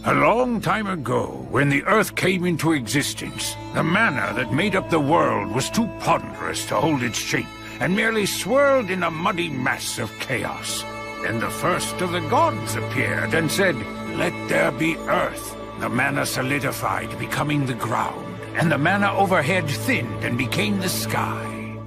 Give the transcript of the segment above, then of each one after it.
A long time ago, when the Earth came into existence, the mana that made up the world was too ponderous to hold its shape, and merely swirled in a muddy mass of chaos. Then the first of the gods appeared and said, "Let there be Earth." The mana solidified, becoming the ground, and the mana overhead thinned and became the sky.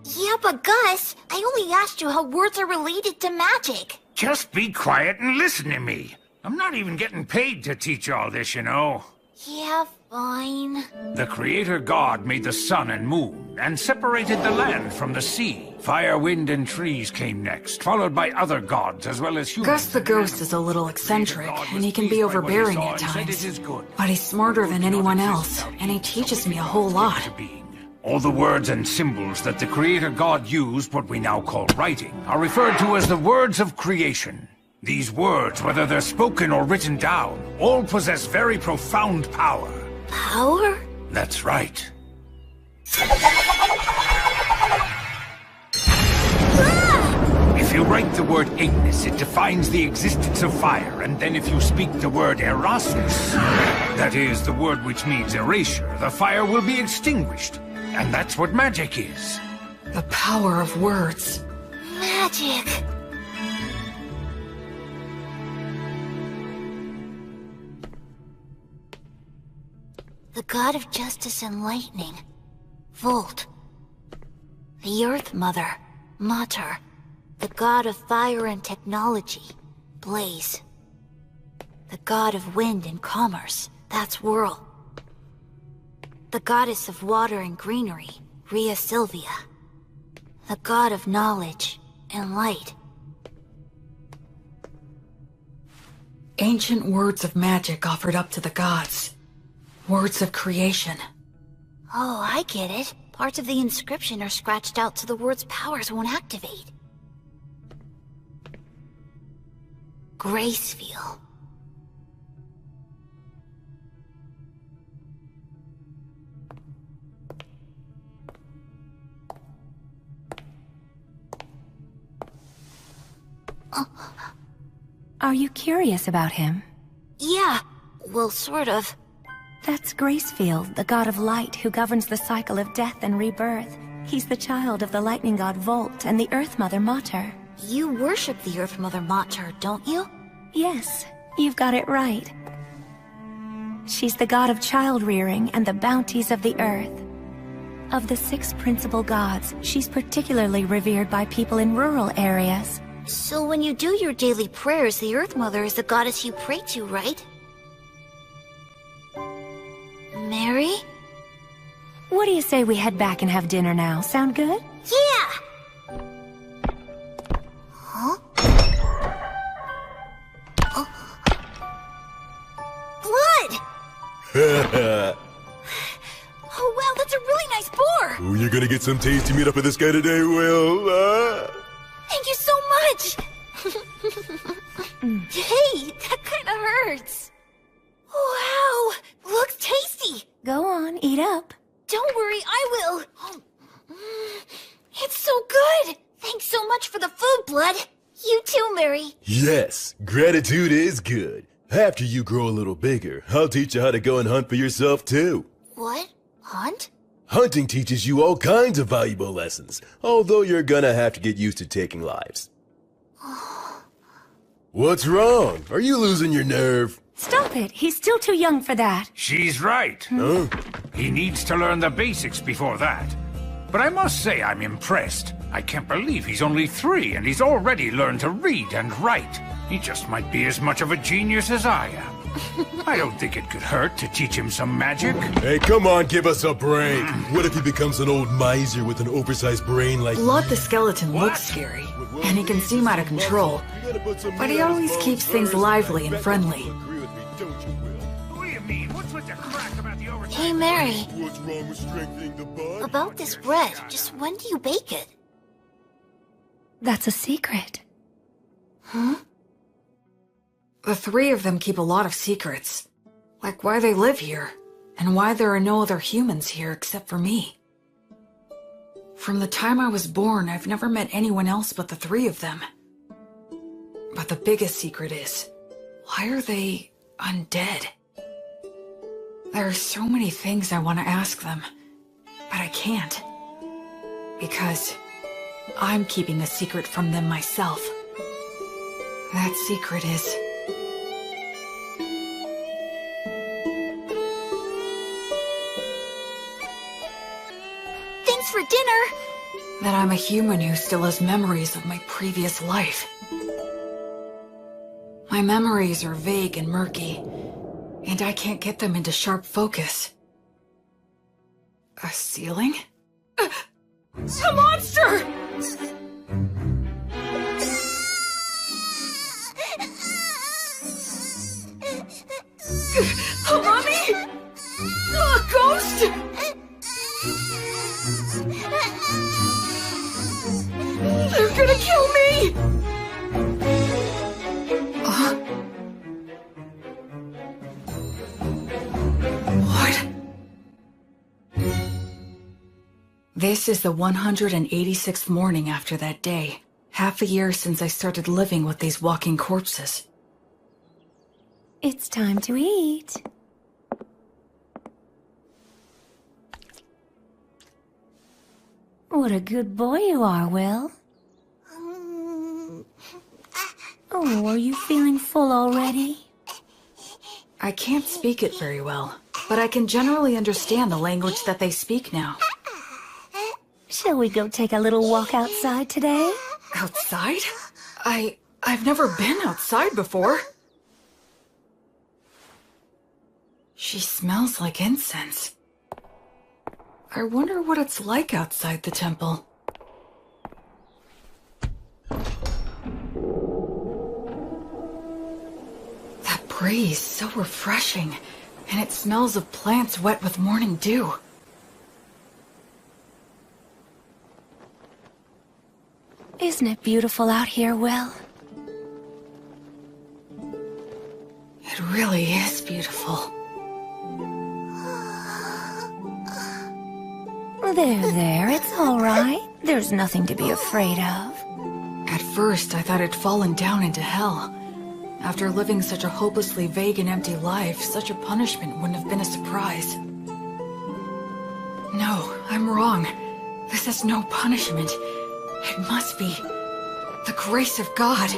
Yeah, but Gus, I only asked you how words are related to magic. Just be quiet and listen to me. I'm not even getting paid to teach all this, you know. Yeah, fine. The Creator God made the sun and moon, and separated the land from the sea. Fire, wind, and trees came next, followed by other gods as well as humans. Gus the Ghost is a little eccentric, and he can be overbearing at times. But he's smarter than anyone else, and he teaches me a whole lot. All the words and symbols that the Creator God used, what we now call writing, are referred to as the words of creation. These words, whether they're spoken or written down, all possess very profound power. Power? That's right. If you write the word Ignis, it defines the existence of fire, and then if you speak the word Erasmus, that is, the word which means erasure, the fire will be extinguished. And that's what magic is. The power of words. Magic. The god of justice and lightning. Volt. The Earth Mother. Mater. The god of fire and technology. Blaze. The god of wind and commerce. That's Whirl. The goddess of water and greenery. Rhea Sylvia. The god of knowledge and light. Ancient words of magic offered up to the gods. Words of creation. Oh, I get it. Parts of the inscription are scratched out so the word's powers won't activate. Gracefeel. Are you curious about him? Yeah, well, sort of. That's Gracefield, the god of light who governs the cycle of death and rebirth. He's the child of the lightning god Volt and the Earth Mother Mater. You worship the Earth Mother Mater, don't you? Yes, you've got it right. She's the god of child-rearing and the bounties of the earth. Of the 6 principal gods, she's particularly revered by people in rural areas. So when you do your daily prayers, the Earth Mother is the goddess you pray to, right? Mary? What do you say we head back and have dinner now? Sound good? Yeah! Huh? Oh. Blood! Oh wow, that's a really nice boar! Oh, you're gonna get some tasty meat up with this guy today, Will. Thank you so much! Hey, that kinda hurts. Wow, looks tasty. Go on, eat up. Don't worry, I will. It's so good. Thanks so much for the food, Blood. You too, Mary. Yes, gratitude is good. After you grow a little bigger, I'll teach you how to go and hunt for yourself too. What? Hunt? Hunting teaches you all kinds of valuable lessons, although you're gonna have to get used to taking lives. What's wrong? Are you losing your nerve? Stop it! He's still too young for that. She's right. Huh? He needs to learn the basics before that. But I must say I'm impressed. I can't believe he's only 3 and he's already learned to read and write. He just might be as much of a genius as I am. I don't think it could hurt to teach him some magic. Hey, come on, give us a break. What if he becomes an old miser with an oversized brain like Blood the skeleton looks scary, and he can seem out of control. But he always keeps things lively and friendly. What do you mean? What's with the crack about the overtime? Hey, Mary. What's wrong with strengthening the bud? About this bread, just when do you bake it? That's a secret. Huh? The 3 of them keep a lot of secrets. Like why they live here, and why there are no other humans here except for me. From the time I was born, I've never met anyone else but the 3 of them. But the biggest secret is, why are they undead. There are so many things I want to ask them, but I can't. Because I'm keeping a secret from them myself. That secret is... Thanks for dinner! that I'm a human who still has memories of my previous life. My memories are vague and murky, and I can't get them into sharp focus. A ceiling? A monster! A mummy? A ghost? They're gonna kill me! What? This is the 186th morning after that day. Half a year since I started living with these walking corpses. It's time to eat. What a good boy you are, Will. Oh, are you feeling full already? I can't speak it very well, but I can generally understand the language that they speak now. Shall we go take a little walk outside today? Outside? I've never been outside before. She smells like incense. I wonder what it's like outside the temple. That breeze, so refreshing, and it smells of plants wet with morning dew. Isn't it beautiful out here, Will? It really is beautiful. There, it's all right. There's nothing to be afraid of. At first, I thought I'd fallen down into hell. After living such a hopelessly vague and empty life, such a punishment wouldn't have been a surprise. No, I'm wrong. This is no punishment. It must be the grace of God.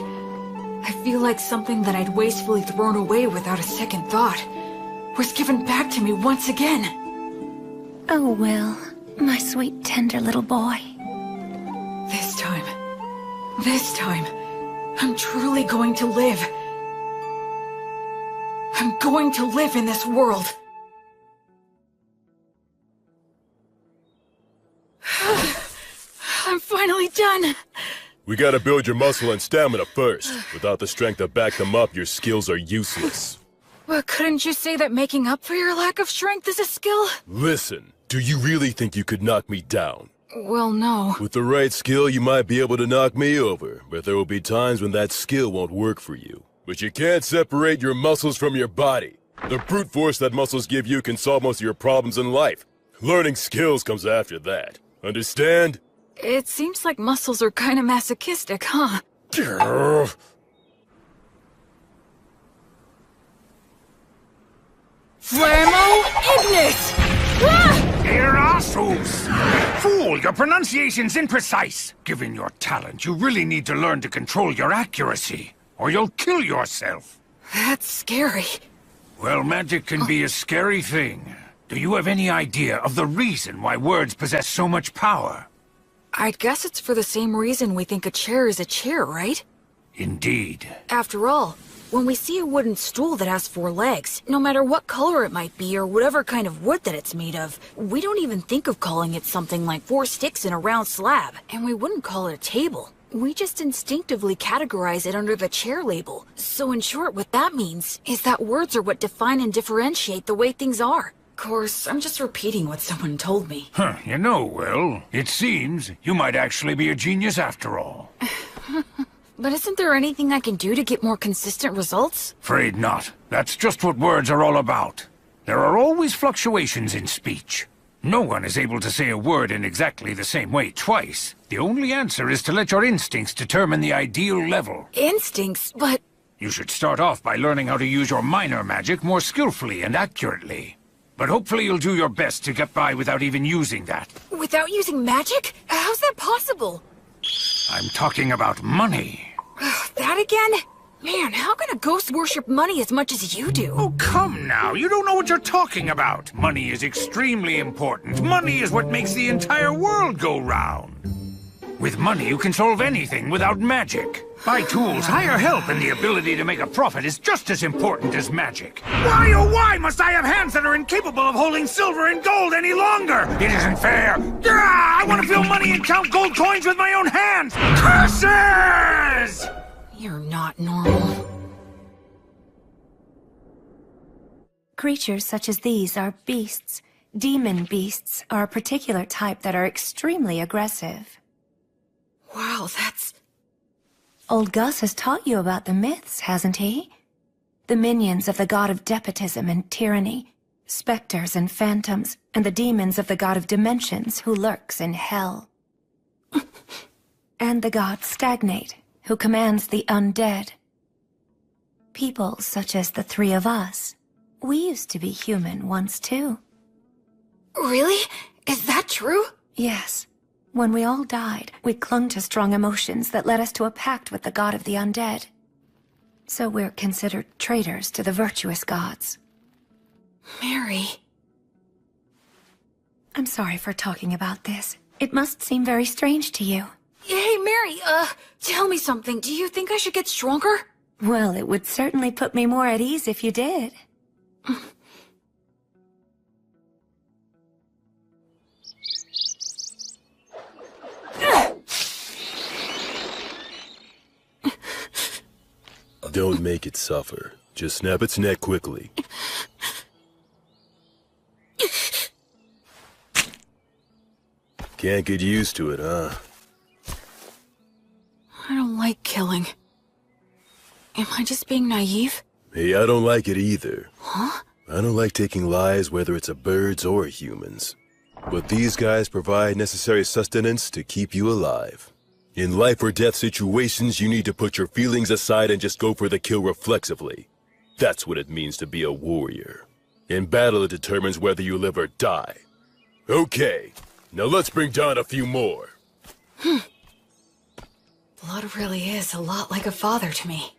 I feel like something that I'd wastefully thrown away without a second thought was given back to me once again. Oh, Will, my sweet, tender little boy. This time, I'm truly going to live. I'm going to live in this world. I'm finally done. We gotta build your muscle and stamina first. Without the strength to back them up, your skills are useless. But couldn't you say that making up for your lack of strength is a skill? Listen, do you really think you could knock me down? Well, no. With the right skill, you might be able to knock me over, but there will be times when that skill won't work for you. But you can't separate your muscles from your body. The brute force that muscles give you can solve most of your problems in life. Learning skills comes after that. Understand? It seems like muscles are kind of masochistic, huh? Flammo Ignis! Ah! Erasus! Fool, your pronunciation's imprecise. Given your talent, you really need to learn to control your accuracy, or you'll kill yourself. That's scary. Well, magic can be a scary thing. Do you have any idea of the reason why words possess so much power? I'd guess it's for the same reason we think a chair is a chair, right? Indeed. After all, when we see a wooden stool that has 4 legs, no matter what color it might be or whatever kind of wood that it's made of, we don't even think of calling it something like 4 sticks in a round slab, and we wouldn't call it a table. We just instinctively categorize it under the chair label. So in short, what that means is that words are what define and differentiate the way things are. Of course, I'm just repeating what someone told me. Huh, you know, Will, it seems you might actually be a genius after all. But isn't there anything I can do to get more consistent results? Afraid not. That's just what words are all about. There are always fluctuations in speech. No one is able to say a word in exactly the same way twice. The only answer is to let your instincts determine the ideal level. Instincts? But You should start off by learning how to use your minor magic more skillfully and accurately. But hopefully you'll do your best to get by without even using that. Without using magic? How's that possible? I'm talking about money. That again? Man, how can a ghost worship money as much as you do? Oh, come now. You don't know what you're talking about. Money is extremely important. Money is what makes the entire world go round. With money, you can solve anything without magic. Buy tools, hire help, and the ability to make a profit is just as important as magic. Why, oh why must I have hands that are incapable of holding silver and gold any longer? It isn't fair. I want to feel money and count gold coins with my own hands. Curses! You're not normal. Creatures such as these are beasts. Demon beasts are a particular type that are extremely aggressive. Wow, that's... Old Gus has taught you about the myths, hasn't he? The minions of the god of despotism and tyranny, specters and phantoms, and the demons of the god of dimensions who lurks in hell. And the god Stagnate, who commands the undead. People such as the three of us. We used to be human once too. Really? Is that true? Yes. When we all died, we clung to strong emotions that led us to a pact with the god of the undead. So we're considered traitors to the virtuous gods. Mary... I'm sorry for talking about this. It must seem very strange to you. Hey, Mary, tell me something. Do you think I should get stronger? Well, it would certainly put me more at ease if you did. Don't make it suffer. Just snap its neck quickly. Can't get used to it, huh? I don't like killing. Am I just being naive? Hey, I don't like it either. Huh? I don't like taking lives, whether it's a birds or humans. But these guys provide necessary sustenance to keep you alive. In life or death situations, you need to put your feelings aside and just go for the kill reflexively. That's what it means to be a warrior. In battle, it determines whether you live or die. Okay, now let's bring down a few more. Blood really is a lot like a father to me.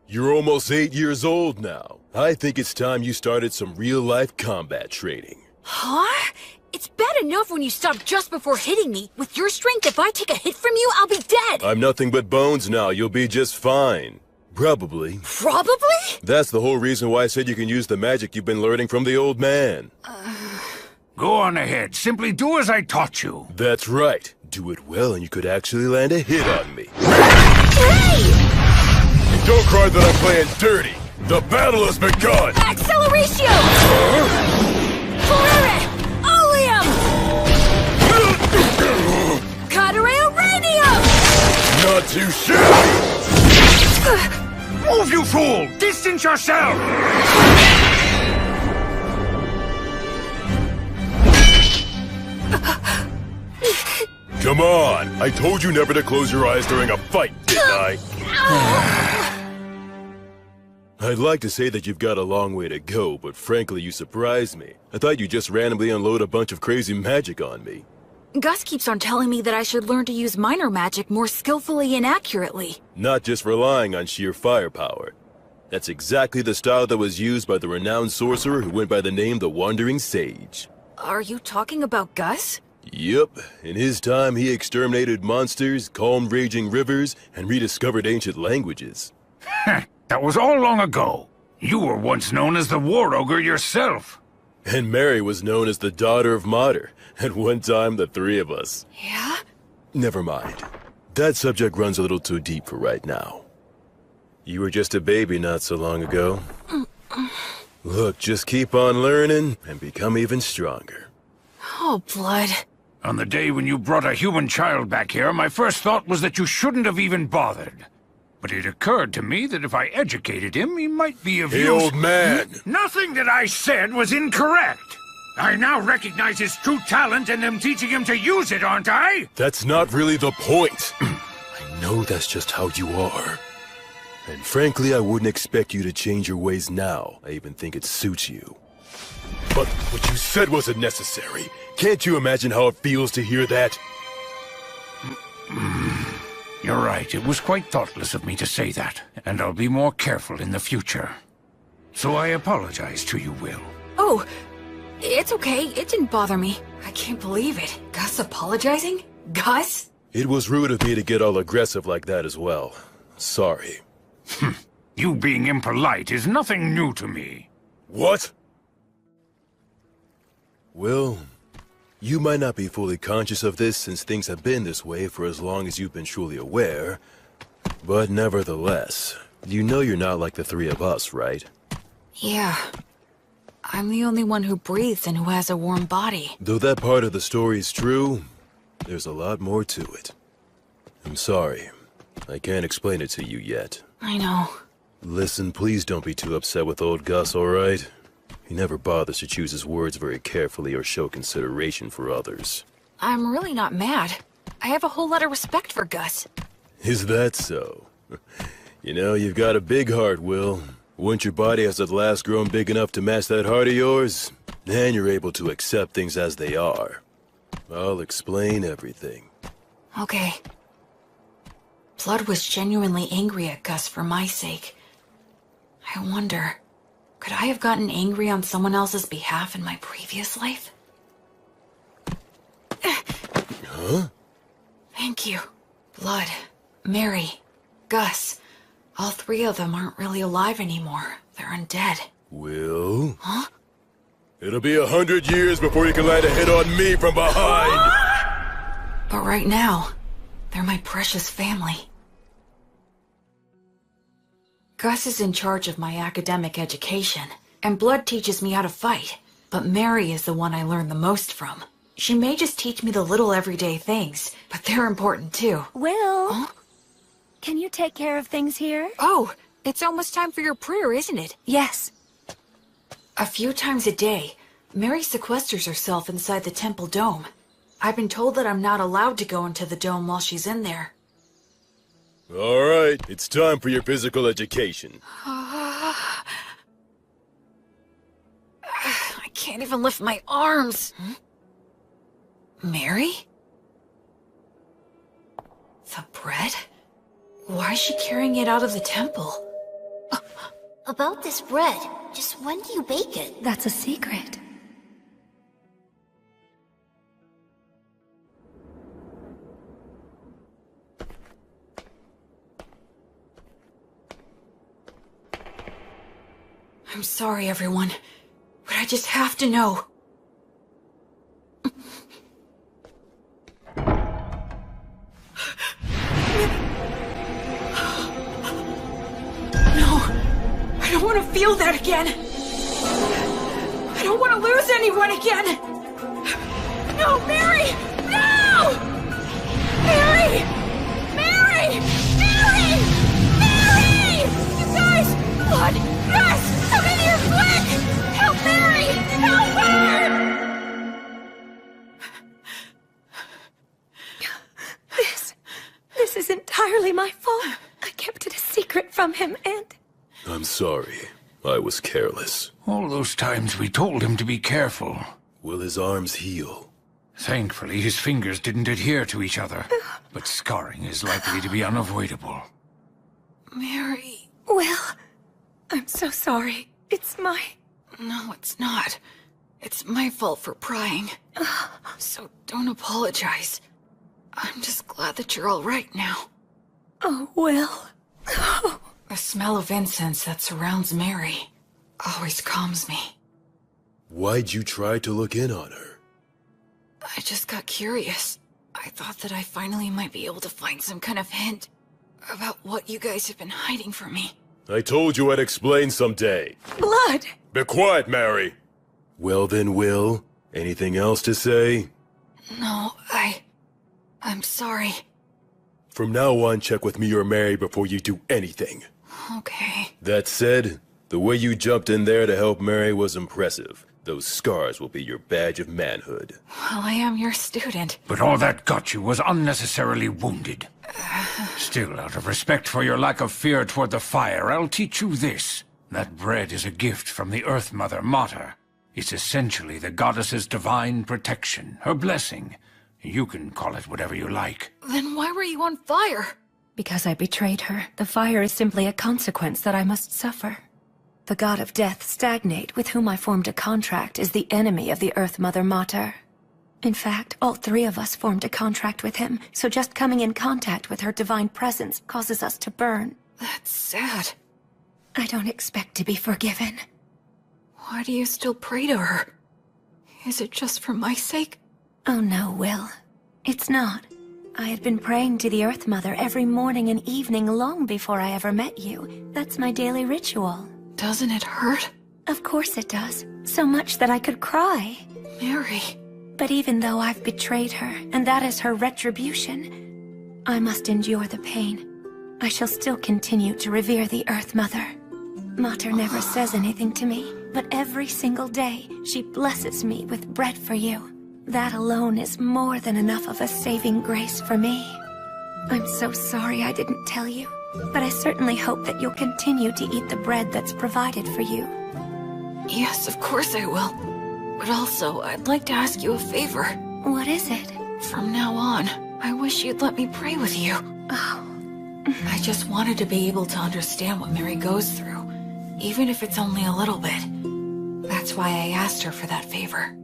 You're almost 8 years old now. I think it's time you started some real-life combat training. Huh? It's bad enough when you stop just before hitting me. With your strength, if I take a hit from you, I'll be dead! I'm nothing but bones now. You'll be just fine. Probably. Probably? That's the whole reason why I said you can use the magic you've been learning from the old man. Go on ahead. Simply do as I taught you. That's right. Do it well and you could actually land a hit on me. Hey! Don't cry that I'm playing dirty. The battle has begun! Acceleratio! Polare! Oleum! Cadere Uranium! Not too shabby! Move, you fool! Distance yourself! Come on! I told you never to close your eyes during a fight, didn't I? I'd like to say that you've got a long way to go, but frankly, you surprised me. I thought you'd just randomly unload a bunch of crazy magic on me. Gus keeps on telling me that I should learn to use minor magic more skillfully and accurately. Not just relying on sheer firepower. That's exactly the style that was used by the renowned sorcerer who went by the name the Wandering Sage. Are you talking about Gus? Yep. In his time, he exterminated monsters, calmed raging rivers, and rediscovered ancient languages. That was all long ago. You were once known as the War Ogre yourself. And Mary was known as the Daughter of Mater. At one time, the three of us. Yeah? Never mind. That subject runs a little too deep for right now. You were just a baby not so long ago. Look, just keep on learning and become even stronger. Oh, Blood. On the day when you brought a human child back here, my first thought was that you shouldn't have even bothered. But it occurred to me that if I educated him, he might be of use. Hey, old man! Nothing that I said was incorrect. I now recognize his true talent and am teaching him to use it, aren't I? That's not really the point. I know know that's just how you are. And frankly, I wouldn't expect you to change your ways now. I even think it suits you. But what you said wasn't necessary. Can't you imagine how it feels to hear that? You're right, it was quite thoughtless of me to say that, and I'll be more careful in the future. So I apologize to you, Will. Oh, it's okay. It didn't bother me. I can't believe it. Gus apologizing? Gus? It was rude of me to get all aggressive like that as well. Sorry. You being impolite is nothing new to me. What? Will, you might not be fully conscious of this since things have been this way for as long as you've been truly aware, but nevertheless, you know you're not like the three of us, right? Yeah. I'm the only one who breathes and who has a warm body. Though that part of the story is true, there's a lot more to it. I'm sorry. I can't explain it to you yet. I know. Listen, please don't be too upset with old Gus, alright? He never bothers to choose his words very carefully or show consideration for others. I'm really not mad. I have a whole lot of respect for Gus. Is that so? You know, you've got a big heart, Will. Once your body has at last grown big enough to match that heart of yours, then you're able to accept things as they are. I'll explain everything. Okay. Blood was genuinely angry at Gus for my sake. I wonder, could I have gotten angry on someone else's behalf in my previous life? Huh? Thank you. Blood, Mary, Gus. All three of them aren't really alive anymore. They're undead. Will? Huh? It'll be 100 years before you can land a hit on me from behind! But right now, they're my precious family. Gus is in charge of my academic education, and Blood teaches me how to fight. But Mary is the one I learn the most from. She may just teach me the little everyday things, but they're important too. Will? Huh? Can you take care of things here? Oh, it's almost time for your prayer, isn't it? Yes. A few times a day, Mary sequesters herself inside the temple dome. I've been told that I'm not allowed to go into the dome while she's in there. Alright, it's time for your physical education. I can't even lift my arms. Mary? The bread? Why is she carrying it out of the temple? About this bread, just when do you bake it? That's a secret. I'm sorry, everyone, but I just have to know. No, I don't want to feel that again. I don't want to lose anyone again. No, Mary! No! Mary! Mary! Mary! Mary! You guys! Blood! Gus! Come in here quick! Help Mary! Help her! This is entirely my fault. I kept it a secret from him, and... I'm sorry. I was careless. All those times we told him to be careful. Will his arms heal? Thankfully, his fingers didn't adhere to each other, but scarring is likely to be unavoidable. Mary... Will, I'm so sorry. It's my... No, it's not. It's my fault for prying. So don't apologize. I'm just glad that you're all right now. Oh, Will. The smell of incense that surrounds Mary always calms me. Why'd you try to look in on her? I just got curious. I thought that I finally might be able to find some kind of hint about what you guys have been hiding from me. I told you I'd explain someday. Blood! Be quiet, Mary! Well then, Will, anything else to say? No, I'm sorry. From now on, check with me or Mary before you do anything. Okay. That said, the way you jumped in there to help Mary was impressive. Those scars will be your badge of manhood. Well, I am your student. But all that got you was unnecessarily wounded. Still, out of respect for your lack of fear toward the fire, I'll teach you this. That bread is a gift from the Earth Mother, Mater. It's essentially the goddess's divine protection, her blessing. You can call it whatever you like. Then why were you on fire? Because I betrayed her. The fire is simply a consequence that I must suffer. The god of death, Stagnate, with whom I formed a contract, is the enemy of the Earth Mother Mater. In fact, all three of us formed a contract with him, so just coming in contact with her divine presence causes us to burn. That's sad. I don't expect to be forgiven. Why do you still pray to her? Is it just for my sake? Oh no, Will. It's not. I had been praying to the Earth Mother every morning and evening long before I ever met you. That's my daily ritual. Doesn't it hurt? Of course it does. So much that I could cry. Mary. But even though I've betrayed her, and that is her retribution, I must endure the pain. I shall still continue to revere the Earth Mother. Mater never says anything to me, but every single day she blesses me with bread for you. That alone is more than enough of a saving grace for me. I'm so sorry I didn't tell you, but I certainly hope that you'll continue to eat the bread that's provided for you. Yes, of course I will. But also, I'd like to ask you a favor. What is it? From now on, I wish you'd let me pray with you. Oh. I just wanted to be able to understand what Mary goes through, even if it's only a little bit. That's why I asked her for that favor.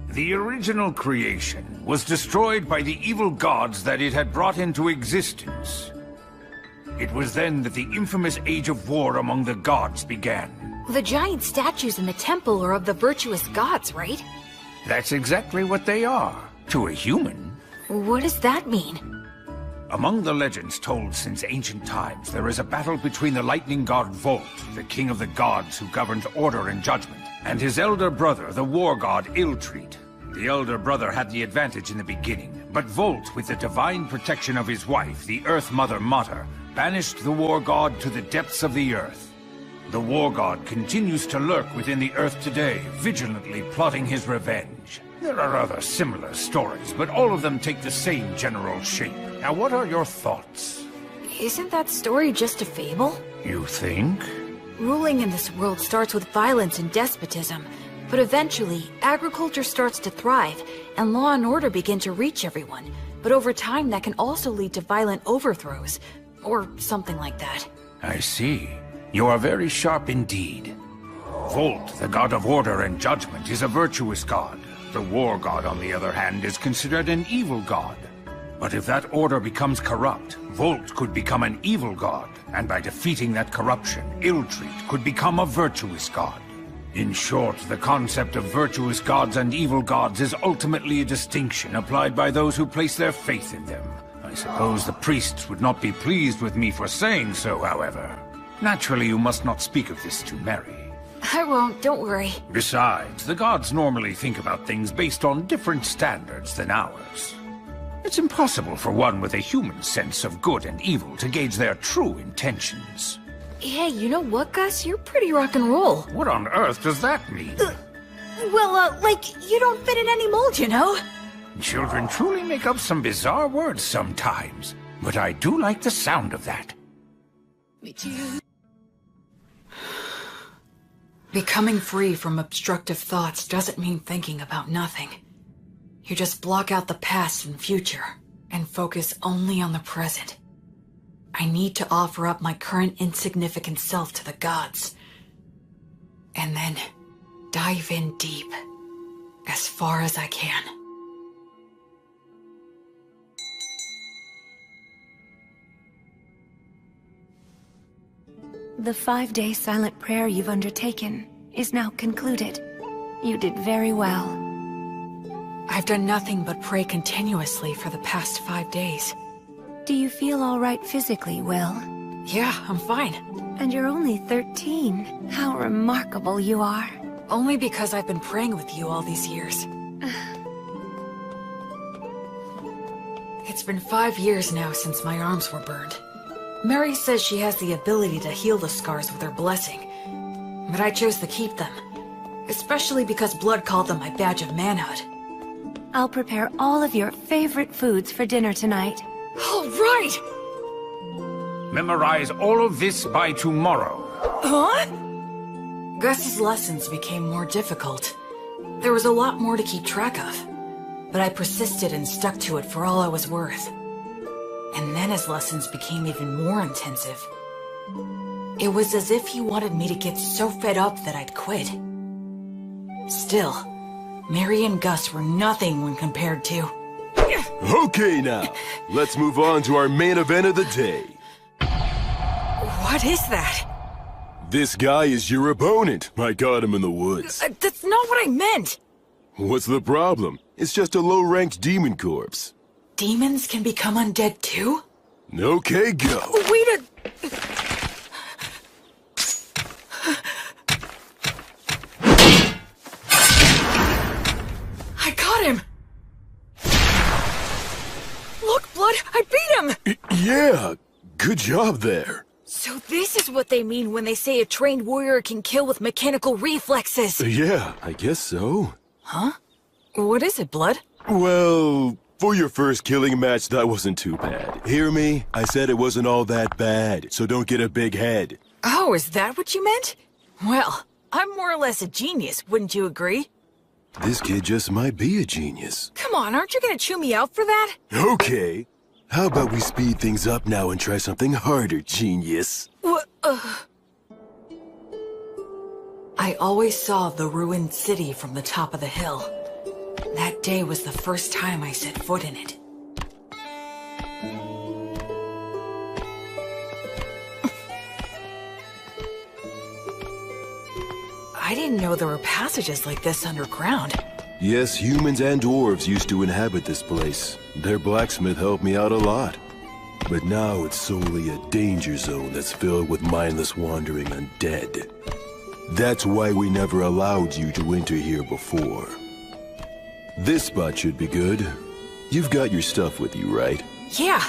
The original creation was destroyed by the evil gods that it had brought into existence. It was then that the infamous age of war among the gods began. The giant statues in the temple are of the virtuous gods, right? That's exactly what they are, to a human. What does that mean? Among the legends told since ancient times, there is a battle between the lightning god Volt, the king of the gods who governs order and judgment, and his elder brother, the war god Illtreat. The elder brother had the advantage in the beginning, but Volt, with the divine protection of his wife, the Earth Mother Mater, banished the war god to the depths of the earth. The war god continues to lurk within the earth today, vigilantly plotting his revenge. There are other similar stories, but all of them take the same general shape. Now, what are your thoughts? Isn't that story just a fable? You think? Ruling in this world starts with violence and despotism, but eventually, agriculture starts to thrive, and law and order begin to reach everyone. But over time, that can also lead to violent overthrows, or something like that. I see. You are very sharp indeed. Volt, the god of order and judgment, is a virtuous god. The war god, on the other hand, is considered an evil god. But if that order becomes corrupt, Volt could become an evil god, and by defeating that corruption, Illtreat could become a virtuous god. In short, the concept of virtuous gods and evil gods is ultimately a distinction applied by those who place their faith in them. I suppose the priests would not be pleased with me for saying so, however. Naturally, you must not speak of this to Mary. I won't, don't worry. Besides, the gods normally think about things based on different standards than ours. It's impossible for one with a human sense of good and evil to gauge their true intentions. Hey, you know what, Gus? You're pretty rock and roll. What on earth does that mean? Like, you don't fit in any mold, you know? Children truly make up some bizarre words sometimes, but I do like the sound of that. Me too. Becoming free from obstructive thoughts doesn't mean thinking about nothing. You just block out the past and future, and focus only on the present. I need to offer up my current insignificant self to the gods. And then dive in deep, as far as I can. The 5-day silent prayer you've undertaken is now concluded. You did very well. I've done nothing but pray continuously for the past 5 days. Do you feel all right physically, Will? Yeah, I'm fine. And you're only 13. How remarkable you are. Only because I've been praying with you all these years. It's been 5 years now since my arms were burned. Mary says she has the ability to heal the scars with her blessing. but I chose to keep them. Especially because Blood called them my badge of manhood. I'll prepare all of your favorite foods for dinner tonight. All right! Memorize all of this by tomorrow. Huh? Gus's lessons became more difficult. There was a lot more to keep track of. But I persisted and stuck to it for all I was worth. And then his lessons became even more intensive. It was as if he wanted me to get so fed up that I'd quit. Still, Mary and Gus were nothing when compared to... Okay now, let's move on to our main event of the day. What is that? This guy is your opponent. I got him in the woods. That's not what I meant! What's the problem? It's just a low-ranked demon corpse. Demons can become undead too? Okay, go. Wait a... I got him! Look, Blood, I beat him! Yeah, good job there. So this is what they mean when they say a trained warrior can kill with mechanical reflexes. Yeah, I guess so. Huh? What is it, Blood? Well, for your first killing match, that wasn't too bad. Hear me? I said it wasn't all that bad, so don't get a big head. Oh, is that what you meant? Well, I'm more or less a genius, wouldn't you agree? This kid just might be a genius. Come on, aren't you gonna chew me out for that? Okay. How about we speed things up now and try something harder, genius? What? I always saw the ruined city from the top of the hill. That day was the first time I set foot in it. I didn't know there were passages like this underground. Yes, humans and dwarves used to inhabit this place. Their blacksmith helped me out a lot. But now it's solely a danger zone that's filled with mindless wandering undead. That's why we never allowed you to enter here before. This spot should be good. You've got your stuff with you, right? Yeah.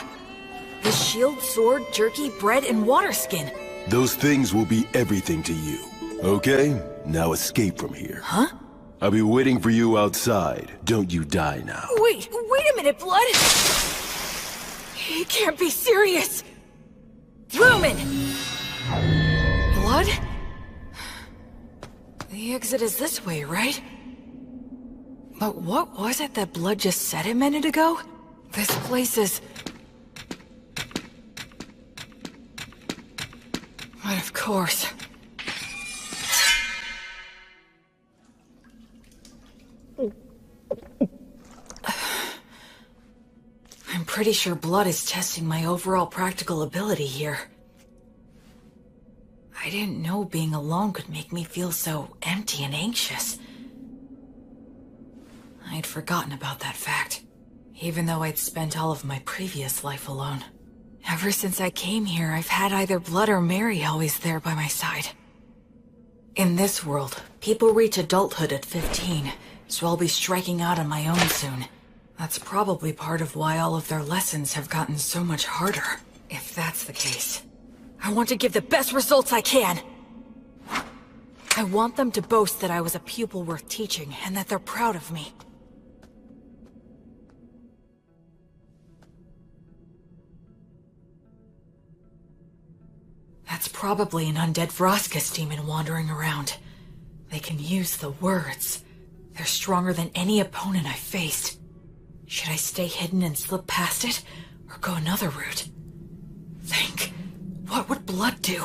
The shield, sword, jerky, bread, and water skin. Those things will be everything to you. Okay? Now escape from here. Huh? I'll be waiting for you outside. Don't you die now. Wait a minute, Blood! He can't be serious! Lumen! Blood? The exit is this way, right? But what was it that Blood just said a minute ago? This place is... But of course... I'm pretty sure Blood is testing my overall practical ability here. I didn't know being alone could make me feel so empty and anxious. I'd forgotten about that fact, even though I'd spent all of my previous life alone. Ever since I came here, I've had either Blood or Mary always there by my side. In this world, people reach adulthood at 15, so I'll be striking out on my own soon. That's probably part of why all of their lessons have gotten so much harder. If that's the case, I want to give the best results I can. I want them to boast that I was a pupil worth teaching, and that they're proud of me. That's probably an undead Vroskus demon wandering around. They can use the words. They're stronger than any opponent I've faced. Should I stay hidden and slip past it, or go another route? Think, what would Blood do?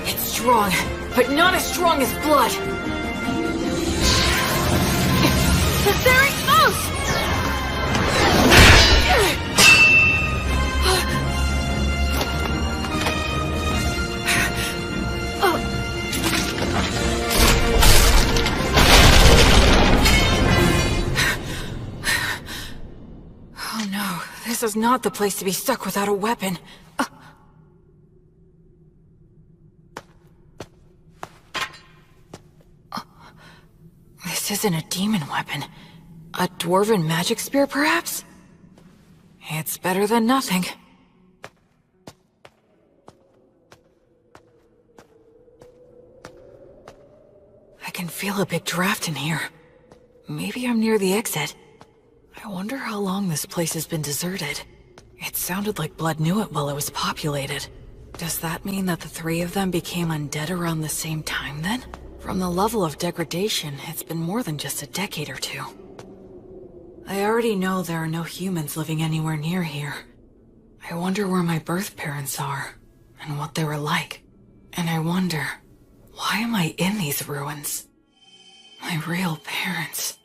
It's strong, but not as strong as Blood. There it goes! Oh no, this is not the place to be stuck without a weapon. This isn't a demon weapon. A dwarven magic spear, perhaps? It's better than nothing. I can feel a big draft in here. Maybe I'm near the exit. I wonder how long this place has been deserted. It sounded like Blood knew it while it was populated. Does that mean that the three of them became undead around the same time then? From the level of degradation, it's been more than just a decade or two. I already know there are no humans living anywhere near here. I wonder where my birth parents are, and what they were like. And I wonder, why am I in these ruins? My real parents.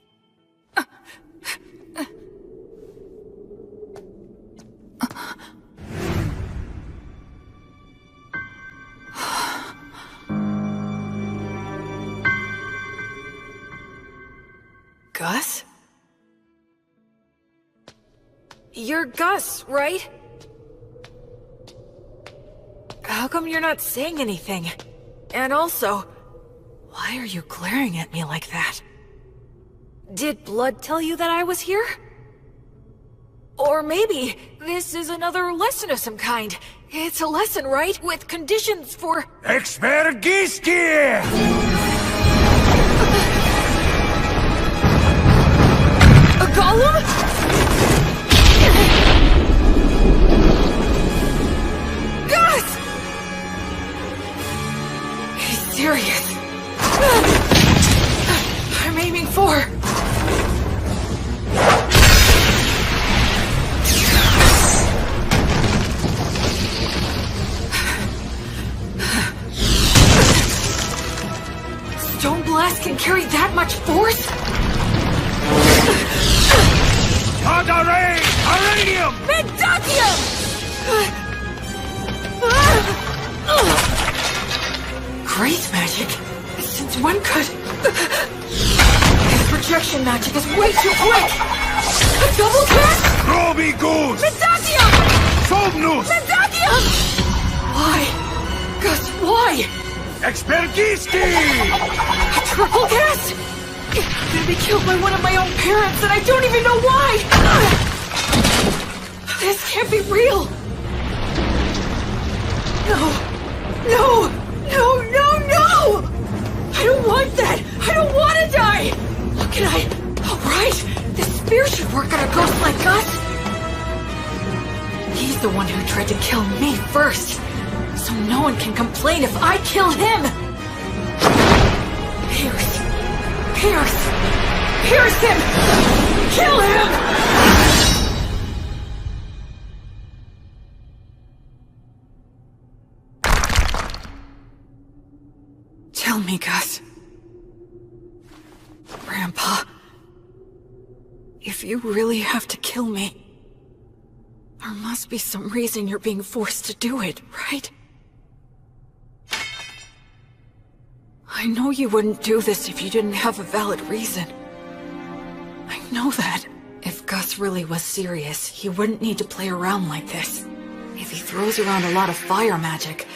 Gus? You're Gus, right? How come you're not saying anything? And also, why are you glaring at me like that? Did Blood tell you that I was here? Or maybe this is another lesson of some kind. It's a lesson, right? With conditions for... Expergiski! A golem? Gus! He's serious. I'm aiming for... Stone Blast can carry that much force? Uranium! Mendacium! Grace magic? Since when could... His projection magic is way too quick! A double cast? Roby Goose! Mendacium! Somnus! Mendacium! Why? Gus, why? Expergiski! A triple cast? I'm gonna be killed by one of my own parents and I don't even know why! This can't be real! No! No! No, no, no! I don't want that! I don't want to die! Look at I... Alright! This spear should work on a ghost like us! He's the one who tried to kill me first! So no one can complain if I kill him! Pierce! Pierce! Pierce him! Kill him! Tell me, Gus. Grandpa. If you really have to kill me, there must be some reason you're being forced to do it, right? I know you wouldn't do this if you didn't have a valid reason. I know that. If Gus really was serious, he wouldn't need to play around like this. If he throws around a lot of fire magic,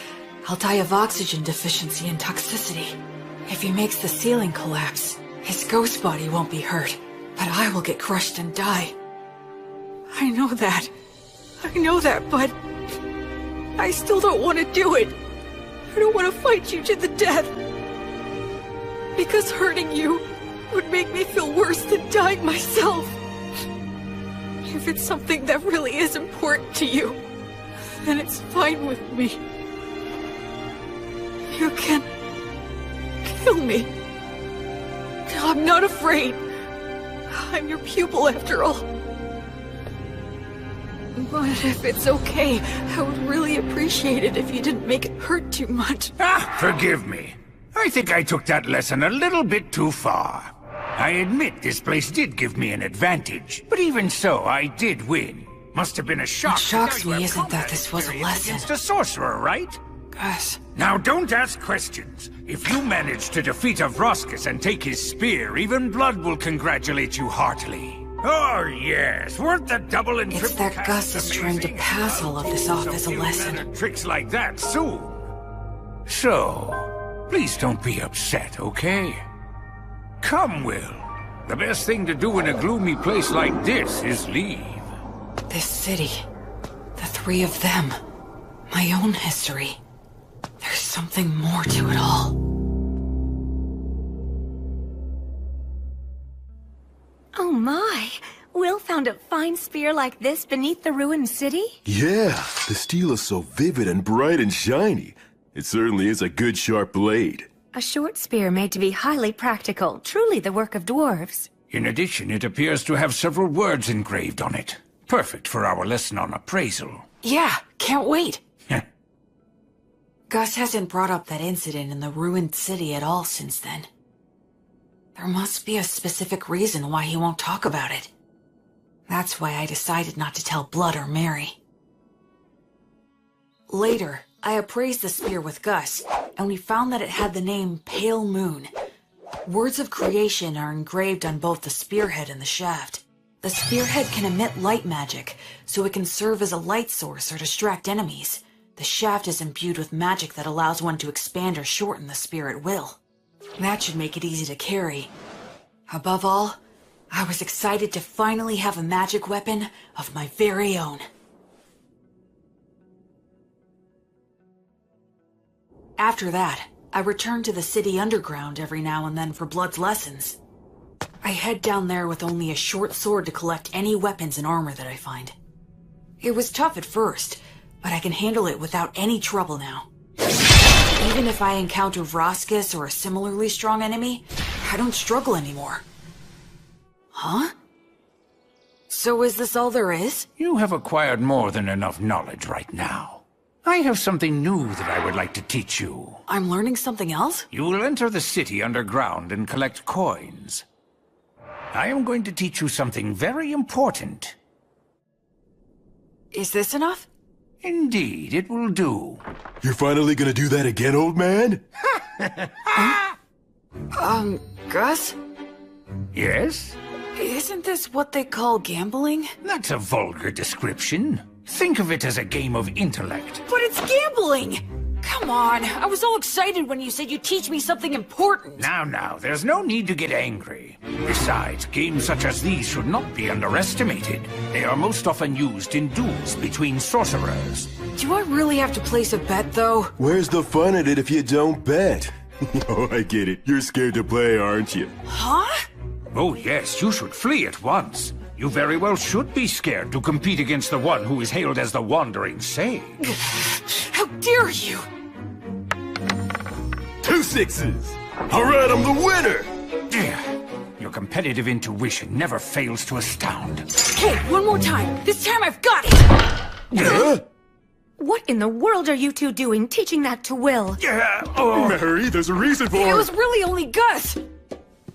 I'll die of oxygen deficiency and toxicity. If he makes the ceiling collapse, his ghost body won't be hurt, but I will get crushed and die. I know that, but I still don't want to do it. I don't want to fight you to the death. Because hurting you would make me feel worse than dying myself. If it's something that really is important to you, then it's fine with me. You can kill me. I'm not afraid. I'm your pupil after all. But if it's okay, I would really appreciate it if you didn't make it hurt too much. Forgive me. I think I took that lesson a little bit too far. I admit this place did give me an advantage, but even so, I did win. Must have been a shock. What shocks me isn't that this was a lesson. Against a sorcerer, right? Gus. Now don't ask questions. If you manage to defeat Avroskus and take his spear, even Blood will congratulate you heartily. Oh, yes. Weren't the double and It's triple that Gus is trying to pass all of this off as a lesson. Tricks like that soon. So, please don't be upset, okay? Come, Will. The best thing to do in a gloomy place like this is leave. This city, the three of them, my own history. There's something more to it all. Oh my! Will found a fine spear like this beneath the ruined city? Yeah, the steel is so vivid and bright and shiny. It certainly is a good sharp blade. A short spear made to be highly practical, truly the work of dwarves. In addition, it appears to have several words engraved on it. Perfect for our lesson on appraisal. Yeah, can't wait. Gus hasn't brought up that incident in the ruined city at all since then. There must be a specific reason why he won't talk about it. That's why I decided not to tell Blood or Mary. Later, I appraised the spear with Gus, and we found that it had the name Pale Moon. Words of creation are engraved on both the spearhead and the shaft. The spearhead can emit light magic, so it can serve as a light source or distract enemies. The shaft is imbued with magic that allows one to expand or shorten the spear at will. That should make it easy to carry. Above all, I was excited to finally have a magic weapon of my very own. After that, I return to the city underground every now and then for Blood's lessons. I head down there with only a short sword to collect any weapons and armor that I find. It was tough at first, but I can handle it without any trouble now. Even if I encounter Vroskis or a similarly strong enemy, I don't struggle anymore. Huh? So is this all there is? You have acquired more than enough knowledge right now. I have something new that I would like to teach you. I'm learning something else? You will enter the city underground and collect coins. I am going to teach you something very important. Is this enough? Indeed, it will do. You're finally gonna do that again, old man? Gus? Yes? Isn't this what they call gambling? That's a vulgar description. Think of it as a game of intellect. But it's gambling! Come on, I was all excited when you said you'd teach me something important. Now, there's no need to get angry. Besides, games such as these should not be underestimated. They are most often used in duels between sorcerers. Do I really have to place a bet, though? Where's the fun in it if you don't bet? Oh, I get it. You're scared to play, aren't you? Huh? Oh yes, you should flee at once. You very well should be scared to compete against the one who is hailed as the Wandering Sage. How dare you! 2 6s! Alright, I'm the winner! Your competitive intuition never fails to astound. Hey, one more time! This time I've got it! Huh? What in the world are you two doing, teaching that to Will? Mary, there's a reason for It it! was really only Gus!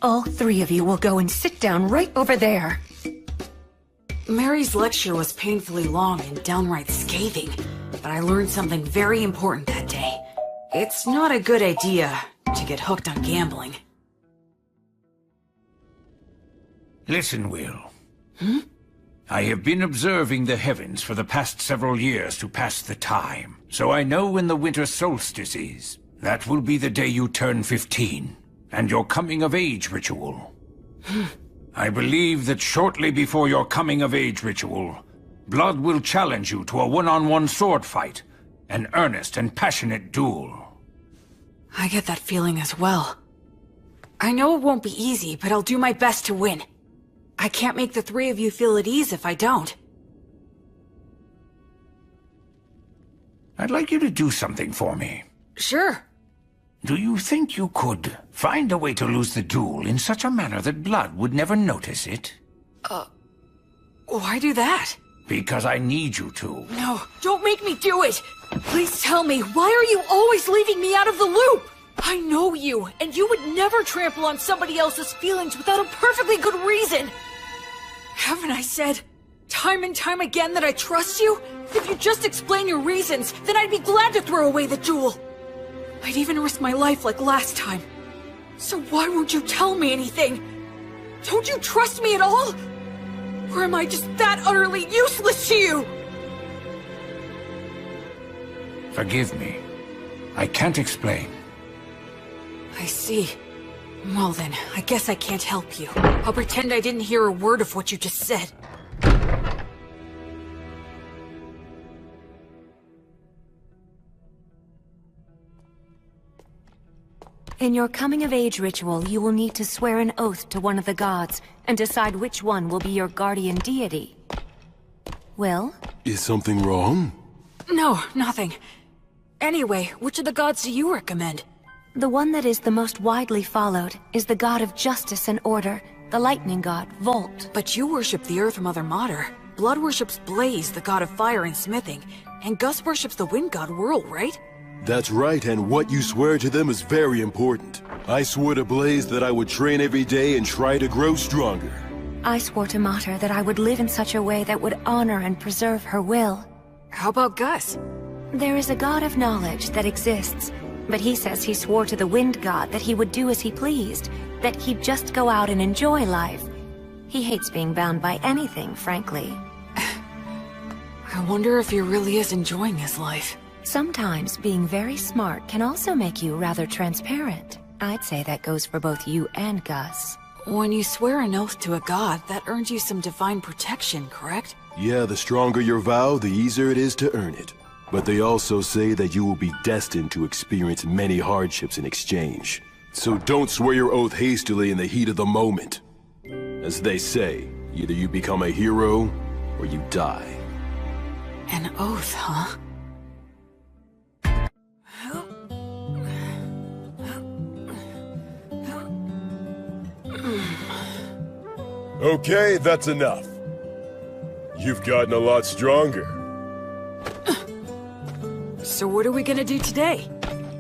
All three of you will go and sit down right over there. Mary's lecture was painfully long and downright scathing, but I learned something very important that day. It's not a good idea to get hooked on gambling. Listen, Will. I have been observing the heavens for the past several years to pass the time, so I know when the winter solstice is. That will be the day you turn 15, and your coming-of-age ritual. I believe that shortly before your coming-of-age ritual, Blood will challenge you to a one-on-one sword fight, an earnest and passionate duel. I get that feeling as well. I know it won't be easy, but I'll do my best to win. I can't make the three of you feel at ease if I don't. I'd like you to do something for me. Sure. Do you think you could find a way to lose the duel in such a manner that Blood would never notice it? Why do that? Because I need you to. No, don't make me do it! Please tell me, why are you always leaving me out of the loop? I know you, and you would never trample on somebody else's feelings without a perfectly good reason. Haven't I said time and time again that I trust you? If you just explain your reasons, then I'd be glad to throw away the duel. I'd even risk my life like last time. So why won't you tell me anything? Don't you trust me at all? Or am I just that utterly useless to you? Forgive me. I can't explain. I see. Well then, I guess I can't help you. I'll pretend I didn't hear a word of what you just said. In your coming-of-age ritual, you will need to swear an oath to one of the gods, and decide which one will be your guardian deity. Will? Is something wrong? No, nothing. Anyway, which of the gods do you recommend? The one that is the most widely followed is the god of justice and order, the lightning god, Volt. But you worship the Earth Mother Mater. Blood worships Blaze, the god of fire and smithing. And Gus worships the wind god Whirl, right? That's right, and what you swear to them is very important. I swore to Blaze that I would train every day and try to grow stronger. I swore to Mater that I would live in such a way that would honor and preserve her will. How about Gus? There is a god of knowledge that exists, but he says he swore to the wind god that he would do as he pleased, that he'd just go out and enjoy life. He hates being bound by anything, frankly. I wonder if he really is enjoying his life. Sometimes being very smart can also make you rather transparent. I'd say that goes for both you and Gus. When you swear an oath to a god, that earns you some divine protection, correct? Yeah, the stronger your vow, the easier it is to earn it. But they also say that you will be destined to experience many hardships in exchange. So don't swear your oath hastily in the heat of the moment. As they say, either you become a hero, or you die. An oath, huh? Okay, that's enough. You've gotten a lot stronger. So what are we gonna do today?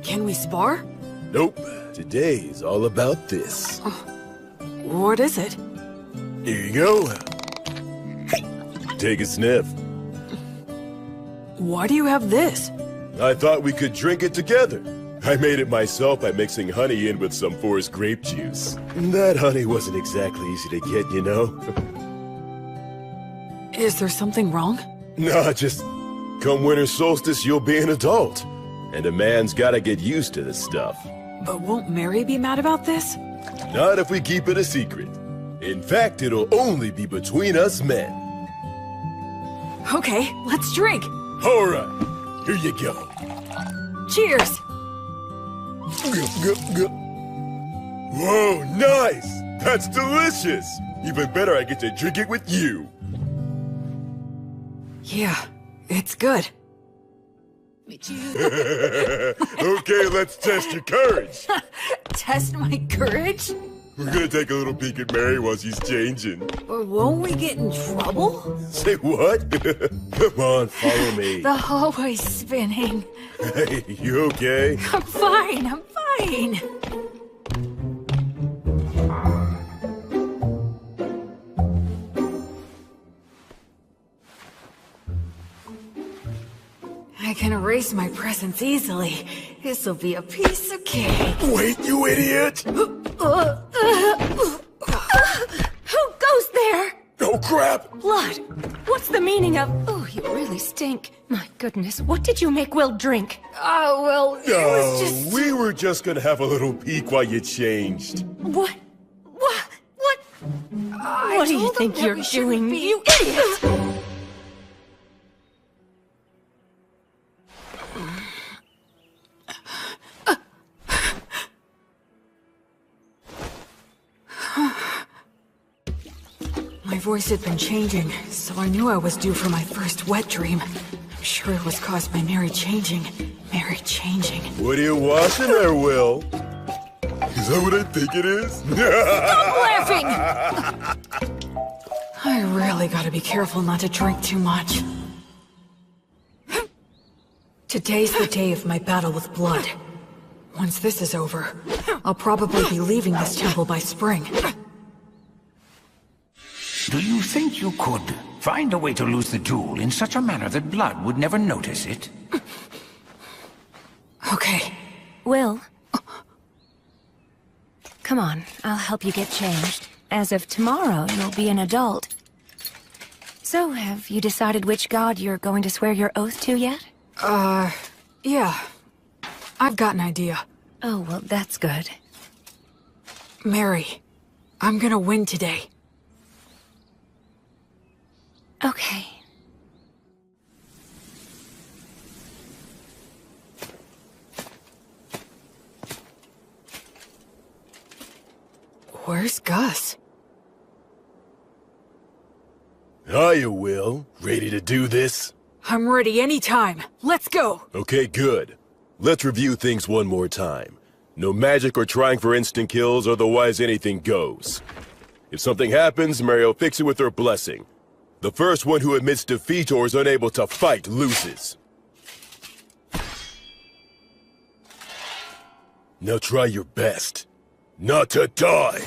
Can we spar? Nope. Today is all about this. What is it? Here you go. Take a sniff. Why do you have this? I thought we could drink it together. I made it myself by mixing honey in with some forest grape juice. That honey wasn't exactly easy to get, you know? Is there something wrong? Nah, just come winter solstice, you'll be an adult. And a man's gotta get used to this stuff. But won't Mary be mad about this? Not if we keep it a secret. In fact, it'll only be between us men. Okay, let's drink. All right, here you go. Cheers! Whoa, nice! That's delicious! Even better, I get to drink it with you. Yeah, it's good. Okay, let's test your courage. Test my courage? We're gonna take a little peek at Mary while she's changing. Won't we get in trouble? Say what? Come on, follow me. The hallway's spinning. Hey, you okay? I'm fine, I'm fine. I can erase my presence easily. This'll be a piece of cake. Wait, you idiot! Who goes there? Oh, crap! Blood! What's the meaning of... Oh, you really stink. My goodness, what did you make Will drink? Oh, well, it was just... we were just gonna have a little peek while you changed. What? What do you think you're doing, you idiot? My voice had been changing, so I knew I was due for my first wet dream. I'm sure it was caused by Mary changing. Mary changing. What are you washing there, Will? Is that what I think it is? Stop laughing! I really gotta be careful not to drink too much. Today's the day of my battle with blood. Once this is over, I'll probably be leaving this temple by spring. Do you think you could find a way to lose the jewel in such a manner that blood would never notice it? Okay. Will? Come on, I'll help you get changed. As of tomorrow, you'll be an adult. So, have you decided which god you're going to swear your oath to yet? Yeah. I've got an idea. Oh, well, that's good. Mary, I'm gonna win today. Okay. Where's Gus? Hiya, Will. Ready to do this? I'm ready anytime. Let's go! Okay, good. Let's review things one more time. No magic or trying for instant kills, otherwise anything goes. If something happens, Mary will fix it with her blessing. The first one who admits defeat or is unable to fight loses. Now try your best. Not to die!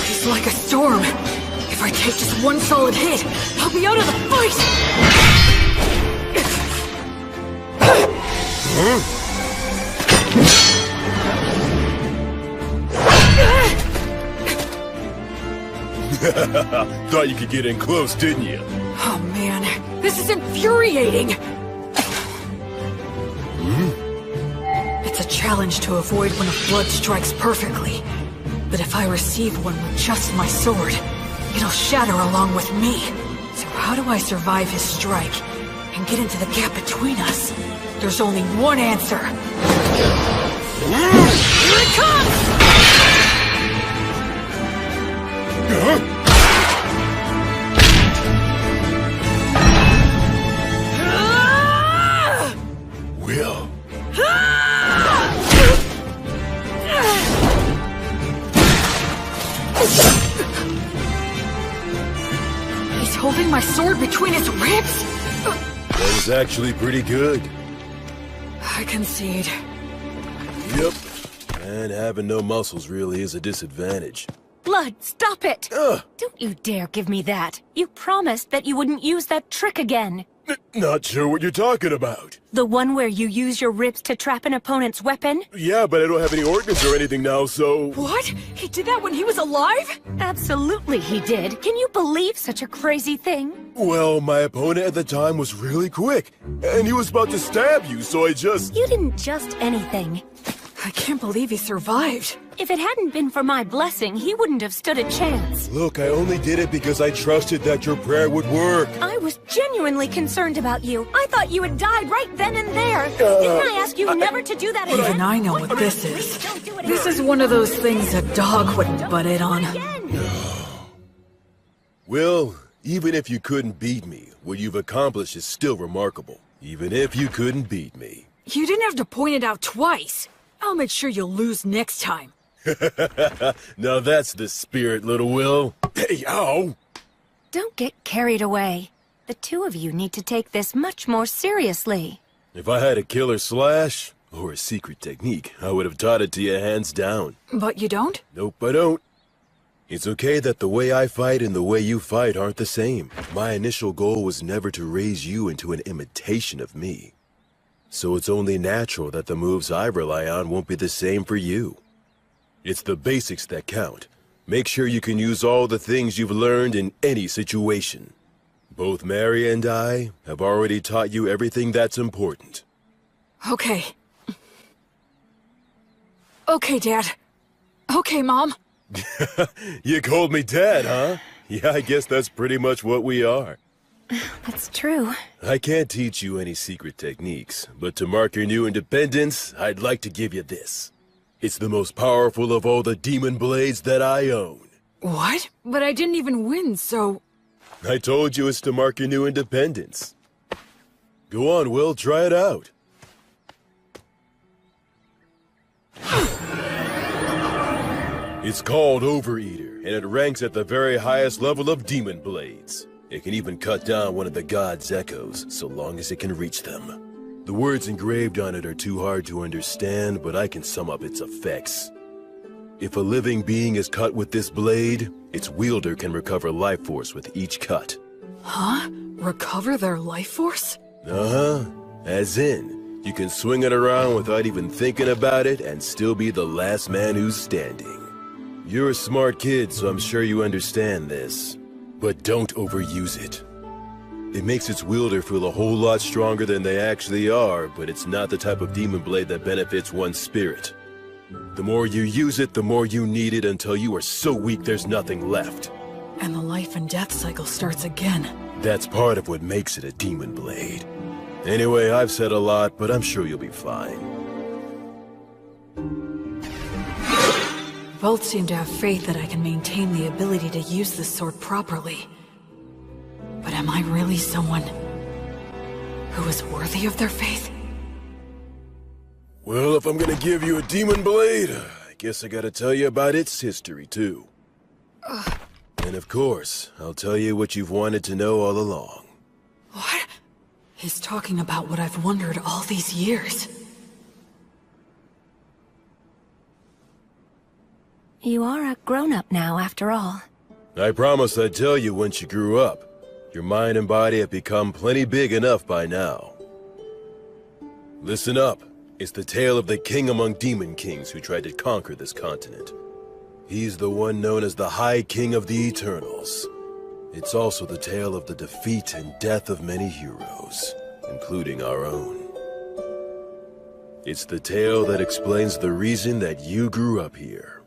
He's like a storm. If I take just one solid hit, I'll be out of the fight! Thought you could get in close, didn't you? Oh man, this is infuriating! It's a challenge to avoid when a blood strikes perfectly. But if I receive one with just my sword, it'll shatter along with me. So how do I survive his strike and get into the gap between us? There's only one answer. Here it comes! Will. He's holding my sword between his ribs? That was actually pretty good. I concede. Yep. And having no muscles really is a disadvantage. Blood, stop it! Ugh. Don't you dare give me that. You promised that you wouldn't use that trick again. Not sure what you're talking about. The one where you use your ribs to trap an opponent's weapon? Yeah, but I don't have any organs or anything now, so... What? He did that when he was alive? Absolutely he did. Can you believe such a crazy thing? Well, my opponent at the time was really quick, and he was about to stab you, so I just... You didn't just anything. I can't believe he survived. If it hadn't been for my blessing, he wouldn't have stood a chance. Look, I only did it because I trusted that your prayer would work. I was genuinely concerned about you. I thought you had died right then and there. Didn't I ask you never to do that again? Even I know what this is. Please don't do it This again. is one of those things a dog wouldn't butt in on. Will, even if you couldn't beat me, what you've accomplished is still remarkable. Even if you couldn't beat me. You didn't have to point it out twice. I'll make sure you'll lose next time. Now that's the spirit, little Will. Hey, ow! Don't get carried away. The two of you need to take this much more seriously. If I had a killer slash, or a secret technique, I would have taught it to you hands down. But you don't? Nope, I don't. It's okay that the way I fight and the way you fight aren't the same. My initial goal was never to raise you into an imitation of me. So it's only natural that the moves I rely on won't be the same for you. It's the basics that count. Make sure you can use all the things you've learned in any situation. Both Mary and I have already taught you everything that's important. Okay. Okay, Dad. Okay, Mom. You called me Dad, huh? Yeah, I guess that's pretty much what we are. That's true. I can't teach you any secret techniques, but to mark your new independence, I'd like to give you this. It's the most powerful of all the demon blades that I own. What? But I didn't even win, so... I told you it's to mark your new independence. Go on, Will, try it out. It's called Overeater, and it ranks at the very highest level of demon blades. It can even cut down one of the god's echoes, so long as it can reach them. The words engraved on it are too hard to understand, but I can sum up its effects. If a living being is cut with this blade, its wielder can recover life force with each cut. Huh? Recover their life force? Uh-huh. As in, you can swing it around without even thinking about it and still be the last man who's standing. You're a smart kid, so I'm sure you understand this. But don't overuse it. It makes its wielder feel a whole lot stronger than they actually are, but it's not the type of demon blade that benefits one's spirit. The more you use it, the more you need it until you are so weak there's nothing left. And the life and death cycle starts again. That's part of what makes it a demon blade. Anyway, I've said a lot, but I'm sure you'll be fine. Both seem to have faith that I can maintain the ability to use this sword properly. But am I really someone who is worthy of their faith? Well, if I'm gonna give you a demon blade, I guess I gotta tell you about its history, too. And of course, I'll tell you what you've wanted to know all along. What? He's talking about what I've wondered all these years. You are a grown-up now, after all. I promised I'd tell you once you grew up. Your mind and body have become plenty big enough by now. Listen up. It's the tale of the king among demon kings who tried to conquer this continent. He's the one known as the High King of the Eternals. It's also the tale of the defeat and death of many heroes, including our own. It's the tale that explains the reason that you grew up here.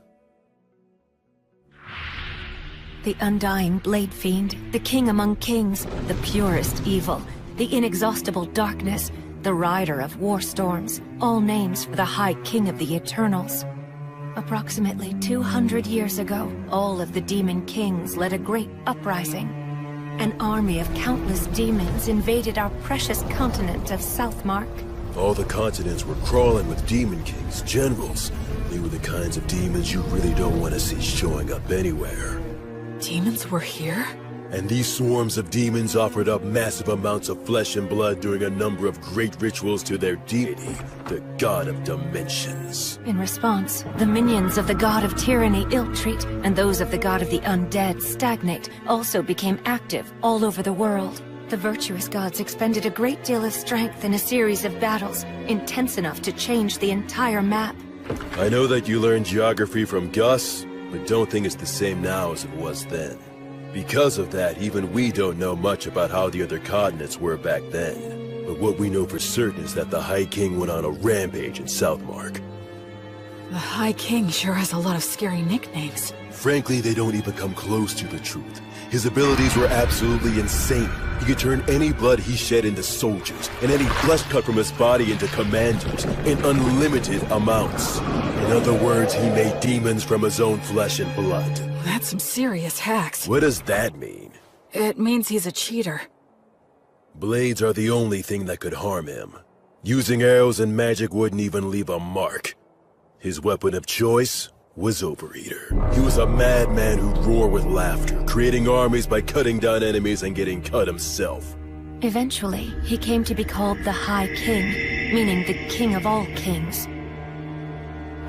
The undying blade fiend, the king among kings, the purest evil, the inexhaustible darkness, the rider of war storms, all names for the High King of the Eternals. Approximately 200 years ago, all of the demon kings led a great uprising. An army of countless demons invaded our precious continent of Southmark. All the continents were crawling with demon kings, generals. They were the kinds of demons you really don't want to see showing up anywhere. Demons were here? And these swarms of demons offered up massive amounts of flesh and blood during a number of great rituals to their deity, the God of Dimensions. In response, the minions of the God of Tyranny ill-treat, and those of the God of the Undead stagnate, also became active all over the world. The virtuous gods expended a great deal of strength in a series of battles, intense enough to change the entire map. I know that you learned geography from Gus, but don't think it's the same now as it was then. Because of that, even we don't know much about how the other continents were back then. But what we know for certain is that the High King went on a rampage in Southmark. The High King sure has a lot of scary nicknames. Frankly, they don't even come close to the truth. His abilities were absolutely insane. He could turn any blood he shed into soldiers, and any flesh cut from his body into commanders, in unlimited amounts. In other words, he made demons from his own flesh and blood. That's some serious hacks. What does that mean? It means he's a cheater. Blades are the only thing that could harm him. Using arrows and magic wouldn't even leave a mark. His weapon of choice was Overeater. He was a madman who'd roar with laughter, creating armies by cutting down enemies and getting cut himself. Eventually, he came to be called the High King, meaning the king of all kings.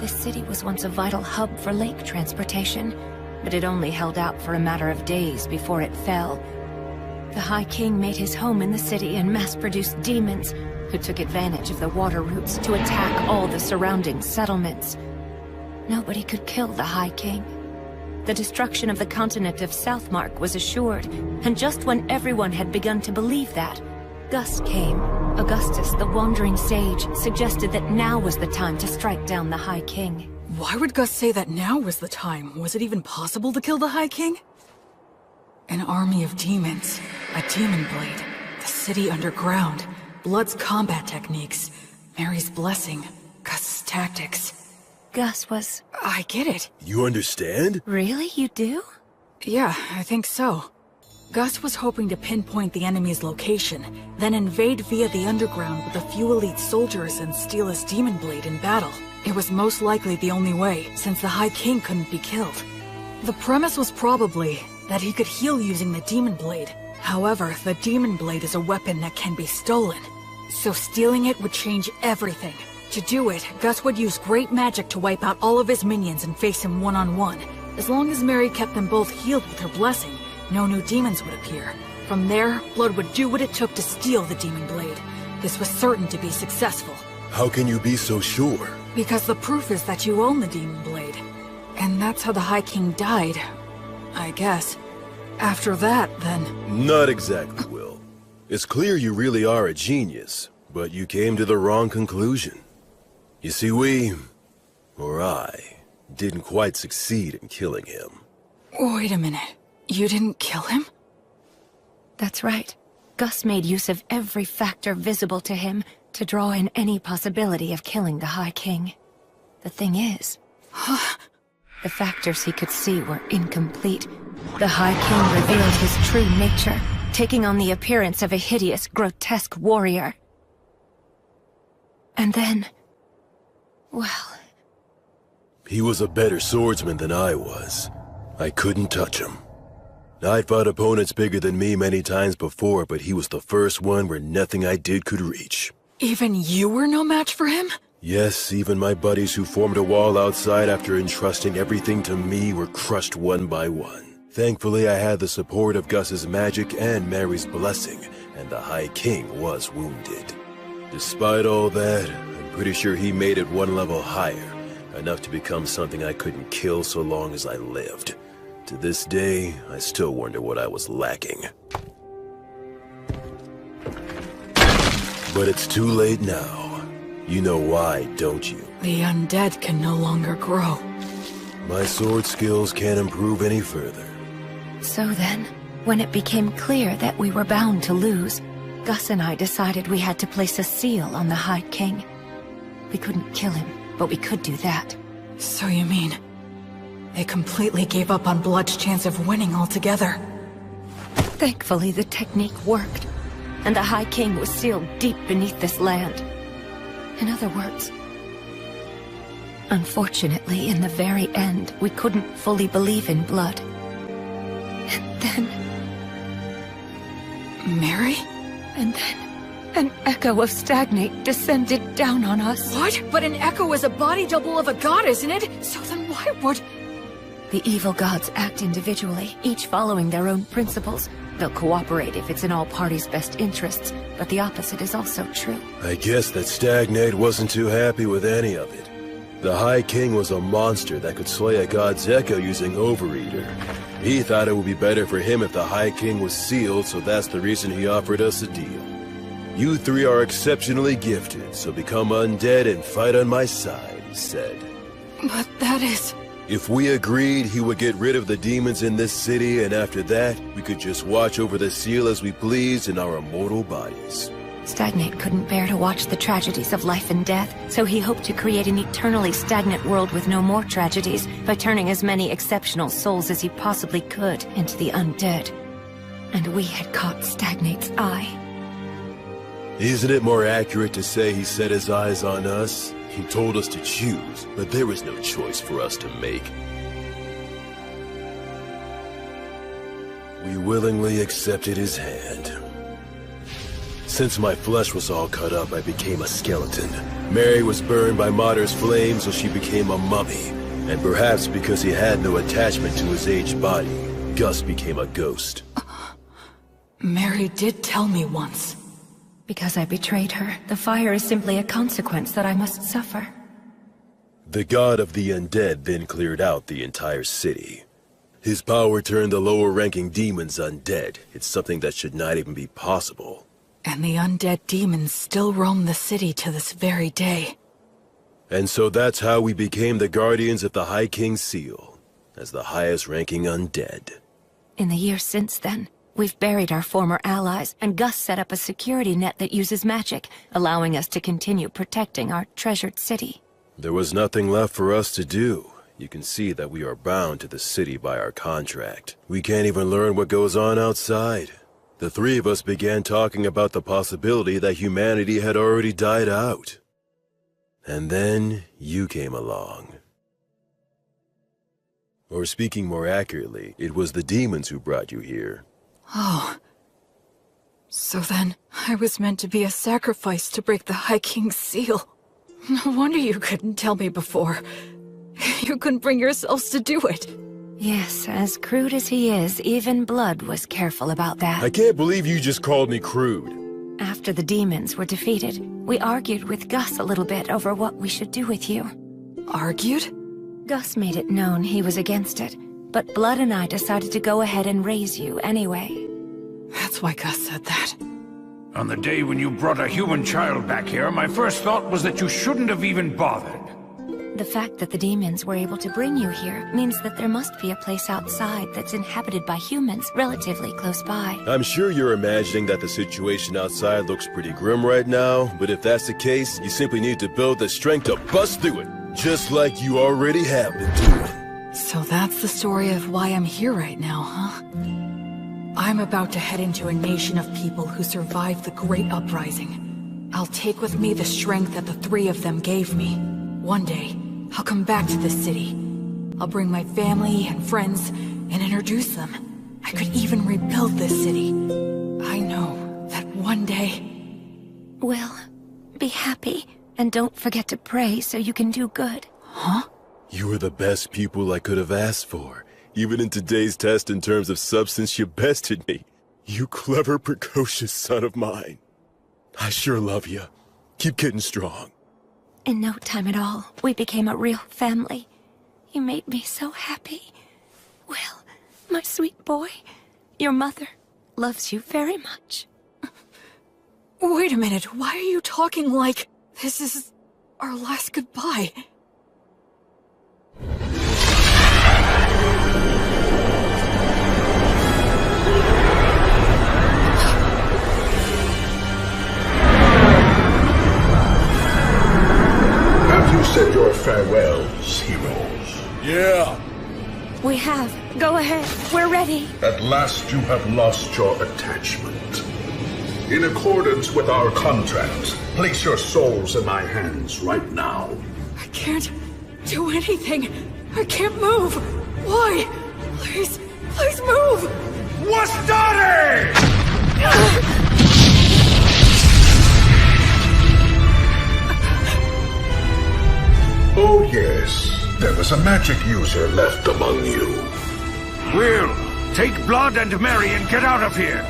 This city was once a vital hub for lake transportation, but it only held out for a matter of days before it fell. The High King made his home in the city and mass-produced demons, who took advantage of the water routes to attack all the surrounding settlements. Nobody could kill the High King. The destruction of the continent of Southmark was assured, and just when everyone had begun to believe that, Gus came. Augustus, the wandering sage, suggested that now was the time to strike down the High King. Why would Gus say that now was the time? Was it even possible to kill the High King? An army of demons, a demon blade, the city underground, Blood's combat techniques, Mary's blessing, Gus's tactics. Gus was... I get it. You understand? Really? You do? Yeah, I think so. Gus was hoping to pinpoint the enemy's location, then invade via the underground with a few elite soldiers and steal his demon blade in battle. It was most likely the only way, since the High King couldn't be killed. The premise was probably that he could heal using the demon blade. However, the demon blade is a weapon that can be stolen, so stealing it would change everything. To do it, Gus would use great magic to wipe out all of his minions and face him one-on-one. As long as Mary kept them both healed with her blessing, no new demons would appear. From there, Blood would do what it took to steal the demon blade. This was certain to be successful. How can you be so sure? Because the proof is that you own the demon blade. And that's how the High King died, I guess. After that, then... Not exactly, Will. It's clear you really are a genius, but you came to the wrong conclusion. You see, I, didn't quite succeed in killing him. Wait a minute. You didn't kill him? That's right. Gus made use of every factor visible to him to draw in any possibility of killing the High King. The thing is, the factors he could see were incomplete. The High King revealed his true nature, taking on the appearance of a hideous, grotesque warrior. And then... well... He was a better swordsman than I was. I couldn't touch him. I'd fought opponents bigger than me many times before, but he was the first one where nothing I did could reach. Even you were no match for him? Yes, even my buddies who formed a wall outside after entrusting everything to me were crushed one by one. Thankfully, I had the support of Gus's magic and Mary's blessing, and the High King was wounded. Despite all that, I'm pretty sure he made it one level higher, enough to become something I couldn't kill so long as I lived. To this day, I still wonder what I was lacking. But it's too late now. You know why, don't you? The undead can no longer grow. My sword skills can't improve any further. So then, when it became clear that we were bound to lose, Gus and I decided we had to place a seal on the High King. We couldn't kill him, but we could do that. So you mean... they completely gave up on Blood's chance of winning altogether? Thankfully, the technique worked, and the High King was sealed deep beneath this land. In other words... unfortunately, in the very end, we couldn't fully believe in Blood. And then... Mary? And then... an echo of Stagnate descended down on us. What? But an echo is a body double of a god, isn't it? So then why would... The evil gods act individually, each following their own principles. They'll cooperate if it's in all parties' best interests, but the opposite is also true. I guess that Stagnate wasn't too happy with any of it. The High King was a monster that could slay a god's echo using Overeater. He thought it would be better for him if the High King was sealed, so that's the reason he offered us a deal. You three are exceptionally gifted, so become undead and fight on my side, he said. But that is... If we agreed, he would get rid of the demons in this city, and after that, we could just watch over the seal as we pleased in our immortal bodies. Stagnate couldn't bear to watch the tragedies of life and death, so he hoped to create an eternally stagnant world with no more tragedies by turning as many exceptional souls as he possibly could into the undead. And we had caught Stagnate's eye. Isn't it more accurate to say he set his eyes on us? He told us to choose, but there was no choice for us to make. We willingly accepted his hand. Since my flesh was all cut up, I became a skeleton. Mary was burned by Martyr's flame, so she became a mummy. And perhaps because he had no attachment to his aged body, Gus became a ghost. Mary did tell me once. Because I betrayed her, the fire is simply a consequence that I must suffer. The god of the undead then cleared out the entire city. His power turned the lower-ranking demons undead. It's something that should not even be possible. And the undead demons still roam the city to this very day. And so that's how we became the guardians of the High King's seal, as the highest-ranking undead. In the years since then, we've buried our former allies, and Gus set up a security net that uses magic, allowing us to continue protecting our treasured city. There was nothing left for us to do. You can see that we are bound to the city by our contract. We can't even learn what goes on outside. The three of us began talking about the possibility that humanity had already died out. And then you came along. Or speaking more accurately, it was the demons who brought you here. Oh. So then, I was meant to be a sacrifice to break the High King's seal. No wonder you couldn't tell me before. You couldn't bring yourselves to do it. Yes, as crude as he is, even Blood was careful about that. I can't believe you just called me crude. After the demons were defeated, we argued with Gus a little bit over what we should do with you. Argued? Gus made it known he was against it, but Blood and I decided to go ahead and raise you anyway. That's why Gus said that. On the day when you brought a human child back here, my first thought was that you shouldn't have even bothered. The fact that the demons were able to bring you here means that there must be a place outside that's inhabited by humans relatively close by. I'm sure you're imagining that the situation outside looks pretty grim right now, but if that's the case, you simply need to build the strength to bust through it, just like you already have been doing. So that's the story of why I'm here right now, huh? I'm about to head into a nation of people who survived the Great Uprising. I'll take with me the strength that the three of them gave me. One day, I'll come back to this city. I'll bring my family and friends and introduce them. I could even rebuild this city. I know that one day... Will, be happy, and don't forget to pray so you can do good. Huh? You are the best people I could have asked for. Even in today's test in terms of substance, you bested me. You clever, precocious son of mine. I sure love you. Keep getting strong. In no time at all, we became a real family. You made me so happy. Will, my sweet boy, your mother loves you very much. Wait a minute, why are you talking like this is our last goodbye? Have you said your farewells, heroes? Yeah. We have. Go ahead. We're ready. At last you have lost your attachment. In accordance with our contract, place your souls in my hands right now. I can't do anything. I can't move. Why? Please, please move. Wastare! Oh yes, there was a magic user left among you. Will, take Blood and Mary and get out of here.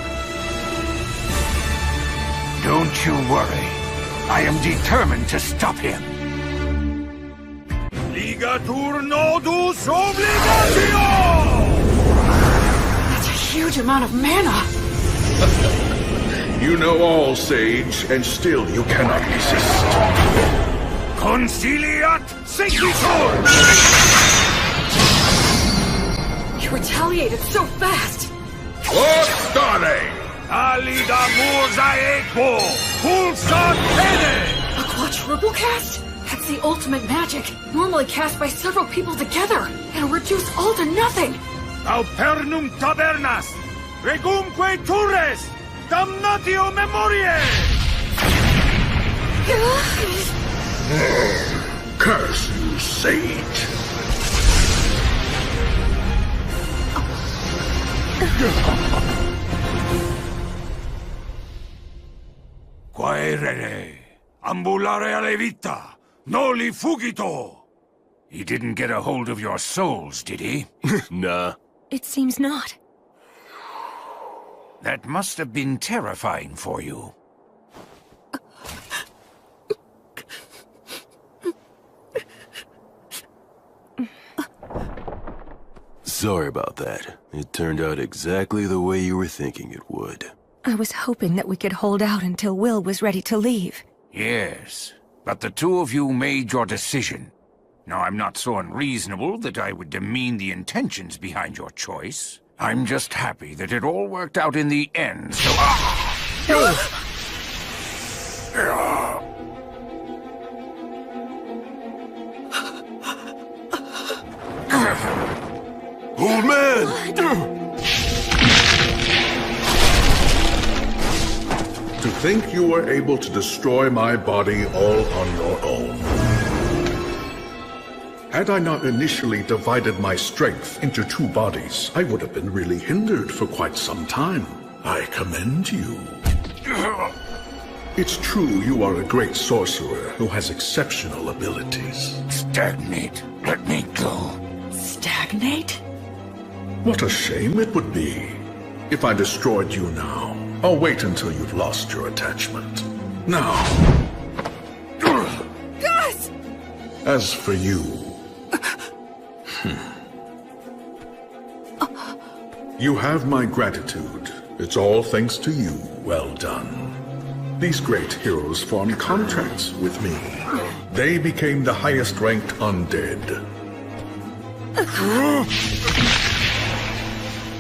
Don't you worry. I am determined to stop him. Ligatur nodus obligatio! That's a huge amount of mana. You know all, Sage, and still you cannot resist. Conciliat sequitur! You retaliated so fast. Ostare! Alida mosaico! Pulsar pene! A quadruple cast? That's the ultimate magic. Normally cast by several people together. It'll reduce all to nothing. Aupernum tabernas! Regumque turres! Damnatio memoriae! Curse you, Sage! Quaerere, ambulare alle vita, noli fugito! He didn't get a hold of your souls, did he? Nah. It seems not. That must have been terrifying for you. Sorry about that. It turned out exactly the way you were thinking it would. I was hoping that we could hold out until Will was ready to leave. Yes, but the two of you made your decision. Now, I'm not so unreasonable that I would demean the intentions behind your choice. I'm just happy that it all worked out in the end, so... Old man! To think you were able to destroy my body all on your own. Had I not initially divided my strength into two bodies, I would have been really hindered for quite some time. I commend you. It's true you are a great sorcerer who has exceptional abilities. Stagnate. Let me go. Stagnate? What a shame it would be if I destroyed you now. I'll wait until you've lost your attachment. Now. Gus! As for you... You have my gratitude. It's all thanks to you. Well done. These great heroes formed contracts with me. They became the highest-ranked undead.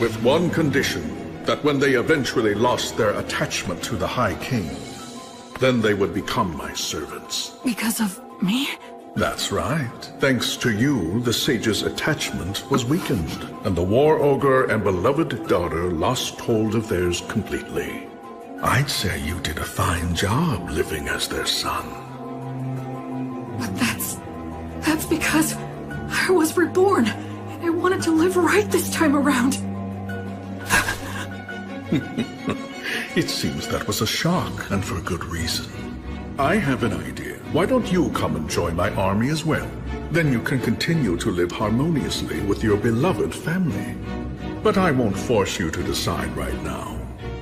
With one condition, that when they eventually lost their attachment to the High King, then they would become my servants. Because of me? That's right. Thanks to you, the sage's attachment was weakened, and the war ogre and beloved daughter lost hold of theirs completely. I'd say you did a fine job living as their son. But that's because I was reborn, and I wanted to live right this time around. It seems that was a shock, and for good reason. I have an idea. Why don't you come and join my army as well? Then you can continue to live harmoniously with your beloved family. But I won't force you to decide right now.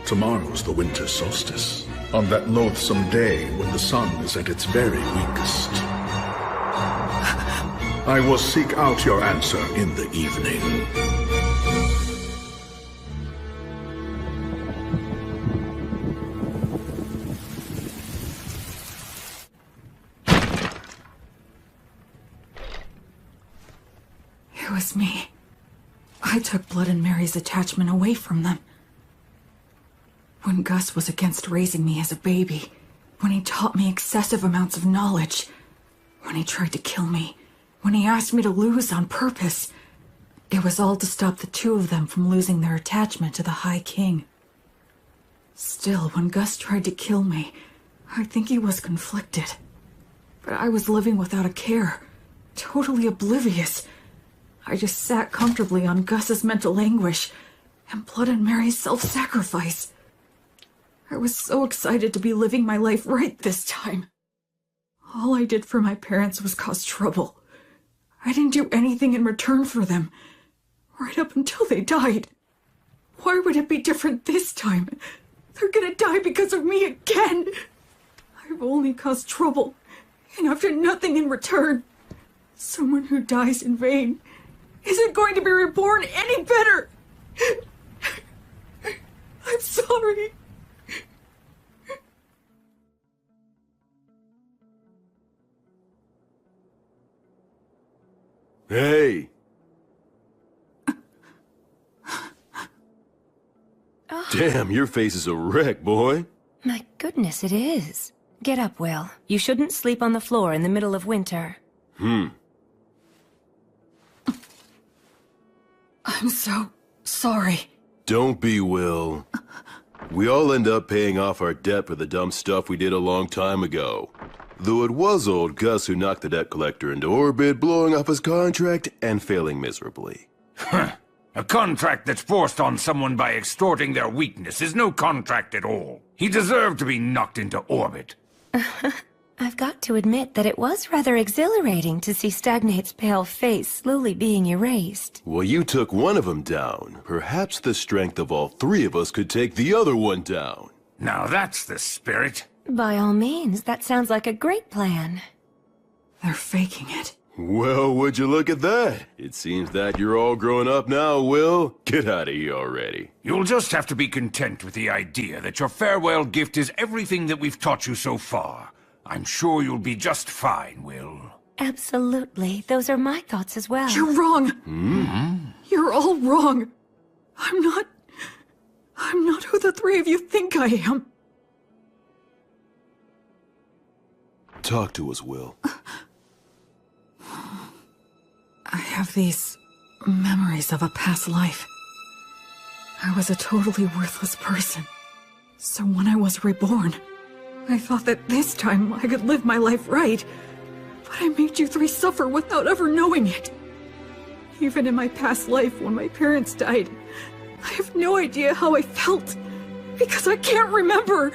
Tomorrow's the winter solstice, on that loathsome day when the sun is at its very weakest. I will seek out your answer in the evening. It was me. I took Blood and Mary's attachment away from them. When Gus was against raising me as a baby, when he taught me excessive amounts of knowledge, when he tried to kill me, when he asked me to lose on purpose, it was all to stop the two of them from losing their attachment to the High King. Still, when Gus tried to kill me, I think he was conflicted. But I was living without a care, totally oblivious. I just sat comfortably on Gus's mental anguish and Blood and Mary's self-sacrifice. I was so excited to be living my life right this time. All I did for my parents was cause trouble. I didn't do anything in return for them, right up until they died. Why would it be different this time? They're gonna die because of me again. I've only caused trouble, and I've done nothing in return. Someone who dies in vain isn't going to be reborn any better. I'm sorry. Hey! Oh. Damn, your face is a wreck, boy. My goodness, it is. Get up, Will. You shouldn't sleep on the floor in the middle of winter. I'm so sorry. Don't be, Will. We all end up paying off our debt for the dumb stuff we did a long time ago. Though it was old Gus who knocked the debt collector into orbit, blowing up his contract and failing miserably. A contract that's forced on someone by extorting their weakness is no contract at all. He deserved to be knocked into orbit. I've got to admit that it was rather exhilarating to see Stagnate's pale face slowly being erased. Well, you took one of them down. Perhaps the strength of all three of us could take the other one down. Now that's the spirit. By all means, that sounds like a great plan. They're faking it. Well, would you look at that? It seems that you're all grown up now, Will. Get out of here already. You'll just have to be content with the idea that your farewell gift is everything that we've taught you so far. I'm sure you'll be just fine, Will. Absolutely. Those are my thoughts as well. You're wrong. You're all wrong. I'm not who the three of you think I am. Talk to us, Will. I have these memories of a past life. I was a totally worthless person. So when I was reborn, I thought that this time I could live my life right. But I made you three suffer without ever knowing it. Even in my past life when my parents died, I have no idea how I felt. Because I can't remember.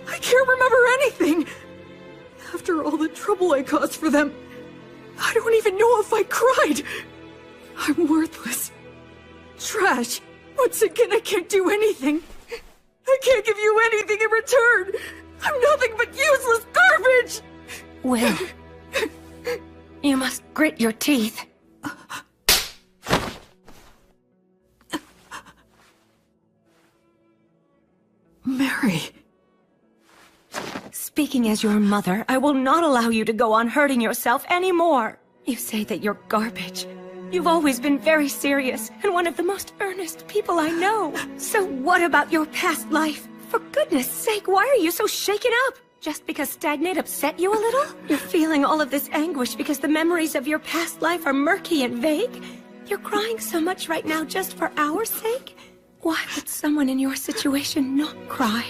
I can't remember anything! After all the trouble I caused for them, I don't even know if I cried! I'm worthless. Trash. Once again, I can't do anything. I can't give you anything in return! I'm nothing but useless garbage! Will, you must grit your teeth. Mary. Speaking as your mother, I will not allow you to go on hurting yourself anymore. You say that you're garbage. You've always been very serious and one of the most earnest people I know. So what about your past life? For goodness sake, why are you so shaken up? Just because Stagnate upset you a little? You're feeling all of this anguish because the memories of your past life are murky and vague? You're crying so much right now just for our sake? Why would someone in your situation not cry?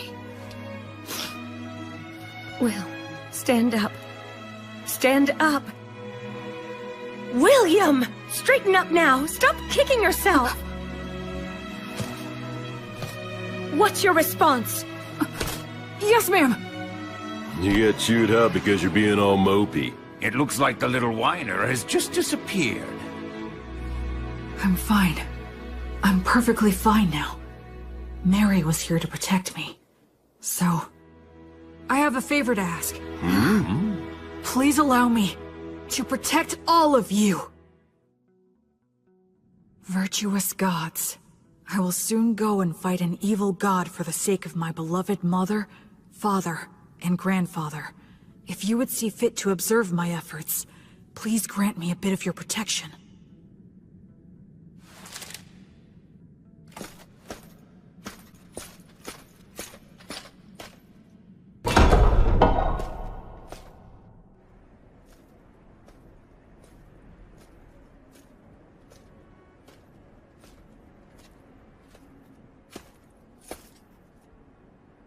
Will, stand up. Stand up. William! Straighten up now! Stop kicking yourself! What's your response? Yes, ma'am! You get chewed out because you're being all mopey. It looks like the little whiner has just disappeared. I'm fine. I'm perfectly fine now. Mary was here to protect me. So, I have a favor to ask. Please allow me to protect all of you. Virtuous gods, I will soon go and fight an evil god for the sake of my beloved mother, father, and grandfather. If you would see fit to observe my efforts, please grant me a bit of your protection.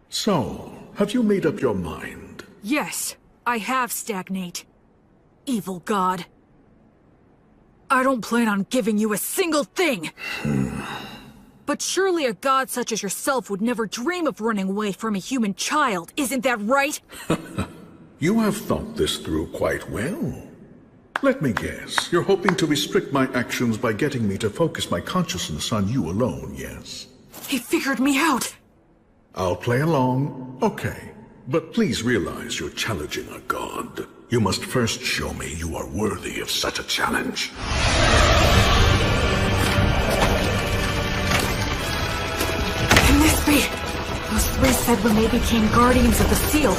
So, have you made up your mind? Yes, I have, Stagnate. Evil god. I don't plan on giving you a single thing! But surely a god such as yourself would never dream of running away from a human child, isn't that right? You have thought this through quite well. Let me guess, you're hoping to restrict my actions by getting me to focus my consciousness on you alone, yes? He figured me out! I'll play along, okay. But please realize you're challenging a god. You must first show me you are worthy of such a challenge. Can this be? Those three said when they became guardians of the seal,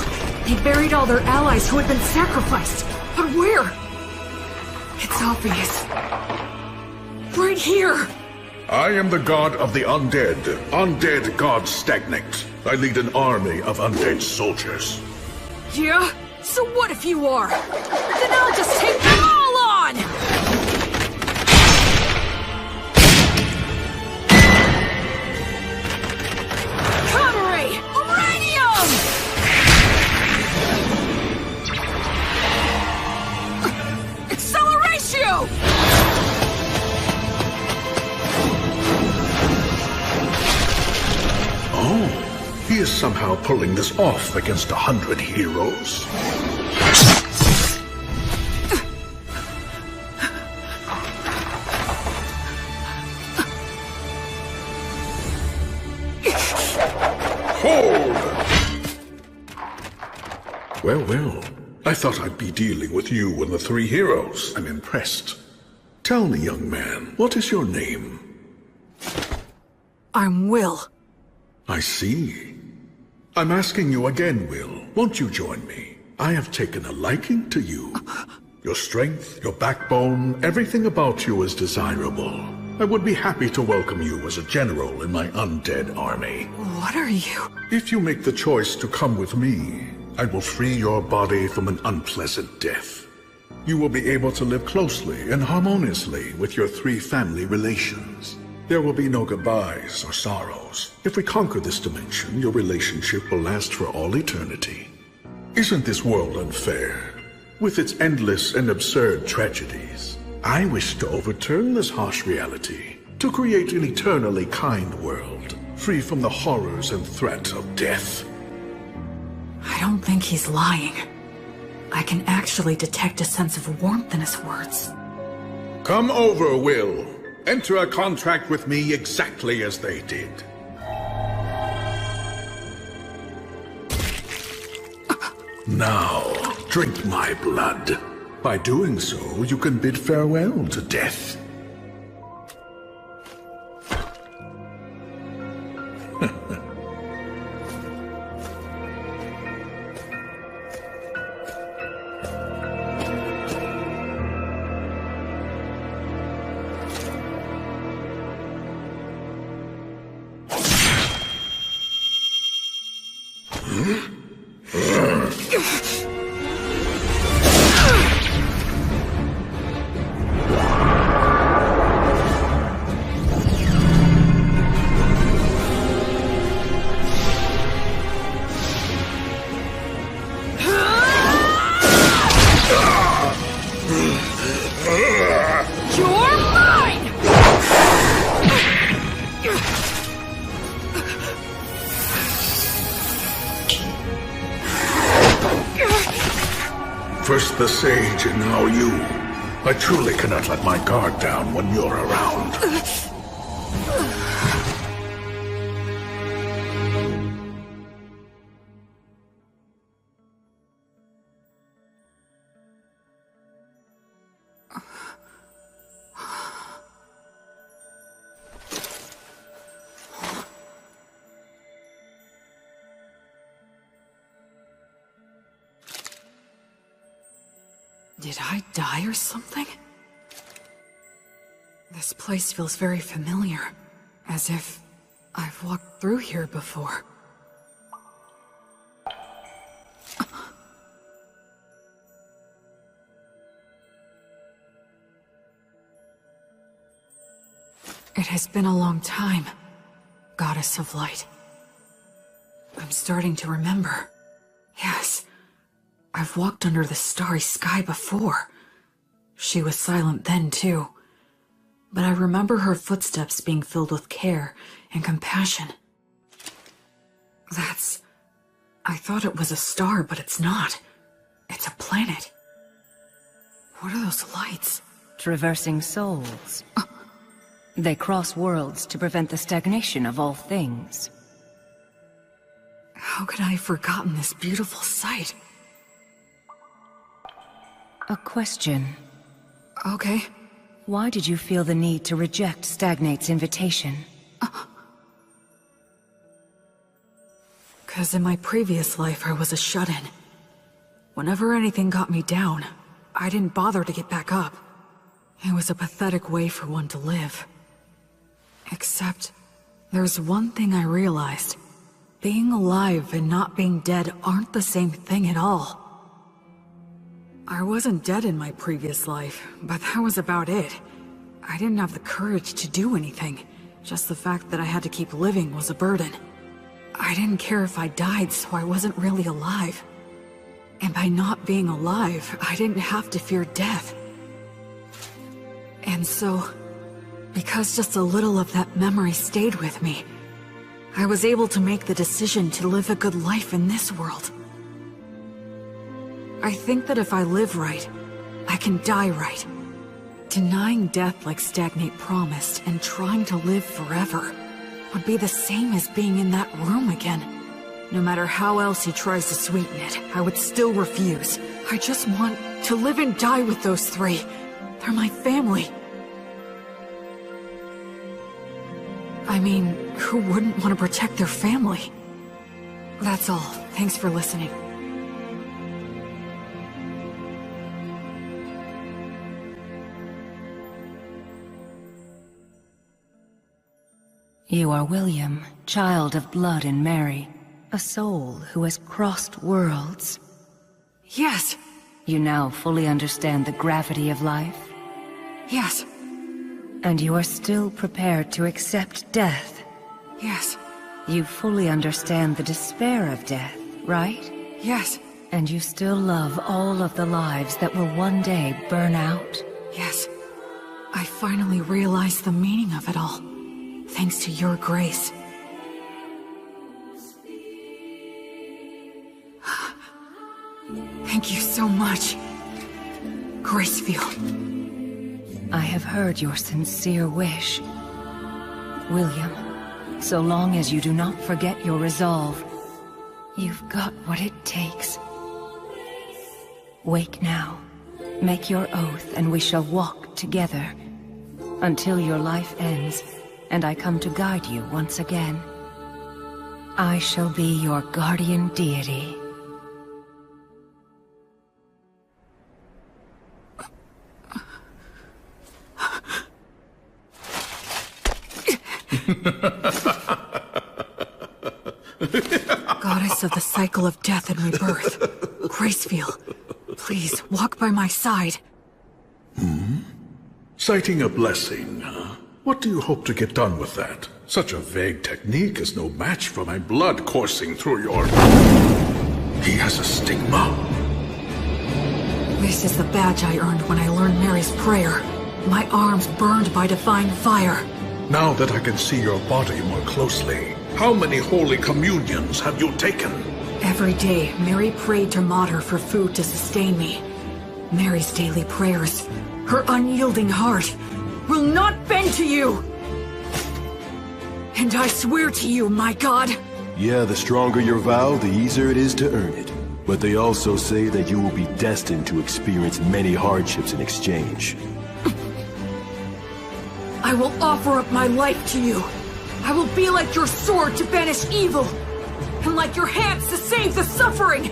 they buried all their allies who had been sacrificed. But where? It's obvious. Right here! I am the god of the undead. Undead god Stagnate. I lead an army of undead soldiers. Yeah? So what if you are? Then I'll just take them all on! Counter-ray! Uranium! Acceleratio! Oh, he is somehow pulling this off against 100 heroes. Hold! Well, well. I thought I'd be dealing with you and the three heroes. I'm impressed. Tell me, young man, what is your name? I'm Will. I see. I'm asking you again, Will. Won't you join me? I have taken a liking to you. Your strength, your backbone, everything about you is desirable. I would be happy to welcome you as a general in my undead army. What are you? If you make the choice to come with me, I will free your body from an unpleasant death. You will be able to live closely and harmoniously with your three family relations. There will be no goodbyes or sorrows. If we conquer this dimension, your relationship will last for all eternity. Isn't this world unfair? With its endless and absurd tragedies, I wish to overturn this harsh reality, to create an eternally kind world, free from the horrors and threat of death. don't think he's lying. I can actually detect a sense of warmth in his words. Come over, Will. Enter a contract with me exactly as they did. Now, drink my blood. By doing so, you can bid farewell to death. First the sage and now you. I truly cannot let my guard down when you're around. Did I die or something? This place feels very familiar, as if I've walked through here before. It has been a long time, Goddess of Light. I'm starting to remember. Yes. I've walked under the starry sky before. She was silent then, too. But I remember her footsteps being filled with care and compassion. I thought it was a star, but it's not. It's a planet. What are those lights? Traversing souls. They cross worlds to prevent the stagnation of all things. How could I have forgotten this beautiful sight? A question. Okay. Why did you feel the need to reject Stagnate's invitation? 'Cause in my previous life I was a shut-in. Whenever anything got me down, I didn't bother to get back up. It was a pathetic way for one to live. Except, there's one thing I realized. Being alive and not being dead aren't the same thing at all. I wasn't dead in my previous life, but that was about it. I didn't have the courage to do anything. Just the fact that I had to keep living was a burden. I didn't care if I died, so I wasn't really alive. And by not being alive, I didn't have to fear death. And so, because just a little of that memory stayed with me, I was able to make the decision to live a good life in this world. I think that if I live right, I can die right. Denying death like Stagnate promised and trying to live forever would be the same as being in that room again. No matter how else he tries to sweeten it, I would still refuse. I just want to live and die with those three. They're my family. I mean, who wouldn't want to protect their family? That's all. Thanks for listening. You are William, child of blood and Mary, a soul who has crossed worlds. Yes. You now fully understand the gravity of life? Yes. And you are still prepared to accept death? Yes. You fully understand the despair of death, right? Yes. And you still love all of the lives that will one day burn out? Yes. I finally realized the meaning of it all. Thanks to your grace. Thank you so much, Gracefield. I have heard your sincere wish. William, so long as you do not forget your resolve, you've got what it takes. Wake now. Make your oath, and we shall walk together until your life ends, and I come to guide you once again. I shall be your guardian deity. Goddess of the cycle of death and rebirth, Gracefield, please walk by my side. Citing a blessing, huh? What do you hope to get done with that? Such a vague technique is no match for my blood coursing through your... He has a stigma. This is the badge I earned when I learned Mary's prayer. My arms burned by divine fire. Now that I can see your body more closely, how many holy communions have you taken? Every day, Mary prayed to Mater for food to sustain me. Mary's daily prayers, her unyielding heart, will not bend to you! And I swear to you, my god... Yeah, the stronger your vow, the easier it is to earn it. But they also say that you will be destined to experience many hardships in exchange. I will offer up my life to you. I will be like your sword to banish evil, and like your hands to save the suffering.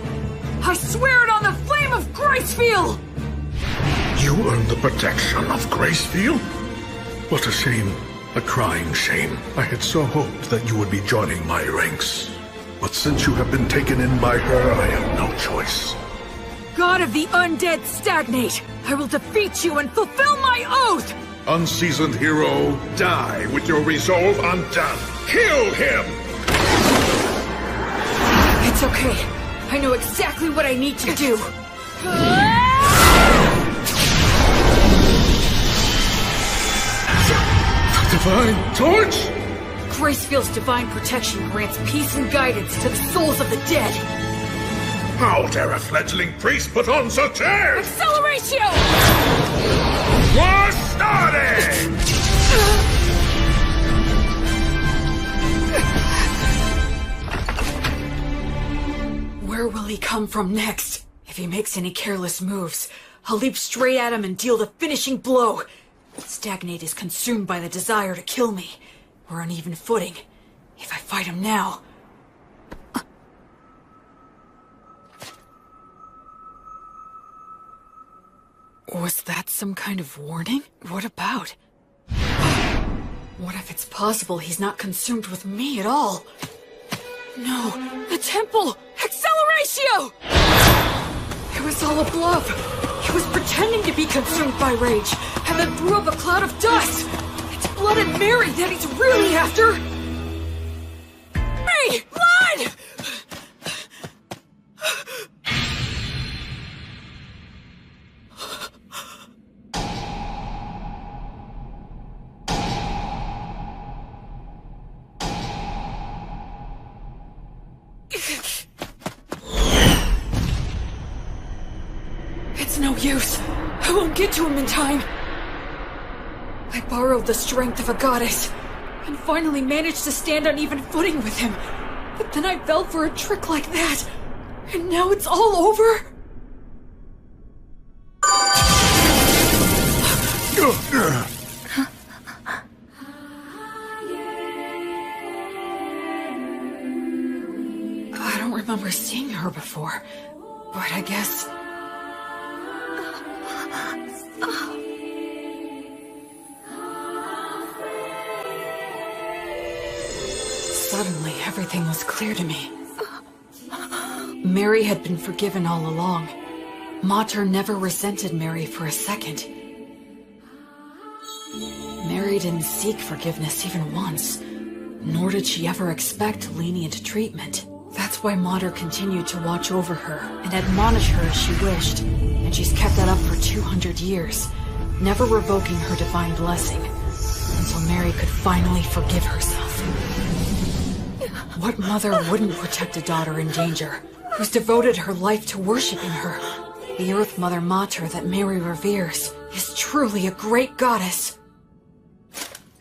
I swear it on the flame of Gracefield! You earned the protection of Gracefield? What a shame. A crying shame. I had so hoped that you would be joining my ranks. But since you have been taken in by her, I have no choice. God of the undead stagnate! I will defeat you and fulfill my oath! Unseasoned hero, die with your resolve undone. Kill him! It's okay. I know exactly what I need to do. Divine Torch? Gracefield's divine protection grants peace and guidance to the souls of the dead. How dare a fledgling priest put on such airs? Acceleratio! War started! Where will he come from next? If he makes any careless moves, I'll leap straight at him and deal the finishing blow. Stagnate is consumed by the desire to kill me. We're on even footing. If I fight him now... Was that some kind of warning? What about? What if it's possible he's not consumed with me at all? No, the temple! Acceleratio! It was all a bluff. He was pretending to be consumed by rage, and then threw up a cloud of dust. It's blood and Mary that he's really after. Hey, blood! It's no use. I won't get to him in time. I borrowed the strength of a goddess, and finally managed to stand on even footing with him. But then I fell for a trick like that, and now it's all over? I don't remember seeing her before, but I guess... Suddenly, everything was clear to me. Mary had been forgiven all along. Mater never resented Mary for a second. Mary didn't seek forgiveness even once, nor did she ever expect lenient treatment. That's why Mater continued to watch over her and admonish her as she wished, and she's kept that up for 200 years, never revoking her divine blessing, until Mary could finally forgive herself. What mother wouldn't protect a daughter in danger, who's devoted her life to worshipping her. The Earth Mother Mater that Mary reveres is truly a great goddess.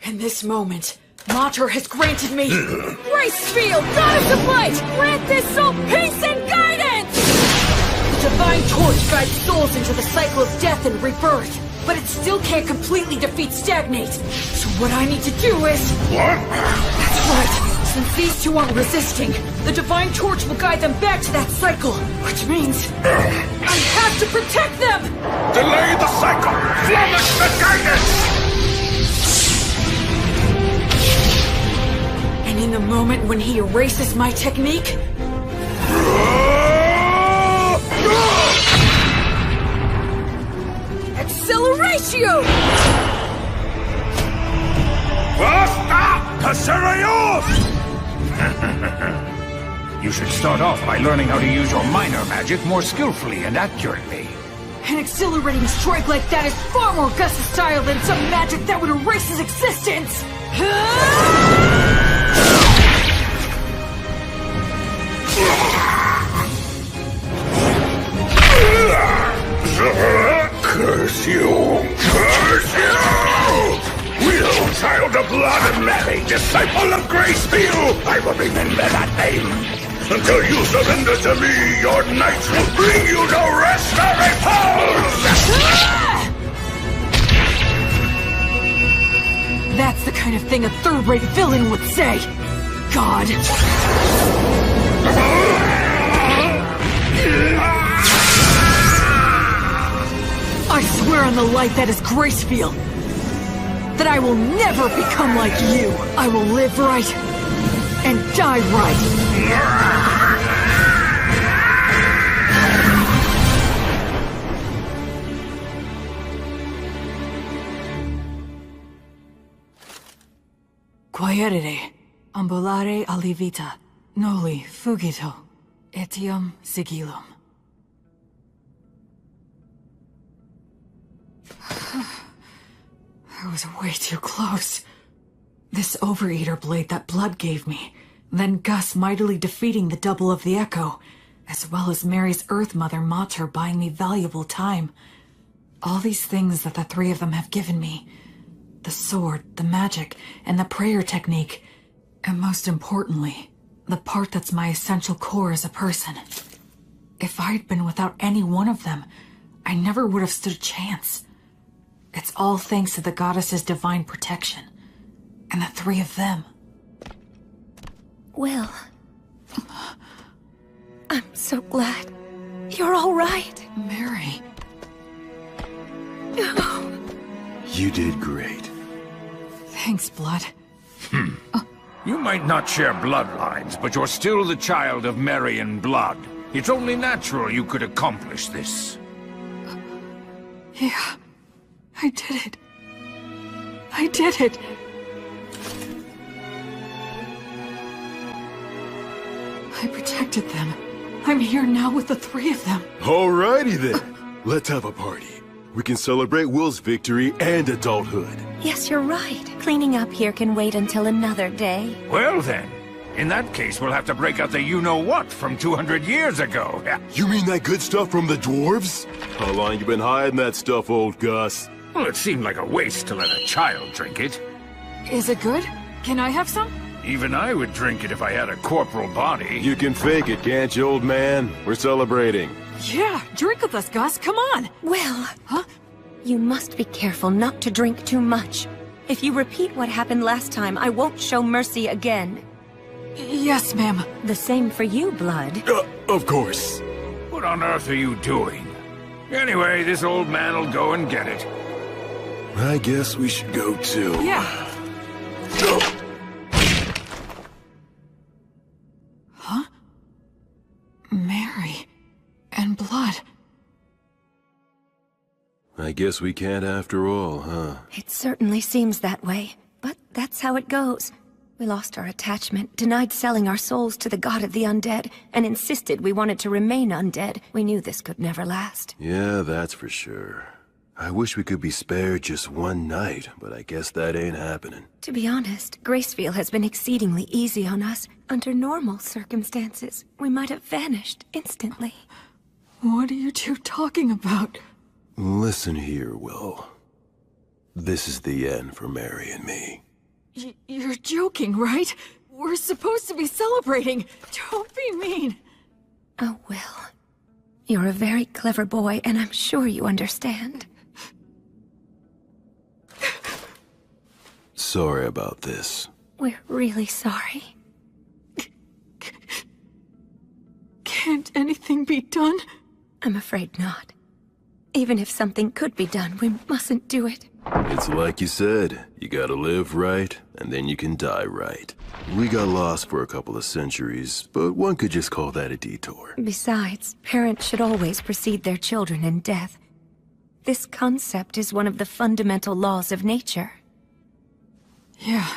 In this moment, Mater has granted me Grace Field, Goddess of Light! Grant this soul peace and guidance! The Divine Torch guides souls into the cycle of death and rebirth, but it still can't completely defeat Stagnate. So what I need to do is... What? That's right. Since these two aren't resisting, the Divine Torch will guide them back to that cycle, which means I have to protect them! Delay the cycle! Flummox the guidance! And in the moment when he erases my technique... Acceleratio! Basta! Passerios! You should start off by learning how to use your minor magic more skillfully and accurately. An accelerating strike like that is far more Gus's style than some magic that would erase his existence! Curse you! Curse you! Will, child of blood and Mary, disciple of Gracefield! I will remember that name. Until you surrender to me, your knights will bring you no rest or repose! That's the kind of thing a third-rate villain would say. God. I swear on the light that is Gracefield, that I will never become like you. I will live right and die right. Quaerere, ambulare alivita, noli fugito, etiam sigillum. I was way too close. This Overeater blade that Blood gave me, then Gus mightily defeating the double of the Echo, as well as Mary's Earth Mother Mater buying me valuable time. All these things that the three of them have given me. The sword, the magic, and the prayer technique. And most importantly, the part that's my essential core as a person. If I'd been without any one of them, I never would have stood a chance. It's all thanks to the goddess's divine protection. And the three of them. Will. I'm so glad. You're all right. Mary. You did great. Thanks, Blood. You might not share bloodlines, but you're still the child of Mary and Blood. It's only natural you could accomplish this. Yeah. I did it. I did it. I protected them. I'm here now with the three of them. Alrighty then. Let's have a party. We can celebrate Will's victory and adulthood. Yes, you're right. Cleaning up here can wait until another day. Well then, in that case we'll have to break out the you-know-what from 200 years ago. You mean that good stuff from the dwarves? How long you been hiding that stuff, old Gus? Well, it seemed like a waste to let a child drink it. Is it good? Can I have some? Even I would drink it if I had a corporal body. You can fake it, can't you, old man? We're celebrating. Yeah, drink with us, Gus. Come on. Will. Huh? You must be careful not to drink too much. If you repeat what happened last time, I won't show mercy again. Yes, ma'am. The same for you, Blood. Of course. What on earth are you doing? Anyway, this old man'll go and get it. I guess we should go too. Yeah. Huh? Mary and Blood. I guess we can't after all, huh? It certainly seems that way, but that's how it goes. We lost our attachment, denied selling our souls to the god of the undead, and insisted we wanted to remain undead. We knew this could never last. Yeah, that's for sure. I wish we could be spared just one night, but I guess that ain't happening. To be honest, Gracefield has been exceedingly easy on us. Under normal circumstances, we might have vanished instantly. What are you two talking about? Listen here, Will. This is the end for Mary and me. You're joking, right? We're supposed to be celebrating. Don't be mean. Oh, Will. You're a very clever boy, and I'm sure you understand. Sorry about this. We're really sorry. Can't anything be done? I'm afraid not. Even if something could be done, we mustn't do it. It's like you said, you gotta live right, and then you can die right. We got lost for a couple of centuries, but one could just call that a detour. Besides, parents should always precede their children in death. This concept is one of the fundamental laws of nature. Yeah,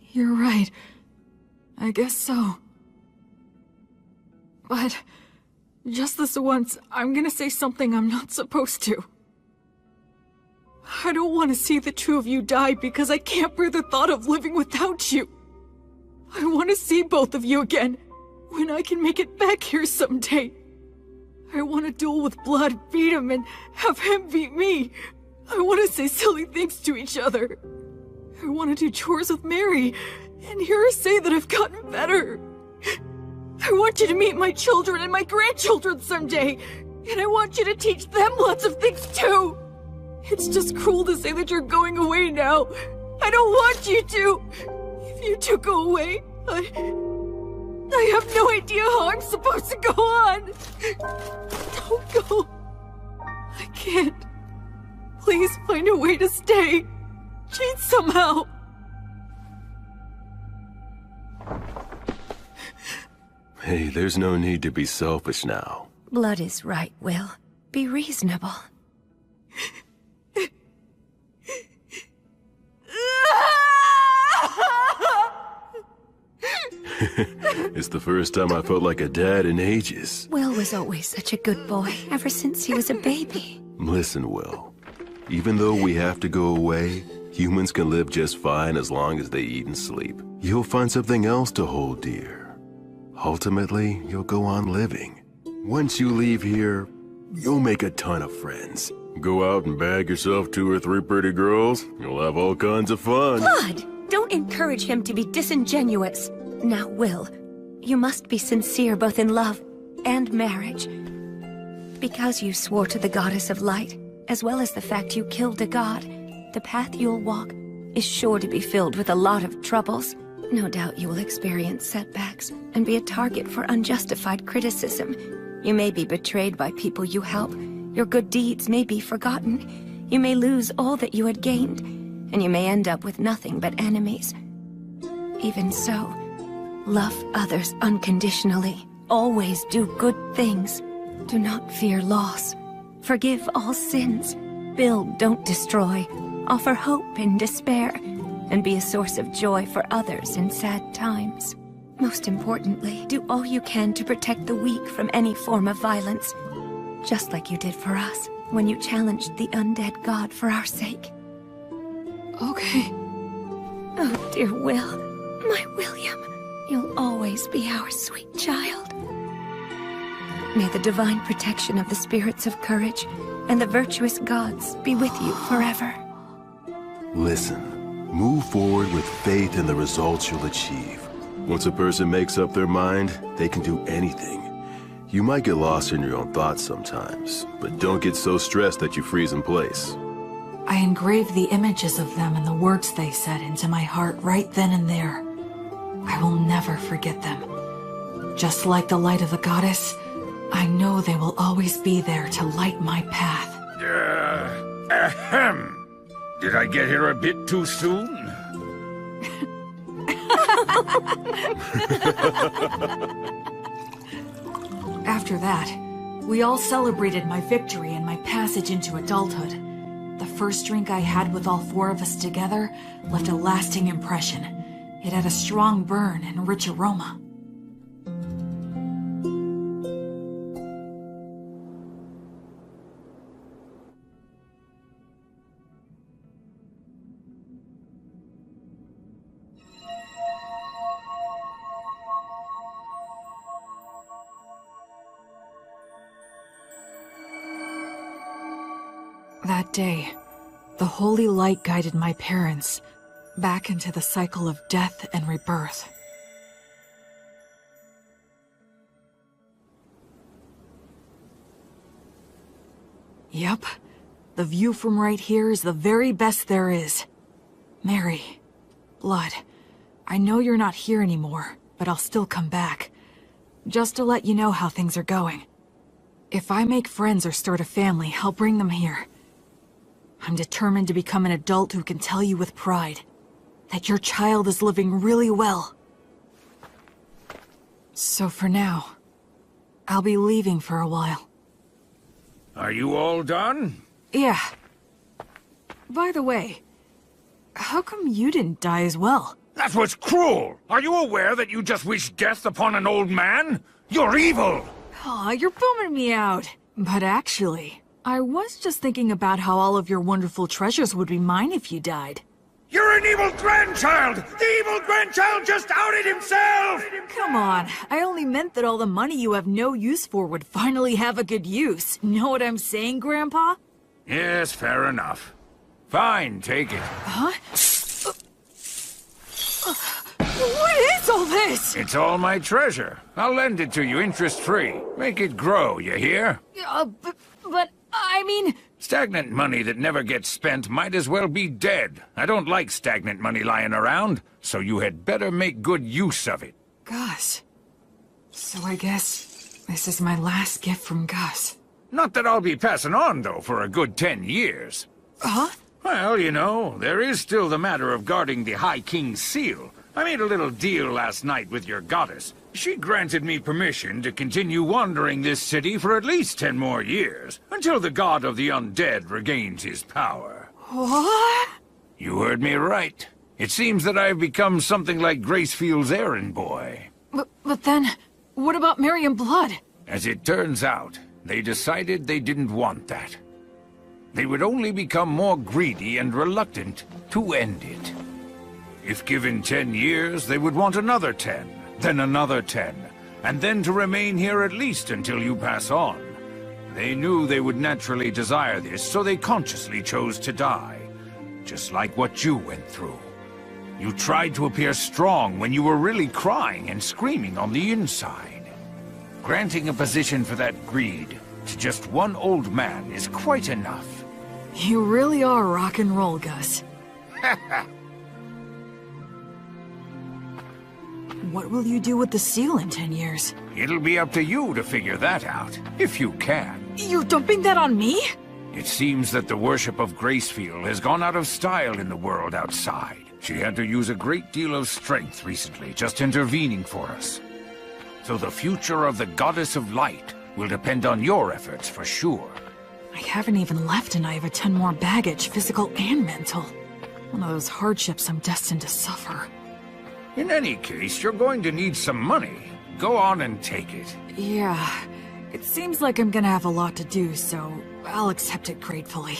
you're right. I guess so. But just this once, I'm gonna say something I'm not supposed to. I don't want to see the two of you die because I can't bear the thought of living without you. I want to see both of you again, when I can make it back here someday. I want to duel with Blood, beat him, and have him beat me. I want to say silly things to each other. I want to do chores with Mary, and hear her say that I've gotten better. I want you to meet my children and my grandchildren someday, and I want you to teach them lots of things too. It's just cruel to say that you're going away now. I don't want you to. If you two go away, I have no idea how I'm supposed to go on. Don't go. I can't. Please find a way to stay. Cheat somehow. Hey, there's no need to be selfish now. Blood is right, Will. Be reasonable. It's the first time I felt like a dad in ages. Will was always such a good boy, ever since he was a baby. Listen, Will. Even though we have to go away, humans can live just fine as long as they eat and sleep. You'll find something else to hold dear. Ultimately, you'll go on living. Once you leave here, you'll make a ton of friends. Go out and bag yourself 2 or 3 pretty girls. You'll have all kinds of fun. Blood! Don't encourage him to be disingenuous. Now, Will, you must be sincere both in love and marriage. Because you swore to the goddess of light, as well as the fact you killed a god, the path you'll walk is sure to be filled with a lot of troubles. No doubt you will experience setbacks and be a target for unjustified criticism. You may be betrayed by people you help. Your good deeds may be forgotten. You may lose all that you had gained, and you may end up with nothing but enemies. Even so, love others unconditionally. Always do good things. Do not fear loss. Forgive all sins. Build, don't destroy. Offer hope in despair. And be a source of joy for others in sad times. Most importantly, do all you can to protect the weak from any form of violence. Just like you did for us, when you challenged the undead god for our sake. Okay. Oh, dear Will, my William, you'll always be our sweet child. May the divine protection of the spirits of courage and the virtuous gods be with you forever. Listen, move forward with faith in the results you'll achieve. Once a person makes up their mind, they can do anything. You might get lost in your own thoughts sometimes, but don't get so stressed that you freeze in place. I engraved the images of them and the words they said into my heart right then and there. I will never forget them. Just like the light of the goddess, I know they will always be there to light my path. Ahem! Did I get here a bit too soon? After that, we all celebrated my victory and my passage into adulthood. The first drink I had with all 4 of us together left a lasting impression. It had a strong burn and rich aroma. That day, the holy light guided my parents back into the cycle of death and rebirth. Yep. The view from right here is the very best there is. Mary, Blood, I know you're not here anymore, but I'll still come back. Just to let you know how things are going. If I make friends or start a family, I'll bring them here. I'm determined to become an adult who can tell you with pride that your child is living really well. So for now, I'll be leaving for a while. Are you all done? Yeah. By the way, how come you didn't die as well? That was cruel! Are you aware that you just wished death upon an old man? You're evil! Aw, you're bumming me out. But actually, I was just thinking about how all of your wonderful treasures would be mine if you died. You're an evil grandchild! The evil grandchild just outed himself! Come on, I only meant that all the money you have no use for would finally have a good use. Know what I'm saying, Grandpa? Yes, fair enough. Fine, take it. Huh? What is all this? It's all my treasure. I'll lend it to you interest-free. Make it grow, you hear? But I mean... Stagnant money that never gets spent might as well be dead. I don't like stagnant money lying around, so you had better make good use of it. Gus. So I guess this is my last gift from Gus. Not that I'll be passing on, though, for a good 10 years. Huh? Well, you know, there is still the matter of guarding the High King's seal. I made a little deal last night with your goddess. She granted me permission to continue wandering this city for at least 10 more years, until the god of the undead regains his power. What? You heard me right. It seems that I've become something like Gracefield's errand boy. But then, what about Mary and Blood? As it turns out, they decided they didn't want that. They would only become more greedy and reluctant to end it. If given 10 years, they would want another 10, then another 10, and then to remain here at least until you pass on. They knew they would naturally desire this, so they consciously chose to die. Just like what you went through. You tried to appear strong when you were really crying and screaming on the inside. Granting a position for that greed to just one old man is quite enough. You really are rock and roll, Gus. What will you do with the seal in 10 years? It'll be up to you to figure that out, if you can. You're dumping that on me? It seems that the worship of Gracefield has gone out of style in the world outside. She had to use a great deal of strength recently, just intervening for us. So the future of the Goddess of Light will depend on your efforts for sure. I haven't even left and I have a ton more baggage, physical and mental. One of those hardships I'm destined to suffer. In any case, you're going to need some money. Go on and take it. Yeah, it seems like I'm gonna have a lot to do, so I'll accept it gratefully.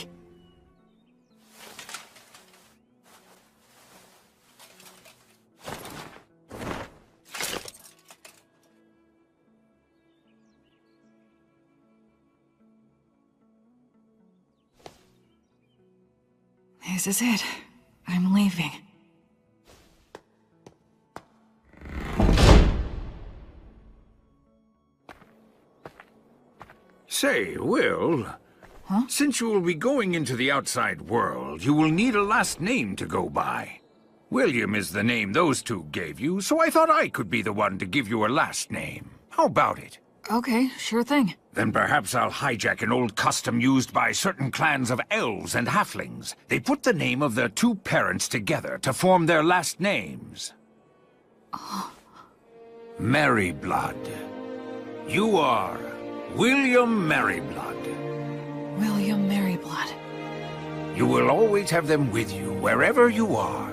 This is it. I'm leaving. Say, Will, huh? Since you will be going into the outside world, you will need a last name to go by. William is the name those two gave you, so I thought I could be the one to give you a last name. How about it? Okay, sure thing. Then perhaps I'll hijack an old custom used by certain clans of elves and halflings. They put the name of their two parents together to form their last names. Merryblood. You are William Merryblood. William Merryblood. You will always have them with you, wherever you are.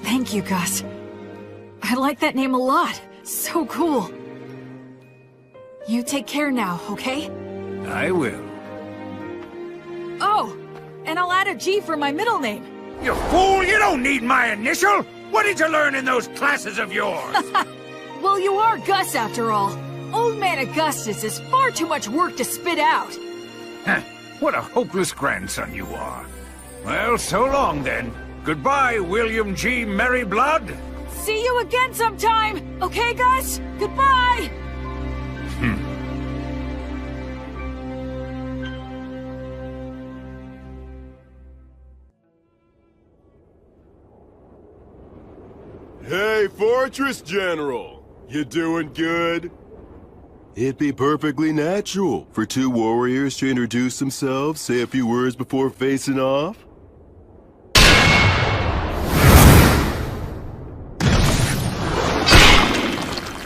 Thank you, Gus. I like that name a lot. So cool. You take care now, okay? I will. Oh, and I'll add a G for my middle name. You fool! You don't need my initial! What did you learn in those classes of yours? Well, you are Gus after all. Old Man Augustus is far too much work to spit out. What a hopeless grandson you are. Well, so long then. Goodbye, William G. Merryblood. See you again sometime! Okay, Gus? Goodbye! Hey, Fortress General! You doing good? It'd be perfectly natural for two warriors to introduce themselves, say a few words before facing off.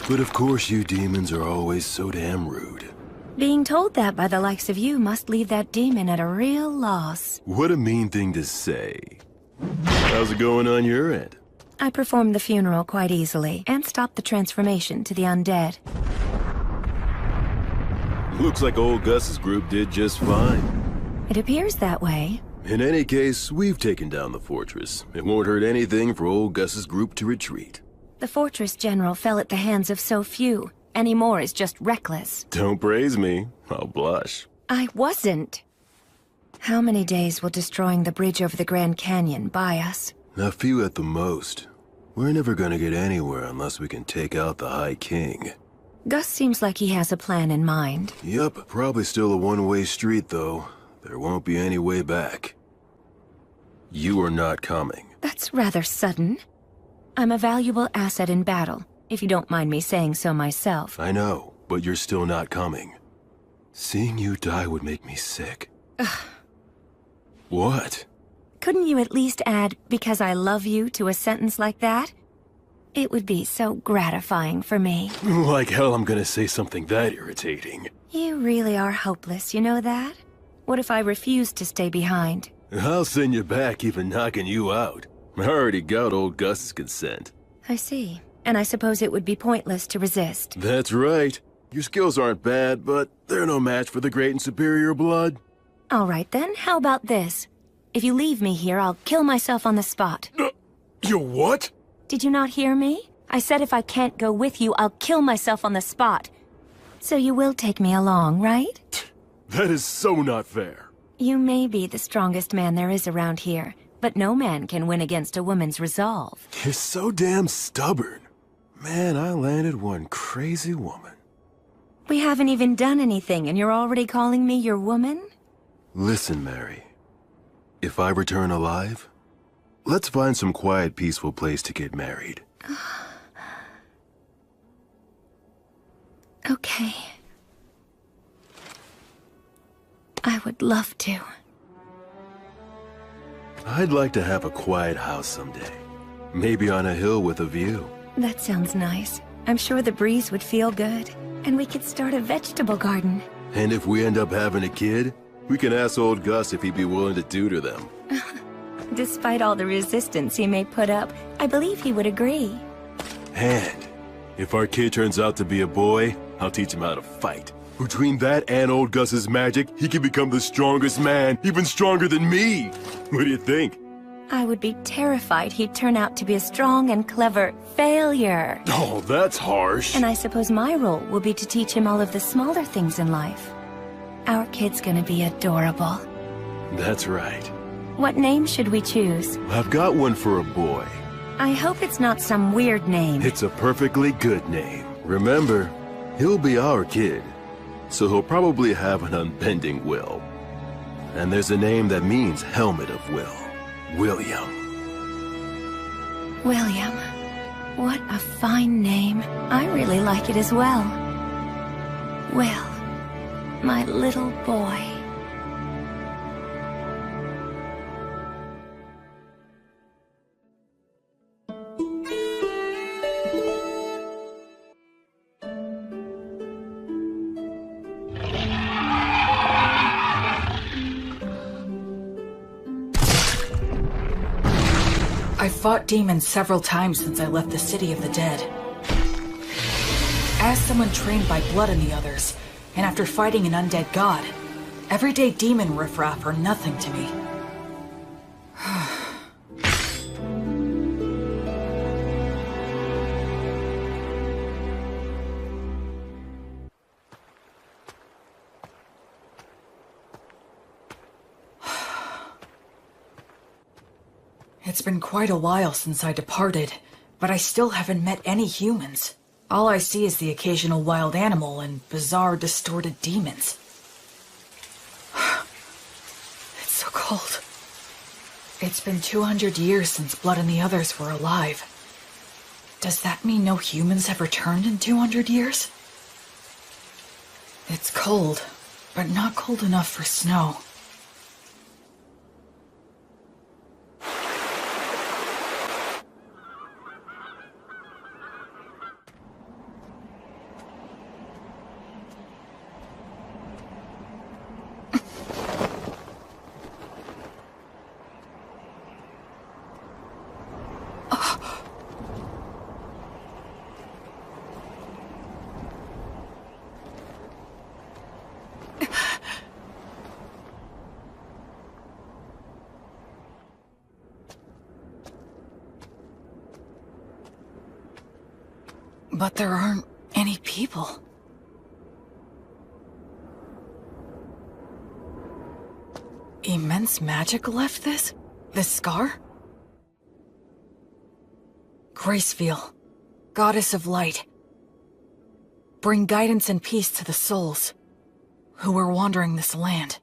But of course you demons are always so damn rude. Being told that by the likes of you must leave that demon at a real loss. What a mean thing to say. How's it going on your end? I performed the funeral quite easily, and stopped the transformation to the undead. Looks like old Gus's group did just fine. It appears that way. In any case, we've taken down the fortress. It won't hurt anything for old Gus's group to retreat. The Fortress General fell at the hands of so few. Any more is just reckless. Don't praise me. I'll blush. I wasn't. How many days will destroying the bridge over the Grand Canyon buy us? A few at the most. We're never gonna get anywhere unless we can take out the High King. Gus seems like he has a plan in mind. Yup, probably still a one-way street, though. There won't be any way back. You are not coming. That's rather sudden. I'm a valuable asset in battle, if you don't mind me saying so myself. I know, but you're still not coming. Seeing you die would make me sick. What? Couldn't you at least add, "because I love you," to a sentence like that? It would be so gratifying for me. Like hell I'm gonna say something that irritating. You really are hopeless, you know that? What if I refuse to stay behind? I'll send you back even knocking you out. I already got old Gus's consent. I see. And I suppose it would be pointless to resist. That's right. Your skills aren't bad, but they're no match for the great and superior blood. All right then, how about this? If you leave me here, I'll kill myself on the spot. You what? Did you not hear me? I said if I can't go with you, I'll kill myself on the spot. So you will take me along, right? That is so not fair. You may be the strongest man there is around here, but no man can win against a woman's resolve. You're so damn stubborn. Man, I landed one crazy woman. We haven't even done anything, and you're already calling me your woman? Listen, Mary. If I return alive, let's find some quiet, peaceful place to get married. Okay. I would love to. I'd like to have a quiet house someday. Maybe on a hill with a view. That sounds nice. I'm sure the breeze would feel good. And we could start a vegetable garden. And if we end up having a kid, we can ask old Gus if he'd be willing to tutor them. Despite all the resistance he may put up, I believe he would agree. And if our kid turns out to be a boy, I'll teach him how to fight. Between that and old Gus's magic, he can become the strongest man, even stronger than me. What do you think? I would be terrified he'd turn out to be a strong and clever failure. Oh, that's harsh. And I suppose my role will be to teach him all of the smaller things in life. Our kid's gonna be adorable. That's right. What name should we choose? I've got one for a boy. I hope it's not some weird name. It's a perfectly good name. Remember, he'll be our kid, so he'll probably have an unbending will. And there's a name that means helmet of will. William. William. What a fine name. I really like it as well. Will, my little boy. I've fought demons several times since I left the City of the Dead. As someone trained by Blood and the others, and after fighting an undead god, everyday demon riffraff are nothing to me. It's been quite a while since I departed, but I still haven't met any humans. All I see is the occasional wild animal and bizarre, distorted demons. It's so cold. It's been 200 years since Blood and the others were alive. Does that mean no humans have returned in 200 years? It's cold, but not cold enough for snow. But there aren't any people. Immense magic left this? This scar? Gracefeel, goddess of light. Bring guidance and peace to the souls who are wandering this land.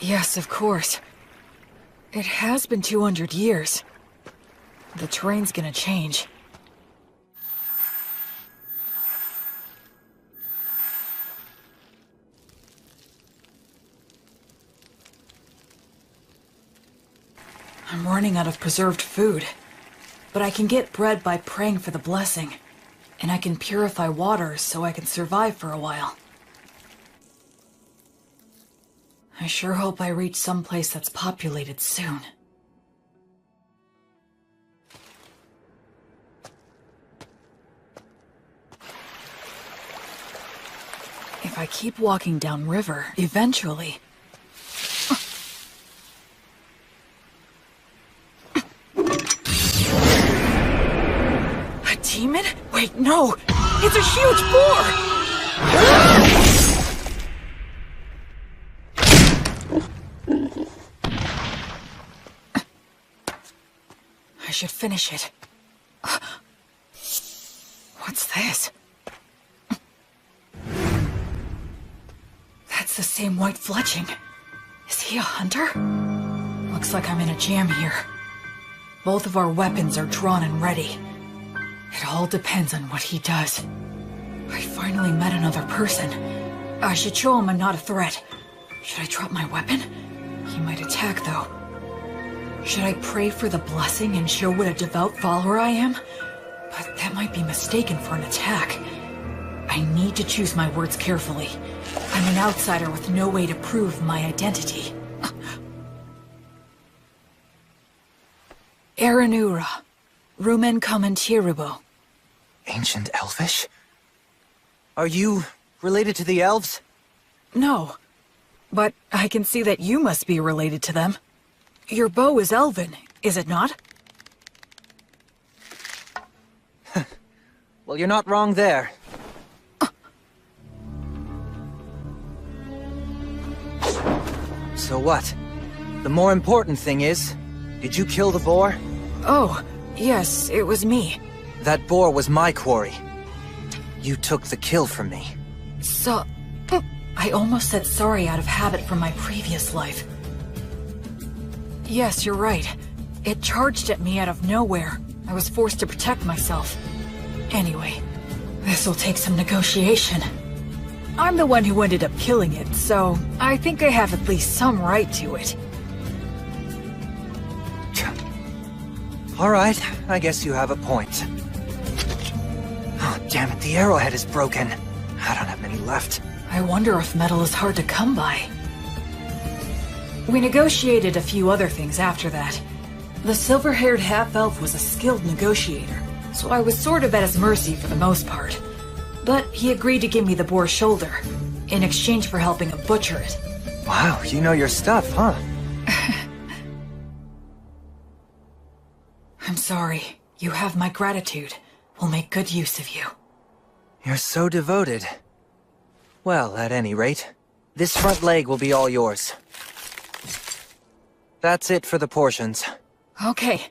Yes, of course. It has been 200 years. The terrain's gonna change. I'm running out of preserved food. But I can get bread by praying for the blessing. And I can purify water so I can survive for a while. I sure hope I reach someplace that's populated soon. If I keep walking downriver, eventually... A demon? Wait, no! It's a huge boar! I should finish it. What's this? That's the same white fletching. Is he a hunter? Looks like I'm in a jam here. Both of our weapons are drawn and ready. It all depends on what he does. I finally met another person. I should show him I'm not a threat. Should I drop my weapon? He might attack, though. Should I pray for the blessing and show what a devout follower I am? But that might be mistaken for an attack. I need to choose my words carefully. I'm an outsider with no way to prove my identity. Aranura, Rumen Commentiribo. Ancient Elvish? Are you related to the elves? No, but I can see that you must be related to them. Your bow is elven, is it not? Well, you're not wrong there. So what? The more important thing is, did you kill the boar? Oh, yes, it was me. That boar was my quarry. You took the kill from me. So... I almost said sorry out of habit from my previous life. Yes, you're right. It charged at me out of nowhere. I was forced to protect myself. Anyway, this'll take some negotiation. I'm the one who ended up killing it, so I think I have at least some right to it. All right, I guess you have a point. Oh, damn it, the arrowhead is broken. I don't have many left. I wonder if metal is hard to come by. We negotiated a few other things after that. The silver-haired half-elf was a skilled negotiator, so I was sort of at his mercy for the most part. But he agreed to give me the boar's shoulder, in exchange for helping him butcher it. Wow, you know your stuff, huh? sorry. You have my gratitude. We'll make good use of you. You're so devoted. Well, at any rate, this front leg will be all yours. That's it for the portions. Okay.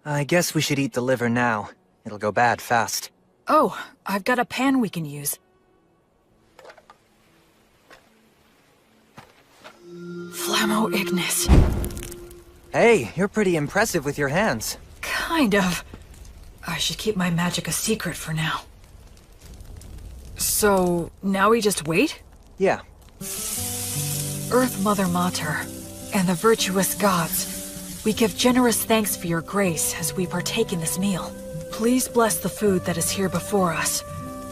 I guess we should eat the liver now. It'll go bad fast. Oh, I've got a pan we can use. Flammo Ignis. Hey, you're pretty impressive with your hands. Kind of. I should keep my magic a secret for now. So, now we just wait? Yeah. Earth Mother Mater, and the virtuous gods, we give generous thanks for your grace as we partake in this meal. Please bless the food that is here before us,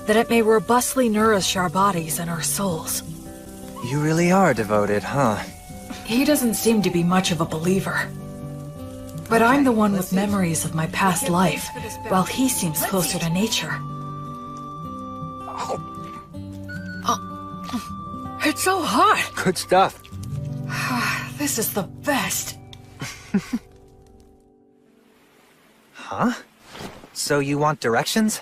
that it may robustly nourish our bodies and our souls. You really are devoted, huh? He doesn't seem to be much of a believer. But I'm the one with memories of my past life, while he seems closer to nature. It's so hot! Good stuff. This is the best. Huh? So you want directions?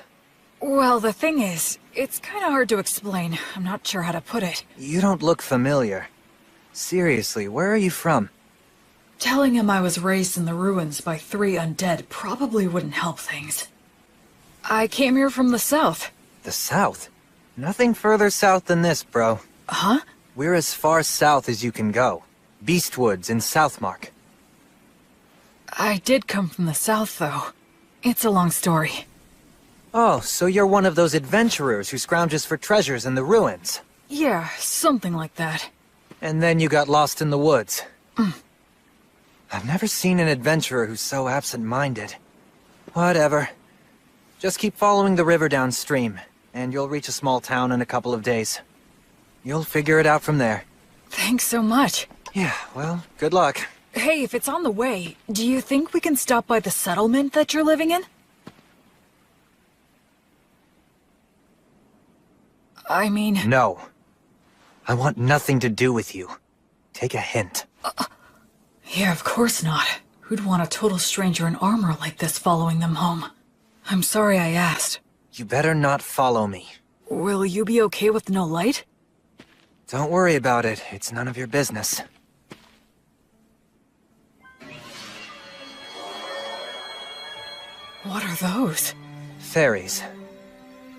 Well, the thing is, it's kinda hard to explain. I'm not sure how to put it. You don't look familiar. Seriously, where are you from? Telling him I was raised in the ruins by 3 undead probably wouldn't help things. I came here from the south. The south? Nothing further south than this, bro. Huh? We're as far south as you can go. Beastwoods in Southmark. I did come from the south, though. It's a long story. Oh, so you're one of those adventurers who scrounges for treasures in the ruins. Yeah, something like that. And then you got lost in the woods. I've never seen an adventurer who's so absent-minded. Whatever. Just keep following the river downstream, and you'll reach a small town in a couple of days. You'll figure it out from there. Thanks so much. Yeah, well, good luck. Hey, if it's on the way, do you think we can stop by the settlement that you're living in? I mean... No. I want nothing to do with you. Take a hint. Yeah, of course not. Who'd want a total stranger in armor like this following them home? I'm sorry I asked. You better not follow me. Will you be okay with no light? Don't worry about it. It's none of your business. What are those? Fairies.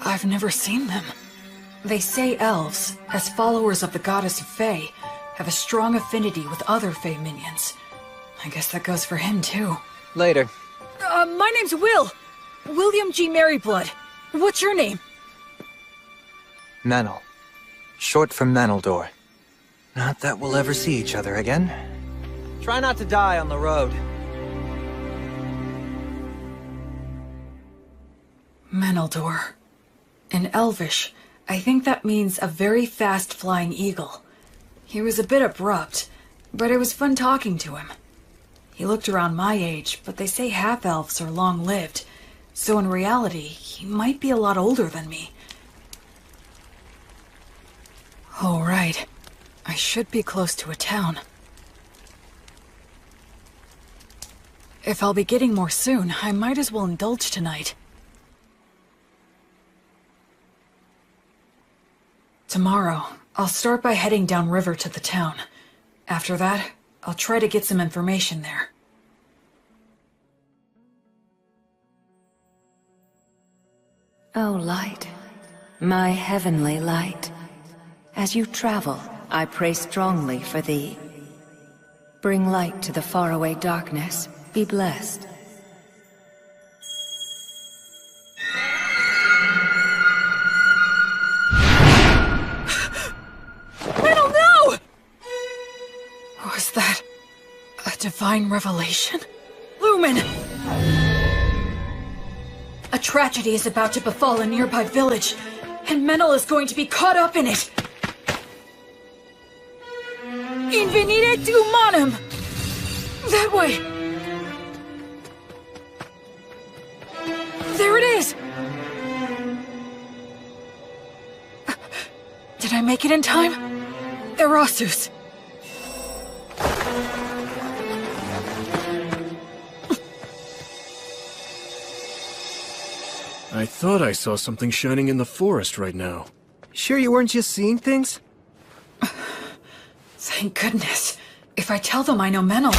I've never seen them. They say elves, as followers of the goddess of Fae, have a strong affinity with other Fae minions. I guess that goes for him, too. Later. My name's Will. William G. Merryblood. What's your name? Menel. Short for Meneldor. Not that we'll ever see each other again. Try not to die on the road. Meneldor. In Elvish, I think that means a very fast-flying eagle. He was a bit abrupt, but it was fun talking to him. He looked around my age, but they say half-elves are long-lived, so in reality, he might be a lot older than me. Oh, right. I should be close to a town. If I'll be getting more soon, I might as well indulge tonight. Tomorrow, I'll start by heading downriver to the town. After that, I'll try to get some information there. O light, my heavenly light. As you travel, I pray strongly for thee. Bring light to the faraway darkness. Be blessed. Metal, no! Was that a divine revelation? Lumen! A tragedy is about to befall a nearby village, and Menel is going to be caught up in it. Invenire humanum! That way! There it is! Did I make it in time? I thought I saw something shining in the forest right now. Sure you weren't just seeing things? Thank goodness. If I tell them I know Menel...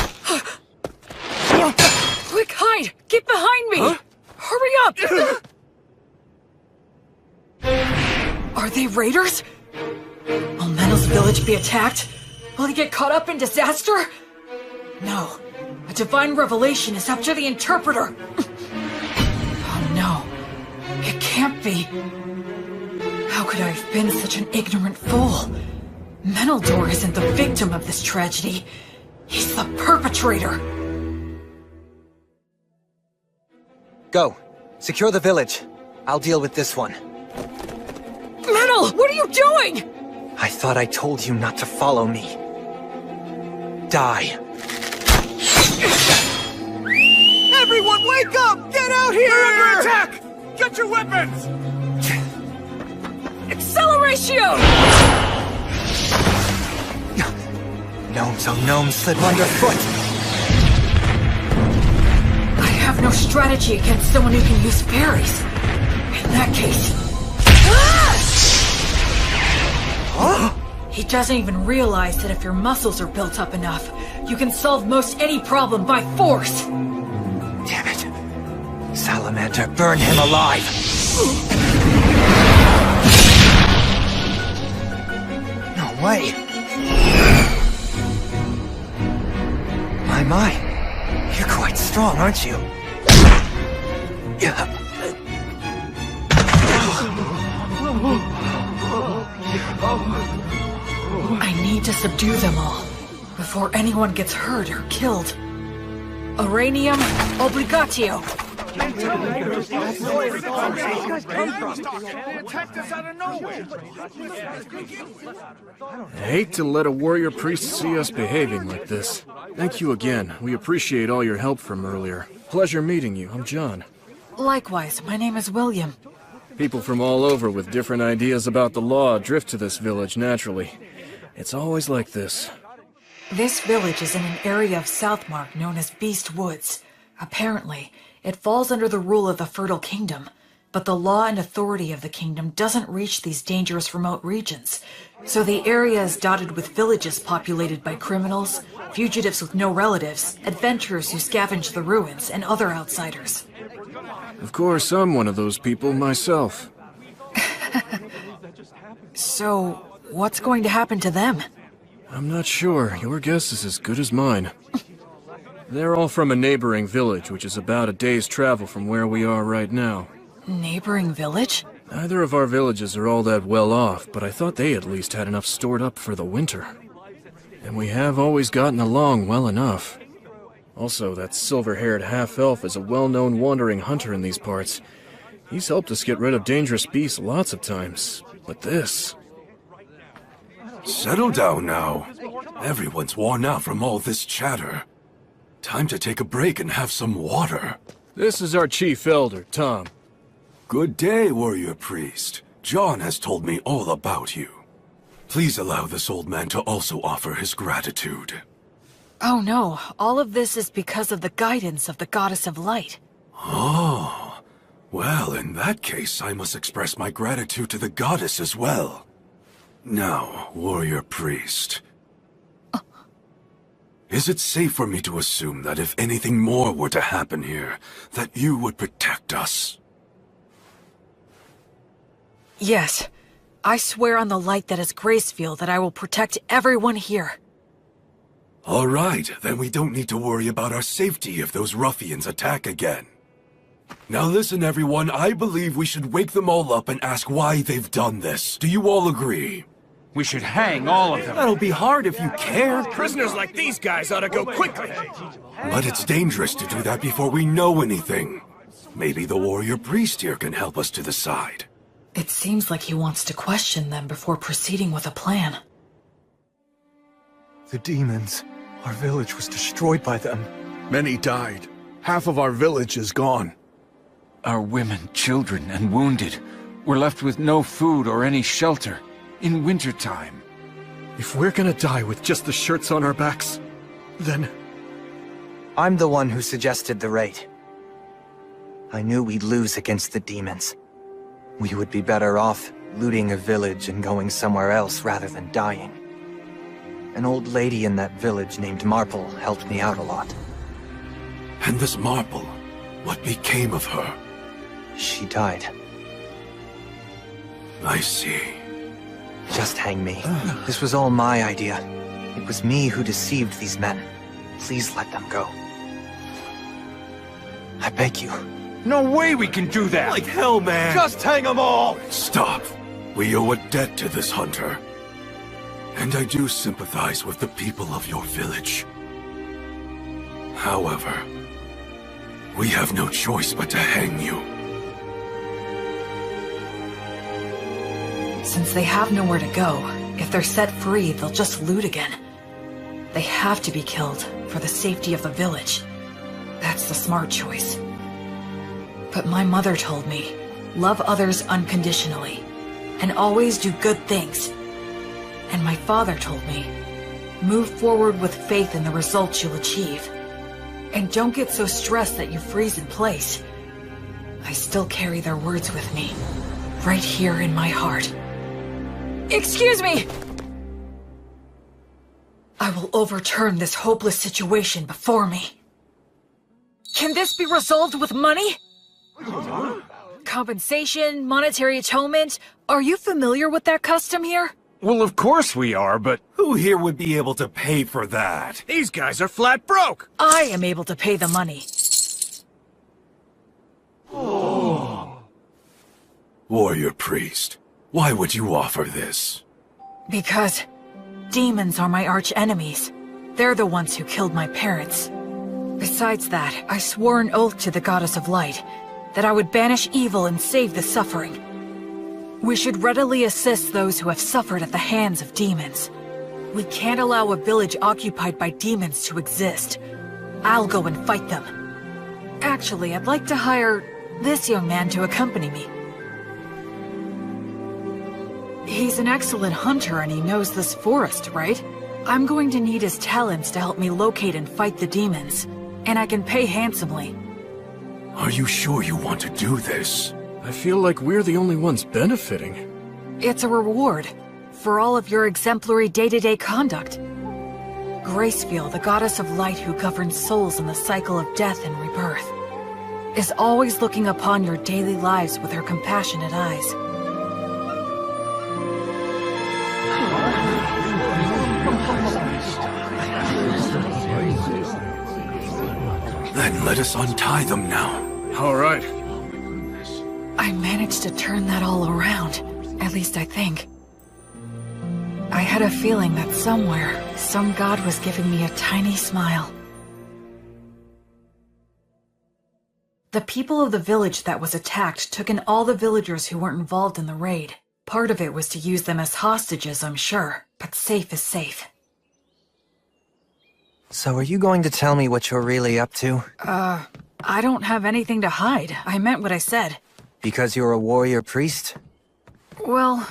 Quick, hide! Get behind me! Huh? Hurry up! Are they raiders? Will Menel's village be attacked? Will he get caught up in disaster? No. A divine revelation is up to the interpreter. Oh no. It can't be. How could I have been such an ignorant fool? Meneldor isn't the victim of this tragedy. He's the perpetrator. Go. Secure the village. I'll deal with this one. Menel, what are you doing? I thought I told you not to follow me. Die. Everyone wake up! Get out here! We're under attack! Get your weapons! Acceleratio! Gnomes, oh gnomes, slip underfoot! I have no strategy against someone who can use fairies. In that case... Huh? He doesn't even realize that if your muscles are built up enough, you can solve most any problem by force. Damn it. Salamander, burn him alive! No way! My, you're quite strong, aren't you? I need to subdue them all, before anyone gets hurt or killed. Uranium obligatio. I hate to let a warrior priest see us behaving like this. Thank you again. We appreciate all your help from earlier. Pleasure meeting you. I'm John. Likewise, my name is William. People from all over with different ideas about the law drift to this village naturally. It's always like this. This village is in an area of Southmark known as Beast Woods. Apparently, it falls under the rule of the Fertile Kingdom, but the law and authority of the kingdom doesn't reach these dangerous remote regions, so the area is dotted with villages populated by criminals, fugitives with no relatives, adventurers who scavenge the ruins, and other outsiders. Of course, I'm one of those people myself. So, what's going to happen to them? I'm not sure. Your guess is as good as mine. They're all from a neighboring village, which is about a day's travel from where we are right now. Neighboring village? Neither of our villages are all that well off, but I thought they at least had enough stored up for the winter. And we have always gotten along well enough. Also, that silver-haired half-elf is a well-known wandering hunter in these parts. He's helped us get rid of dangerous beasts lots of times, but this... Settle down now. Everyone's worn out from all this chatter. Time to take a break and have some water. This is our chief elder, Tom. Good day, warrior priest. John has told me all about you. Please allow this old man to also offer his gratitude. Oh no, all of this is because of the guidance of the Goddess of Light. Oh, well, in that case, I must express my gratitude to the goddess as well. Now, warrior priest. Is it safe for me to assume that if anything more were to happen here, that you would protect us? Yes. I swear on the light that is Gracefield that I will protect everyone here. All right, then we don't need to worry about our safety if those ruffians attack again. Now listen, everyone, I believe we should wake them all up and ask why they've done this. Do you all agree? We should hang all of them. That'll be hard if you care. Prisoners like these guys ought to go quickly. But it's dangerous to do that before we know anything. Maybe the warrior priest here can help us to decide. It seems like he wants to question them before proceeding with a plan. The demons. Our village was destroyed by them. Many died. Half of our village is gone. Our women, children, and wounded were left with no food or any shelter in wintertime. If we're gonna die with just the shirts on our backs, then... I'm the one who suggested the raid. I knew we'd lose against the demons. We would be better off looting a village and going somewhere else rather than dying. An old lady in that village named Marple helped me out a lot. And this Marple, what became of her? She died. I see. Just hang me. This was all my idea. It was me who deceived these men. Please let them go. I beg you. No way we can do that! Like hell, man! Just hang them all! Stop. We owe a debt to this hunter. And I do sympathize with the people of your village. However, we have no choice but to hang you. Since they have nowhere to go, if they're set free, they'll just loot again. They have to be killed for the safety of the village. That's the smart choice. But my mother told me, love others unconditionally, and always do good things. And my father told me, move forward with faith in the results you'll achieve. And don't get so stressed that you freeze in place. I still carry their words with me, right here in my heart. Excuse me! I will overturn this hopeless situation before me. Can this be resolved with money? Compensation, monetary atonement? Are you familiar with that custom here? Well, of course we are, but... Who here would be able to pay for that? These guys are flat broke! I am able to pay the money. Warrior priest, why would you offer this? Because demons are my arch enemies. They're the ones who killed my parents. Besides that, I swore an oath to the Goddess of Light that I would banish evil and save the suffering. We should readily assist those who have suffered at the hands of demons. We can't allow a village occupied by demons to exist. I'll go and fight them. Actually, I'd like to hire this young man to accompany me. He's an excellent hunter and he knows this forest, right? I'm going to need his talents to help me locate and fight the demons. And I can pay handsomely. Are you sure you want to do this? I feel like we're the only ones benefiting. It's a reward for all of your exemplary day-to-day conduct. Gracefield, the goddess of light who governs souls in the cycle of death and rebirth, is always looking upon your daily lives with her compassionate eyes. Then let us untie them now. All right. I managed to turn that all around. At least I think. I had a feeling that somewhere, some god was giving me a tiny smile. The people of the village that was attacked took in all the villagers who weren't involved in the raid. Part of it was to use them as hostages, I'm sure, but safe is safe. So are you going to tell me what you're really up to? I don't have anything to hide. I meant what I said. Because you're a warrior priest? Well,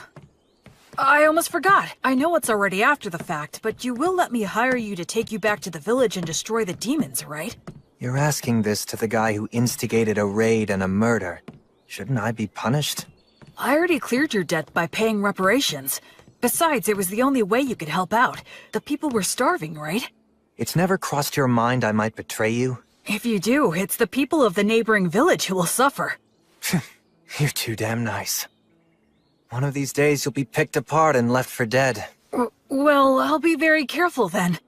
I almost forgot. I know it's already after the fact, but you will let me hire you to take you back to the village and destroy the demons, right? You're asking this to the guy who instigated a raid and a murder. Shouldn't I be punished? I already cleared your debt by paying reparations. Besides, it was the only way you could help out. The people were starving, right? It's never crossed your mind I might betray you? If you do, it's the people of the neighboring village who will suffer. You're too damn nice. One of these days you'll be picked apart and left for dead. Well, I'll be very careful then.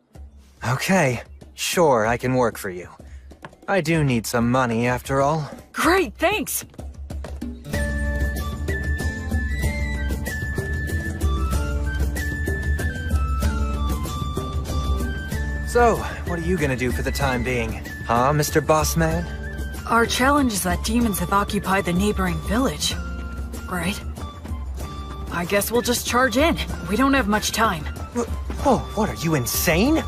Okay, sure, I can work for you. I do need some money after all. Great, thanks! So, what are you gonna do for the time being? Huh, Mr. Bossman? Our challenge is that demons have occupied the neighboring village, right? I guess we'll just charge in. We don't have much time. Oh, what, are you insane?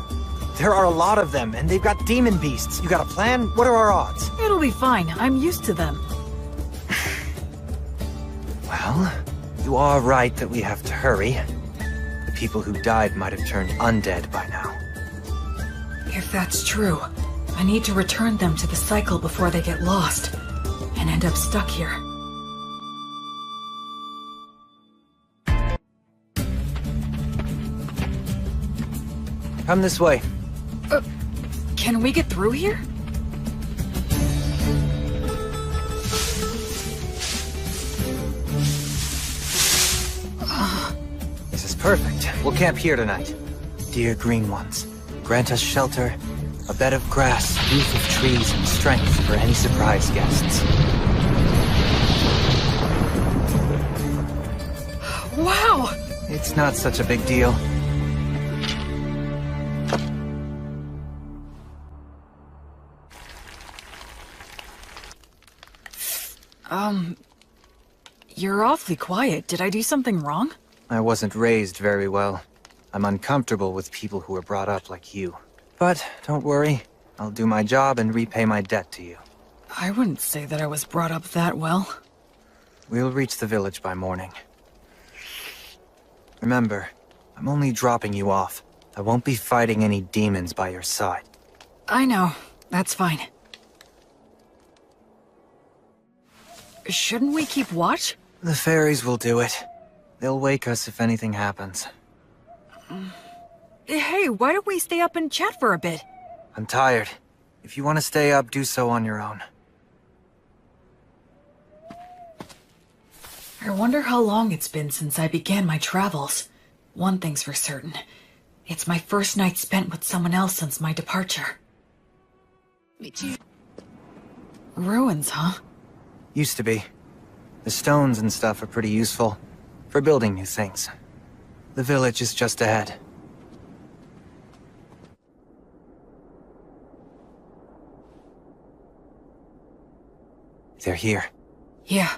There are a lot of them, and they've got demon beasts. You got a plan? What are our odds? It'll be fine. I'm used to them. Well, you are right that we have to hurry. The people who died might have turned undead by now. If that's true, I need to return them to the cycle before they get lost. and end up stuck here. Come this way. Can we get through here? This is perfect. We'll camp here tonight. Dear green ones, grant us shelter, a bed of grass, roof of trees, and strength for any surprise guests. Wow! It's not such a big deal. You're awfully quiet. Did I do something wrong? I wasn't raised very well. I'm uncomfortable with people who were brought up like you. But don't worry, I'll do my job and repay my debt to you. I wouldn't say that I was brought up that well. We'll reach the village by morning. Remember, I'm only dropping you off. I won't be fighting any demons by your side. I know. That's fine. Shouldn't we keep watch? The fairies will do it. They'll wake us if anything happens. Hey, why don't we stay up and chat for a bit? I'm tired. If you want to stay up, do so on your own. I wonder how long it's been since I began my travels. One thing's for certain. It's my first night spent with someone else since my departure. Ruins, huh? Used to be. The stones and stuff are pretty useful for building new things. The village is just ahead. They're here. Yeah.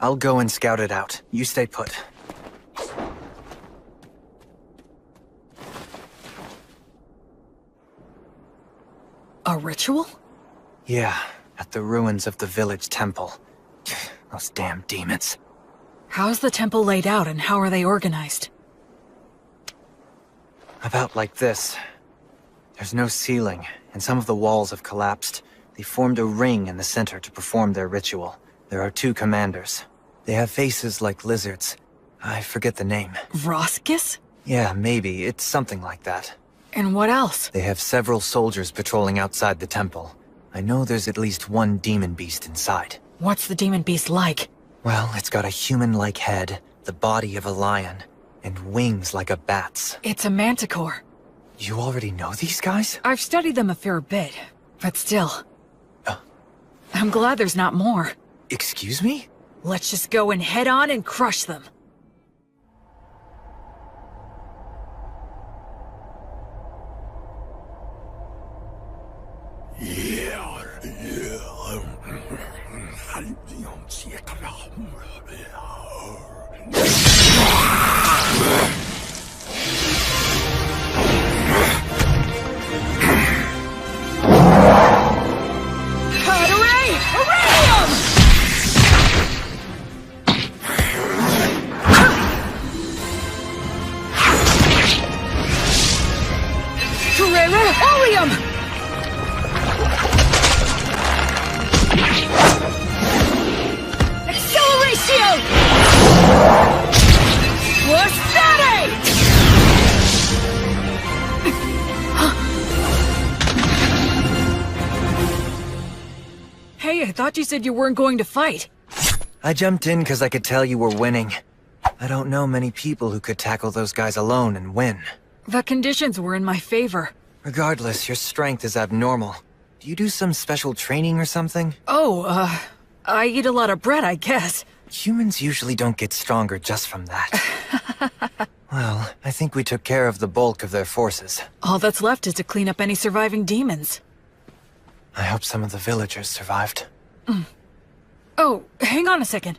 I'll go and scout it out. You stay put. A ritual? Yeah, at the ruins of the village temple. Those damn demons. How's the temple laid out and how are they organized? About like this. There's no ceiling, and some of the walls have collapsed. They formed a ring in the center to perform their ritual. There are 2 commanders. They have faces like lizards. I forget the name. Roscus? Yeah, maybe. It's something like that. And what else? They have several soldiers patrolling outside the temple. I know there's at least 1 demon beast inside. What's the demon beast like? Well, it's got a human-like head, the body of a lion, and wings like a bat's. It's a manticore. You already know these guys? I've studied them a fair bit, but still. I'm glad there's not more. Excuse me? Let's just go and head on and crush them. Hey, I thought you said you weren't going to fight. I jumped in because I could tell you were winning. I don't know many people who could tackle those guys alone and win. The conditions were in my favor. Regardless, your strength is abnormal. Do you do some special training or something? Oh, I eat a lot of bread, I guess. Humans usually don't get stronger just from that. Well, I think we took care of the bulk of their forces. All that's left is to clean up any surviving demons. I hope some of the villagers survived. Oh, hang on a second.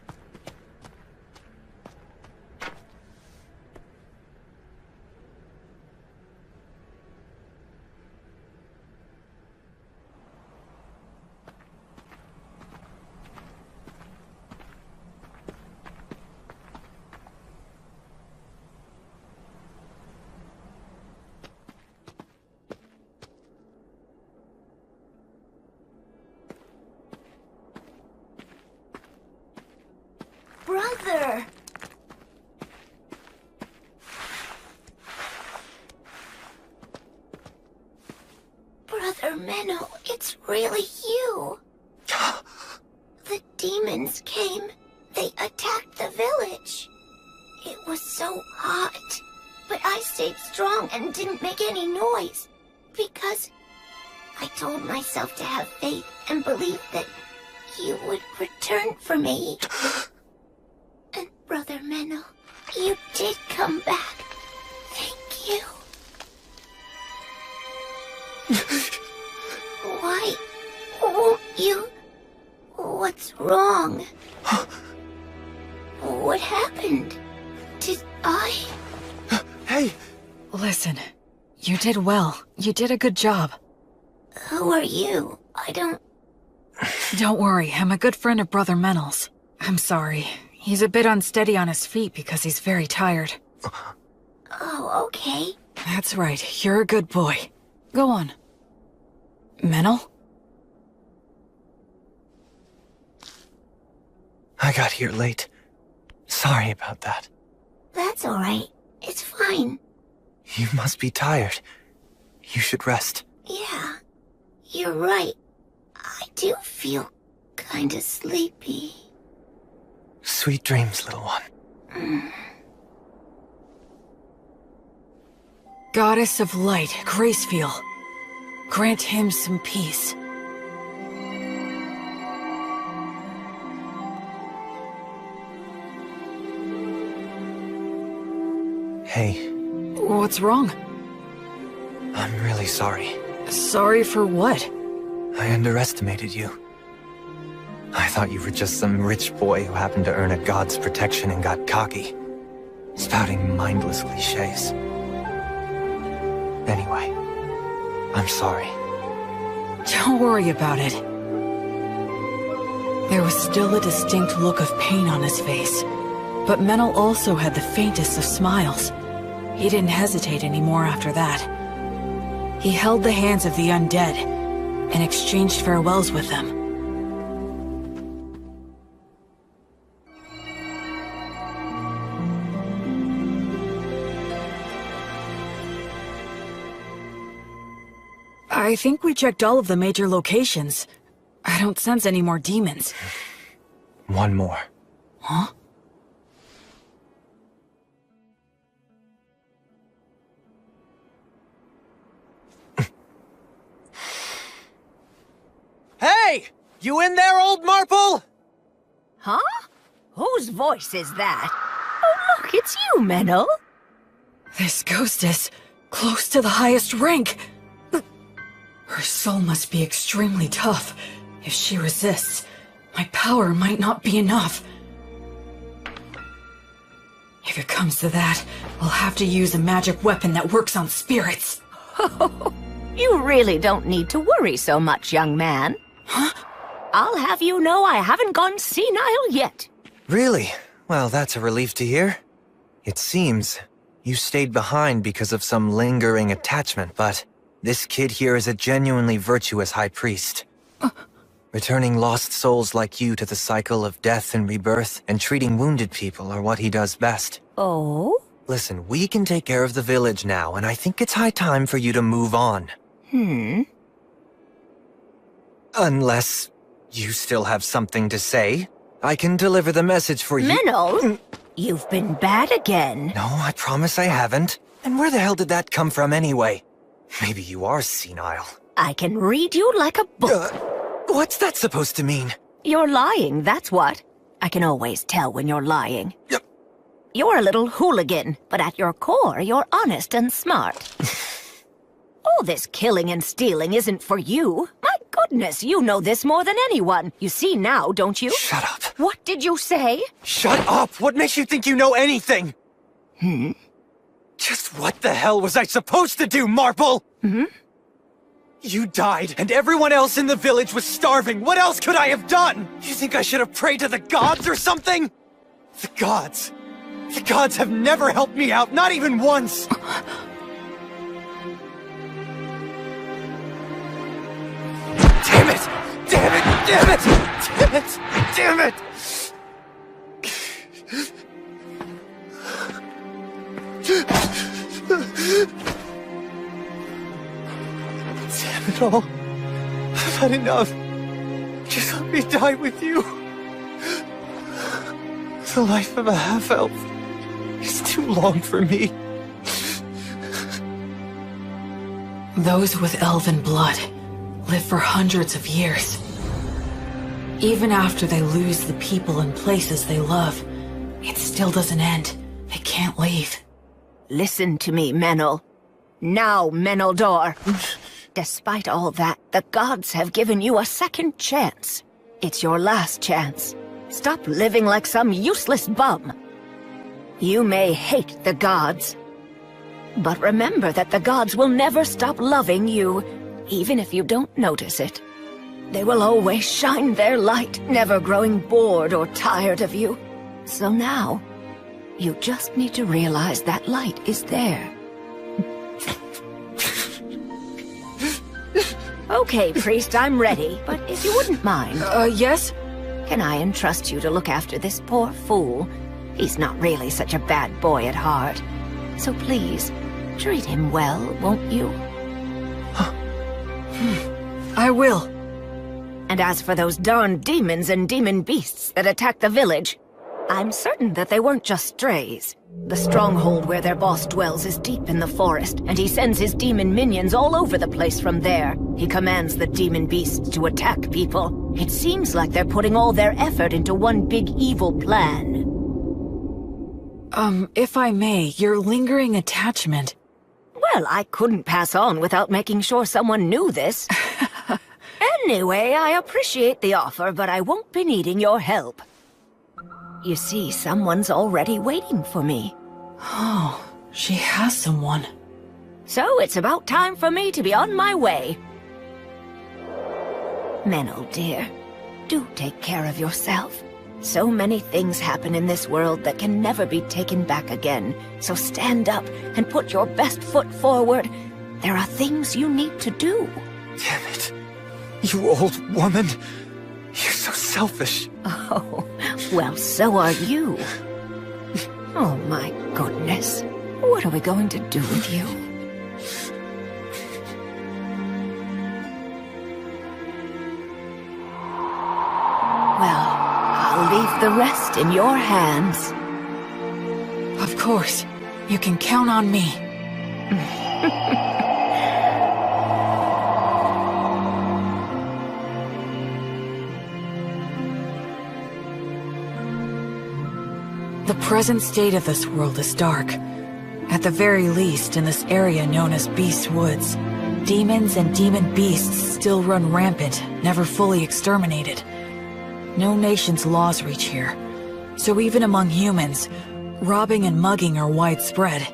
brother! Brother Menno, it's really you. The demons came. They attacked the village. It was so hot, but I stayed strong and didn't make any noise because I told myself to have faith and believe that you would return for me. And Brother Menno, you did come back. Thank you. Why won't you? What's wrong? What happened? Did I? Hey! Listen, you did well. You did a good job. Who are you? I don't... Don't worry, I'm a good friend of Brother Menel's. I'm sorry. He's a bit unsteady on his feet because he's very tired. Oh, okay. That's right, you're a good boy. Go on. Menel? I got here late. Sorry about that. That's alright. It's fine. You must be tired. You should rest. Yeah, you're right. I do feel kinda sleepy. Sweet dreams, little one. Goddess of Light, Gracefield. Grant him some peace. Hey. What's wrong? I'm really sorry. Sorry for what? I underestimated you. I thought you were just some rich boy who happened to earn a god's protection and got cocky, spouting mindless cliches. Anyway, I'm sorry. Don't worry about it. There was still a distinct look of pain on his face, but Menel also had the faintest of smiles. He didn't hesitate anymore after that. He held the hands of the undead and exchanged farewells with them. I think we checked all of the major locations. I don't sense any more demons. One more. Huh? Hey! You in there, old Marple? Huh? Whose voice is that? Oh, look, it's you, Menno. This ghost is close to the highest rank. Her soul must be extremely tough. If she resists, my power might not be enough. If it comes to that, I'll have to use a magic weapon that works on spirits. You really don't need to worry so much, young man. Huh? I'll have you know I haven't gone senile yet. Really? Well, that's a relief to hear. It seems you stayed behind because of some lingering attachment, but this kid here is a genuinely virtuous high priest. Returning lost souls like you to the cycle of death and rebirth and treating wounded people are what he does best. Oh? Listen, we can take care of the village now, and I think it's high time for you to move on. Unless you still have something to say. I can deliver the message for you. Menno, you've been bad again. No, I promise I haven't. And where the hell did that come from anyway? Maybe you are senile. I can read you like a book. What's that supposed to mean? You're lying, that's what. I can always tell when you're lying. You're a little hooligan, but at your core, you're honest and smart. All this killing and stealing isn't for you. My goodness, you know this more than anyone. You see now, don't you? Shut up. What did you say? Shut up! What makes you think you know anything? Just what the hell was I supposed to do, Marple? You died, and everyone else in the village was starving. What else could I have done? You think I should have prayed to the gods or something? The gods. The gods have never helped me out, not even once. Damn it! Damn it! Damn it! Damn it! Damn it! it all. I've had enough. Just let me die with you. The life of a half-elf is too long for me. Those with elven blood live for hundreds of years. Even after they lose the people and places they love, it still doesn't end. They can't leave. Listen to me, Menel. Now, Meneldor. Despite all that, the gods have given you a second chance. It's your last chance. Stop living like some useless bum. You may hate the gods, but remember that the gods will never stop loving you, even if you don't notice it. They will always shine their light, never growing bored or tired of you. So now, you just need to realize that light is there. Okay, priest, I'm ready, but if you wouldn't mind... yes? Can I entrust you to look after this poor fool? He's not really such a bad boy at heart. So please, treat him well, won't you? I will. And as for those darn demons and demon beasts that attacked the village, I'm certain that they weren't just strays. The stronghold where their boss dwells is deep in the forest, and he sends his demon minions all over the place from there. He commands the demon beasts to attack people. It seems like they're putting all their effort into one big evil plan. If I may, your lingering attachment... Well, I couldn't pass on without making sure someone knew this. Anyway, I appreciate the offer, but I won't be needing your help. You see, someone's already waiting for me. Oh, she has someone. So it's about time for me to be on my way. Menel, dear, do take care of yourself. So many things happen in this world that can never be taken back again. So stand up and put your best foot forward. There are things you need to do. Damn it. You old woman. You're so selfish. Oh, well, so are you. Oh my goodness. What are we going to do with you? Well, I'll leave the rest in your hands. Of course. You can count on me. The present state of this world is dark. At the very least, in this area known as Beast Woods, demons and demon beasts still run rampant, never fully exterminated. No nation's laws reach here, so even among humans, robbing and mugging are widespread.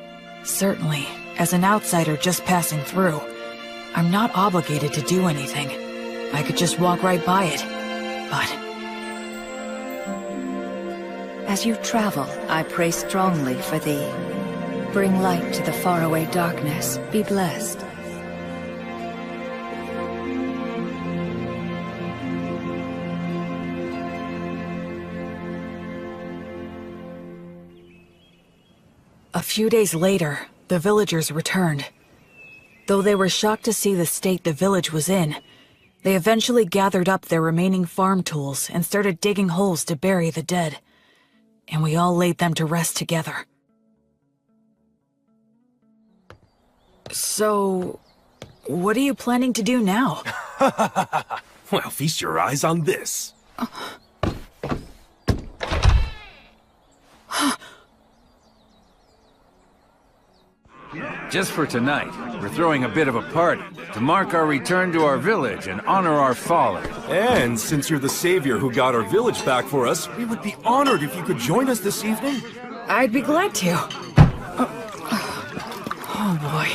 Certainly, as an outsider just passing through, I'm not obligated to do anything. I could just walk right by it, but... As you travel, I pray strongly for thee. Bring light to the faraway darkness. Be blessed. A few days later, the villagers returned. Though they were shocked to see the state the village was in, they eventually gathered up their remaining farm tools and started digging holes to bury the dead. And we all laid them to rest together. So, what are you planning to do now? Well, feast your eyes on this. Just for tonight, we're throwing a bit of a party to mark our return to our village and honor our fallen. And since you're the savior who got our village back for us, we would be honored if you could join us this evening. I'd be glad to. Oh boy.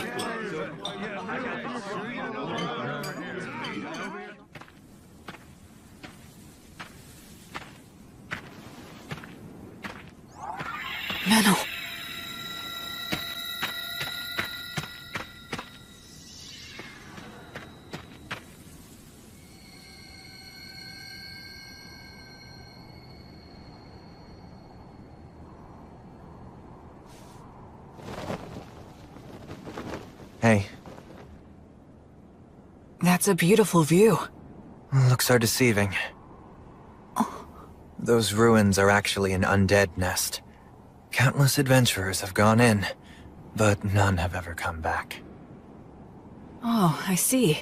Menel. Hey. That's a beautiful view. Looks are deceiving. Those ruins are actually an undead nest. Countless adventurers have gone in, but none have ever come back. Oh, I see.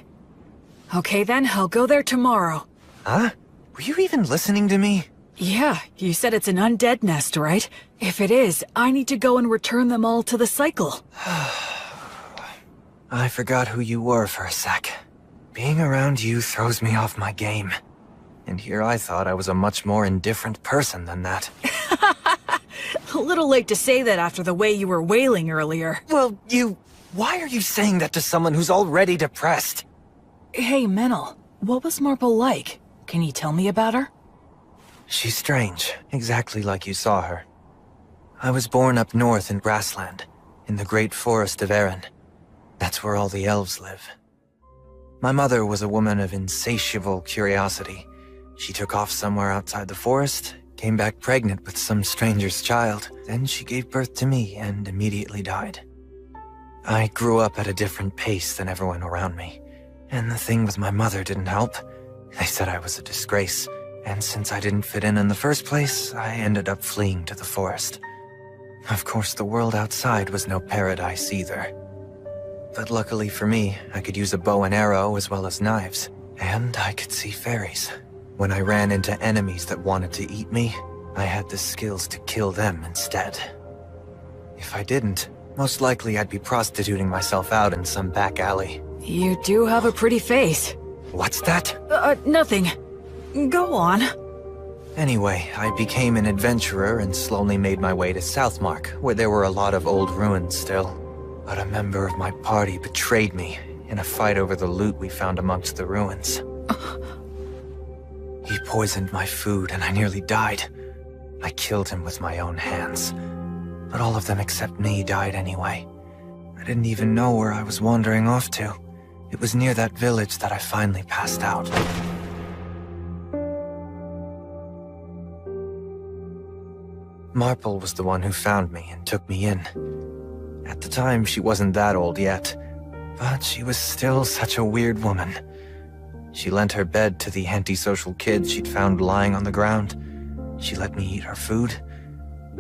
Okay then, I'll go there tomorrow. Huh? Were you even listening to me? Yeah, you said it's an undead nest, right? If it is, I need to go and return them all to the cycle. I forgot who you were for a sec. Being around you throws me off my game. And here I thought I was a much more indifferent person than that. A little late to say that after the way you were wailing earlier. Well, why are you saying that to someone who's already depressed? Hey, Menel, what was Marple like? Can you tell me about her? She's strange, exactly like you saw her. I was born up north in Grassland, in the great forest of Erin. That's where all the elves live. My mother was a woman of insatiable curiosity. She took off somewhere outside the forest, came back pregnant with some stranger's child. Then she gave birth to me and immediately died. I grew up at a different pace than everyone around me. And the thing with my mother didn't help. They said I was a disgrace. And since I didn't fit in the first place, I ended up fleeing to the forest. Of course, the world outside was no paradise either. But luckily for me, I could use a bow and arrow as well as knives. And I could see fairies. When I ran into enemies that wanted to eat me, I had the skills to kill them instead. If I didn't, most likely I'd be prostituting myself out in some back alley. You do have a pretty face. What's that? Nothing. Go on. Anyway, I became an adventurer and slowly made my way to Southmark, where there were a lot of old ruins still. But a member of my party betrayed me in a fight over the loot we found amongst the ruins. He poisoned my food and I nearly died. I killed him with my own hands. But all of them except me died anyway. I didn't even know where I was wandering off to. It was near that village that I finally passed out. Marple was the one who found me and took me in. At the time, she wasn't that old yet, but she was still such a weird woman. She lent her bed to the antisocial kids she'd found lying on the ground. She let me eat her food,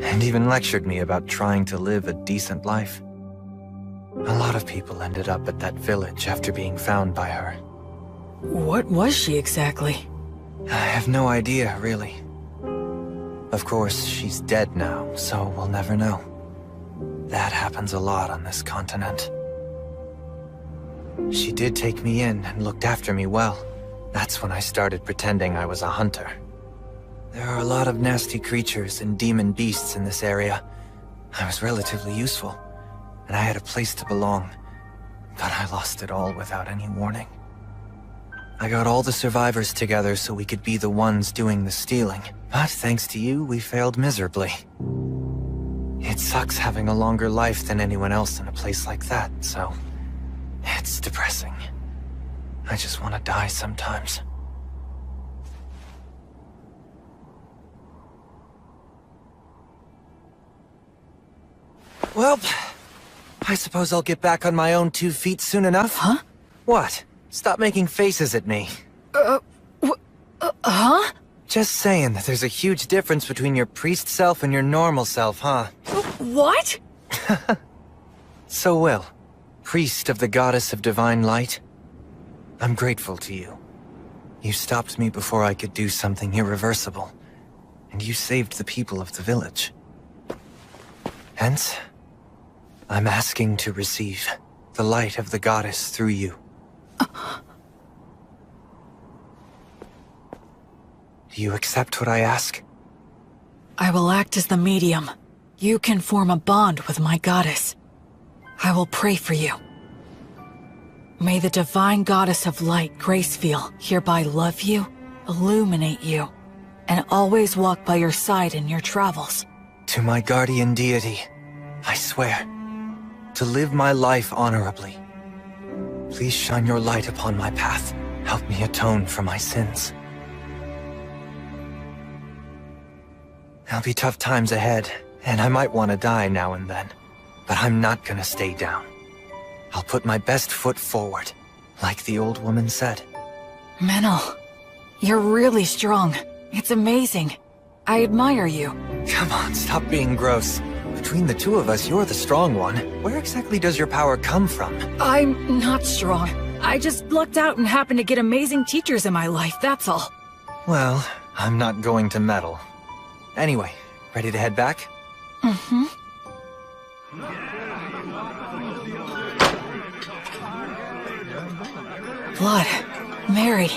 and even lectured me about trying to live a decent life. A lot of people ended up at that village after being found by her. What was she exactly? I have no idea, really. Of course, she's dead now, so we'll never know. That happens a lot on this continent. She did take me in and looked after me well. That's when I started pretending I was a hunter. There are a lot of nasty creatures and demon beasts in this area. I was relatively useful, and I had a place to belong, but I lost it all without any warning. I got all the survivors together so we could be the ones doing the stealing, but thanks to you, we failed miserably. It sucks having a longer life than anyone else in a place like that, so it's depressing. I just want to die sometimes. Well, I suppose I'll get back on my own 2 feet soon enough. Huh? What? Stop making faces at me. Huh? Just saying that there's a huge difference between your priest self and your normal self, huh? What? So Will, priest of the goddess of divine light, I'm grateful to you. You stopped me before I could do something irreversible, and you saved the people of the village. Hence, I'm asking to receive the light of the goddess through you. Do you accept what I ask? I will act as the medium. You can form a bond with my goddess. I will pray for you. May the divine goddess of light, Gracefield, hereby love you, illuminate you, and always walk by your side in your travels. To my guardian deity, I swear to live my life honorably. Please shine your light upon my path. Help me atone for my sins. There'll be tough times ahead, and I might want to die now and then. But I'm not gonna stay down. I'll put my best foot forward. Like the old woman said. Menel, you're really strong. It's amazing. I admire you. Come on, stop being gross. Between the two of us, you're the strong one. Where exactly does your power come from? I'm not strong. I just lucked out and happened to get amazing teachers in my life, that's all. Well, I'm not going to meddle. Anyway, ready to head back? Mm-hmm. Blood. Mary.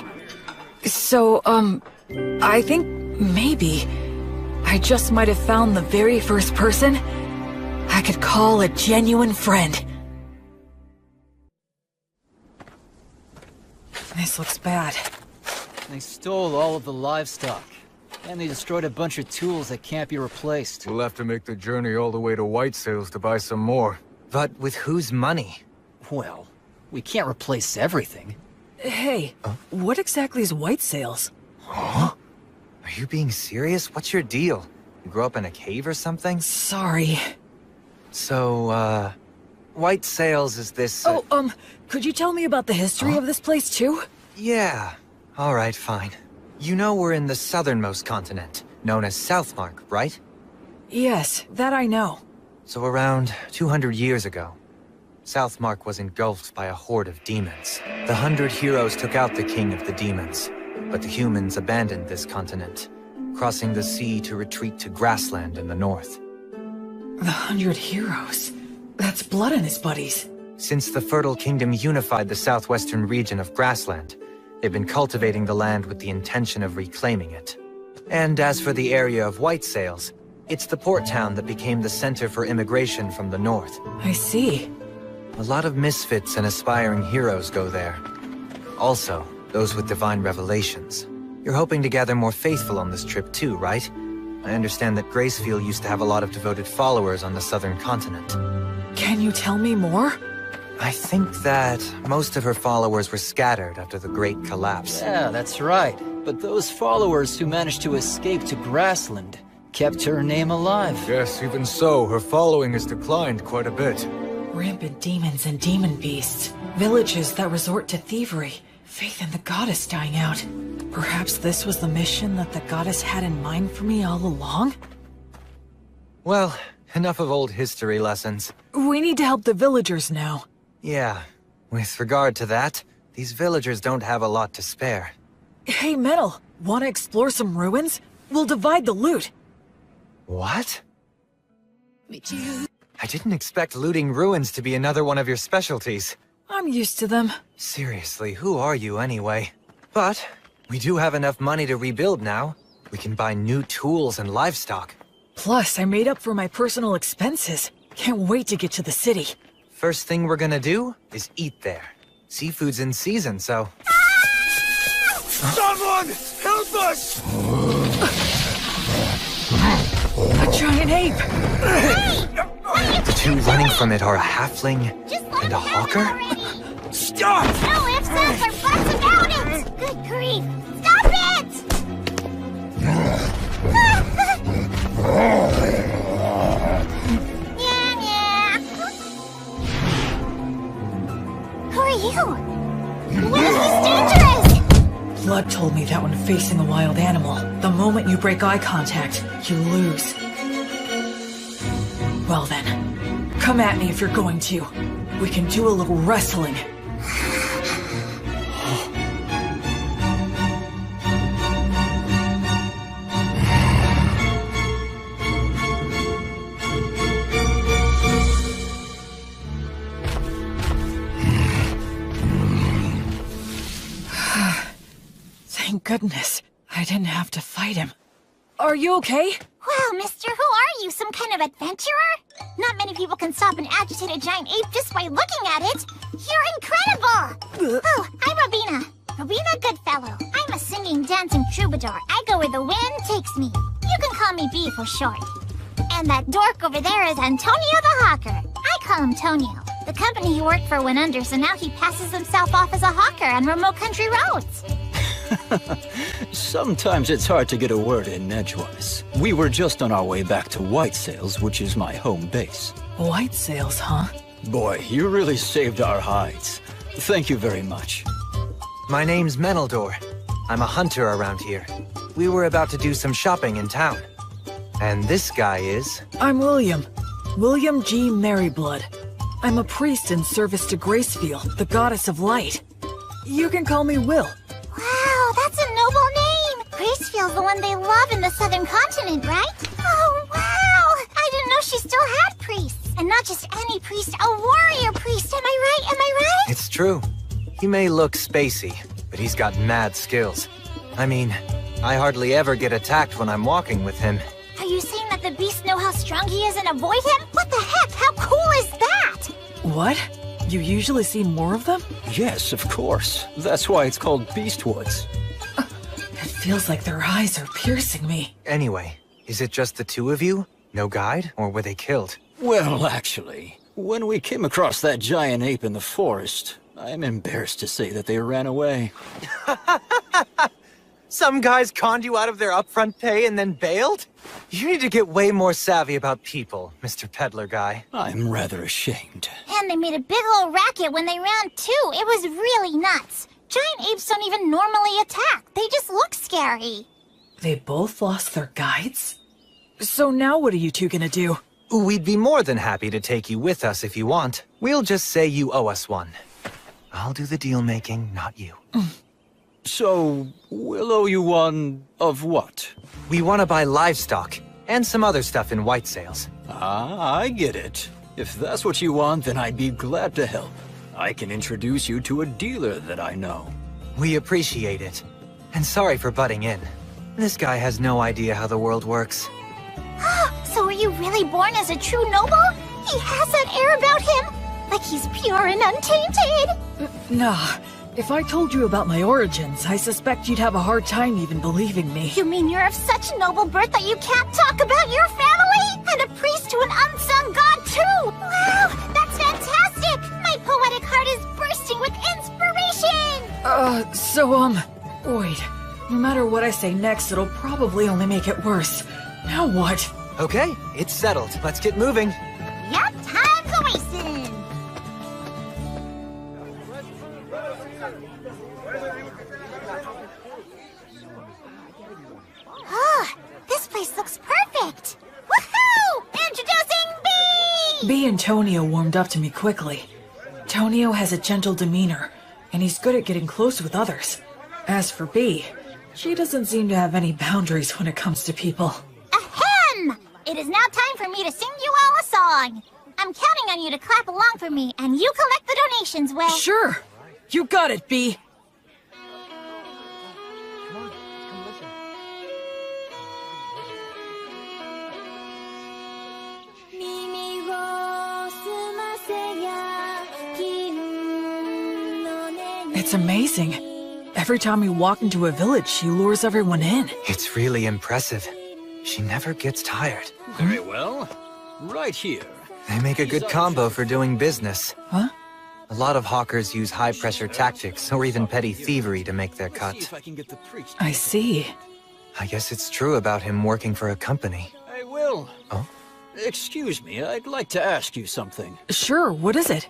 So, I think maybe I just might have found the very first person I could call a genuine friend. This looks bad. They stole all of the livestock. And they destroyed a bunch of tools that can't be replaced. We'll have to make the journey all the way to White Sails to buy some more. But with whose money? Well, we can't replace everything. Hey, what exactly is White Sails? Huh? Are you being serious? What's your deal? You grew up in a cave or something? Sorry. So, White Sails is this... could you tell me about the history of this place, too? Yeah. Alright, fine. You know we're in the southernmost continent, known as Southmark, right? Yes, that I know. So around 200 years ago, Southmark was engulfed by a horde of demons. The 100 heroes took out the king of the demons, but the humans abandoned this continent, crossing the sea to retreat to grassland in the north. The 100 heroes? That's Blood and his buddies. Since the Fertile Kingdom unified the southwestern region of grassland, they've been cultivating the land with the intention of reclaiming it. And as for the area of White Sails, it's the port town that became the center for immigration from the north. I see. A lot of misfits and aspiring heroes go there. Also, those with divine revelations. You're hoping to gather more faithful on this trip too, right? I understand that Gracefield used to have a lot of devoted followers on the southern continent. Can you tell me more? I think that most of her followers were scattered after the Great Collapse. Yeah, that's right. But those followers who managed to escape to Grassland kept her name alive. Yes, even so, her following has declined quite a bit. Rampant demons and demon beasts. Villages that resort to thievery. Faith in the goddess dying out. Perhaps this was the mission that the goddess had in mind for me all along? Well, enough of old history lessons. We need to help the villagers now. Yeah, with regard to that, these villagers don't have a lot to spare. Hey, Menel, wanna explore some ruins? We'll divide the loot. What? I didn't expect looting ruins to be another one of your specialties. I'm used to them. Seriously, who are you anyway? But we do have enough money to rebuild now. We can buy new tools and livestock. Plus, I made up for my personal expenses. Can't wait to get to the city. First thing we're gonna do is eat there. Seafood's in season, so... Someone! Help us! A giant ape! The two running from it are a halfling and a hawker? Stop! No ifs, ands, or buts about it! Good grief! Stop it! Yeah. Who are you? What is this dangerous? Blood told me that when facing a wild animal, the moment you break eye contact, you lose. Well then, come at me if you're going to. We can do a little wrestling. Thank goodness, I didn't have to fight him. Are you okay? Wow, mister, who are you? Some kind of adventurer? Not many people can stop an agitated giant ape just by looking at it. You're incredible! Oh, I'm Robina. Robina Goodfellow. I'm a singing, dancing troubadour. I go where the wind takes me. You can call me B for short. And that dork over there is Antonio the Hawker. I call him Tonio. The company he worked for went under, so now he passes himself off as a hawker on remote country roads. Sometimes it's hard to get a word in edgewise. We were just on our way back to White Sails, which is my home base. White Sails, huh? Boy, you really saved our hides. Thank you very much. My name's Menaldor. I'm a hunter around here. We were about to do some shopping in town. And this guy is... I'm William. William G. Merryblood. I'm a priest in service to Gracefield, the goddess of light. You can call me Will. Wow, that's a noble name! Gracefield's the one they love in the southern continent, right? Oh, wow! I didn't know she still had priests. And not just any priest, a warrior priest, am I right? Am I right? It's true. He may look spacey, but he's got mad skills. I mean, I hardly ever get attacked when I'm walking with him. Are you saying that the beasts know how strong he is and avoid him? What the heck? How cool is that? What? You usually see more of them? Yes, of course. That's why it's called Beastwoods. It feels like their eyes are piercing me. Anyway, is it just the two of you? No guide? Or were they killed? Well, actually, when we came across that giant ape in the forest, I'm embarrassed to say that they ran away. Some guys conned you out of their upfront pay and then bailed? You need to get way more savvy about people, Mr. Peddler Guy. I'm rather ashamed. And they made a big old racket when they ran too. It was really nuts. Giant apes don't even normally attack. They just look scary. They both lost their guides? So now what are you two gonna do? We'd be more than happy to take you with us if you want. We'll just say you owe us one. I'll do the deal-making, not you. So, we'll owe you one of what? We want to buy livestock, and some other stuff in White Sails. Ah, I get it. If that's what you want, then I'd be glad to help. I can introduce you to a dealer that I know. We appreciate it. And sorry for butting in. This guy has no idea how the world works. So were you really born as a true noble? He has that air about him, like he's pure and untainted. Nah. If I told you about my origins, I suspect you'd have a hard time even believing me. You mean you're of such noble birth that you can't talk about your family? And a priest to an unsung god too! Wow, that's fantastic! My poetic heart is bursting with inspiration! Wait. No matter what I say next, it'll probably only make it worse. Now what? Okay, it's settled. Let's get moving. Yup, time's a-wasting! This place looks perfect! Woohoo! Introducing B! B and Tonio warmed up to me quickly. Tonio has a gentle demeanor, and he's good at getting close with others. As for B, she doesn't seem to have any boundaries when it comes to people. Ahem! It is now time for me to sing you all a song. I'm counting on you to clap along for me, and you collect the donations, Will. Sure! You got it, B! It's amazing. Every time we walk into a village, she lures everyone in. It's really impressive. She never gets tired. Very well. Right here. They make a good combo for doing business. Huh? A lot of hawkers use high-pressure tactics or even petty thievery to make their cut. I see. I guess it's true about him working for a company. Hey, Will. Oh? Excuse me, I'd like to ask you something. Sure, what is it?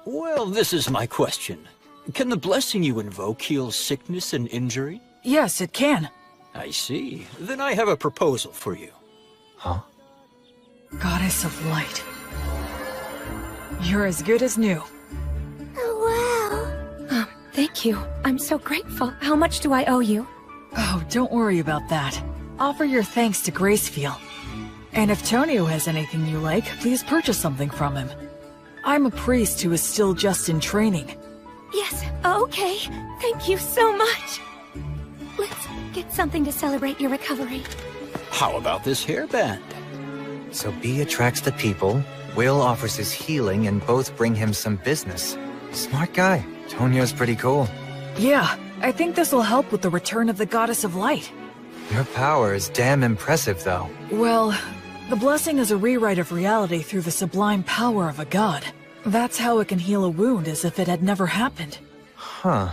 Well, this is my question. Can the blessing you invoke heal sickness and injury? Yes, it can. I see. Then I have a proposal for you. Huh? Goddess of Light. You're as good as new. Oh, wow. Thank you. I'm so grateful. How much do I owe you? Oh, don't worry about that. Offer your thanks to Gracefield. And if Tonio has anything you like, please purchase something from him. I'm a priest who is still just in training. Yes, okay. Thank you so much. Let's get something to celebrate your recovery. How about this hairband? So B attracts the people, Will offers his healing, and both bring him some business. Smart guy. Tonio's pretty cool. Yeah, I think this will help with the return of the Goddess of Light. Your power is damn impressive, though. Well, the blessing is a rewrite of reality through the sublime power of a god. That's how it can heal a wound as if it had never happened. Huh.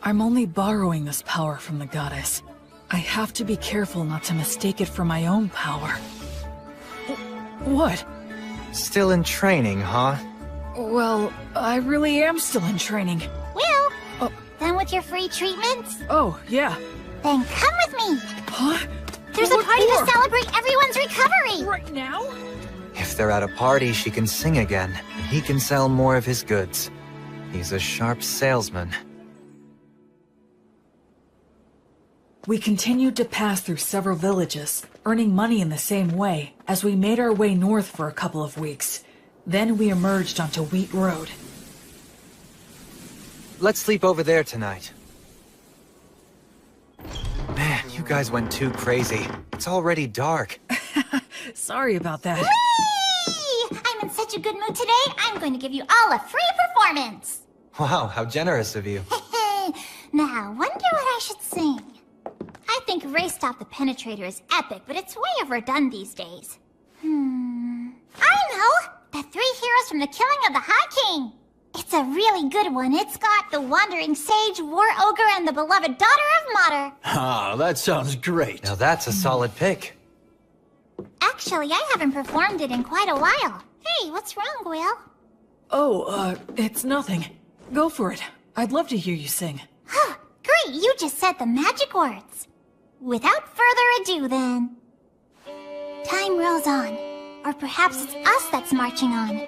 I'm only borrowing this power from the goddess. I have to be careful not to mistake it for my own power. What? Still in training, huh? Well, I really am still in training. Will? Oh. Done with your free treatments? Oh, yeah. Then come with me. Huh? There's a party to celebrate everyone's recovery. Right now? If they're at a party, she can sing again, and he can sell more of his goods. He's a sharp salesman. We continued to pass through several villages, earning money in the same way, as we made our way north for a couple of weeks. Then we emerged onto Wheat Road. Let's sleep over there tonight. Man, you guys went too crazy. It's already dark. Sorry about that. Whee! I'm in such a good mood today, I'm going to give you all a free performance. Wow, how generous of you. Now, wonder what I should sing. I think Race Stop the Penetrator is epic, but it's way overdone these days. I know! The 3 heroes from the killing of the High King. It's a really good one. It's got the Wandering Sage, War Ogre, and the beloved daughter of Mater. Ah, that sounds great. Now that's a solid pick. Actually, I haven't performed it in quite a while. Hey, what's wrong, Will? Oh, it's nothing. Go for it. I'd love to hear you sing. Great, you just said the magic words. Without further ado, then. Time rolls on. Or perhaps it's us that's marching on.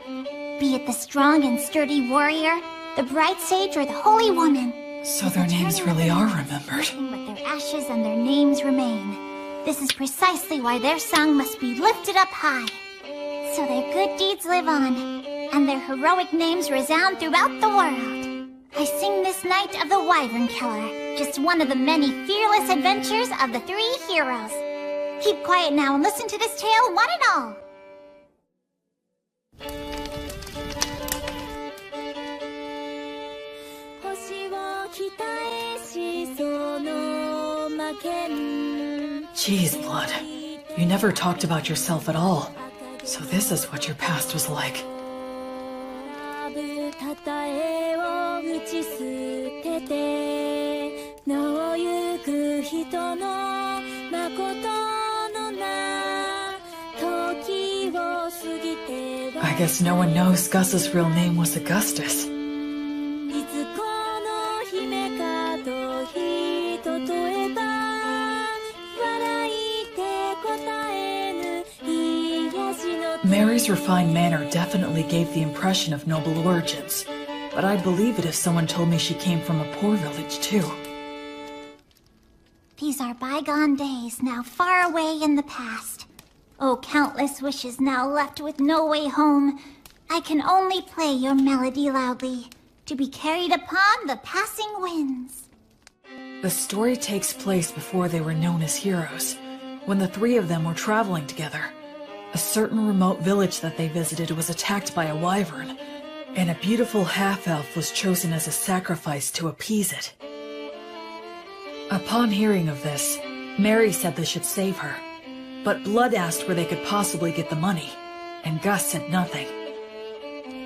Be it the strong and sturdy warrior, the bright sage, or the holy woman. So their names really are remembered. But their ashes and their names remain. This is precisely why their song must be lifted up high. So their good deeds live on, and their heroic names resound throughout the world. I sing this night of the Wyvern Killer, just one of the many fearless adventures of the 3 heroes. Keep quiet now and listen to this tale, one and all. Jeez, Blood. You never talked about yourself at all. So this is what your past was like. I guess no one knows Gus's real name was Augustus. Mary's refined manner definitely gave the impression of noble origins, but I'd believe it if someone told me she came from a poor village, too. These are bygone days, now far away in the past. Oh, countless wishes now left with no way home. I can only play your melody loudly, to be carried upon the passing winds. The story takes place before they were known as heroes, when the 3 of them were traveling together. A certain remote village that they visited was attacked by a wyvern, and a beautiful half-elf was chosen as a sacrifice to appease it. Upon hearing of this, Mary said they should save her, but Blood asked where they could possibly get the money, and Gus said nothing.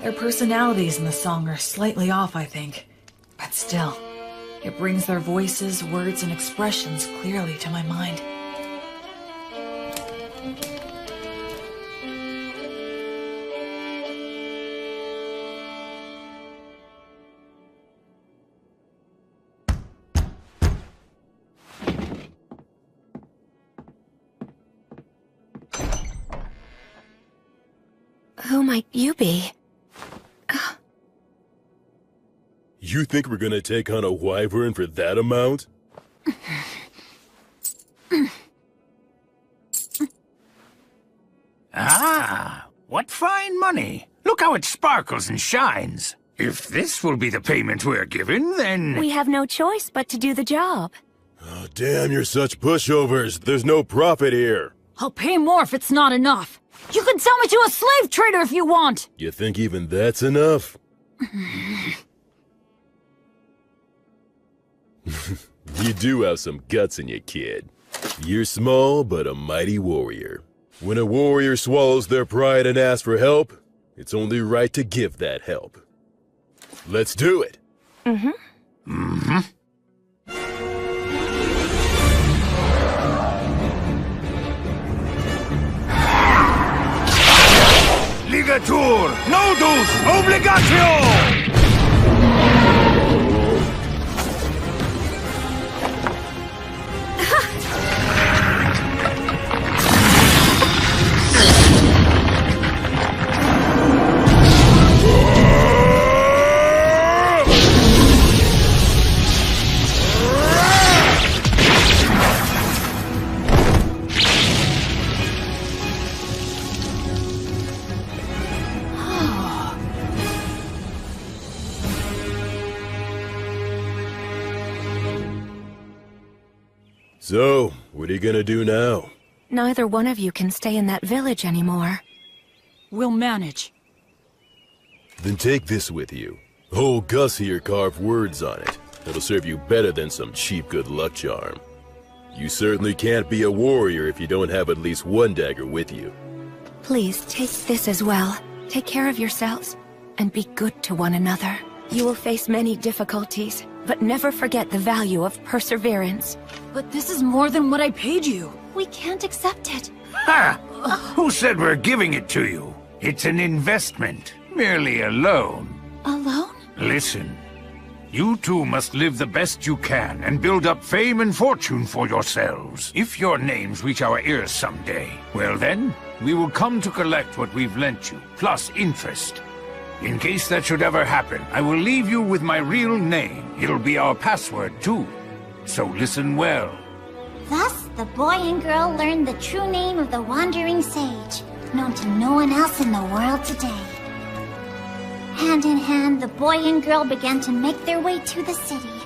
Their personalities in the song are slightly off, I think, but still, it brings their voices, words, and expressions clearly to my mind. Who might you be? You think we're gonna take on a wyvern for that amount? Ah, what fine money. Look how it sparkles and shines. If this will be the payment we're given, then... We have no choice but to do the job. Oh, damn, you're such pushovers. There's no profit here. I'll pay more if it's not enough. You can sell me to a slave trader if you want! You think even that's enough? You do have some guts in you, kid. You're small, but a mighty warrior. When a warrior swallows their pride and asks for help, it's only right to give that help. Let's do it! Liga Ligatur! Nodus obligatio! So, what are you gonna do now? Neither one of you can stay in that village anymore. We'll manage. Then take this with you. Old Gus here carved words on it. It'll serve you better than some cheap good luck charm. You certainly can't be a warrior if you don't have at least one dagger with you. Please take this as well. Take care of yourselves, and be good to one another. You will face many difficulties, but never forget the value of perseverance. But this is more than what I paid you. We can't accept it. Ha! Who said we're giving it to you? It's an investment, merely a loan. A loan? Listen, you two must live the best you can and build up fame and fortune for yourselves. If your names reach our ears someday, well then, we will come to collect what we've lent you, plus interest. In case that should ever happen, I will leave you with my real name. It'll be our password, too. So listen well. Thus, the boy and girl learned the true name of the Wandering Sage, known to no one else in the world today. Hand in hand, the boy and girl began to make their way to the city,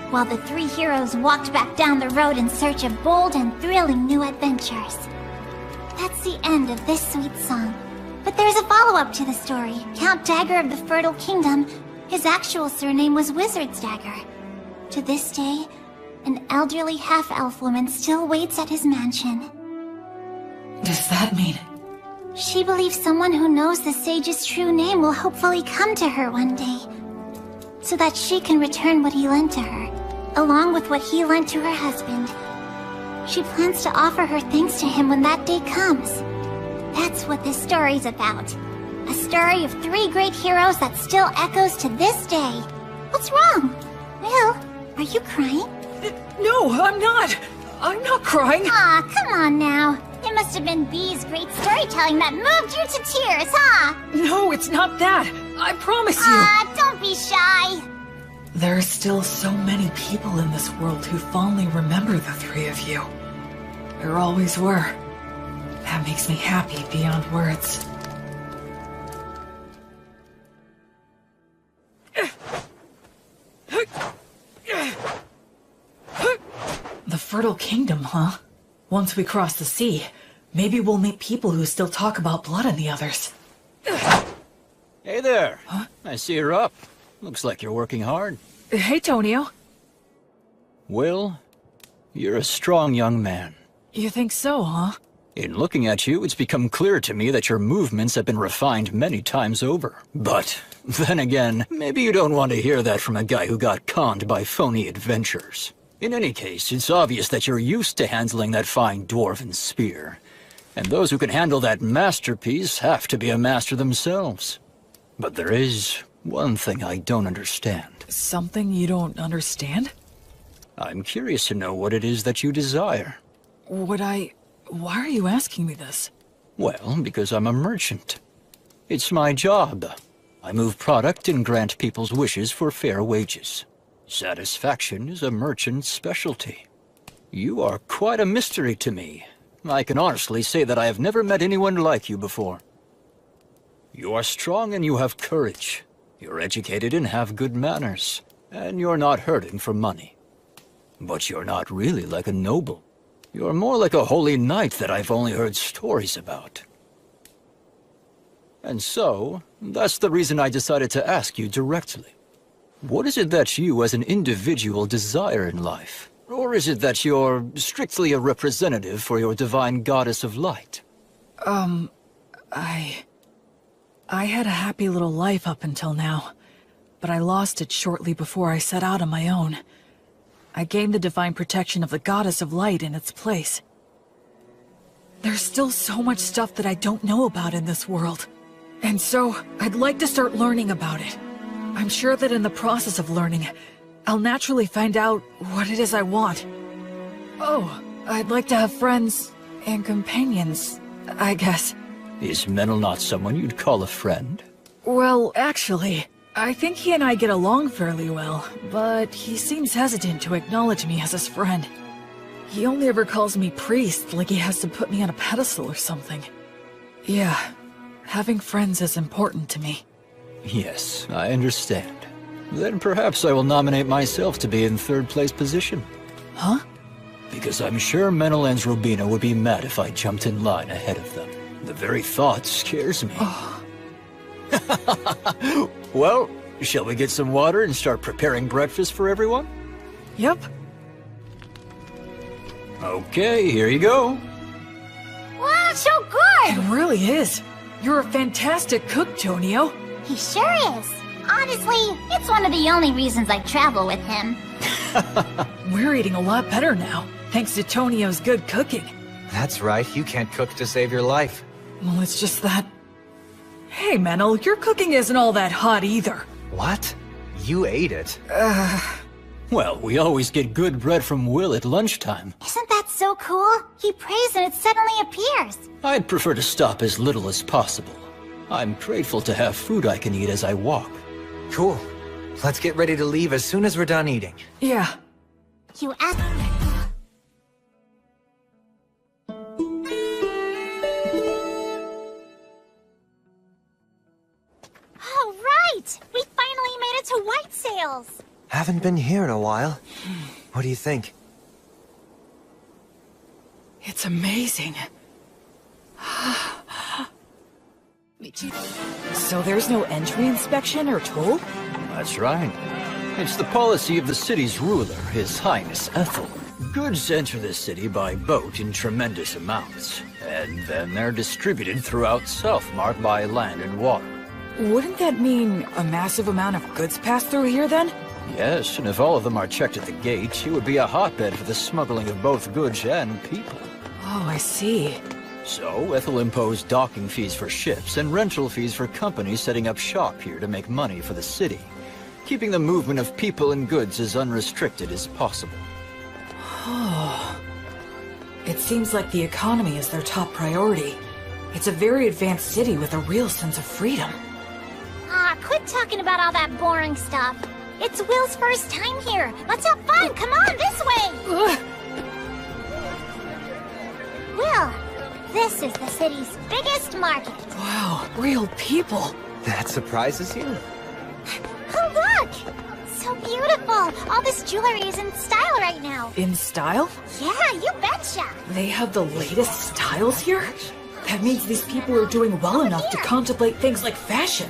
while the three heroes walked back down the road in search of bold and thrilling new adventures. That's the end of this sweet song. But there's a follow-up to the story. Count Dagger of the Fertile Kingdom, his actual surname was Wizard's Dagger. To this day, an elderly half-elf woman still waits at his mansion. Does that mean? She believes someone who knows the sage's true name will hopefully come to her one day, so that she can return what he lent to her, along with what he lent to her husband. She plans to offer her thanks to him when that day comes. That's what this story's about. A story of three great heroes that still echoes to this day. What's wrong? Will, are you crying? No, I'm not. I'm not crying. Aw, come on now. It must have been Bee's great storytelling that moved you to tears, huh? No, it's not that. I promise you. Ah, don't be shy. There are still so many people in this world who fondly remember the three of you. There always were. That makes me happy beyond words. The Fertile Kingdom, huh? Once we cross the sea, maybe we'll meet people who still talk about blood and the others. Hey there. Huh? I see you're up. Looks like you're working hard. Hey, Tonio. Will, you're a strong young man. You think so, huh? In looking at you, it's become clear to me that your movements have been refined many times over. But, then again, maybe you don't want to hear that from a guy who got conned by phony adventures. In any case, it's obvious that you're used to handling that fine dwarven spear. And those who can handle that masterpiece have to be a master themselves. But there is one thing I don't understand. Something you don't understand? I'm curious to know what it is that you desire. Why are you asking me this? Well, because I'm a merchant. It's my job. I move product and grant people's wishes for fair wages. Satisfaction is a merchant's specialty. You are quite a mystery to me. I can honestly say that I have never met anyone like you before. You are strong and you have courage. You're educated and have good manners. And you're not hurting for money. But you're not really like a noble. You're more like a holy knight that I've only heard stories about. And so, that's the reason I decided to ask you directly. What is it that you as an individual desire in life? Or is it that you're strictly a representative for your divine goddess of light? I had a happy little life up until now, but I lost it shortly before I set out on my own. I gained the divine protection of the goddess of light in its place. There's still so much stuff that I don't know about in this world. And so, I'd like to start learning about it. I'm sure that in the process of learning, I'll naturally find out what it is I want. Oh, I'd like to have friends and companions, I guess. Is Menel not someone you'd call a friend? Well, actually, I think he and I get along fairly well, but he seems hesitant to acknowledge me as his friend. He only ever calls me priest, like he has to put me on a pedestal or something. Yeah, having friends is important to me. Yes, I understand. Then perhaps I will nominate myself to be in third place position. Huh? Because I'm sure Menel and Robina would be mad if I jumped in line ahead of them. The very thought scares me. Well, shall we get some water and start preparing breakfast for everyone? Yep. Okay, here you go. Wow, so good! It really is. You're a fantastic cook, Tonio. He sure is. Honestly, it's one of the only reasons I travel with him. We're eating a lot better now, thanks to Tonio's good cooking. That's right, you can't cook to save your life. Well, it's just that... Hey, Menel, your cooking isn't all that hot either. What? You ate it. Well, we always get good bread from Will at lunchtime. Isn't that so cool? He prays and it suddenly appears. I'd prefer to stop as little as possible. I'm grateful to have food I can eat as I walk. Cool. Let's get ready to leave as soon as we're done eating. Yeah. You asked... All right! We finally made it to White Sails! Haven't been here in a while. What do you think? It's amazing. So there's no entry inspection or toll? That's right. It's the policy of the city's ruler, His Highness Ethel. Goods enter the city by boat in tremendous amounts, and then they're distributed throughout Southmark by land and water. Wouldn't that mean a massive amount of goods pass through here then? Yes, and if all of them are checked at the gate, it would be a hotbed for the smuggling of both goods and people. Oh, I see. So, Ethel imposed docking fees for ships and rental fees for companies setting up shop here to make money for the city, keeping the movement of people and goods as unrestricted as possible. Oh. It seems like the economy is their top priority. It's a very advanced city with a real sense of freedom. Quit talking about all that boring stuff. It's Will's first time here. Let's have fun. Come on, this way. Will, this is the city's biggest market. Wow, real people. That surprises you? Oh, look! So beautiful. All this jewelry is in style right now. In style? Yeah, you betcha. They have the latest styles here? That means these people are doing well enough to contemplate things like fashion.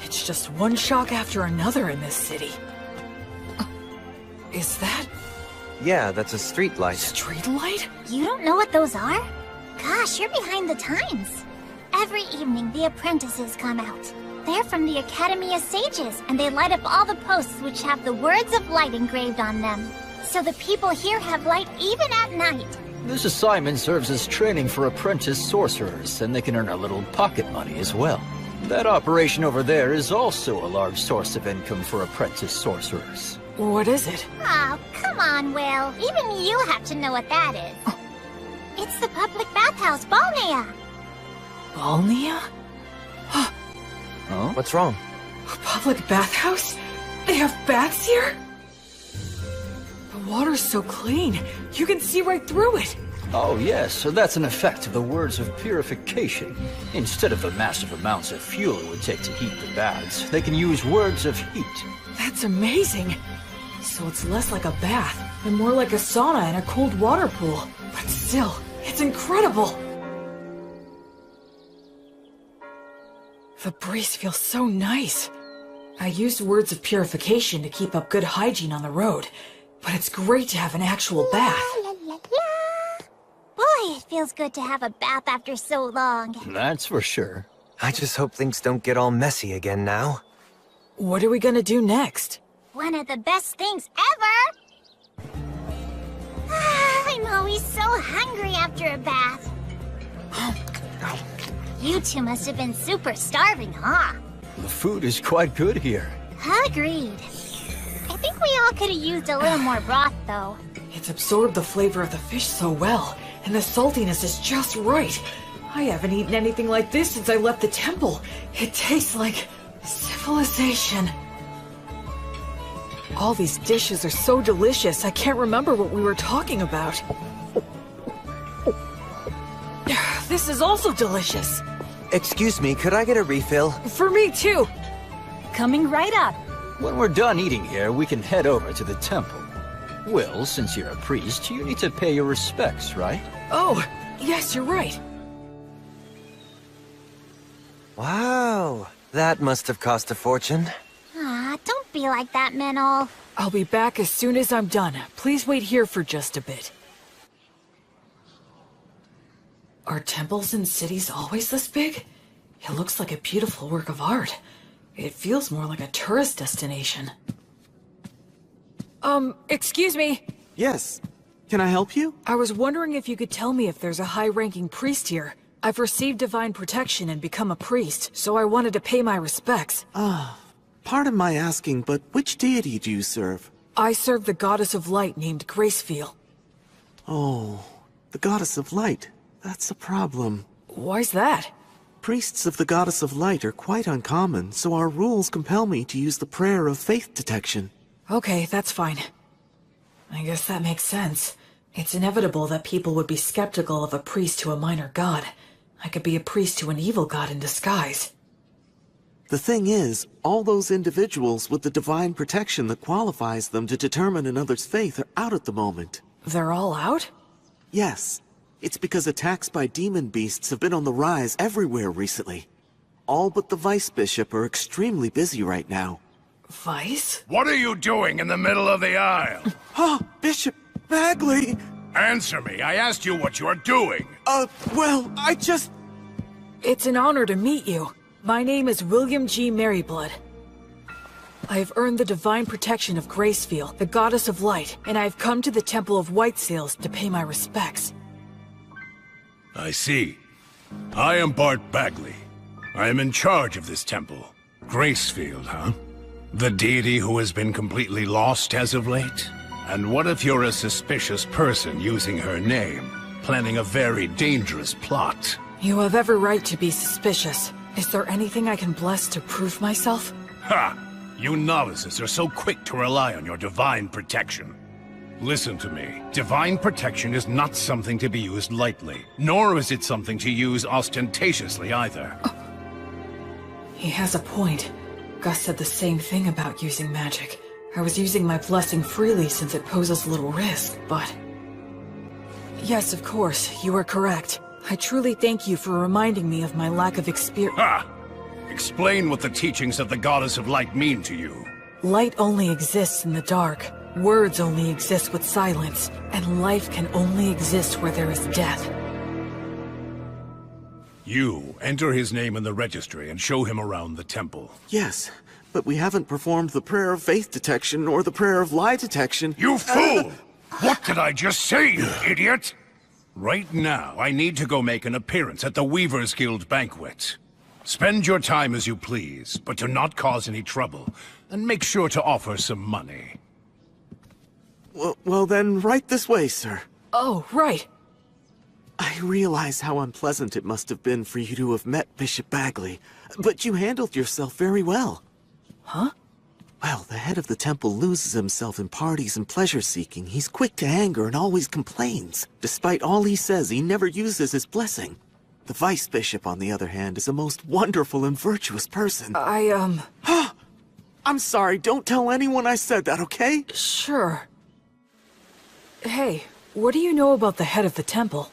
It's just one shock after another in this city. Is that... Yeah, that's a street light. Street light? You don't know what those are? Gosh, you're behind the times. Every evening, the apprentices come out. They're from the Academy of Sages, and they light up all the posts which have the words of light engraved on them. So the people here have light even at night. This assignment serves as training for apprentice sorcerers, and they can earn a little pocket money as well. That operation over there is also a large source of income for apprentice sorcerers. What is it? Oh, come on, Will. Even you have to know what that is. It's the public bathhouse, Balnea. Balnea? Huh? What's wrong? A public bathhouse? They have baths here? The water's so clean, you can see right through it. Oh yes, so that's an effect of the words of purification. Instead of the massive amounts of fuel it would take to heat the baths, they can use words of heat. That's amazing. So it's less like a bath, and more like a sauna and a cold water pool. But still, it's incredible. The breeze feels so nice. I used words of purification to keep up good hygiene on the road, but it's great to have an actual bath. La, la, la. Boy, it feels good to have a bath after so long. That's for sure. I just hope things don't get all messy again now. What are we gonna do next? One of the best things ever! I'm always so hungry after a bath. You two must have been super starving, huh? The food is quite good here. Agreed. I think we all could have used a little more broth, though. It's absorbed the flavor of the fish so well, and the saltiness is just right. I haven't eaten anything like this since I left the temple. It tastes like civilization. All these dishes are so delicious, I can't remember what we were talking about. This is also delicious. Excuse me, could I get a refill? For me too. Coming right up. When we're done eating here, we can head over to the temple. Will, since you're a priest, you need to pay your respects, right? Oh, yes, you're right. Wow, that must have cost a fortune. Ah, don't be like that, Menel. I'll be back as soon as I'm done. Please wait here for just a bit. Are temples in cities always this big? It looks like a beautiful work of art. It feels more like a tourist destination. Excuse me? Yes. Can I help you? I was wondering if you could tell me if there's a high-ranking priest here. I've received divine protection and become a priest, so I wanted to pay my respects. Pardon my asking, but which deity do you serve? I serve the goddess of light named Gracefeel. Oh, the goddess of light. That's a problem. Why's that? Priests of the goddess of light are quite uncommon, so our rules compel me to use the prayer of faith detection. Okay, that's fine. I guess that makes sense. It's inevitable that people would be skeptical of a priest to a minor god. I could be a priest to an evil god in disguise. The thing is, all those individuals with the divine protection that qualifies them to determine another's faith are out at the moment. They're all out? Yes. It's because attacks by demon beasts have been on the rise everywhere recently. All but the vice bishop are extremely busy right now. Vice? What are you doing in the middle of the aisle? Bishop Bagley! Answer me, I asked you what you're doing. Well, I just... It's an honor to meet you. My name is William G. Merryblood. I have earned the divine protection of Gracefeel, the goddess of light, and I have come to the Temple of White Sails to pay my respects. I see. I am Bart Bagley. I am in charge of this temple. Gracefield, huh? The deity who has been completely lost as of late? And what if you're a suspicious person using her name, planning a very dangerous plot? You have every right to be suspicious. Is there anything I can bless to prove myself? Ha! You novices are so quick to rely on your divine protection. Listen to me. Divine protection is not something to be used lightly, nor is it something to use ostentatiously either. He has a point. Gus said the same thing about using magic. I was using my blessing freely since it poses little risk, but... Yes, of course, you are correct. I truly thank you for reminding me of my lack of experience. Ha! Explain what the teachings of the Goddess of Light mean to you. Light only exists in the dark. Words only exist with silence. And life can only exist where there is death. You enter his name in the registry and show him around the temple. Yes, but we haven't performed the prayer of faith detection or the prayer of lie detection. You fool! What did I just say, you idiot? Right now, I need to go make an appearance at the Weavers Guild banquet. Spend your time as you please, but do not cause any trouble, and make sure to offer some money. Well then, right this way, sir. Oh, right. I realize how unpleasant it must have been for you to have met Bishop Bagley, but you handled yourself very well. Huh? Well, the head of the temple loses himself in parties and pleasure-seeking. He's quick to anger and always complains. Despite all he says, he never uses his blessing. The vice bishop, on the other hand, is a most wonderful and virtuous person. I'm sorry, don't tell anyone I said that, okay? Sure. Hey, what do you know about the head of the temple?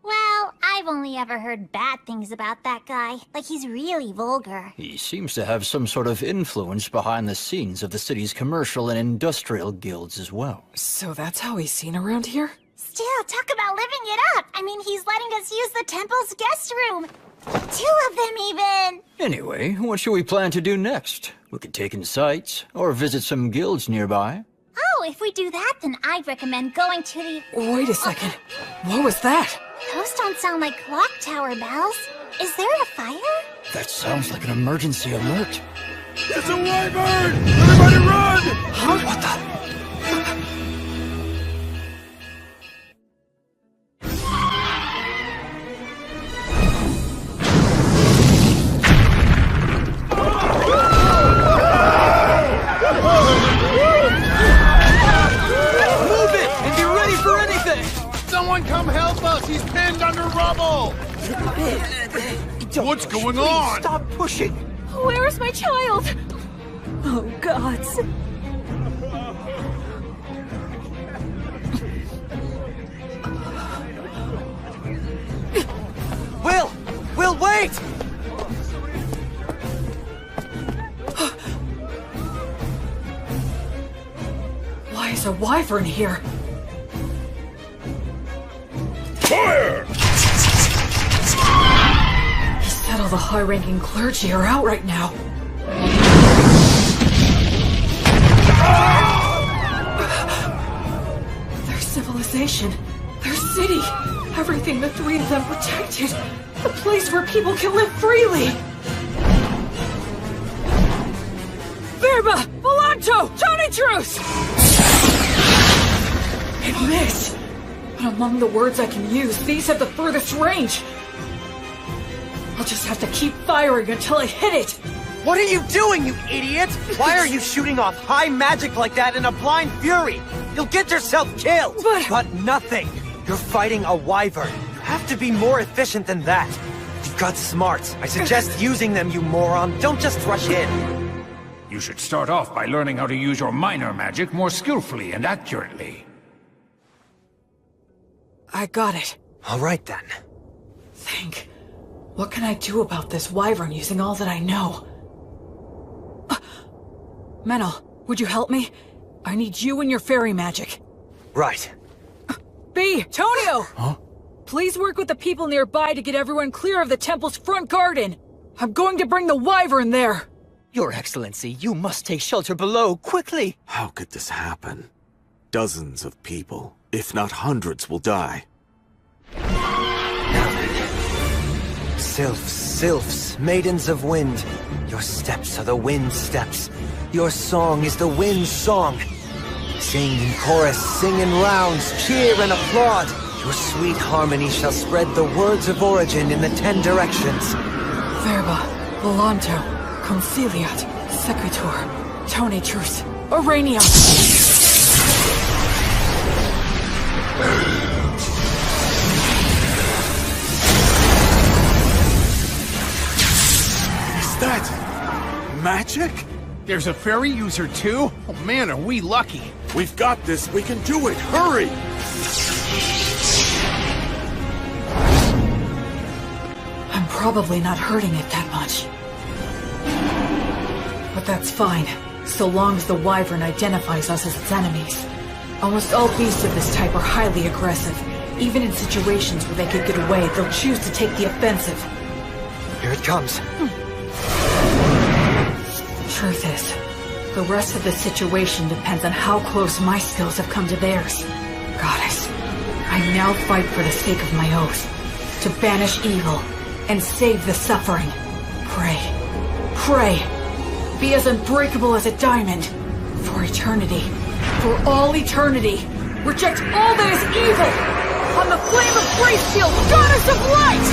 Well, I've only ever heard bad things about that guy. Like he's really vulgar. He seems to have some sort of influence behind the scenes of the city's commercial and industrial guilds as well. So that's how he's seen around here? Still, talk about living it up. I mean, he's letting us use the temple's guest room. 2 of them even. Anyway, what should we plan to do next? We could take in sights, or visit some guilds nearby. Oh, if we do that, then I'd recommend going to the... Wait a second. What was that? Those don't sound like clock tower bells. Is there a fire? That sounds like an emergency alert. It's a wyvern! Everybody run! Huh? What the? Move it and be ready for anything! Someone come help us! He's pinned under rubble! What's going on? Stop pushing! Where is my child? Oh, gods. Will, wait! Why is a wyvern here? Fire! He said all the high-ranking clergy are out right now. Their civilization, their city, everything the three of them protected. A place where people can live freely. Verba! Volanto! Tony Truce! It missed. But among the words I can use, these have the furthest range. I'll just have to keep firing until I hit it. What are you doing, you idiot? Why are you shooting off high magic like that in a blind fury? You'll get yourself killed! But nothing! You're fighting a wyvern. You have to be more efficient than that. You've got smarts. I suggest using them, you moron. Don't just rush in. You should start off by learning how to use your minor magic more skillfully and accurately. I got it. All right, then. Think. What can I do about this wyvern using all that I know? Menel, would you help me? I need you and your fairy magic. Right. B, Tonio! Huh? Please work with the people nearby to get everyone clear of the temple's front garden. I'm going to bring the wyvern there. Your Excellency, you must take shelter below, quickly! How could this happen? Dozens of people, if not hundreds, will die. Sylphs, maidens of wind. Your steps are the wind's steps. Your song is the wind's song. Sing in chorus, sing in rounds, cheer and applaud. Your sweet harmony shall spread the words of origin in the 10 directions. Verba, Volanto, Conciliat, Sequitur, Tony Truce, Aurania. Is that magic? There's a fairy user too? Oh man, are we lucky. We've got this. We can do it. Hurry! I'm probably not hurting it that much. But that's fine, so long as the wyvern identifies us as its enemies. Almost all beasts of this type are highly aggressive. Even in situations where they could get away, they'll choose to take the offensive. Here it comes. Truth is, the rest of the situation depends on how close my skills have come to theirs. Goddess, I now fight for the sake of my oath, to banish evil and save the suffering. Pray, be as unbreakable as a diamond, for eternity, for all eternity. Reject all that is evil! On the flame of Gracefield, goddess of light!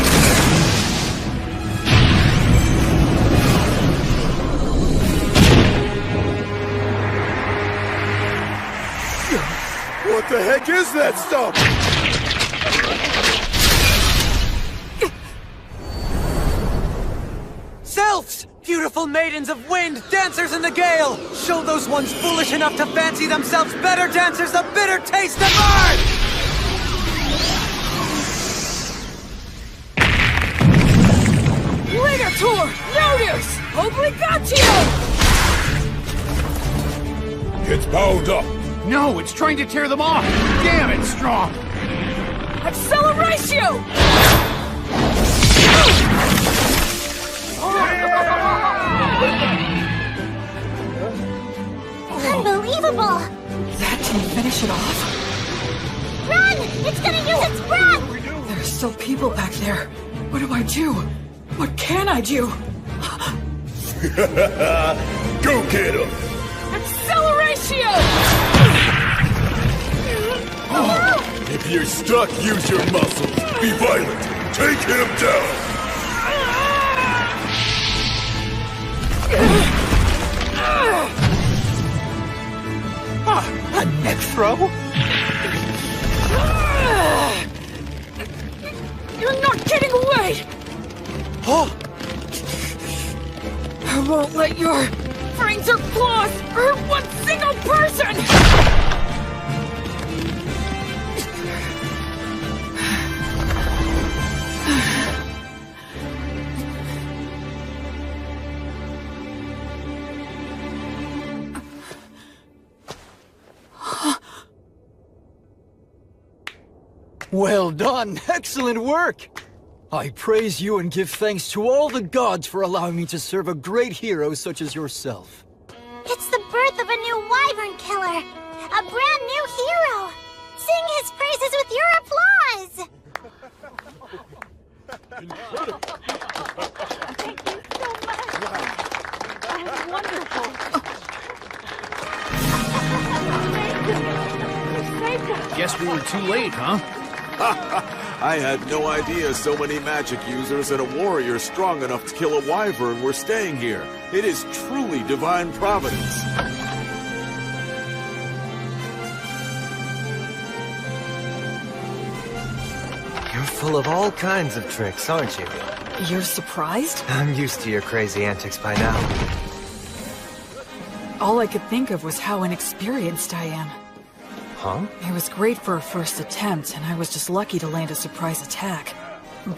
What the heck is that stuff? Sylphs! Beautiful maidens of wind, dancers in the gale! Show those ones foolish enough to fancy themselves better dancers the bitter taste of art! Ligatur! Notice! Obligatio! It's bound up. No, it's trying to tear them off! Damn, it's strong! Acceleratio! Unbelievable! That didn't finish it off? Run! It's gonna use its breath! There's so What can I do? Go get him! Acceleration! If you're stuck, use your muscles. Be violent. Take him down. A neck throw? You're not getting away! Oh! I won't let your fangs or claws hurt one single person! Well done! Excellent work! I praise you and give thanks to all the gods for allowing me to serve a great hero such as yourself. It's the birth of a new wyvern killer! A brand new hero! Sing his praises with your applause! Thank you so much! That was wonderful! You saved us! Guess we were too late, huh? I had no idea so many magic users and a warrior strong enough to kill a wyvern were staying here. It is truly divine providence. You're full of all kinds of tricks, aren't you? You're surprised? I'm used to your crazy antics by now. All I could think of was how inexperienced I am. Huh? It was great for a first attempt, and I was just lucky to land a surprise attack.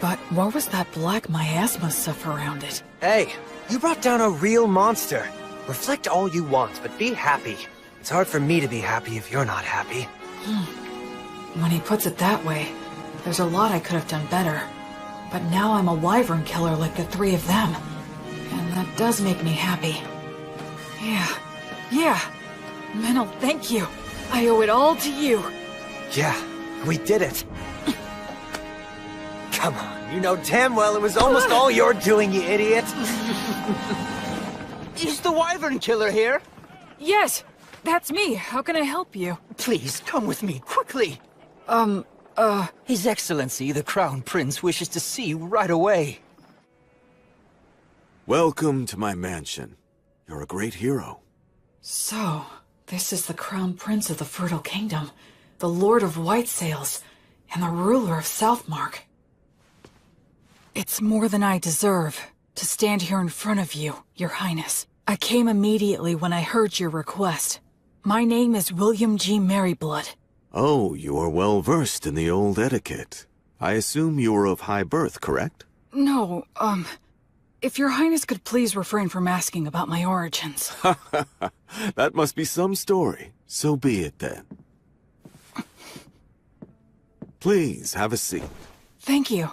But what was that black miasma stuff around it? Hey, you brought down a real monster. Reflect all you want, but be happy. It's hard for me to be happy if you're not happy. When he puts it that way, there's a lot I could have done better. But now I'm a wyvern killer like the three of them. And that does make me happy. Yeah. Menel, thank you. I owe it all to you. Yeah, we did it. Come on, you know damn well it was almost all your doing, you idiot. Is the wyvern killer here? Yes, that's me. How can I help you? Please, come with me, quickly. His Excellency, the Crown Prince, wishes to see you right away. Welcome to my mansion. You're a great hero. So, this is the Crown Prince of the Fertile Kingdom, the Lord of White Sails, and the ruler of Southmark. It's more than I deserve to stand here in front of you, Your Highness. I came immediately when I heard your request. My name is William G. Merryblood. Oh, you are well versed in the old etiquette. I assume you are of high birth, correct? No, if Your Highness could please refrain from asking about my origins. That must be some story. So be it then. Please, have a seat. Thank you.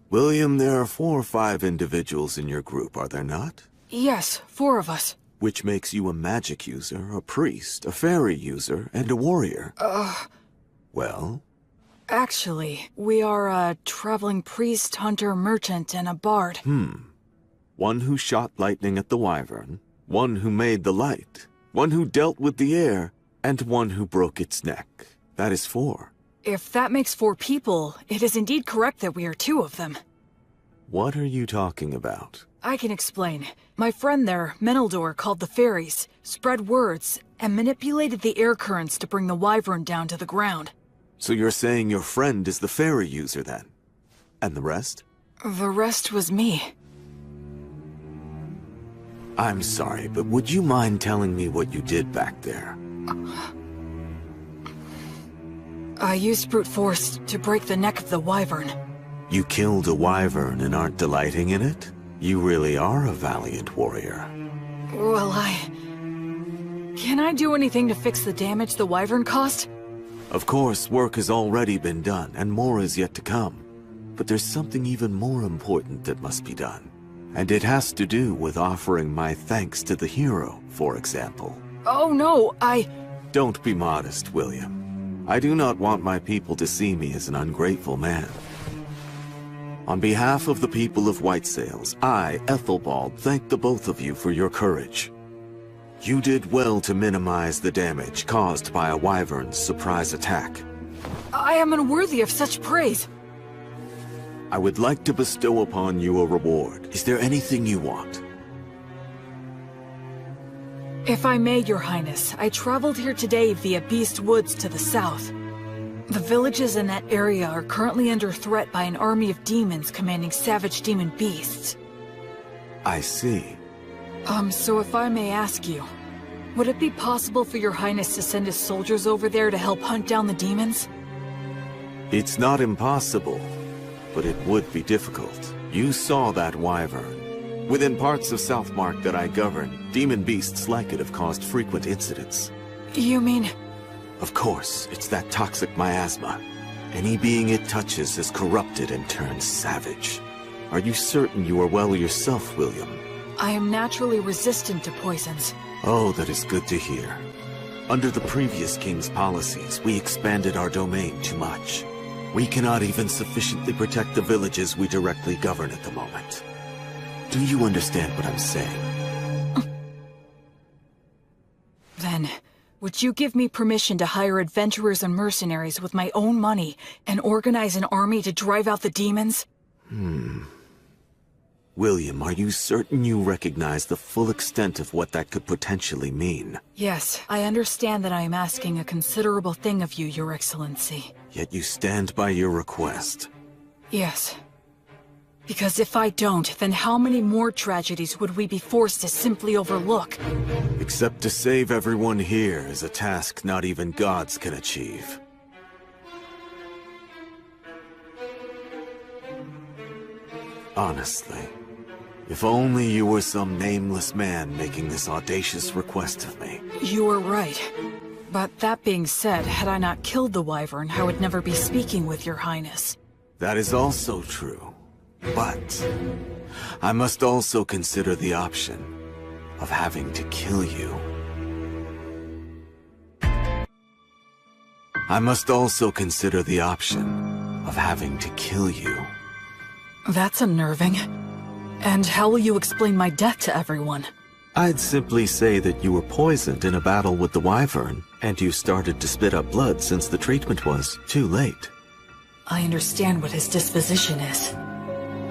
William, there are 4 or 5 individuals in your group, are there not? Yes, 4 of us. Which makes you a magic user, a priest, a fairy user, and a warrior. Well? Actually, we are a traveling priest, hunter, merchant, and a bard. One who shot lightning at the wyvern, one who made the light, one who dealt with the air, and one who broke its neck. That is 4. If that makes 4 people, it is indeed correct that we are 2 of them. What are you talking about? I can explain. My friend there, Meneldor, called the fairies, spread words, and manipulated the air currents to bring the wyvern down to the ground. So you're saying your friend is the fairy user then? And the rest? The rest was me. I'm sorry, but would you mind telling me what you did back there? I used brute force to break the neck of the wyvern. You killed a wyvern and aren't delighting in it? You really are a valiant warrior. Well, Can I do anything to fix the damage the wyvern caused? Of course, work has already been done, and more is yet to come. But there's something even more important that must be done. And it has to do with offering my thanks to the hero, for example. Oh no, Don't be modest, William. I do not want my people to see me as an ungrateful man. On behalf of the people of White Sails, I, Ethelbald, thank the both of you for your courage. You did well to minimize the damage caused by a wyvern's surprise attack. I am unworthy of such praise. I would like to bestow upon you a reward. Is there anything you want? If I may, Your Highness, I traveled here today via Beast Woods to the south. The villages in that area are currently under threat by an army of demons commanding savage demon beasts. I see. So if I may ask you, would it be possible for Your Highness to send his soldiers over there to help hunt down the demons? It's not impossible, but it would be difficult. You saw that wyvern. Within parts of Southmark that I govern, demon beasts like it have caused frequent incidents. You mean... Of course, it's that toxic miasma. Any being it touches is corrupted and turns savage. Are you certain you are well yourself, William? I am naturally resistant to poisons. Oh, that is good to hear. Under the previous king's policies, we expanded our domain too much. We cannot even sufficiently protect the villages we directly govern at the moment. Do you understand what I'm saying? Then, would you give me permission to hire adventurers and mercenaries with my own money and organize an army to drive out the demons? William, are you certain you recognize the full extent of what that could potentially mean? Yes, I understand that I am asking a considerable thing of you, Your Excellency. Yet you stand by your request. Yes. Because if I don't, then how many more tragedies would we be forced to simply overlook? Except to save everyone here is a task not even gods can achieve. Honestly, if only you were some nameless man making this audacious request of me. You are right. But that being said, had I not killed the wyvern, I would never be speaking with Your Highness. That is also true. But I must also consider the option of having to kill you. I must also consider the option of having to kill you. That's unnerving. And how will you explain my death to everyone? I'd simply say that you were poisoned in a battle with the wyvern, and you started to spit up blood since the treatment was too late. I understand what his disposition is.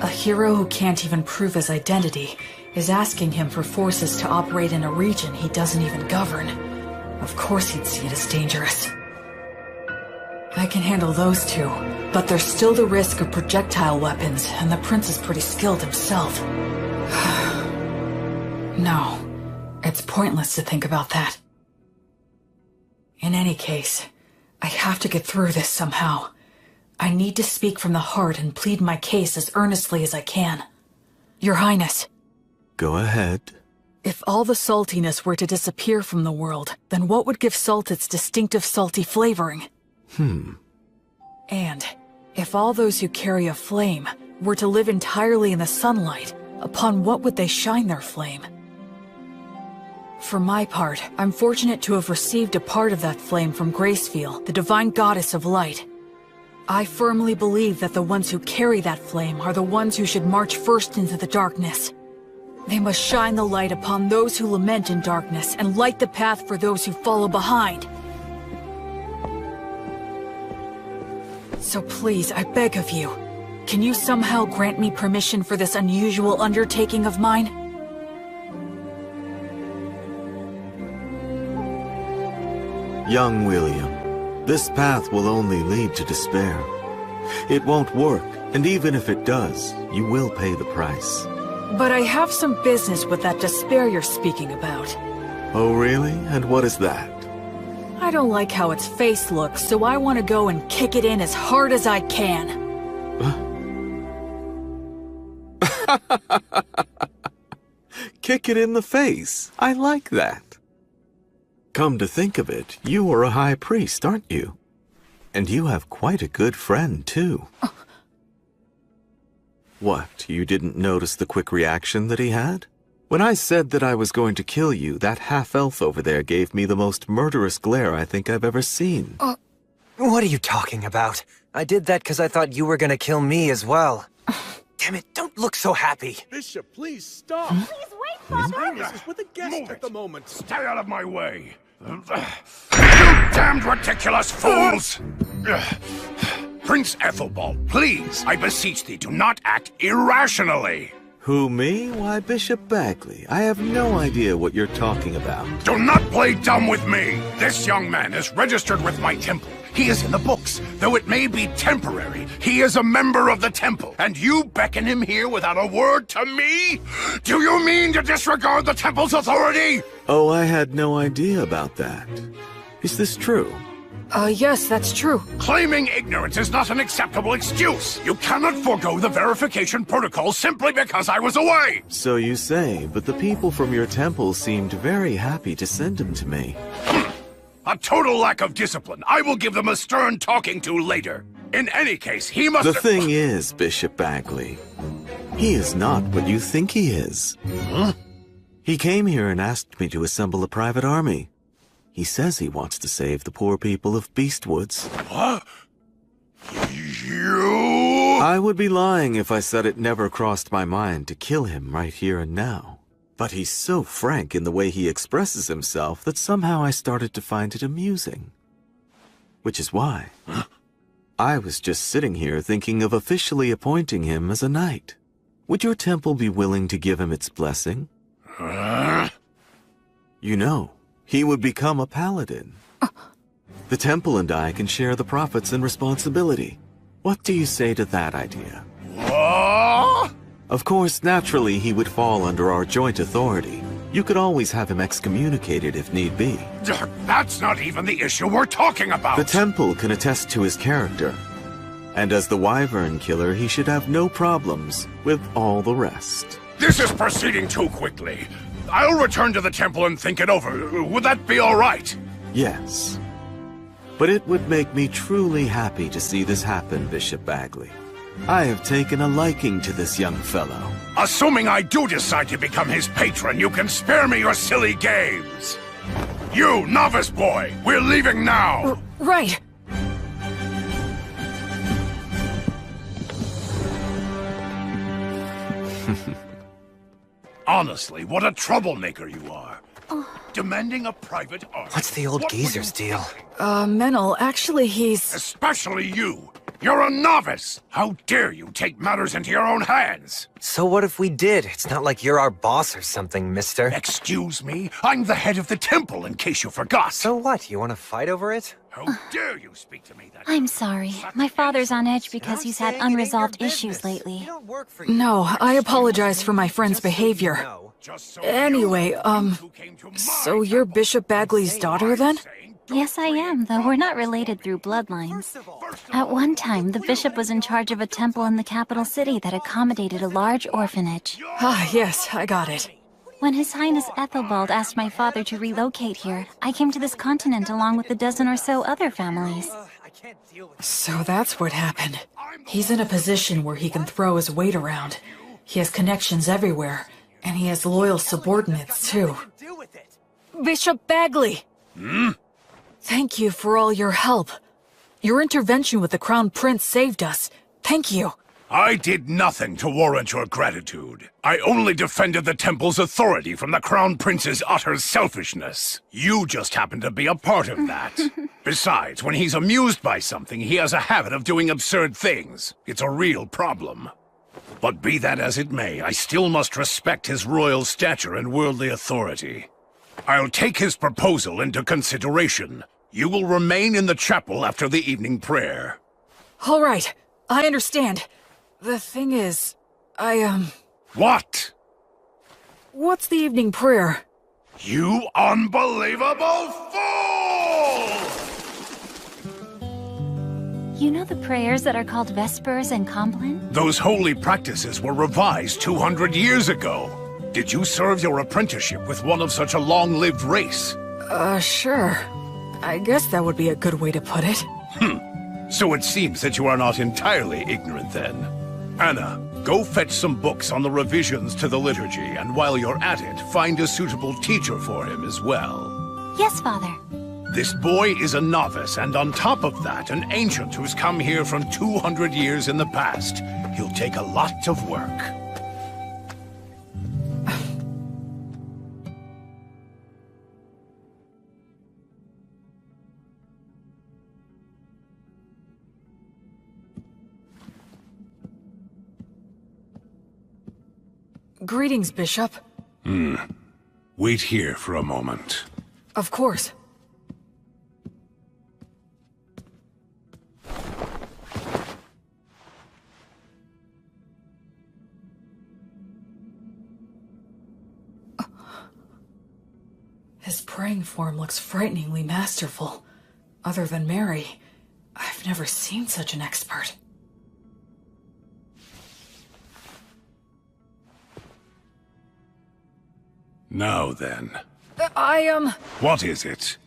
A hero who can't even prove his identity is asking him for forces to operate in a region he doesn't even govern. Of course he'd see it as dangerous. I can handle those two, but there's still the risk of projectile weapons, and the prince is pretty skilled himself. No, it's pointless to think about that. In any case, I have to get through this somehow. I need to speak from the heart and plead my case as earnestly as I can. Your Highness. Go ahead. If all the saltiness were to disappear from the world, then what would give salt its distinctive salty flavoring? And if all those who carry a flame were to live entirely in the sunlight, upon what would they shine their flame? For my part, I'm fortunate to have received a part of that flame from Gracefiel, the divine goddess of light. I firmly believe that the ones who carry that flame are the ones who should march first into the darkness. They must shine the light upon those who lament in darkness and light the path for those who follow behind. So please, I beg of you, can you somehow grant me permission for this unusual undertaking of mine? Young William, this path will only lead to despair. It won't work, and even if it does, you will pay the price. But I have some business with that despair you're speaking about. Oh really? And what is that? I don't like how its face looks, so I want to go and kick it in as hard as I can. Kick it in the face. I like that. Come to think of it, you are a high priest, aren't you? And you have quite a good friend, too. What, you didn't notice the quick reaction that he had? When I said that I was going to kill you, that half-elf over there gave me the most murderous glare I think I've ever seen. What are you talking about? I did that because I thought you were gonna kill me as well. Damn it, don't look so happy. Bishop, please stop. Please wait, Father. This is with a guest at the moment. Stay out of my way. You damned ridiculous fools! Prince Ethelbald, please, I beseech thee, do not act irrationally. Who, me? Why, Bishop Bagley. I have no idea what you're talking about. Do not play dumb with me. This young man is registered with my temple. He is in the books. Though it may be temporary, he is a member of the temple. And you beckon him here without a word to me? Do you mean to disregard the temple's authority? Oh, I had no idea about that. Is this true? Yes, that's true. Claiming ignorance is not an acceptable excuse. You cannot forego the verification protocol simply because I was away. So you say, but the people from your temple seemed very happy to send him to me. A total lack of discipline. I will give them a stern talking to later. In any case, he must... The thing is, Bishop Bagley, he is not what you think he is. Huh? He came here and asked me to assemble a private army. He says he wants to save the poor people of Beastwoods. What? You... I would be lying if I said it never crossed my mind to kill him right here and now. But he's so frank in the way he expresses himself that somehow I started to find it amusing. Which is why I was just sitting here thinking of officially appointing him as a knight. Would your temple be willing to give him its blessing? You know, he would become a paladin. The temple and I can share the profits and responsibility. What do you say to that idea? What? Of course, naturally, he would fall under our joint authority. You could always have him excommunicated if need be. That's not even the issue we're talking about! The temple can attest to his character. And as the Wyvern Killer, he should have no problems with all the rest. This is proceeding too quickly. I'll return to the temple and think it over. Would that be all right? Yes. But it would make me truly happy to see this happen, Bishop Bagley. I have taken a liking to this young fellow. Assuming I do decide to become his patron, you can spare me your silly games. You, novice boy, we're leaving now. Right. Honestly, what a troublemaker you are. Demanding a private army. What's the old geezer's deal? Menel, actually he's... Especially you. You're a novice! How dare you take matters into your own hands? So what if we did? It's not like you're our boss or something, mister. Excuse me? I'm the head of the temple, in case you forgot. So what? You want to fight over it? How dare you speak to me that I'm sorry. My father's on edge because he's had unresolved issues lately. No, I apologize for my friend's behavior. Anyway, so you're Bishop Bagley's daughter then? Yes, I am, though we're not related through bloodlines. At one time, the bishop was in charge of a temple in the capital city that accommodated a large orphanage. Ah, yes, I got it. When His Highness Ethelbald asked my father to relocate here, I came to this continent along with a dozen or so other families. So that's what happened. He's in a position where he can throw his weight around. He has connections everywhere, and he has loyal subordinates, too. Bishop Bagley! Thank you for all your help. Your intervention with the Crown Prince saved us. Thank you. I did nothing to warrant your gratitude. I only defended the temple's authority from the Crown Prince's utter selfishness. You just happen to be a part of that. Besides, when he's amused by something, he has a habit of doing absurd things. It's a real problem. But be that as it may, I still must respect his royal stature and worldly authority. I'll take his proposal into consideration. You will remain in the chapel after the evening prayer. All right, I understand. The thing is, What? What's the evening prayer? You unbelievable fool! You know the prayers that are called Vespers and Compline? Those holy practices were revised 200 years ago. Did you serve your apprenticeship with one of such a long-lived race? Sure. I guess that would be a good way to put it. So it seems that you are not entirely ignorant then. Anna, Go fetch some books on the revisions to the liturgy, and while you're at it, find a suitable teacher for him as well. Yes, Father. This boy is a novice, and on top of that, an ancient who's come here from 200 years in the past. He'll take a lot of work. Greetings, Bishop. Wait here for a moment. Of course. His praying form looks frighteningly masterful. Other than Mary, I've never seen such an expert. Now then. What is it?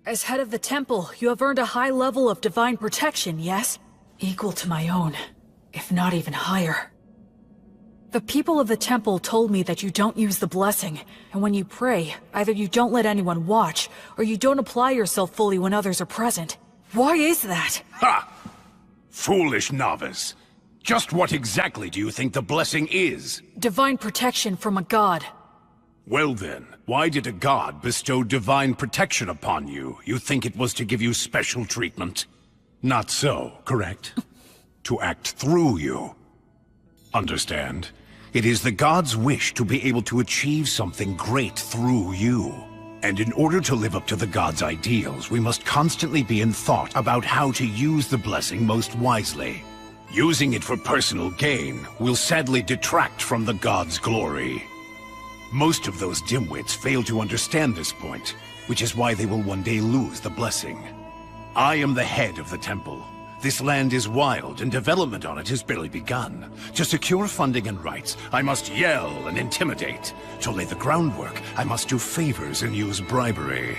As head of the temple, you have earned a high level of divine protection, yes? Equal to my own, if not even higher. The people of the temple told me that you don't use the blessing, and when you pray, either you don't let anyone watch, or you don't apply yourself fully when others are present. Why is that? Ha! Foolish novice. Just what exactly do you think the blessing is? Divine protection from a god. Well then, why did a god bestow divine protection upon you? You think it was to give you special treatment? Not so, correct? To act through you. Understand? It is the god's wish to be able to achieve something great through you. And in order to live up to the god's ideals, we must constantly be in thought about how to use the blessing most wisely. Using it for personal gain will sadly detract from the god's glory. Most of those dimwits fail to understand this point, which is why they will one day lose the blessing. I am the head of the temple. This land is wild, and development on it has barely begun. To secure funding and rights, I must yell and intimidate. To lay the groundwork, I must do favors and use bribery.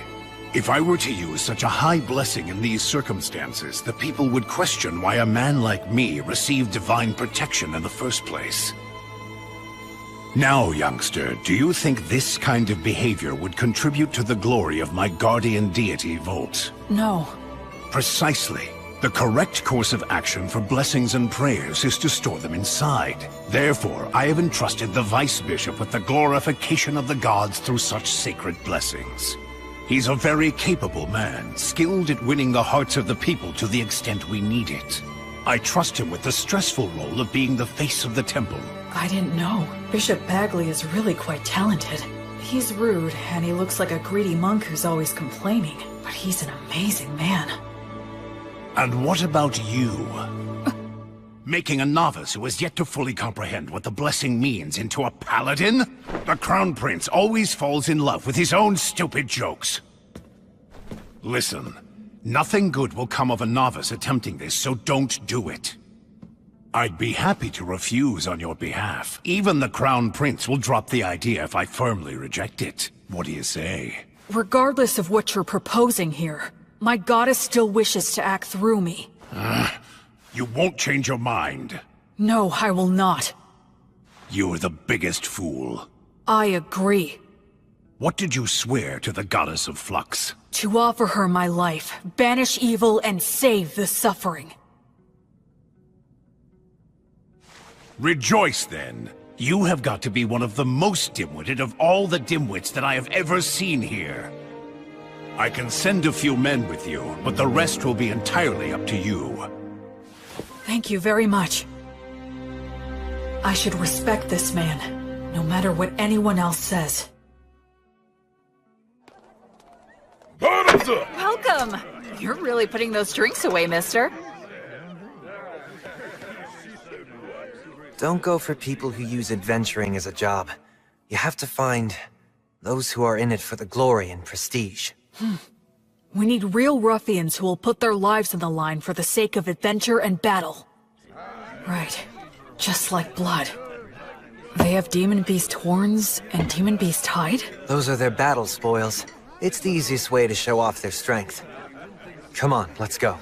If I were to use such a high blessing in these circumstances, the people would question why a man like me received divine protection in the first place. Now, youngster, do you think this kind of behavior would contribute to the glory of my guardian deity, Volt? No. Precisely. The correct course of action for blessings and prayers is to store them inside. Therefore, I have entrusted the Vice Bishop with the glorification of the gods through such sacred blessings. He's a very capable man, skilled at winning the hearts of the people to the extent we need it. I trust him with the stressful role of being the face of the temple. I didn't know. Bishop Bagley is really quite talented. He's rude, and he looks like a greedy monk who's always complaining. But he's an amazing man. And what about you? Making a novice who has yet to fully comprehend what the blessing means into a paladin? The Crown Prince always falls in love with his own stupid jokes. Listen, nothing good will come of a novice attempting this, so don't do it. I'd be happy to refuse on your behalf. Even the Crown Prince will drop the idea if I firmly reject it. What do you say? Regardless of what you're proposing here, my goddess still wishes to act through me. You won't change your mind. No, I will not. You're the biggest fool. I agree. What did you swear to the Goddess of Flux? To offer her my life, banish evil, and save the suffering. Rejoice, then. You have got to be one of the most dim-witted of all the dimwits that I have ever seen here. I can send a few men with you, but the rest will be entirely up to you. Thank you very much. I should respect this man, no matter what anyone else says. Welcome! You're really putting those drinks away, mister. Don't go for people who use adventuring as a job. You have to find those who are in it for the glory and prestige. We need real ruffians who will put their lives on the line for the sake of adventure and battle. Right. Just like blood. They have Demon Beast horns and Demon Beast hide? Those are their battle spoils. It's the easiest way to show off their strength. Come on, let's go.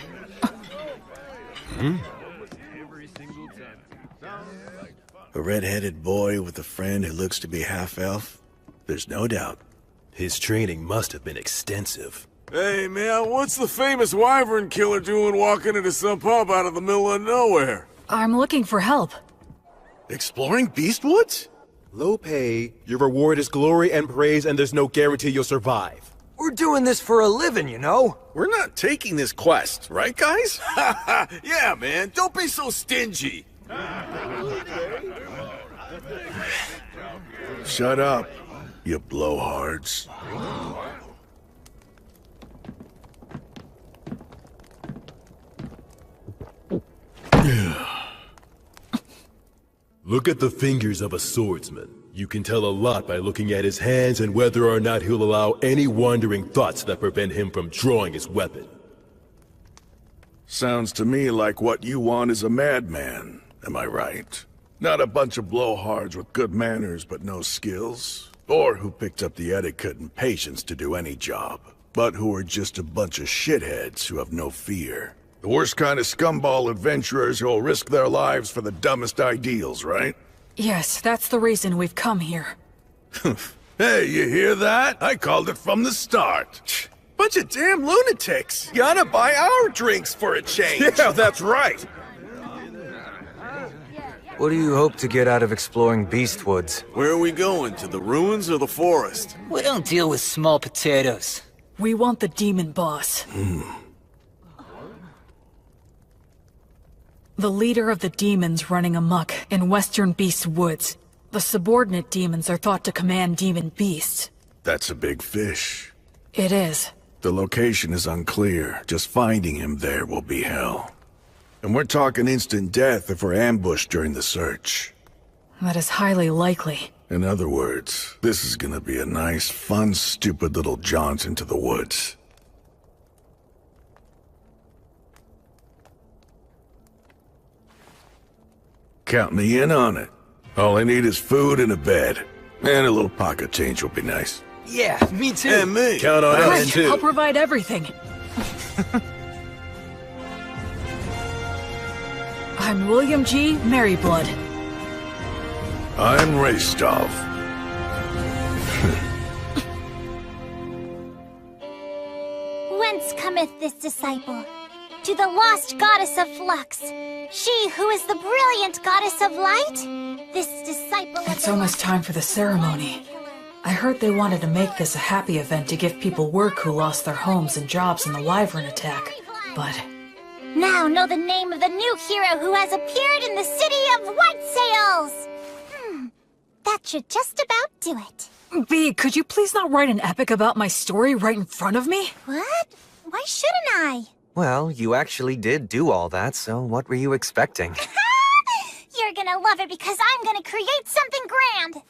a red-headed boy with a friend who looks to be half-elf? There's no doubt. His training must have been extensive. Hey, man, what's the famous wyvern killer doing walking into some pub out of the middle of nowhere? I'm looking for help. Exploring Beastwoods? Low pay, your reward is glory and praise, and there's no guarantee you'll survive. We're doing this for a living, you know? We're not taking this quest, right, guys? Yeah, man, don't be so stingy. Shut up, you blowhards. Look at the fingers of a swordsman. You can tell a lot by looking at his hands and whether or not he'll allow any wandering thoughts that prevent him from drawing his weapon. Sounds to me like what you want is a madman, am I right? Not a bunch of blowhards with good manners but no skills, or who picked up the etiquette and patience to do any job, but who are just a bunch of shitheads who have no fear. The worst kind of scumball adventurers who'll risk their lives for the dumbest ideals, right? Yes, that's the reason we've come here. Hey, you hear that? I called it from the start. Bunch of damn lunatics. Gotta buy our drinks for a change. Yeah, that's right. What do you hope to get out of exploring Beastwoods? Where are we going? To the ruins or the forest? We don't deal with small potatoes. We want the demon boss. The leader of the demons running amok in Western Beast Woods. The subordinate demons are thought to command demon beasts. That's a big fish. It is. The location is unclear. Just finding him there will be hell. And we're talking instant death if we're ambushed during the search. That is highly likely. In other words, this is gonna be a nice, fun, stupid little jaunt into the woods. Count me in on it. All I need is food and a bed. And a little pocket change will be nice. Yeah, me too. And me. Count on us, too. I'll provide everything. I'm William G. Merryblood. I'm Raistov. Whence cometh this disciple? To the lost goddess of flux. She who is the brilliant goddess of light? This disciple of It's almost time for the ceremony. I heard they wanted to make this a happy event to give people work who lost their homes and jobs in the wyvern attack. But now know the name of the new hero who has appeared in the city of White Sails! That should just about do it. B, could you please not write an epic about my story right in front of me? What? Why shouldn't I? Well, you actually did do all that, so what were you expecting? You're gonna love it because I'm gonna create something grand!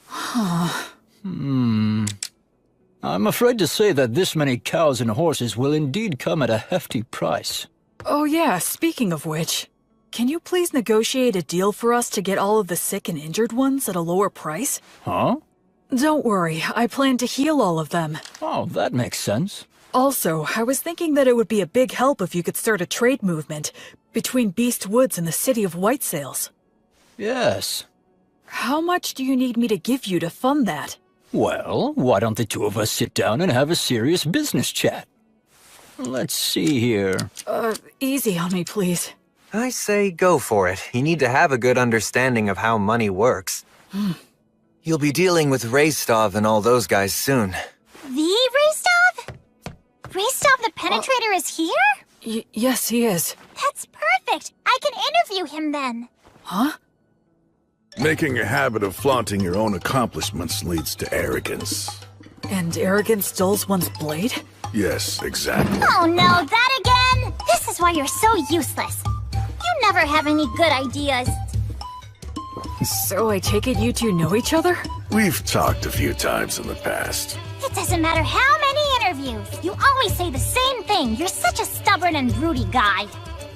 I'm afraid to say that this many cows and horses will indeed come at a hefty price. Oh yeah, speaking of which, can you please negotiate a deal for us to get all of the sick and injured ones at a lower price? Huh? Don't worry, I plan to heal all of them. Oh, that makes sense. Also, I was thinking that it would be a big help if you could start a trade movement between Beast Woods and the city of White Sails. Yes. How much do you need me to give you to fund that? Well, why don't the two of us sit down and have a serious business chat? Let's see here. Easy on me, please. I say go for it. You need to have a good understanding of how money works. You'll be dealing with Raistov and all those guys soon. The Raistov? Raistov the Penetrator is here? Yes, he is. That's perfect! I can interview him then. Huh? Making a habit of flaunting your own accomplishments leads to arrogance. And arrogance dulls one's blade? Yes, exactly. Oh no, that again? This is why you're so useless. You never have any good ideas. So I take it you two know each other? We've talked a few times in the past. It doesn't matter how many interviews. You always say the same thing. You're such a stubborn and broody guy.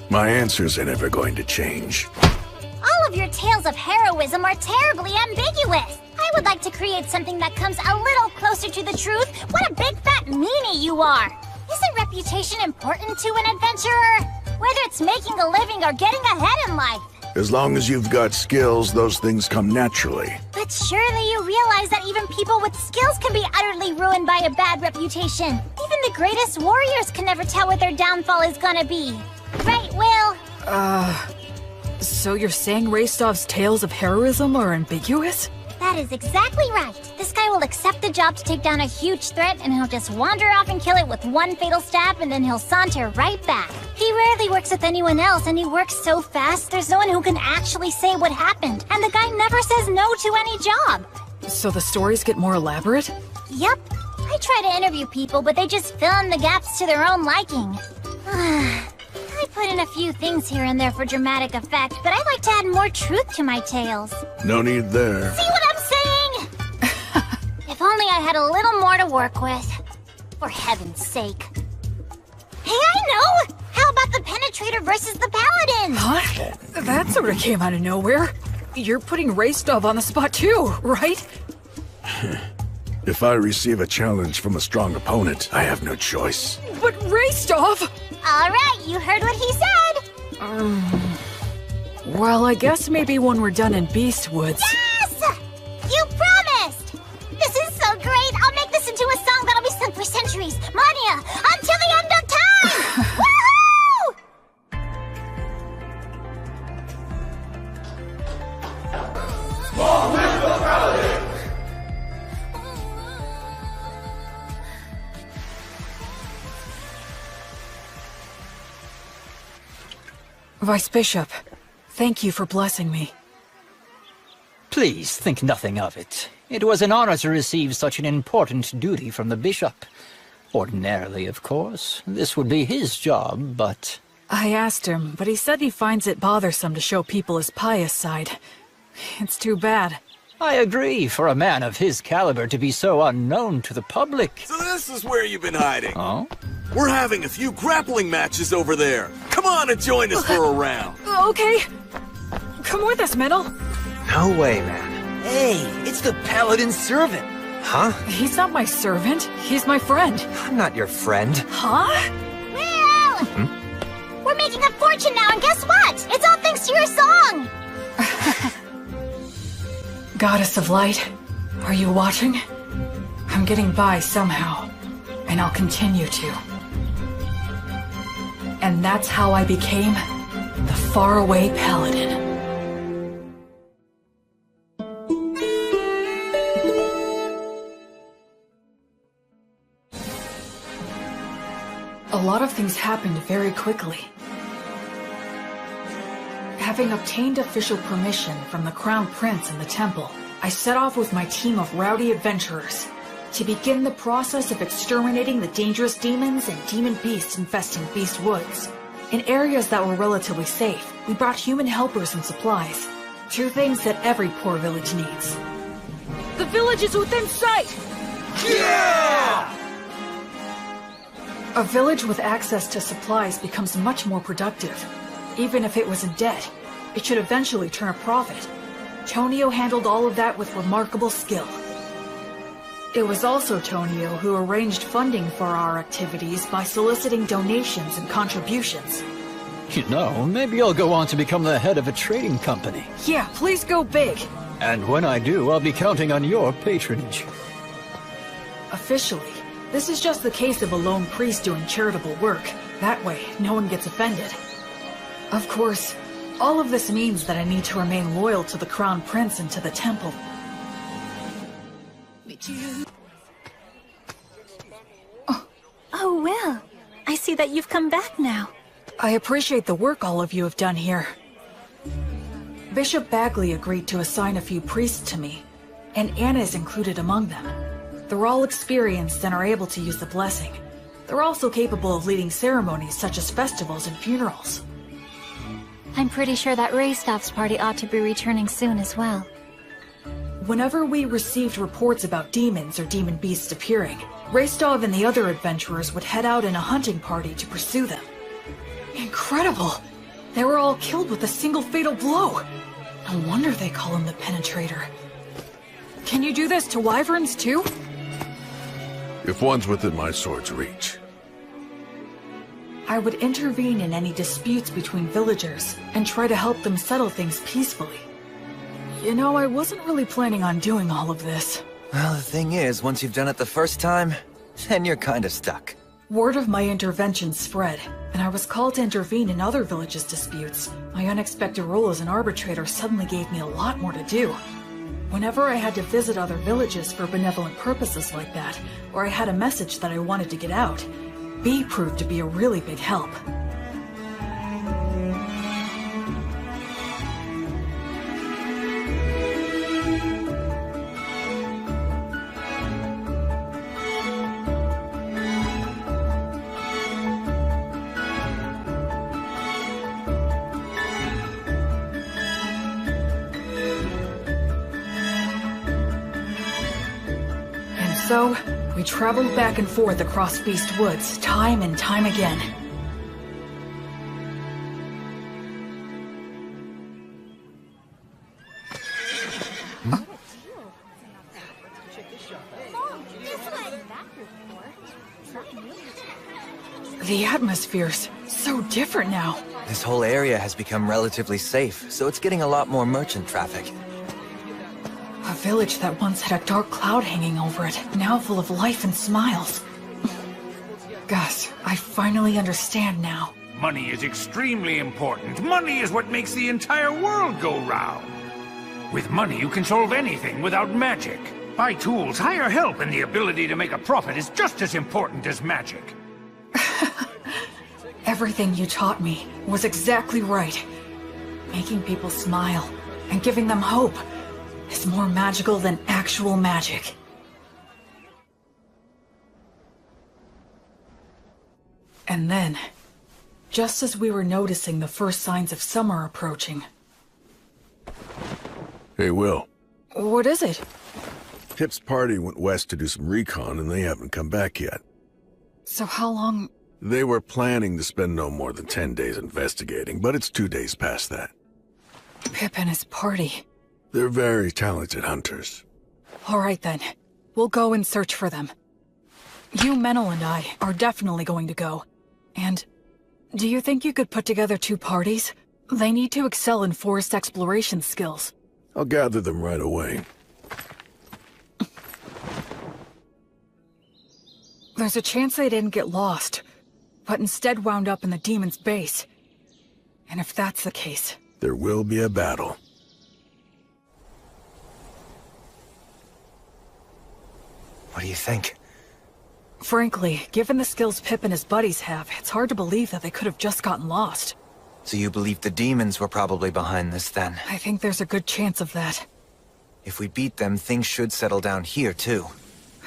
My answers are never going to change. All of your tales of heroism are terribly ambiguous. I would like to create something that comes a little closer to the truth. What a big fat meanie you are! Isn't reputation important to an adventurer? Whether it's making a living or getting ahead in life. As long as you've got skills, those things come naturally. But surely you realize that even people with skills can be utterly ruined by a bad reputation. Even the greatest warriors can never tell what their downfall is gonna be. Right, Will? So you're saying Raistov's tales of heroism are ambiguous? That is exactly right. This guy will accept the job to take down a huge threat, and he'll just wander off and kill it with one fatal stab, and then he'll saunter right back. He rarely works with anyone else, and he works so fast, there's no one who can actually say what happened. And the guy never says no to any job. So the stories get more elaborate? Yep. I try to interview people, but they just fill in the gaps to their own liking. I put in a few things here and there for dramatic effect, but I like to add more truth to my tales. No need there. See what I'm saying? If only I had a little more to work with. For heaven's sake. Hey, I know! How about the Penetrator versus the Paladin? Huh? That sort of came out of nowhere. You're putting Raistov on the spot too, right? If I receive a challenge from a strong opponent, I have no choice. But Raistov! Alright, you heard what he said! Well, I guess maybe when we're done in Beastwoods. Yes! You promised! This is so great! I'll make this into a song that'll be sung for centuries, millennia, until the end of time! Woohoo! Vice Bishop, thank you for blessing me. Please think nothing of it. It was an honor to receive such an important duty from the bishop. Ordinarily, of course, this would be his job, but... I asked him, but he said he finds it bothersome to show people his pious side. It's too bad. I agree, for a man of his caliber to be so unknown to the public. So this is where you've been hiding. Oh? We're having a few grappling matches over there. Come on and join us for a round. Okay. Come with us, Metal. No way, man. Hey, it's the Paladin's servant. Huh? He's not my servant. He's my friend. I'm not your friend. Huh? Will! We're making a fortune now, and guess what? It's all thanks to your song! Goddess of Light, are you watching? I'm getting by somehow, and I'll continue to. And that's how I became the faraway Paladin. A lot of things happened very quickly. Having obtained official permission from the Crown Prince and the Temple, I set off with my team of rowdy adventurers to begin the process of exterminating the dangerous demons and demon beasts infesting Beastwoods. In areas that were relatively safe, we brought human helpers and supplies. Two things that every poor village needs. The village is within sight! Yeah! A village with access to supplies becomes much more productive. Even if it was in debt, it should eventually turn a profit. Tonio handled all of that with remarkable skill. It was also Tonio who arranged funding for our activities by soliciting donations and contributions. You know, maybe I'll go on to become the head of a trading company. Yeah, please go big. And when I do, I'll be counting on your patronage. Officially, this is just the case of a lone priest doing charitable work. That way, no one gets offended. Of course, all of this means that I need to remain loyal to the Crown Prince and to the Temple. Oh, Will. I see that you've come back now. I appreciate the work all of you have done here. Bishop Bagley agreed to assign a few priests to me, and Anna is included among them. They're all experienced and are able to use the blessing. They're also capable of leading ceremonies such as festivals and funerals. I'm pretty sure that Raistov's party ought to be returning soon as well. Whenever we received reports about demons or demon beasts appearing, Raistov and the other adventurers would head out in a hunting party to pursue them. Incredible! They were all killed with a single fatal blow. No wonder they call him the Penetrator. Can you do this to wyverns too? If one's within my sword's reach. I would intervene in any disputes between villagers and try to help them settle things peacefully. You know, I wasn't really planning on doing all of this. Well, the thing is, once you've done it the first time, then you're kinda stuck. Word of my intervention spread, and I was called to intervene in other villages' disputes. My unexpected role as an arbitrator suddenly gave me a lot more to do. Whenever I had to visit other villages for benevolent purposes like that, or I had a message that I wanted to get out, B proved to be a really big help. So, we traveled back and forth across Beast Woods, time and time again. The atmosphere's so different now. This whole area has become relatively safe, so it's getting a lot more merchant traffic. A village that once had a dark cloud hanging over it, now full of life and smiles. Gus, I finally understand now. Money is extremely important. Money is what makes the entire world go round. With money, you can solve anything without magic. Buy tools, hire help, and the ability to make a profit is just as important as magic. Everything you taught me was exactly right. Making people smile and giving them hope is more magical than actual magic. And then, just as we were noticing the first signs of summer approaching... Hey, Will. What is it? Pip's party went west to do some recon and they haven't come back yet. So how long... They were planning to spend no more than 10 days investigating, but it's 2 days past that. Pip and his party. They're very talented hunters. All right then. We'll go and search for them. You, Menel, and I are definitely going to go. And do you think you could put together 2 parties? They need to excel in forest exploration skills. I'll gather them right away. There's a chance they didn't get lost, but instead wound up in the demon's base. And if that's the case... There will be a battle. What do you think? Frankly, given the skills Pip and his buddies have, it's hard to believe that they could have just gotten lost. So you believe the demons were probably behind this, then? I think there's a good chance of that. If we beat them, things should settle down here, too.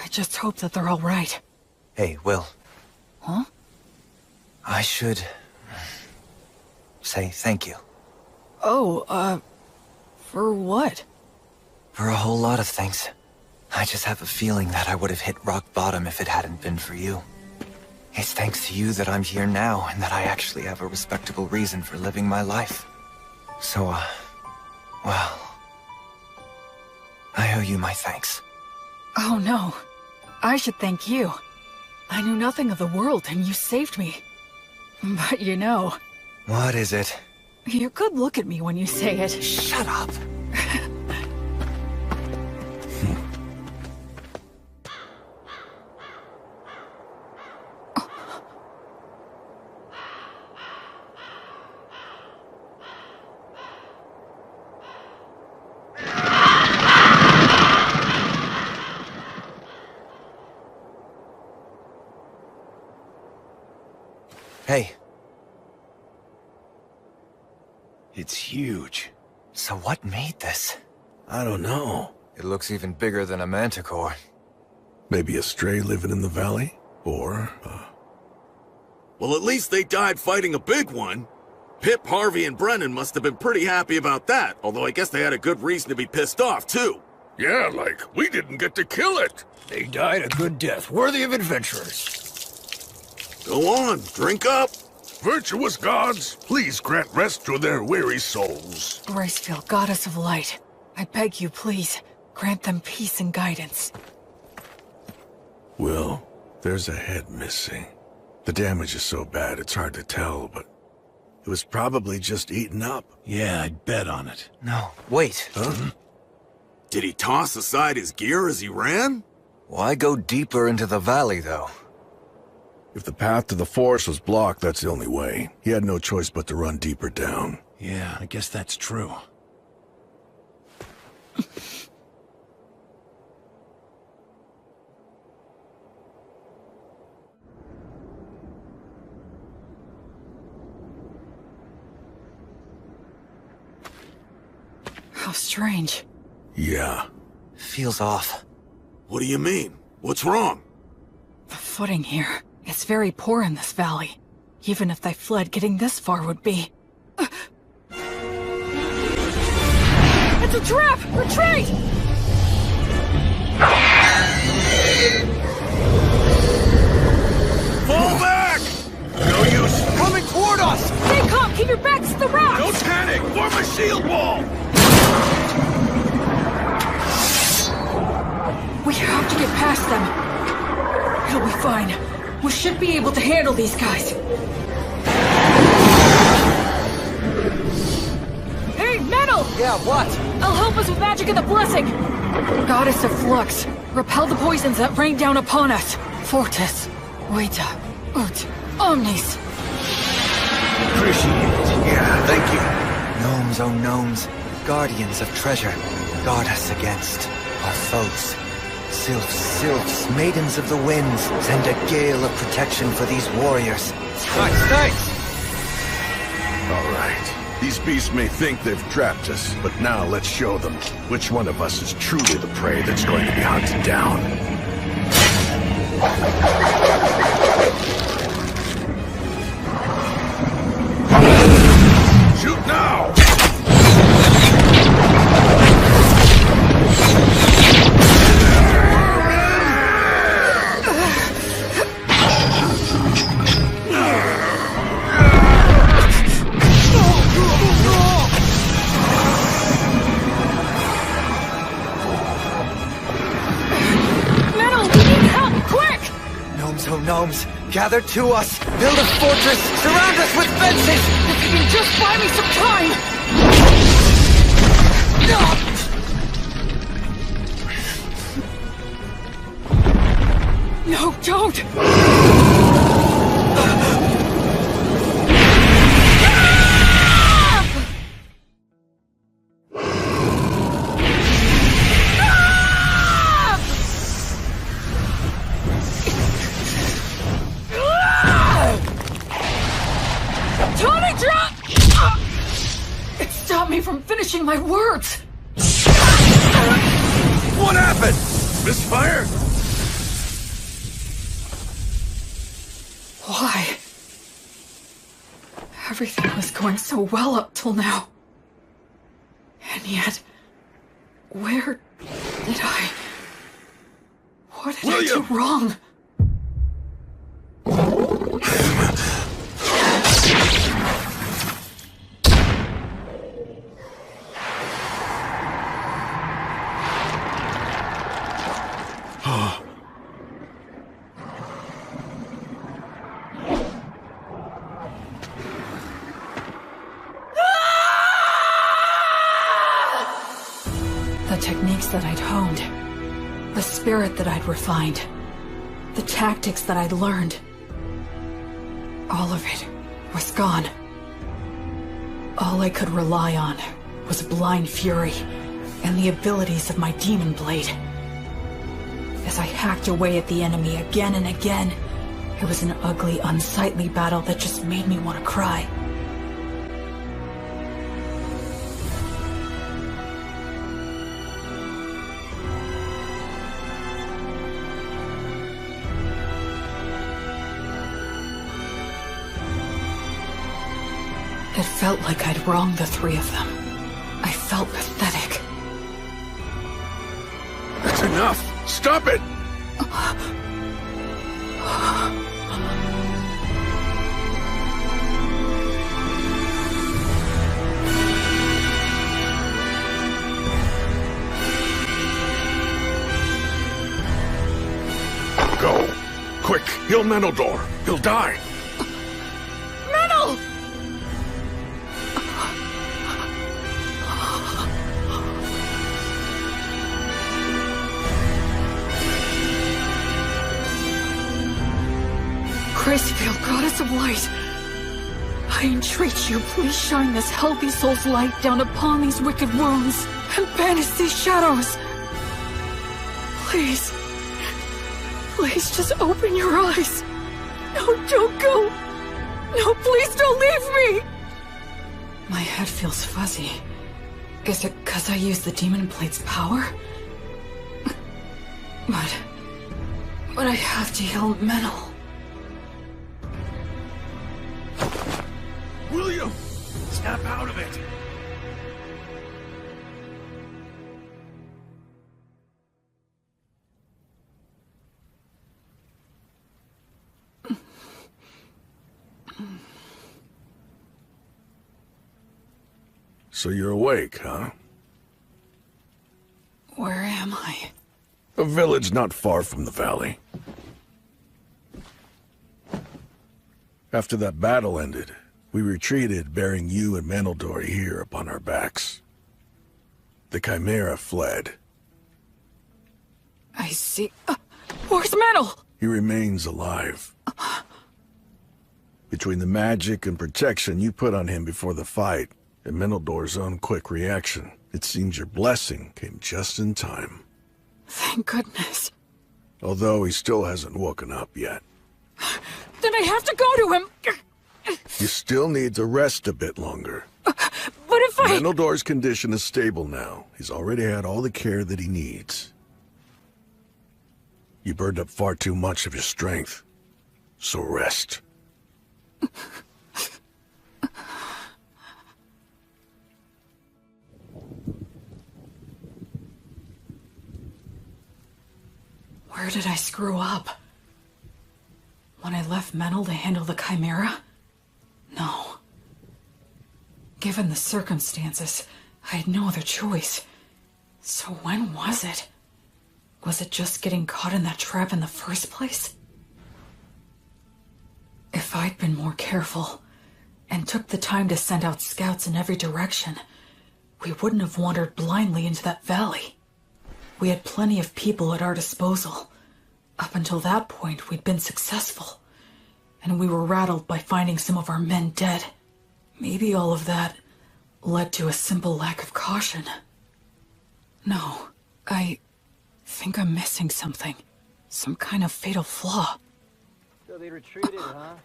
I just hope that they're all right. Hey, Will. Huh? I should... say thank you. Oh, for what? For a whole lot of things. I just have a feeling that I would have hit rock bottom if it hadn't been for you. It's thanks to you that I'm here now, and that I actually have a respectable reason for living my life. So, well... I owe you my thanks. Oh no. I should thank you. I knew nothing of the world, and you saved me. But you know... What is it? You could look at me when you say it. Shut up! Hey. It's huge. So what made this? I don't know. It looks even bigger than a manticore. Maybe a stray living in the valley? Or, Well, at least they died fighting a big one. Pip, Harvey, and Brennan must have been pretty happy about that, although I guess they had a good reason to be pissed off, too. Yeah, like, we didn't get to kill it. They died a good death, worthy of adventurers. Go on, drink up. Virtuous gods, please grant rest to their weary souls. Gracefield, goddess of light, I beg you, please, grant them peace and guidance. Will, there's a head missing. The damage is so bad it's hard to tell, but it was probably just eaten up. Yeah, I'd bet on it. No, wait. Huh? Did he toss aside his gear as he ran? Why go deeper into the valley, though? If the path to the forest was blocked, that's the only way. He had no choice but to run deeper down. Yeah, I guess that's true. How strange. Yeah. Feels off. What do you mean? What's wrong? The footing here. It's very poor in this valley. Even if they fled, getting this far would be... It's a trap! Retreat! Fall back! No use! Coming toward us! Stay calm! Keep your backs to the rocks! Don't panic! Form a shield wall! We have to get past them. It'll be fine. We should be able to handle these guys. Hey, Metal! Yeah, what? I'll help us with magic and the blessing. Goddess of Flux, repel the poisons that rain down upon us. Fortis, Vita, Ut, Omnis. Appreciate it. Yeah, thank you. Gnomes, oh gnomes, guardians of treasure, guard us against our foes. Sylphs, maidens of the winds, send a gale of protection for these warriors. Nice! All right. These beasts may think they've trapped us, but now let's show them which one of us is truly the prey that's going to be hunted down. Shoot now! Gnomes, gather to us! Build a fortress! Surround us with fences! If you can just buy me some time! No, don't! Stop me from finishing my words! What happened? Misfire? Why? Everything was going so well up till now. And yet, where did I... What did I do wrong? The techniques that I'd honed, the spirit that I'd refined, the tactics that I'd learned, all of it was gone. All I could rely on was blind fury and the abilities of my demon blade. As I hacked away at the enemy again and again, it was an ugly, unsightly battle that just made me want to cry. It felt like I'd wronged the three of them. I felt pathetic. That's enough! Stop it! Go. Quick, heal Menildor. He'll die. Menel! Gracefield, goddess of light, I entreat you, please shine this healthy soul's light down upon these wicked wounds and banish these shadows. Please, please just open your eyes. No, don't go. No, please don't leave me. My head feels fuzzy. Is it 'cause I used the Demon Plate's power? But I have to heal Menel. William! Snap out of it! So you're awake, huh? Where am I? A village not far from the valley. After that battle ended, we retreated, bearing you and Menildor here upon our backs. The Chimera fled. I see. Where's Menel? He remains alive. Between the magic and protection you put on him before the fight, and Menildor's own quick reaction, it seems your blessing came just in time. Thank goodness. Although he still hasn't woken up yet. Then I have to go to him. You still need to rest a bit longer. But if I... Menildor's condition is stable now. He's already had all the care that he needs. You burned up far too much of your strength. So rest. Where did I screw up? When I left Menel to handle the Chimera? No. Given the circumstances, I had no other choice. So when was it? Was it just getting caught in that trap in the first place? If I'd been more careful, and took the time to send out scouts in every direction, we wouldn't have wandered blindly into that valley. We had plenty of people at our disposal. Up until that point, we'd been successful. And we were rattled by finding some of our men dead. Maybe all of that led to a simple lack of caution. No, I think I'm missing something. Some kind of fatal flaw. So they retreated, huh?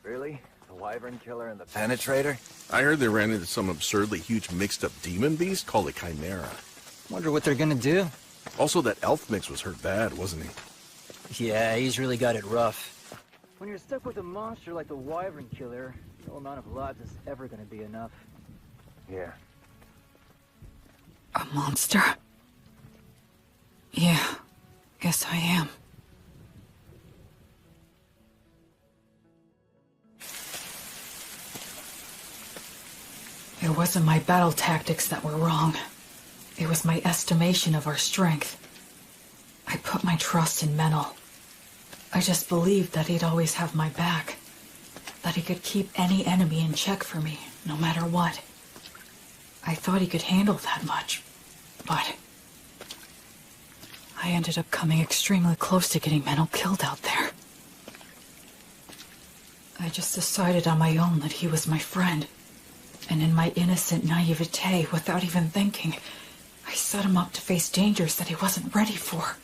Really? The Wyvern Killer and the Penetrator? I heard they ran into some absurdly huge mixed-up demon beast called a Chimera. Wonder what they're gonna do. Also, that elf mix was hurt bad, wasn't he? Yeah, he's really got it rough. When you're stuck with a monster like the Wyvern Killer, no amount of lives is ever gonna be enough. Yeah. A monster? Yeah, guess I am. It wasn't my battle tactics that were wrong. It was my estimation of our strength. I put my trust in Menel. I just believed that he'd always have my back. That he could keep any enemy in check for me, no matter what. I thought he could handle that much, but... I ended up coming extremely close to getting Menel killed out there. I just decided on my own that he was my friend. And in my innocent naivete, without even thinking, I set him up to face dangers that he wasn't ready for.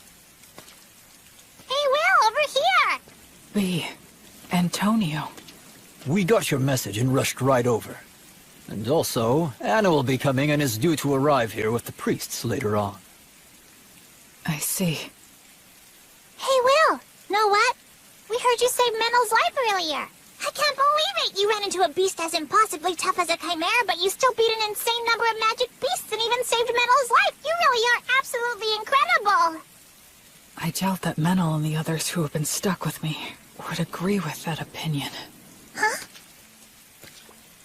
Hey, Will, over here! B. Antonio. We got your message and rushed right over. And also, Anna will be coming and is due to arrive here with the priests later on. I see. Hey, Will, know what? We heard you save Menel's life earlier. I can't believe it! You ran into a beast as impossibly tough as a Chimera, but you still beat an insane number of magic beasts and even saved Menel's life! You really are absolutely incredible! I doubt that Menel and the others who have been stuck with me would agree with that opinion. Huh?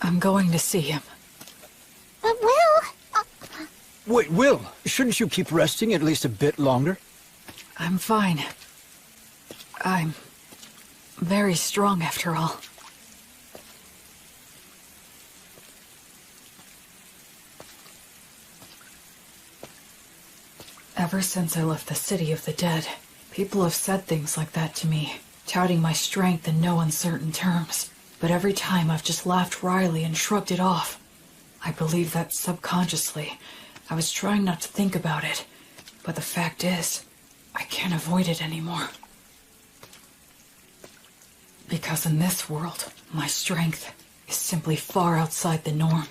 I'm going to see him. But Will... Wait, Will, shouldn't you keep resting at least a bit longer? I'm fine. I'm very strong after all. Ever since I left the city of the dead, people have said things like that to me, touting my strength in no uncertain terms. But every time I've just laughed wryly and shrugged it off. I believe that subconsciously, I was trying not to think about it. But the fact is, I can't avoid it anymore. Because in this world, my strength is simply far outside the norm.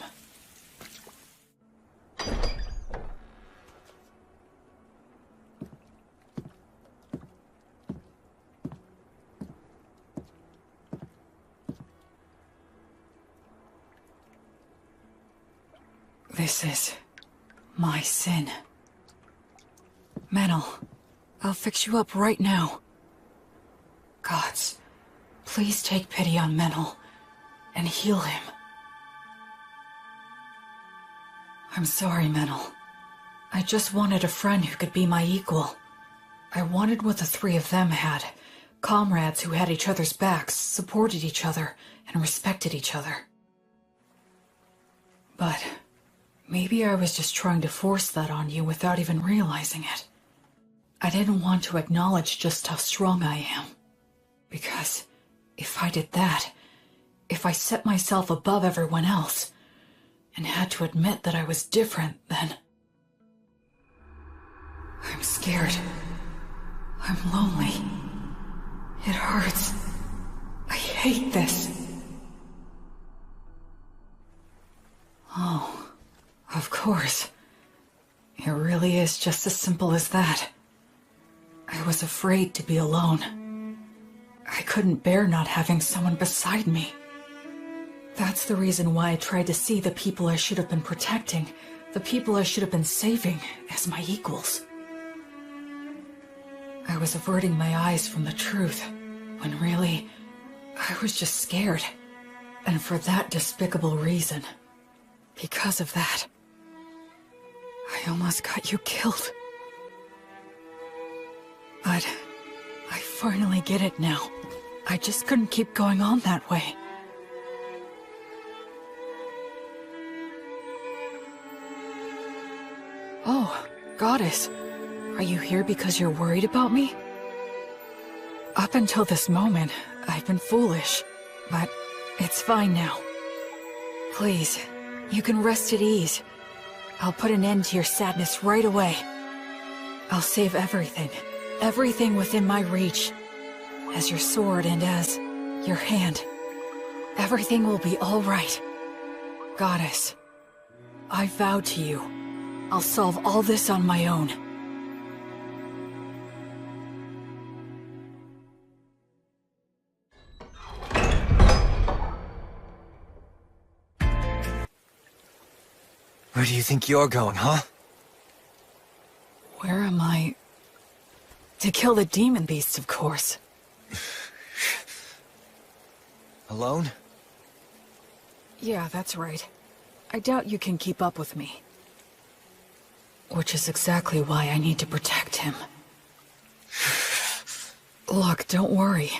This is my sin. Menel, I'll fix you up right now. Gods, please take pity on Menel and heal him. I'm sorry, Menel. I just wanted a friend who could be my equal. I wanted what the three of them had. Comrades who had each other's backs, supported each other, and respected each other. But maybe I was just trying to force that on you without even realizing it. I didn't want to acknowledge just how strong I am. Because if I did that, if I set myself above everyone else, and had to admit that I was different, then I'm scared. I'm lonely. It hurts. I hate this. Oh, of course. It really is just as simple as that. I was afraid to be alone. I couldn't bear not having someone beside me. That's the reason why I tried to see the people I should have been protecting, the people I should have been saving, as my equals. I was averting my eyes from the truth, when really, I was just scared. And for that despicable reason. Because of that, I almost got you killed. But I finally get it now. I just couldn't keep going on that way. Oh, Goddess. Are you here because you're worried about me? Up until this moment, I've been foolish. But it's fine now. Please, you can rest at ease. I'll put an end to your sadness right away. I'll save everything. Everything within my reach. As your sword and as your hand. Everything will be all right. Goddess, I vow to you, I'll solve all this on my own. Where do you think you're going, huh? Where am I? To kill the demon beasts, of course. Alone? Yeah, that's right. I doubt you can keep up with me. Which is exactly why I need to protect him. Look, don't worry.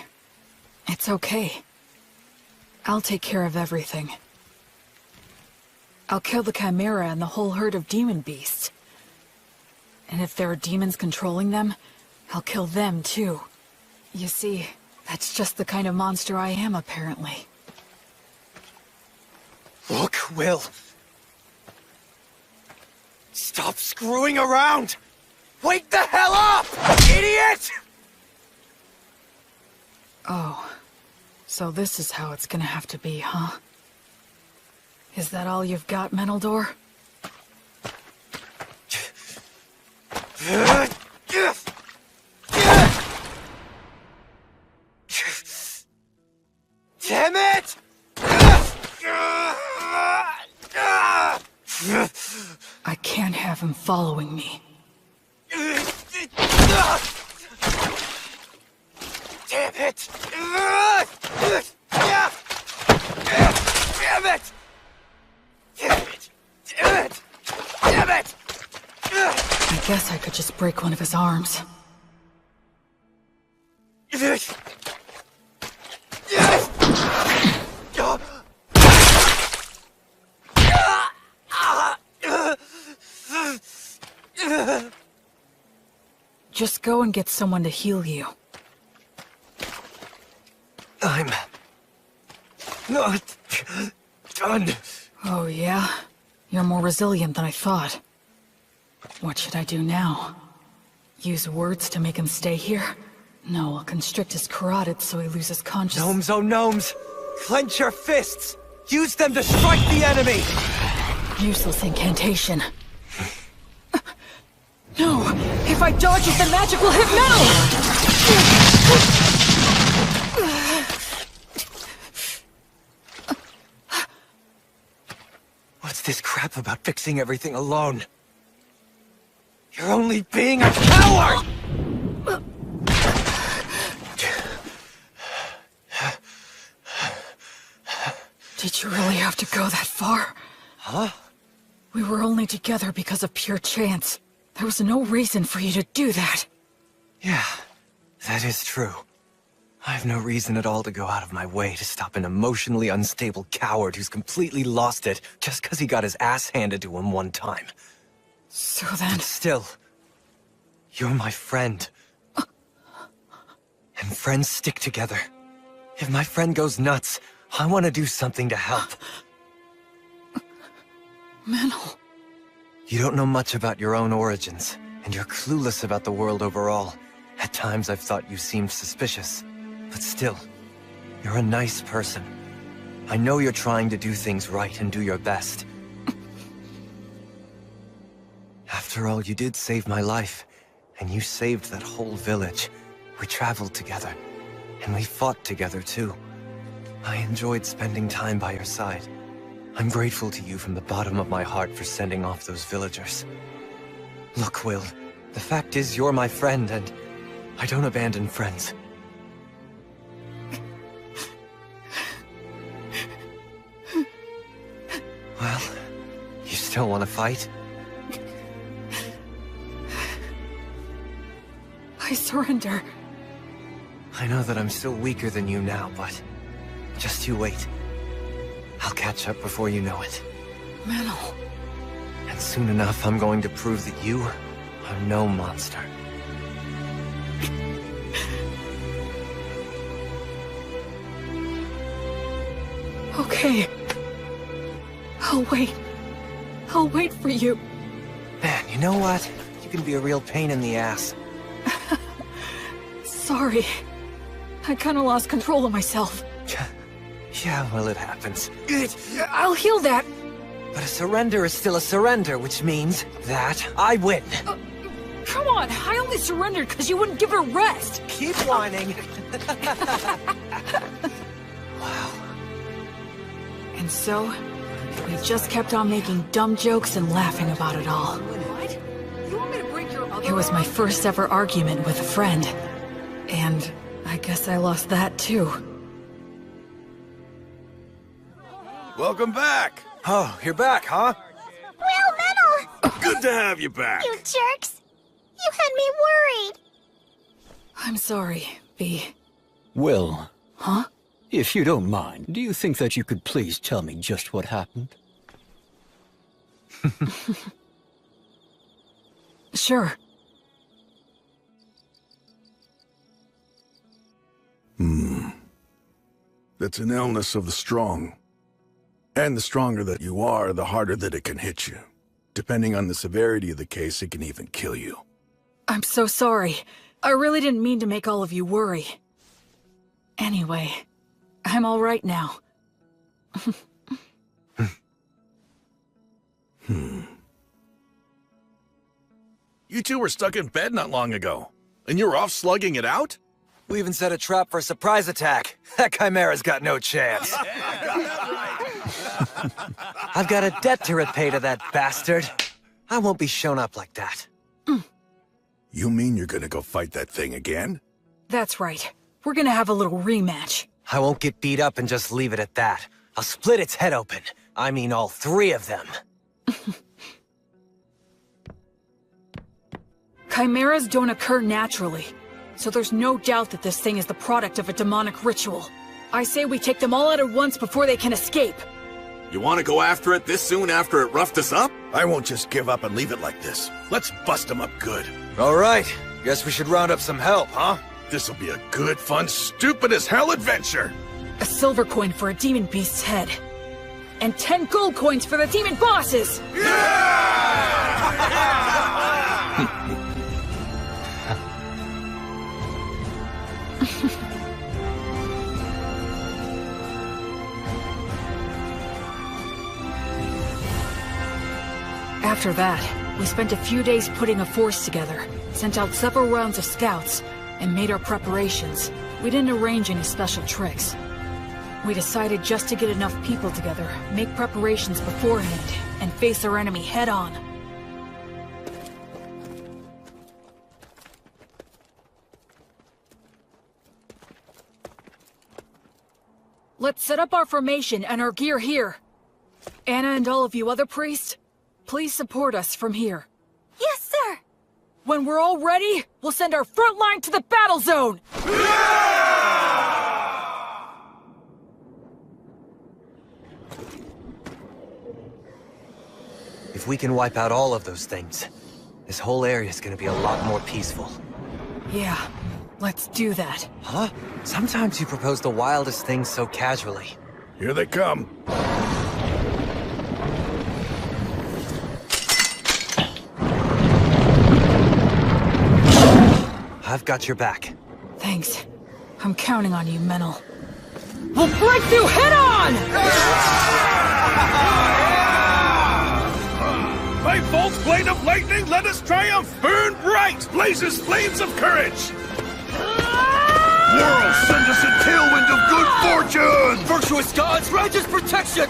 It's okay. I'll take care of everything. I'll kill the Chimera and the whole herd of demon beasts. And if there are demons controlling them, I'll kill them too. You see, that's just the kind of monster I am, apparently. Look, Will. Stop screwing around! Wake the hell up, idiot! Oh, so this is how it's gonna have to be, huh? Is that all you've got, Meneldor? Damn it! I can't have him following me. Damn it! Damn it! Damn it! Damn it! Damn it! I guess I could just break one of his arms. go and get someone to heal you. I'm not done. Oh, yeah? You're more resilient than I thought. What should I do now? Use words to make him stay here? No, I'll constrict his carotid so he loses consciousness. Gnomes, oh gnomes! Clench your fists! Use them to strike the enemy! Useless incantation. No! If I dodge it, the magic will hit metal! What's this crap about fixing everything alone? You're only being a coward! Did you really have to go that far? Huh? We were only together because of pure chance. There was no reason for you to do that. Yeah, that is true. I have no reason at all to go out of my way to stop an emotionally unstable coward who's completely lost it just because he got his ass handed to him one time. So then... But still, you're my friend. And friends stick together. If my friend goes nuts, I want to do something to help. Menel. You don't know much about your own origins, and you're clueless about the world overall. At times I've thought you seemed suspicious. But still, you're a nice person. I know you're trying to do things right and do your best. After all, you did save my life, and you saved that whole village. We traveled together, and we fought together too. I enjoyed spending time by your side. I'm grateful to you from the bottom of my heart for sending off those villagers. Look, Will, the fact is you're my friend, and I don't abandon friends. Well, you still want to fight? I surrender. I know that I'm still weaker than you now, but just you wait. I'll catch up before you know it. Menel. And soon enough, I'm going to prove that you are no monster. Okay. I'll wait. I'll wait for you. Man, you know what? You can be a real pain in the ass. Sorry. I kinda lost control of myself. Yeah, well, it happens. I'll heal that. But a surrender is still a surrender, which means that I win. Come on, I only surrendered because you wouldn't give it a rest. Keep whining. Wow. And so, we just kept on making dumb jokes and laughing about it all. What? You want me to break your other It was my first ever argument with a friend. And I guess I lost that too. Welcome back! Oh, you're back, huh? Will, Menel! Good to have you back! You jerks! You had me worried! I'm sorry, V. Will. Huh? If you don't mind, do you think that you could please tell me just what happened? Sure. It's an illness of the strong. And the stronger that you are, the harder that it can hit you. Depending on the severity of the case, it can even kill you. I'm so sorry. I really didn't mean to make all of you worry. Anyway, I'm all right now. You two were stuck in bed not long ago, and you were off slugging it out? We even set a trap for a surprise attack. That Chimera's got no chance. I've got a debt to repay to that bastard. I won't be shown up like that. You mean you're gonna go fight that thing again? That's right. We're gonna have a little rematch. I won't get beat up and just leave it at that. I'll split its head open. I mean all three of them. Chimeras don't occur naturally, so there's no doubt that this thing is the product of a demonic ritual. I say we take them all out at once before they can escape. You want to go after it this soon after it roughed us up? I won't just give up and leave it like this. Let's bust them up good. All right. Guess we should round up some help, huh? This'll be a good, fun, stupid-as-hell adventure! A silver coin for a demon beast's head. And 10 gold coins for the demon bosses! After that, we spent a few days putting a force together, sent out several rounds of scouts, and made our preparations. We didn't arrange any special tricks. We decided just to get enough people together, make preparations beforehand, and face our enemy head-on. Let's set up our formation and our gear here. Anna and all of you other priests, please support us from here. Yes, sir! When we're all ready, we'll send our front line to the battle zone! If we can wipe out all of those things, this whole area is gonna be a lot more peaceful. Yeah, let's do that. Huh? Sometimes you propose the wildest things so casually. Here they come. I've got your back. Thanks. I'm counting on you, Menel. We'll break through head-on! By Volt's blade of lightning, let us triumph! Burn bright! Blazes flames of courage! World, send us a tailwind of good fortune! Virtuous gods, righteous protection!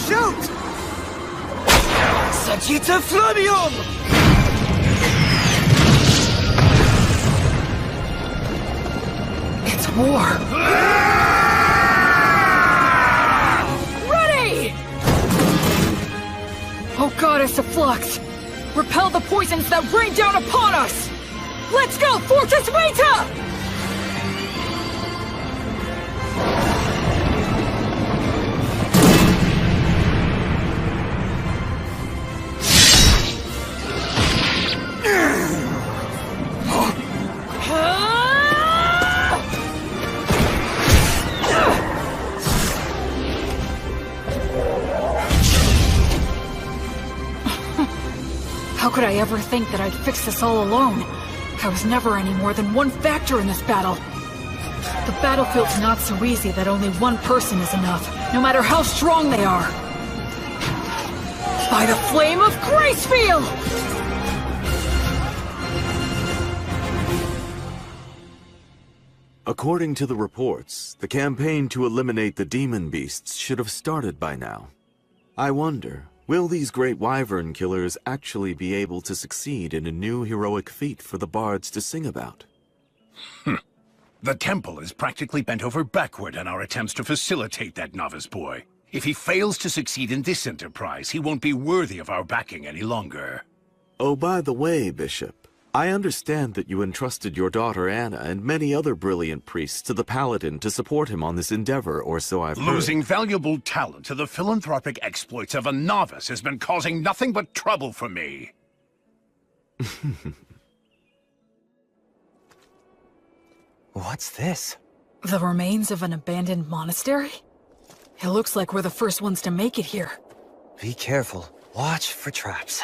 Shoot! Sagita Flamium! It's war! Ready! Oh goddess of flux! Repel the poisons that rain down upon us! Let's go, Fortress Vita! How could I ever think that I'd fix this all alone? I was never any more than one factor in this battle. The battlefield's not so easy that only one person is enough, no matter how strong they are. By the flame of Gracefield! According to the reports, the campaign to eliminate the demon beasts should have started by now. I wonder, will these great wyvern killers actually be able to succeed in a new heroic feat for the bards to sing about? The temple is practically bent over backward in our attempts to facilitate that novice boy. If he fails to succeed in this enterprise, he won't be worthy of our backing any longer. Oh, by the way, Bishop, I understand that you entrusted your daughter Anna and many other brilliant priests to the Paladin to support him on this endeavor, or so I've heard. Losing valuable talent to the philanthropic exploits of a novice has been causing nothing but trouble for me. What's this? The remains of an abandoned monastery? It looks like we're the first ones to make it here. Be careful. Watch for traps.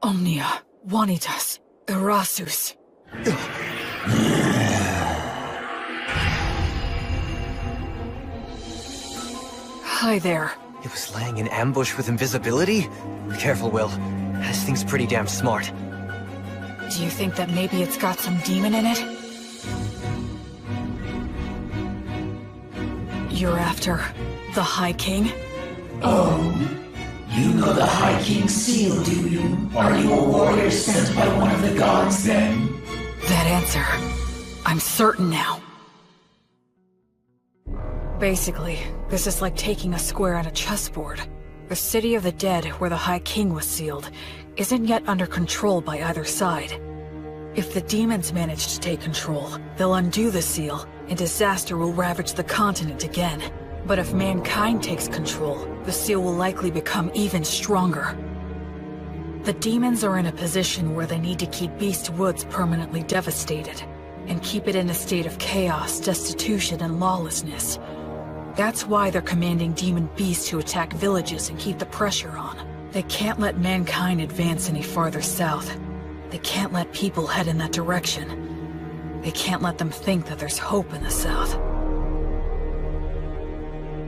Omnia, Vanitas, Erasus. Hi there. It was laying in ambush with invisibility? Careful, Will. This thing's pretty damn smart. Do you think that maybe it's got some demon in it? You're after the High King? Oh. You know the High King's seal, do you? Are you a warrior sent by one of the gods, then? That answer, I'm certain now. Basically, this is like taking a square on a chessboard. The City of the Dead, where the High King was sealed, isn't yet under control by either side. If the demons manage to take control, they'll undo the seal, and disaster will ravage the continent again. But if mankind takes control, the seal will likely become even stronger. The demons are in a position where they need to keep Beast Woods permanently devastated, and keep it in a state of chaos, destitution, and lawlessness. That's why they're commanding demon beasts to attack villages and keep the pressure on. They can't let mankind advance any farther south. They can't let people head in that direction. They can't let them think that there's hope in the south.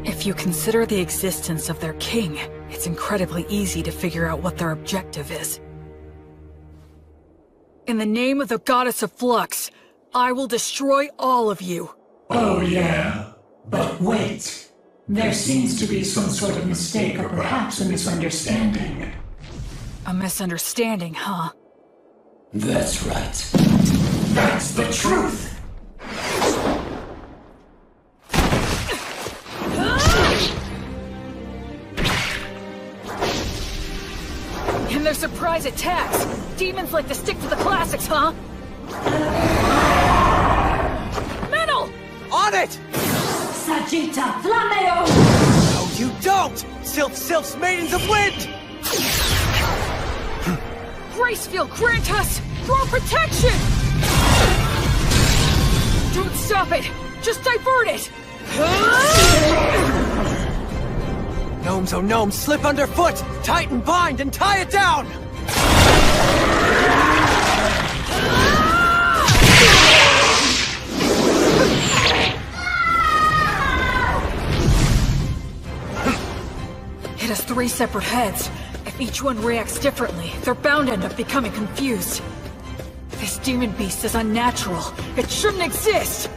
If you consider the existence of their king, it's incredibly easy to figure out what their objective is. In the name of the goddess of Flux, I will destroy all of you. Oh yeah? But wait. There seems to be some sort of mistake or perhaps a misunderstanding. A misunderstanding, huh? That's right. That's the truth! And their surprise attacks! Demons like to stick to the classics, huh? Metal! On it! Sagitta Flameo! No, you don't! Sylph's Maidens of Wind! Gracefield, grant us your protection! Don't stop it! Just divert it! Gnomes, oh gnomes, slip underfoot! Tighten, bind, and tie it down! It has 3 separate heads. If each one reacts differently, they're bound to end up becoming confused. This demon beast is unnatural. It shouldn't exist!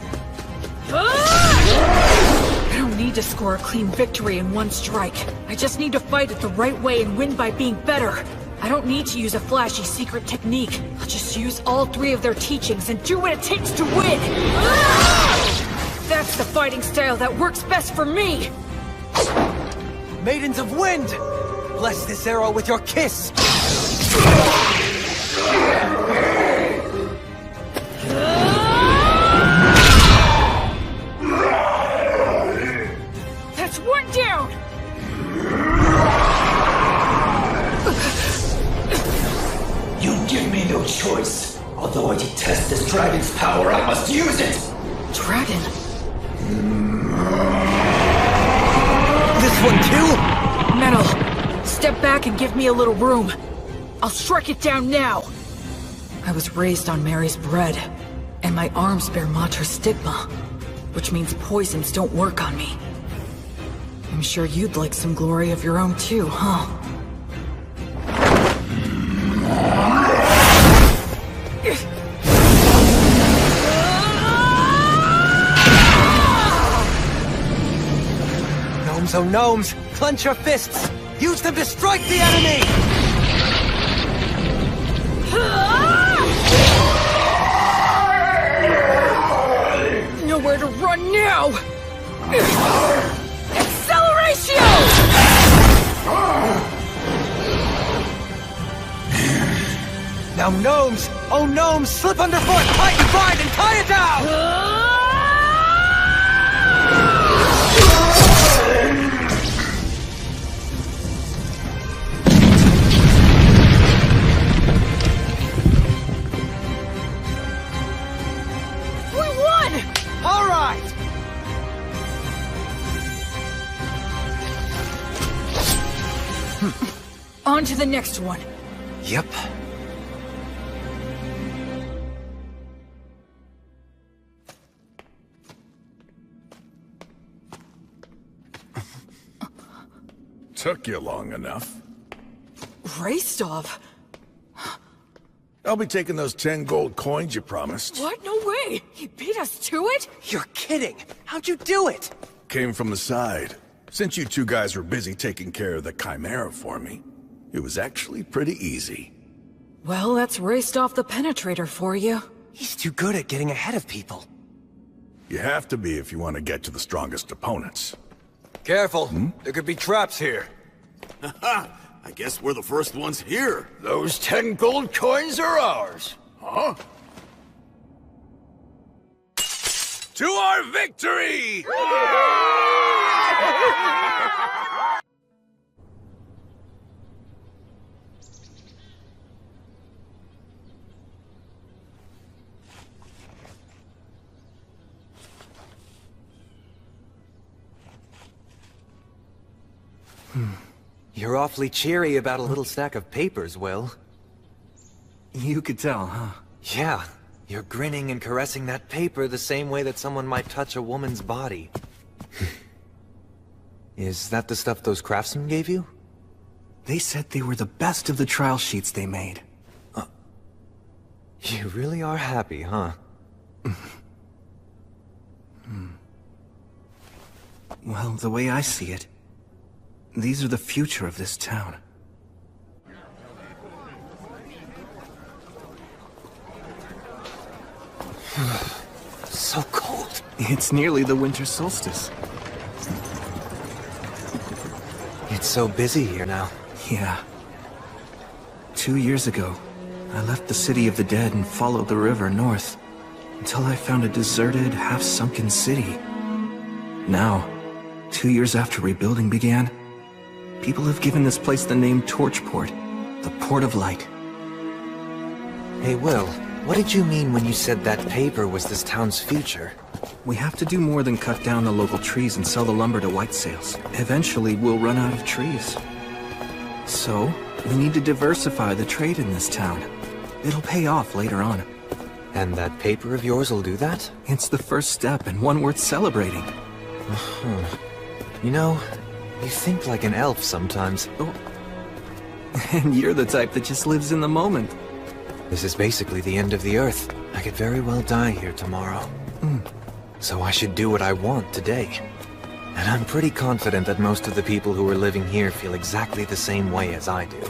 I don't need to score a clean victory in one strike. I just need to fight it the right way and win by being better. I don't need to use a flashy secret technique. I'll just use all 3 of their teachings and do what it takes to win! That's the fighting style that works best for me! Maidens of Wind! Bless this arrow with your kiss! That's 1 down! You give me no choice. Although I detest this dragon's power, I must use it! Dragon? This one too? Metal, step back and give me a little room. I'll strike it down now. I was raised on Mary's bread, and my arms bear Matra's stigma, which means poisons don't work on me. I'm sure you'd like some glory of your own too, huh? Gnomes, oh gnomes, clench your fists! Use them to strike the enemy! Nowhere to run now! Acceleratio! Now gnomes, oh gnomes, slip underfoot, tighten, bind, and tie it down! All right! On to the next one. Yep. Took you long enough. Raistov? I'll be taking those 10 gold coins you promised. What? No way! He beat us to it? You're kidding! How'd you do it? Came from the side. Since you 2 guys were busy taking care of the Chimera for me, it was actually pretty easy. Well, that's Raistov the Penetrator for you. He's too good at getting ahead of people. You have to be if you want to get to the strongest opponents. Careful. There could be traps here. Haha! I guess we're the first ones here. Those 10 gold coins are ours. Huh? To our victory! You're awfully cheery about a little stack of papers, Will. You could tell, huh? Yeah. You're grinning and caressing that paper the same way that someone might touch a woman's body. Is that the stuff those craftsmen gave you? They said they were the best of the trial sheets they made. You really are happy, huh? Well, the way I see it, these are the future of this town. So cold. It's nearly the winter solstice. It's so busy here now. Yeah. 2 years ago, I left the city of the dead and followed the river north, until I found a deserted, half-sunken city. Now, 2 years after rebuilding began, people have given this place the name Torchport, the Port of Light. Hey, Will, what did you mean when you said that paper was this town's future? We have to do more than cut down the local trees and sell the lumber to white sales. Eventually, we'll run out of trees. So, we need to diversify the trade in this town. It'll pay off later on. And that paper of yours will do that? It's the first step and one worth celebrating. You know, you think like an elf sometimes. Oh. And you're the type that just lives in the moment. This is basically the end of the Earth. I could very well die here tomorrow. So I should do what I want today. And I'm pretty confident that most of the people who are living here feel exactly the same way as I do.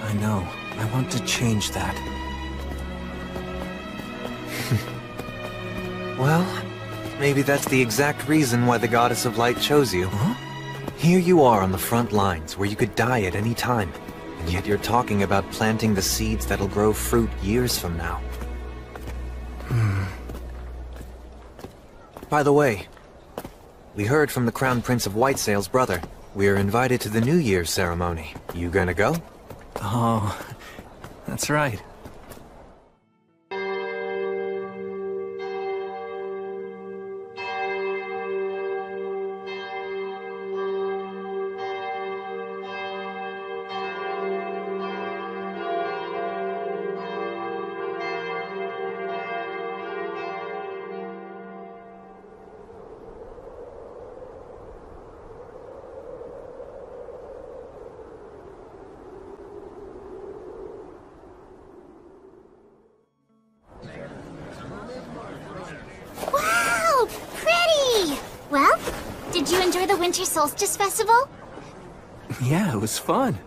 I know. I want to change that. Well, maybe that's the exact reason why the Goddess of Light chose you. Huh? Here you are on the front lines, where you could die at any time. And yet you're talking about planting the seeds that'll grow fruit years from now. By the way, we heard from the Crown Prince of Whitesail's brother. We're invited to the New Year's ceremony. You gonna go? Oh, that's right. Winter Solstice Festival? Yeah, it was fun.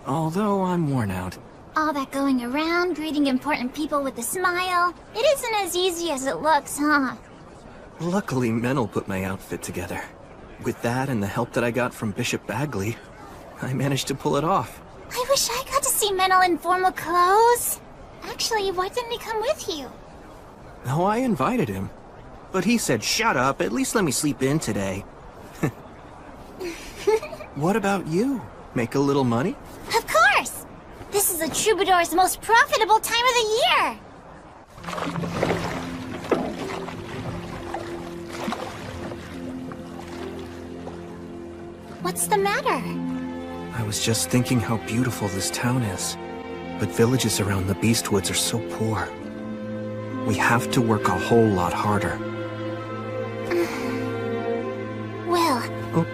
Although I'm worn out. All that going around, greeting important people with a smile. It isn't as easy as it looks, huh? Luckily, Menel put my outfit together. With that and the help that I got from Bishop Bagley, I managed to pull it off. I wish I got to see Menel in formal clothes. Actually, why didn't he come with you? No, I invited him. But he said, shut up, at least let me sleep in today. What about you? Make a little money? Of course! This is a troubadour's most profitable time of the year! What's the matter? I was just thinking how beautiful this town is. But villages around the Beastwoods are so poor. We have to work a whole lot harder. Will. Oh.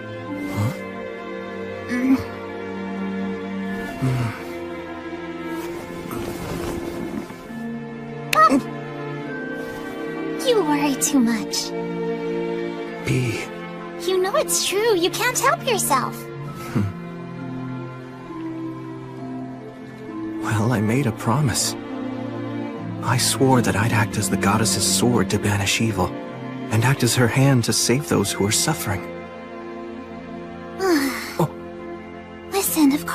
Huh? You worry too much. B. You know it's true. You can't help yourself. Well, I made a promise. I swore that I'd act as the goddess's sword to banish evil, and act as her hand to save those who are suffering.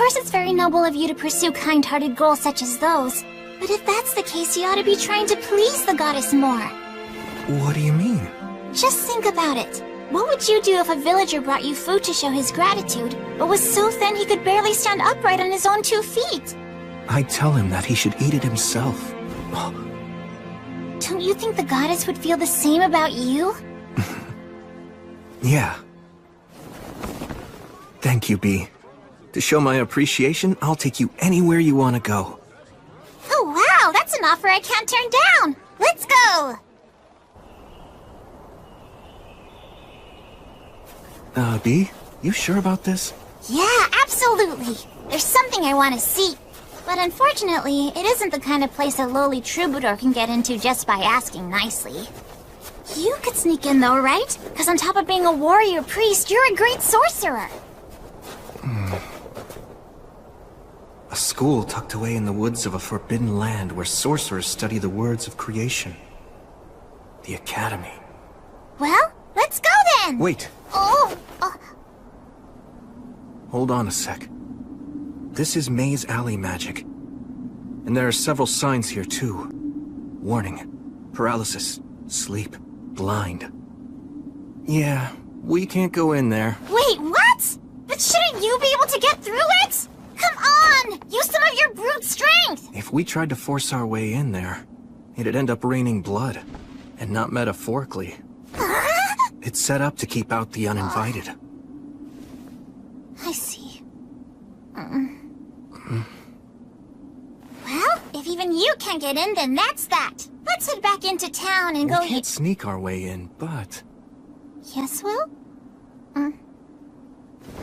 course it's very noble of you to pursue kind-hearted goals such as those. But if that's the case, you ought to be trying to please the goddess more. What do you mean? Just think about it. What would you do if a villager brought you food to show his gratitude, but was so thin he could barely stand upright on his own 2 feet? I'd tell him that he should eat it himself. Don't you think the goddess would feel the same about you? Yeah. Thank you, Bee. To show my appreciation, I'll take you anywhere you want to go. Oh wow, that's an offer I can't turn down! Let's go! Bee, you sure about this? Yeah, absolutely! There's something I want to see. But unfortunately, it isn't the kind of place a lowly troubadour can get into just by asking nicely. You could sneak in though, right? Because on top of being a warrior priest, you're a great sorcerer. A school tucked away in the woods of a forbidden land where sorcerers study the words of creation. The Academy. Well, let's go then! Wait. Oh! Hold on a sec. This is Maze Alley magic. And there are several signs here too. Warning. Paralysis. Sleep. Blind. Yeah, we can't go in there. Wait, what? But shouldn't you be able to get through it? Come on! Use some of your brute strength! If we tried to force our way in there, it'd end up raining blood. And not metaphorically. It's set up to keep out the uninvited. I see. Well, if even you can't get in, then that's that. Let's head back into town and go... We can't sneak our way in, but... Yes, Will?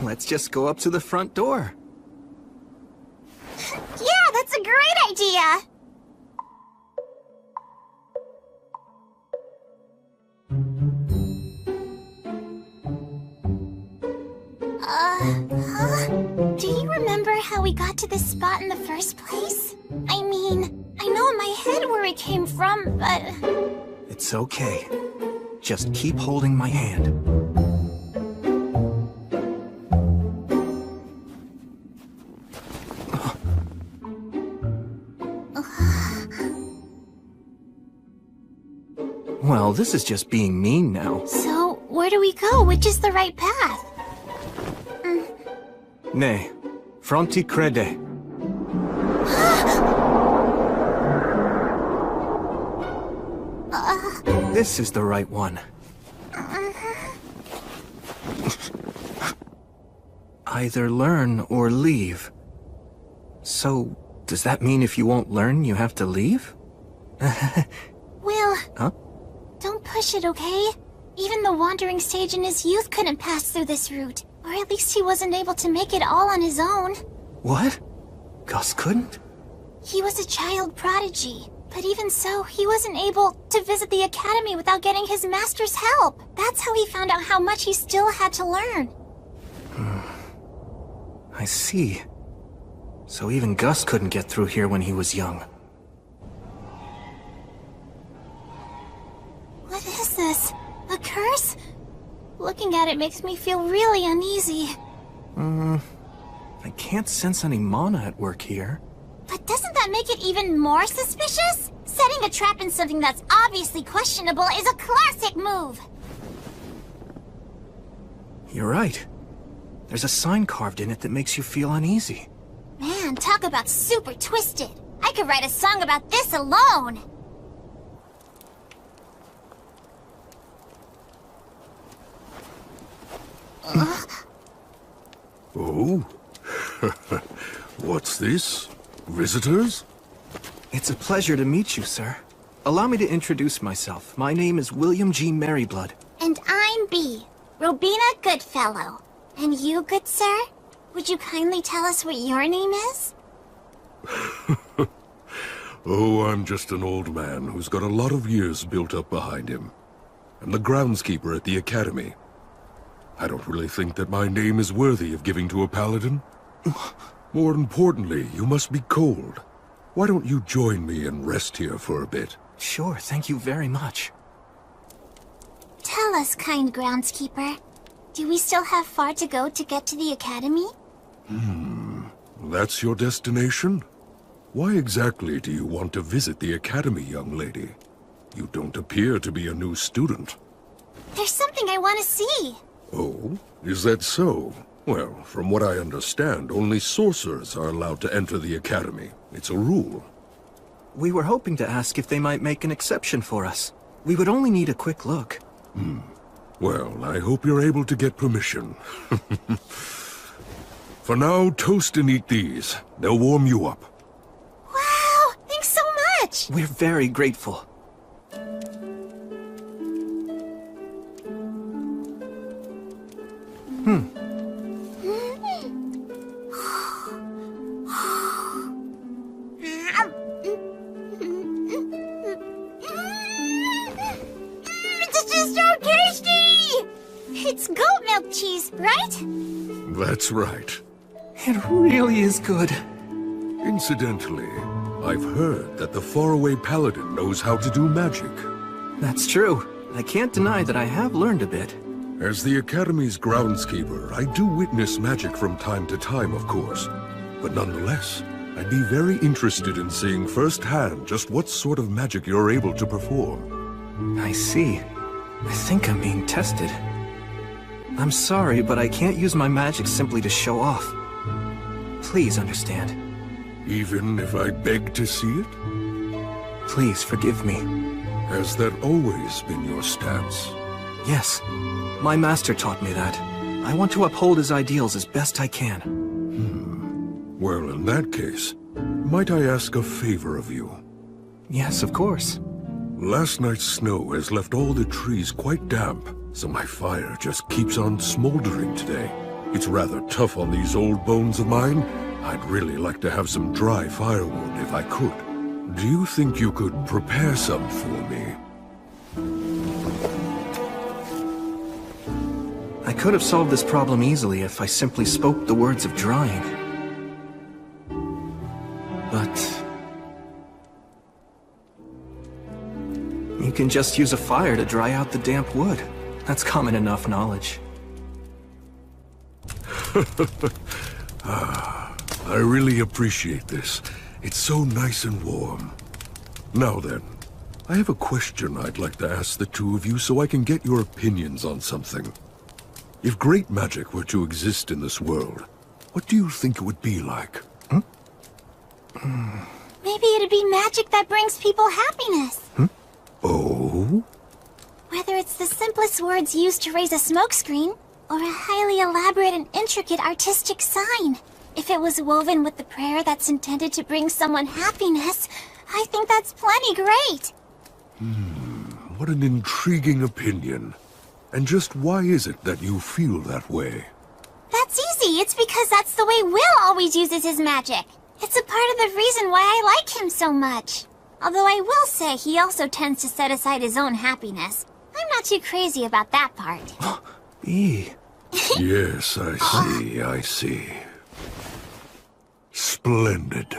Let's just go up to the front door. Yeah, that's a great idea! Do you remember how we got to this spot in the first place? I mean, I know in my head where it came from, but... It's okay. Just keep holding my hand. Well, this is just being mean now. So, where do we go? Which is the right path? Ne, fronti crede. This is the right one. Either learn or leave. So, does that mean if you won't learn, you have to leave? Will. Huh? Don't push it, okay? Even the wandering sage in his youth couldn't pass through this route. Or at least he wasn't able to make it all on his own. What? Gus couldn't? He was a child prodigy. But even so, he wasn't able to visit the academy without getting his master's help. That's how he found out how much he still had to learn. I see. So even Gus couldn't get through here when he was young. What is this? A curse? Looking at it makes me feel really uneasy. I can't sense any mana at work here. But doesn't that make it even more suspicious? Setting a trap in something that's obviously questionable is a classic move! You're right. There's a sign carved in it that makes you feel uneasy. Man, talk about super twisted. I could write a song about this alone! Oh? What's this? Visitors? It's a pleasure to meet you, sir. Allow me to introduce myself. My name is William G. Merryblood. And I'm Bee, Robina Goodfellow. And you, good sir? Would you kindly tell us what your name is? Oh, I'm just an old man who's got a lot of years built up behind him. I'm the groundskeeper at the academy. I don't really think that my name is worthy of giving to a paladin. More importantly, you must be cold. Why don't you join me and rest here for a bit? Sure, thank you very much. Tell us, kind groundskeeper. Do we still have far to go to get to the academy? That's your destination? Why exactly do you want to visit the Academy, young lady? You don't appear to be a new student. There's something I want to see. Oh? Is that so? Well, from what I understand, only sorcerers are allowed to enter the Academy. It's a rule. We were hoping to ask if they might make an exception for us. We would only need a quick look. Well, I hope you're able to get permission. For now, toast and eat these. They'll warm you up. Wow, thanks so much! We're very grateful. This is so tasty! It's goat milk cheese, right? That's right. It really is good. Incidentally, I've heard that the faraway paladin knows how to do magic. That's true. I can't deny that I have learned a bit. As the Academy's groundskeeper, I do witness magic from time to time, of course. But nonetheless, I'd be very interested in seeing firsthand just what sort of magic you're able to perform. I see. I think I'm being tested. I'm sorry, but I can't use my magic simply to show off. Please understand. Even if I beg to see it? Please forgive me. Has that always been your stance? Yes. My master taught me that. I want to uphold his ideals as best I can. Well, in that case, might I ask a favor of you? Yes, of course. Last night's snow has left all the trees quite damp, so my fire just keeps on smoldering today. It's rather tough on these old bones of mine. I'd really like to have some dry firewood if I could. Do you think you could prepare some for me? I could have solved this problem easily if I simply spoke the words of drying. But you can just use a fire to dry out the damp wood. That's common enough knowledge. I really appreciate this. It's so nice and warm. Now then, I have a question I'd like to ask the two of you so I can get your opinions on something. If great magic were to exist in this world, what do you think it would be like? Maybe it'd be magic that brings people happiness. Oh? Whether it's the simplest words used to raise a smokescreen, or a highly elaborate and intricate artistic sign. If it was woven with the prayer that's intended to bring someone happiness, I think that's plenty great. What an intriguing opinion. And just why is it that you feel that way? That's easy. It's because that's the way Will always uses his magic. It's a part of the reason why I like him so much. Although I will say he also tends to set aside his own happiness. I'm not too crazy about that part. Yes, I see. Splendid.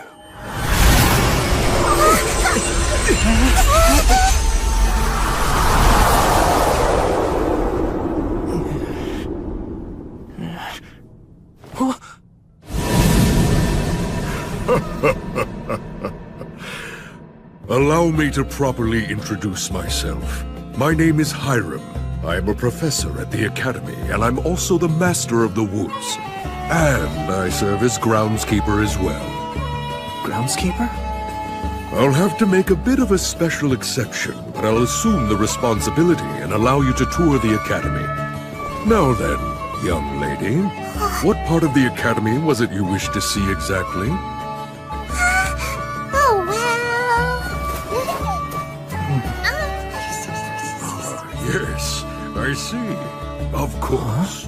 Allow me to properly introduce myself. My name is Hiram. I am a professor at the Academy, and I'm also the Master of the Woods. And I serve as groundskeeper as well. Groundskeeper? I'll have to make a bit of a special exception, but I'll assume the responsibility and allow you to tour the Academy. Now then, young lady, what part of the Academy was it you wished to see exactly? Oh, well... Yes, I see. Of course.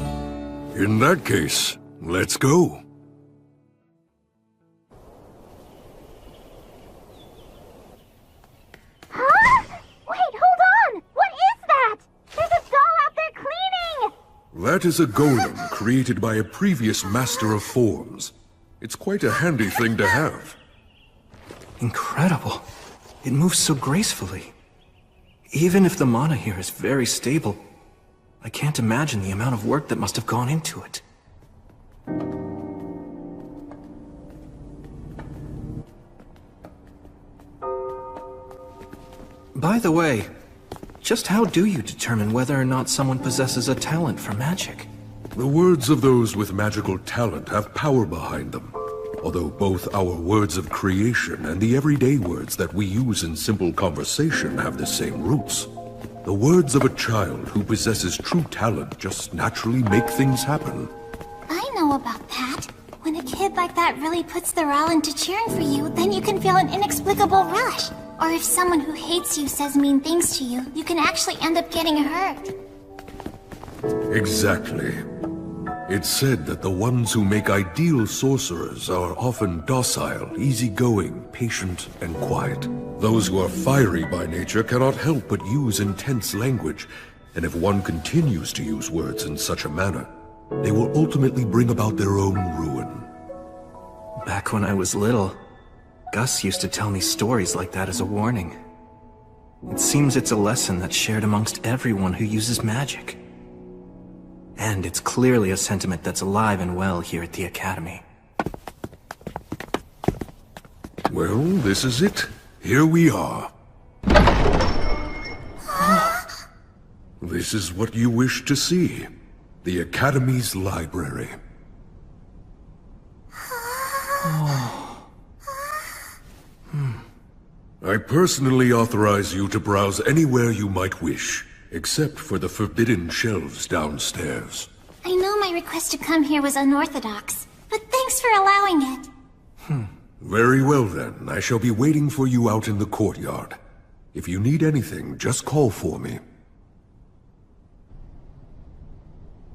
In that case, let's go. Huh? Wait, hold on! What is that? There's a doll out there cleaning! That is a golem created by a previous master of forms. It's quite a handy thing to have. Incredible. It moves so gracefully. Even if the mana here is very stable, I can't imagine the amount of work that must have gone into it. By the way, just how do you determine whether or not someone possesses a talent for magic? The words of those with magical talent have power behind them. Although both our words of creation and the everyday words that we use in simple conversation have the same roots, the words of a child who possesses true talent just naturally make things happen. I know about that. When a kid like that really puts their all into cheering for you, then you can feel an inexplicable rush. Or if someone who hates you says mean things to you, you can actually end up getting hurt. Exactly. It's said that the ones who make ideal sorcerers are often docile, easygoing, patient, and quiet. Those who are fiery by nature cannot help but use intense language, and if one continues to use words in such a manner, they will ultimately bring about their own ruin. Back when I was little, Gus used to tell me stories like that as a warning. It seems it's a lesson that's shared amongst everyone who uses magic. And it's clearly a sentiment that's alive and well here at the Academy. Well, this is it. Here we are. This is what you wish to see. The Academy's library. I personally authorize you to browse anywhere you might wish, except for the forbidden shelves downstairs. I know my request to come here was unorthodox, but thanks for allowing it. Very well then, I shall be waiting for you out in the courtyard. If you need anything, just call for me.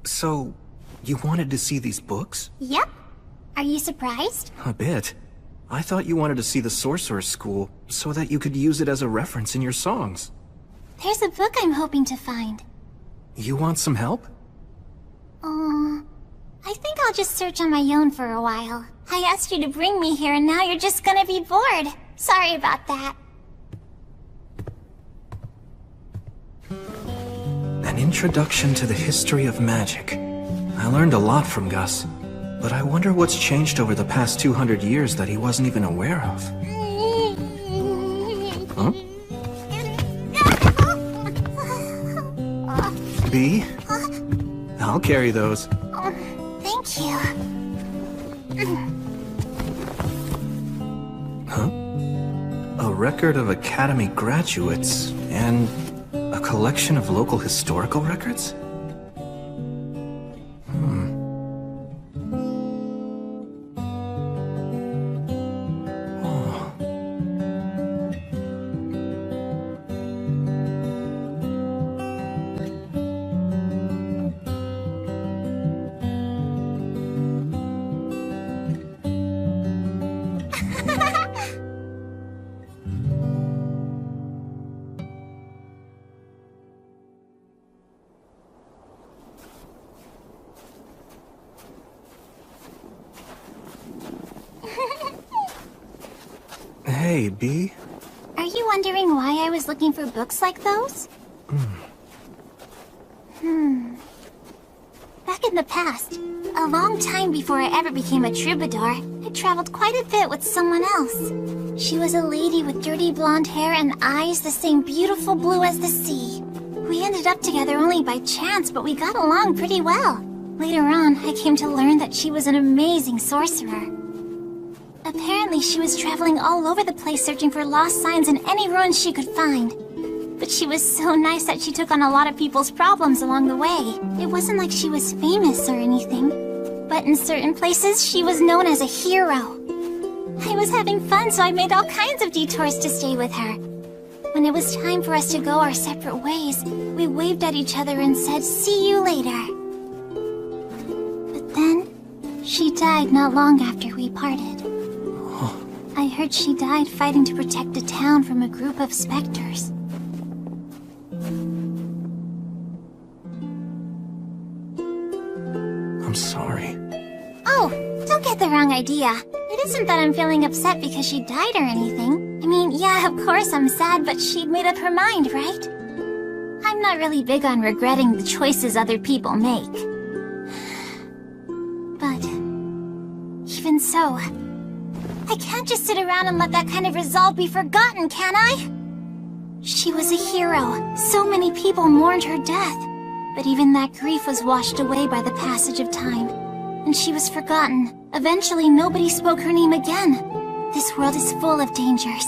So, you wanted to see these books? Yep. Are you surprised? A bit. I thought you wanted to see the Sorcerer's School, so that you could use it as a reference in your songs. There's a book I'm hoping to find. You want some help? I think I'll just search on my own for a while. I asked you to bring me here and now you're just gonna be bored. Sorry about that. An introduction to the history of magic. I learned a lot from Gus, but I wonder what's changed over the past 200 years that he wasn't even aware of. Huh? B? I'll carry those. Thank you. Huh? A record of Academy graduates and a collection of local historical records? Hey, B. Are you wondering why I was looking for books like those? Back in the past, a long time before I ever became a troubadour, I traveled quite a bit with someone else. She was a lady with dirty blonde hair and eyes the same beautiful blue as the sea. We ended up together only by chance, but we got along pretty well. Later on, I came to learn that she was an amazing sorcerer. Apparently, she was traveling all over the place searching for lost signs in any ruins she could find. But she was so nice that she took on a lot of people's problems along the way. It wasn't like she was famous or anything. But in certain places, she was known as a hero. I was having fun, so I made all kinds of detours to stay with her. When it was time for us to go our separate ways, we waved at each other and said, "See you later." But then, she died not long after we parted. I heard she died fighting to protect a town from a group of specters. I'm sorry. Oh, don't get the wrong idea. It isn't that I'm feeling upset because she died or anything. I mean, yeah, of course I'm sad, but she'd made up her mind, right? I'm not really big on regretting the choices other people make. But even so, I can't just sit around and let that kind of resolve be forgotten, can I? She was a hero. So many people mourned her death. But even that grief was washed away by the passage of time. And she was forgotten. Eventually, nobody spoke her name again. This world is full of dangers.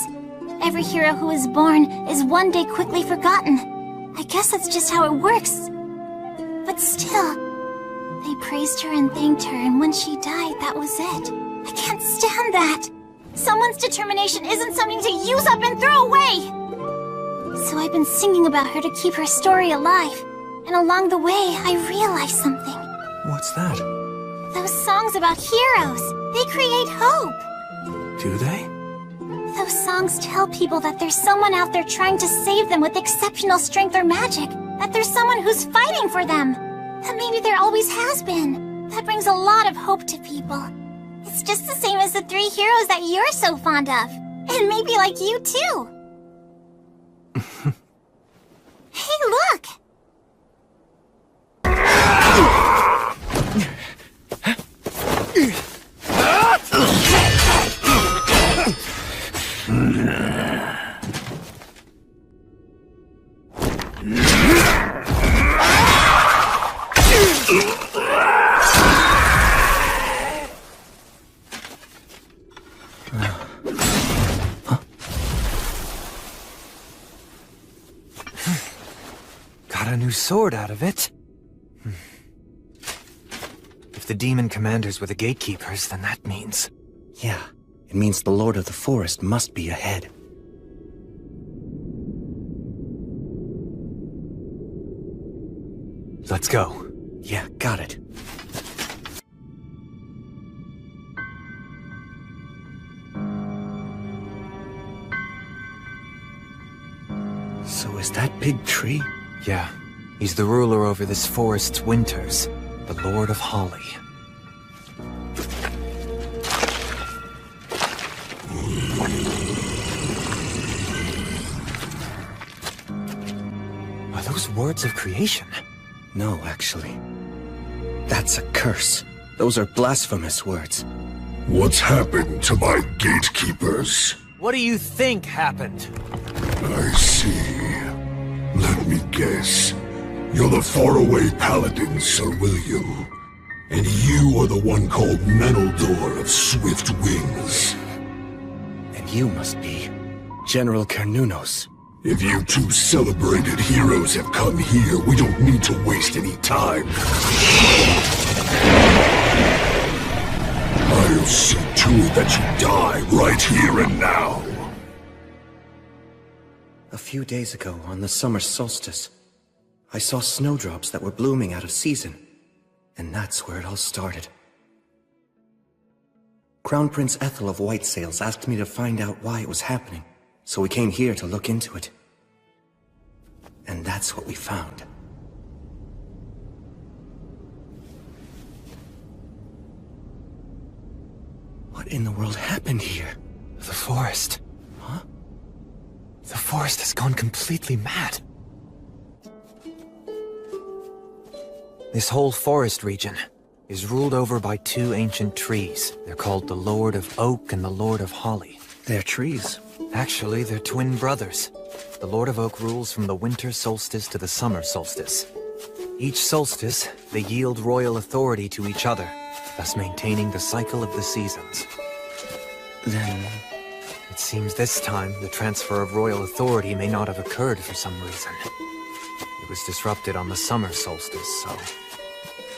Every hero who is born is one day quickly forgotten. I guess that's just how it works. But still, they praised her and thanked her, and when she died, that was it. I can't stand that. Someone's determination isn't something to use up and throw away. So I've been singing about her to keep her story alive. And along the way, I realized something. What's that? Those songs about heroes, they create hope. Do they? Those songs tell people that there's someone out there trying to save them with exceptional strength or magic. That there's someone who's fighting for them. That maybe there always has been. That brings a lot of hope to people. It's just the same as the 3 heroes that you're so fond of. And maybe like you too. Hey, look! Got a new sword out of it. If the demon commanders were the gatekeepers, then that means... Yeah, it means the Lord of the Forest must be ahead. Let's go. Yeah, got it. So is that big tree? Yeah. He's the ruler over this forest's winters. The Lord of Holly. Are those words of creation? No, actually. That's a curse. Those are blasphemous words. What's happened to my gatekeepers? What do you think happened? I see. Let me guess. You're the faraway paladin, Sir William. And you are the one called Menaldor of Swift Wings. And you must be General Carnunos. If you two celebrated heroes have come here, we don't need to waste any time. I'll see to it that you die right here and now. A few days ago, on the summer solstice, I saw snowdrops that were blooming out of season. And that's where it all started. Crown Prince Ethel of White Sails asked me to find out why it was happening, so we came here to look into it. And that's what we found. What in the world happened here? The forest. Huh? The forest has gone completely mad. This whole forest region is ruled over by 2 ancient trees. They're called the Lord of Oak and the Lord of Holly. They're trees? Actually, they're twin brothers. The Lord of Oak rules from the winter solstice to the summer solstice. Each solstice, they yield royal authority to each other, thus maintaining the cycle of the seasons. Then... It seems this time, the transfer of royal authority may not have occurred for some reason. It was disrupted on the summer solstice, so...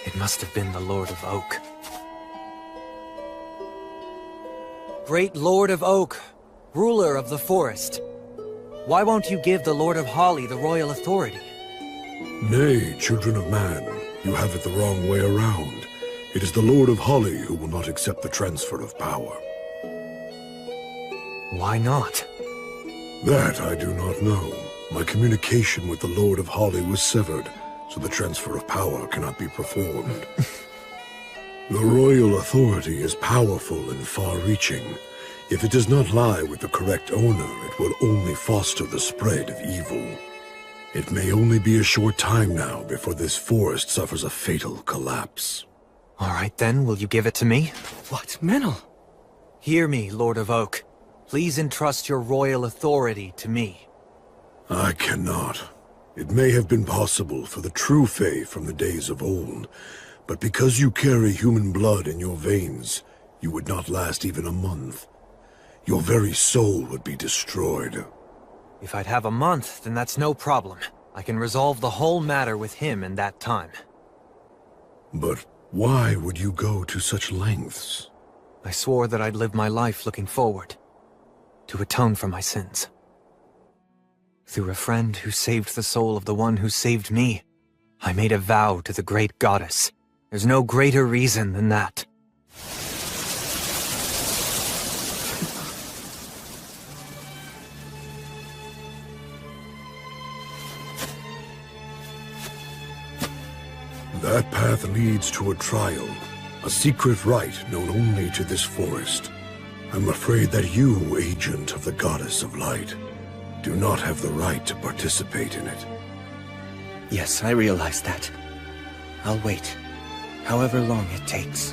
It must have been the Lord of Oak. Great Lord of Oak, ruler of the forest. Why won't you give the Lord of Holly the royal authority? Nay, children of man, you have it the wrong way around. It is the Lord of Holly who will not accept the transfer of power. Why not? That I do not know. My communication with the Lord of Holly was severed, so the transfer of power cannot be performed. The royal authority is powerful and far-reaching. If it does not lie with the correct owner, it will only foster the spread of evil. It may only be a short time now before this forest suffers a fatal collapse. All right then, will you give it to me? What, Menel? Hear me, Lord of Oak. Please entrust your royal authority to me. cannot. It may have been possible for the true Fae from the days of old, but because you carry human blood in your veins, you would not last even a month. Your very soul would be destroyed. If I'd have a month, then that's no problem. I can resolve the whole matter with him in that time. But why would you go to such lengths? I swore that I'd live my life looking forward, to atone for my sins. Through a friend who saved the soul of the one who saved me, I made a vow to the great goddess. There's no greater reason than that. That path leads to a trial, a secret rite known only to this forest. I'm afraid that you, agent of the Goddess of Light, do not have the right to participate in it. Yes, I realize that. I'll wait, however long it takes.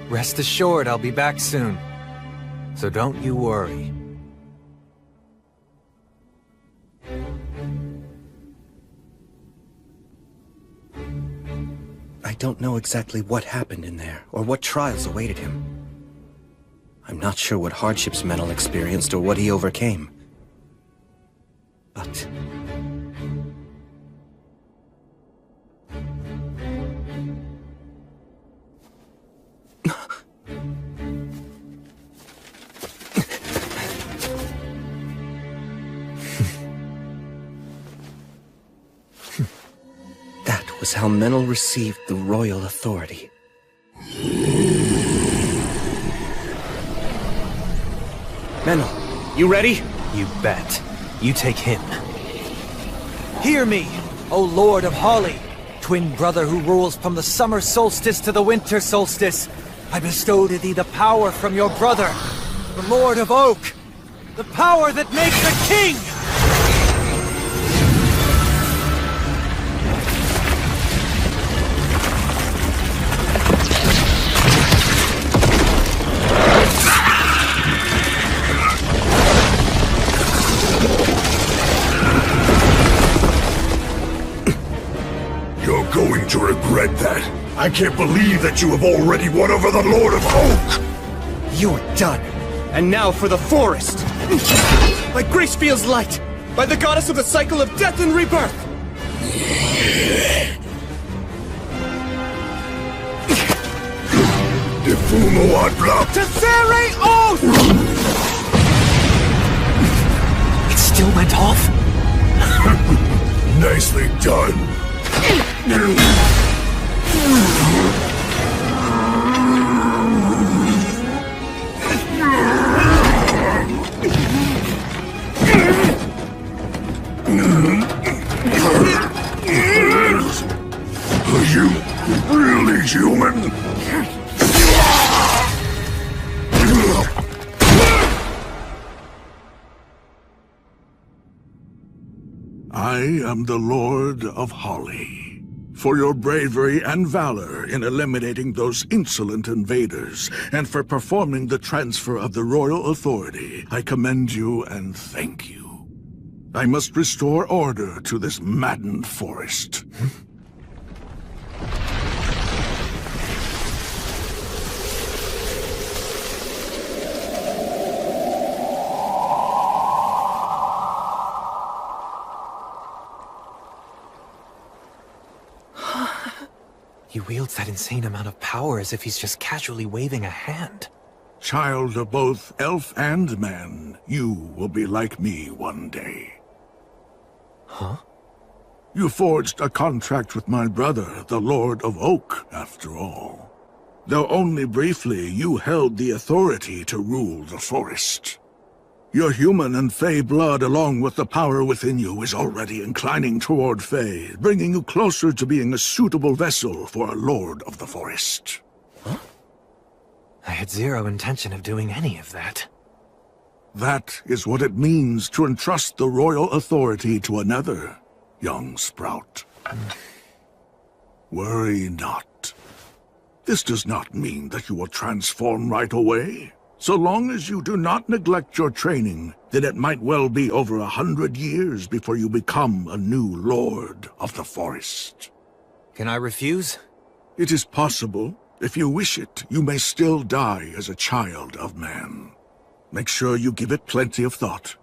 Rest assured I'll be back soon. So don't you worry. I don't know exactly what happened in there, or what trials awaited him. I'm not sure what hardships Menel experienced or what he overcame. But... that was how Menel received the royal authority. Menel, you ready? You bet. You take him. Hear me, O Lord of Holly, twin brother who rules from the summer solstice to the winter solstice. I bestow to thee the power from your brother, the Lord of Oak, the power that makes a king! You're going to regret that. I can't believe that you have already won over the Lord of Oak! You're done. And now for the forest! By Gracefiel's light! By the goddess of the cycle of death and rebirth! Defumo Adbla! Tessere Oath! It still went off? Nicely done. Are you really human? I am the Lord of Holly. For your bravery and valor in eliminating those insolent invaders, and for performing the transfer of the royal authority, I commend you and thank you. I must restore order to this maddened forest. He wields that insane amount of power as if he's just casually waving a hand. Child of both elf and man, you will be like me one day. Huh? You forged a contract with my brother, the Lord of Oak, after all. Though only briefly, you held the authority to rule the forest. Your human and Fey blood, along with the power within you, is already inclining toward Fey, bringing you closer to being a suitable vessel for a Lord of the Forest. Huh? I had zero intention of doing any of that. That is what it means to entrust the royal authority to another, young sprout. Worry not. This does not mean that you will transform right away. So long as you do not neglect your training, then it might well be over 100 years before you become a new Lord of the Forest. Can I refuse? It is possible. If you wish it, you may still die as a child of man. Make sure you give it plenty of thought.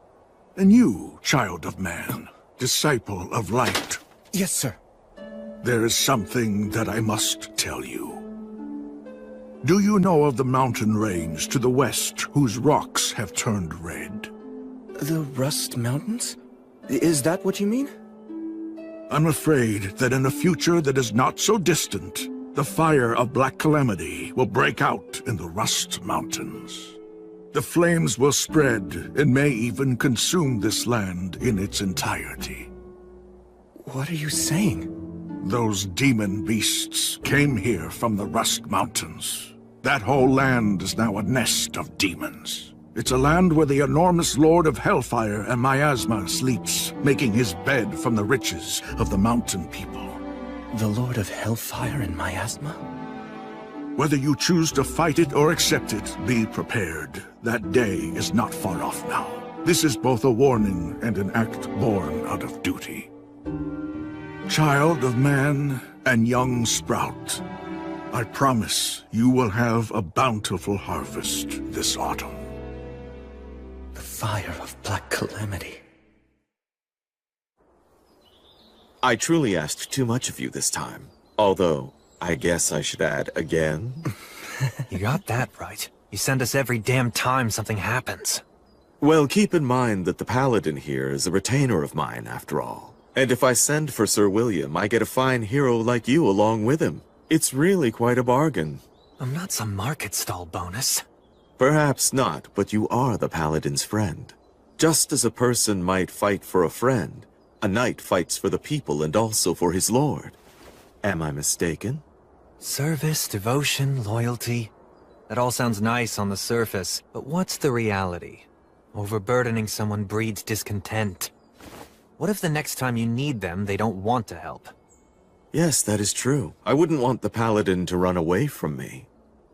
And you, child of man, disciple of light. Yes, sir. There is something that I must tell you. Do you know of the mountain range to the west whose rocks have turned red? The Rust Mountains? Is that what you mean? I'm afraid that in a future that is not so distant, the fire of Black Calamity will break out in the Rust Mountains. The flames will spread and may even consume this land in its entirety. What are you saying? Those demon beasts came here from the Rust Mountains. That whole land is now a nest of demons. It's a land where the enormous Lord of Hellfire and Miasma sleeps, making his bed from the riches of the mountain people. The Lord of Hellfire and Miasma? Whether you choose to fight it or accept it, be prepared. That day is not far off now. This is both a warning and an act born out of duty. Child of man and young sprout, I promise you will have a bountiful harvest this autumn. The fire of Black Calamity. I truly asked too much of you this time. Although, I guess I should add again. You got that right. You send us every damn time something happens. Well, keep in mind that the Paladin here is a retainer of mine, after all. And if I send for Sir William, I get a fine hero like you along with him. It's really quite a bargain. I'm not some market stall bonus. Perhaps not, but you are the Paladin's friend. Just as a person might fight for a friend, a knight fights for the people and also for his lord. Am I mistaken? Service, devotion, loyalty. That all sounds nice on the surface, but what's the reality? Overburdening someone breeds discontent. What if the next time you need them, they don't want to help? Yes, that is true. I wouldn't want the Paladin to run away from me.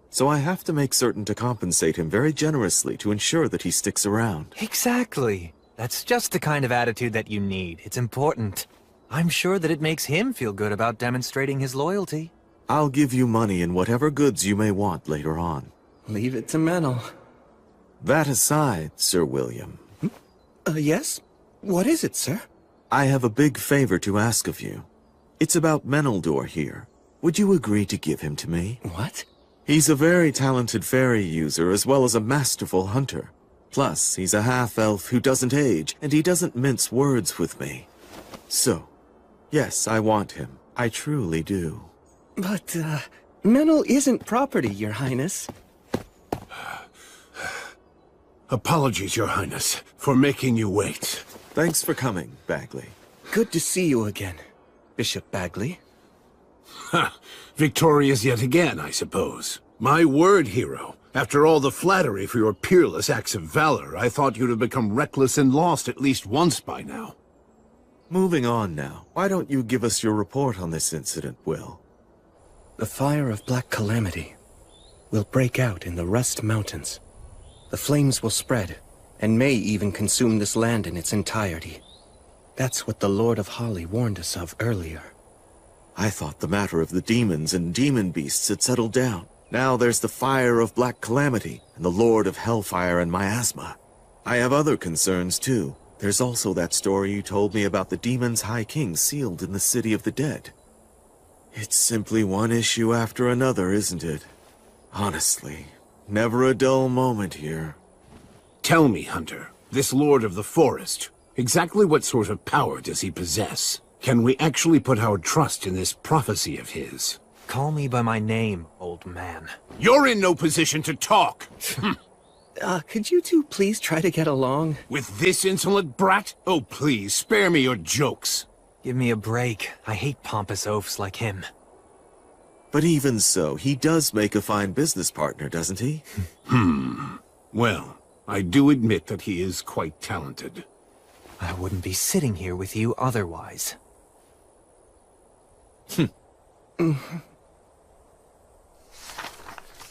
So I have to make certain to compensate him very generously to ensure that he sticks around. Exactly. That's just the kind of attitude that you need. It's important. I'm sure that it makes him feel good about demonstrating his loyalty. I'll give you money and whatever goods you may want later on. Leave it to Menel. That aside, Sir William. Yes? What is it, sir? I have a big favor to ask of you. It's about Meneldor here. Would you agree to give him to me? What? He's a very talented fairy user as well as a masterful hunter. Plus, he's a half-elf who doesn't age, and he doesn't mince words with me. So, yes, I want him. I truly do. But, Menel isn't property, Your Highness. Apologies, Your Highness, for making you wait. Thanks for coming, Bagley. Good to see you again, Bishop Bagley. Ha! Victorious yet again, I suppose. My word, hero. After all the flattery for your peerless acts of valor, I thought you'd have become reckless and lost at least once by now. Moving on now. Why don't you give us your report on this incident, Will? The fire of Black Calamity will break out in the Rust Mountains. The flames will spread, and may even consume this land in its entirety. That's what the Lord of Holly warned us of earlier. I thought the matter of the demons and demon beasts had settled down. Now there's the fire of Black Calamity, and the Lord of Hellfire and Miasma. I have other concerns, too. There's also that story you told me about the Demon's High King sealed in the City of the Dead. It's simply one issue after another, isn't it? Honestly, never a dull moment here. Tell me, Hunter, this Lord of the Forest, exactly what sort of power does he possess? Can we actually put our trust in this prophecy of his? Call me by my name, old man. You're in no position to talk! Could you two please try to get along? With this insolent brat? Oh, please, spare me your jokes. Give me a break. I hate pompous oafs like him. But even so, he does make a fine business partner, doesn't he? Well, I do admit that he is quite talented. I wouldn't be sitting here with you otherwise. Mm-hmm.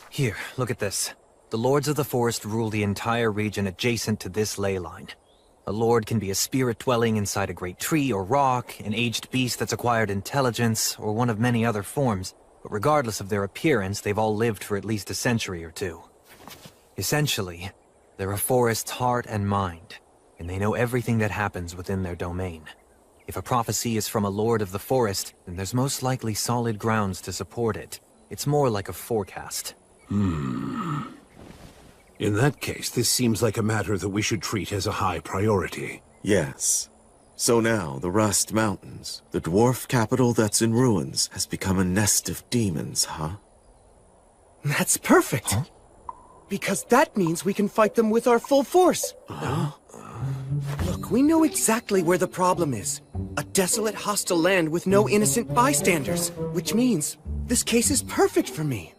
Here, look at this. The Lords of the Forest rule the entire region adjacent to this ley line. A lord can be a spirit dwelling inside a great tree or rock, an aged beast that's acquired intelligence, or one of many other forms, but regardless of their appearance, they've all lived for at least a century or two. Essentially, they're a forest's heart and mind, and they know everything that happens within their domain. If a prophecy is from a lord of the forest, then there's most likely solid grounds to support it. It's more like a forecast. In that case, this seems like a matter that we should treat as a high priority. Yes. So now, the Rust Mountains, the dwarf capital that's in ruins, has become a nest of demons, huh? That's perfect! Huh? Because that means we can fight them with our full force! Look, we know exactly where the problem is. A desolate, hostile land with no innocent bystanders. Which means, this case is perfect for me.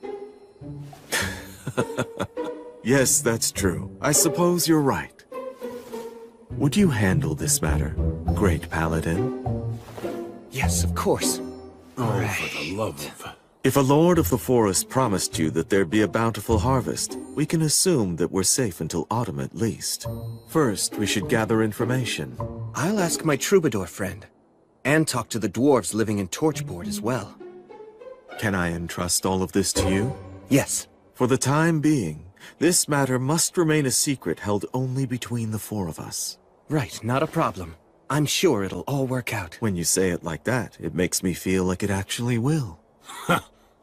Yes, that's true. I suppose you're right. Would you handle this matter, Great Paladin? Yes, of course. Oh, for the love of... If a Lord of the Forest promised you that there'd be a bountiful harvest, we can assume that we're safe until autumn at least. First, we should gather information. I'll ask my troubadour friend, and talk to the dwarves living in Torchboard as well. Can I entrust all of this to you? Yes. For the time being, this matter must remain a secret held only between the four of us. Right, not a problem. I'm sure it'll all work out. When you say it like that, it makes me feel like it actually will.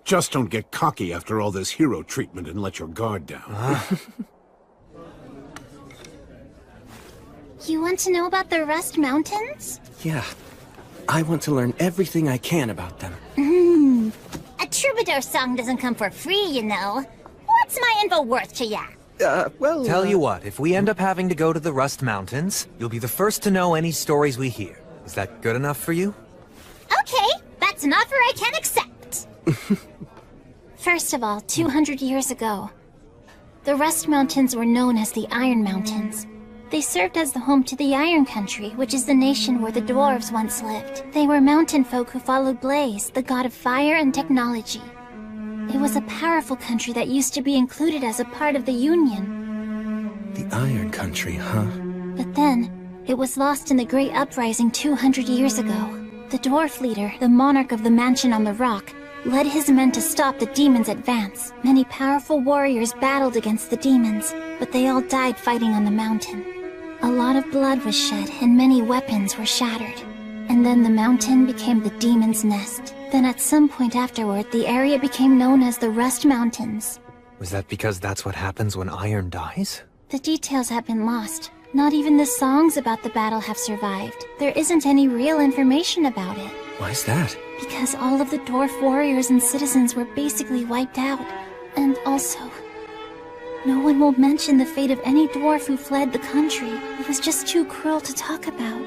Just don't get cocky after all this hero treatment and let your guard down. You want to know about the Rust Mountains? Yeah. I want to learn everything I can about them. A troubadour song doesn't come for free, you know. What's my info worth to ya? Tell you what, if we end up having to go to the Rust Mountains, you'll be the first to know any stories we hear. Is that good enough for you? Okay, that's an offer I can accept. First of all, 200 years ago, the Rust Mountains were known as the Iron Mountains. They served as the home to the Iron Country, which is the nation where the dwarves once lived. They were mountain folk who followed Blaze, the god of fire and technology. It was a powerful country that used to be included as a part of the Union. The Iron Country, huh? But then, it was lost in the Great Uprising 200 years ago. The dwarf leader, the monarch of the mansion on the rock, led his men to stop the demons' advance. Many powerful warriors battled against the demons, but they all died fighting on the mountain. A lot of blood was shed, and many weapons were shattered. And then the mountain became the demon's nest. Then at some point afterward, the area became known as the Rust Mountains. Was that because that's what happens when iron dies? The details have been lost. Not even the songs about the battle have survived. There isn't any real information about it. Why's that? Because all of the dwarf warriors and citizens were basically wiped out. And also, no one will mention the fate of any dwarf who fled the country. It was just too cruel to talk about.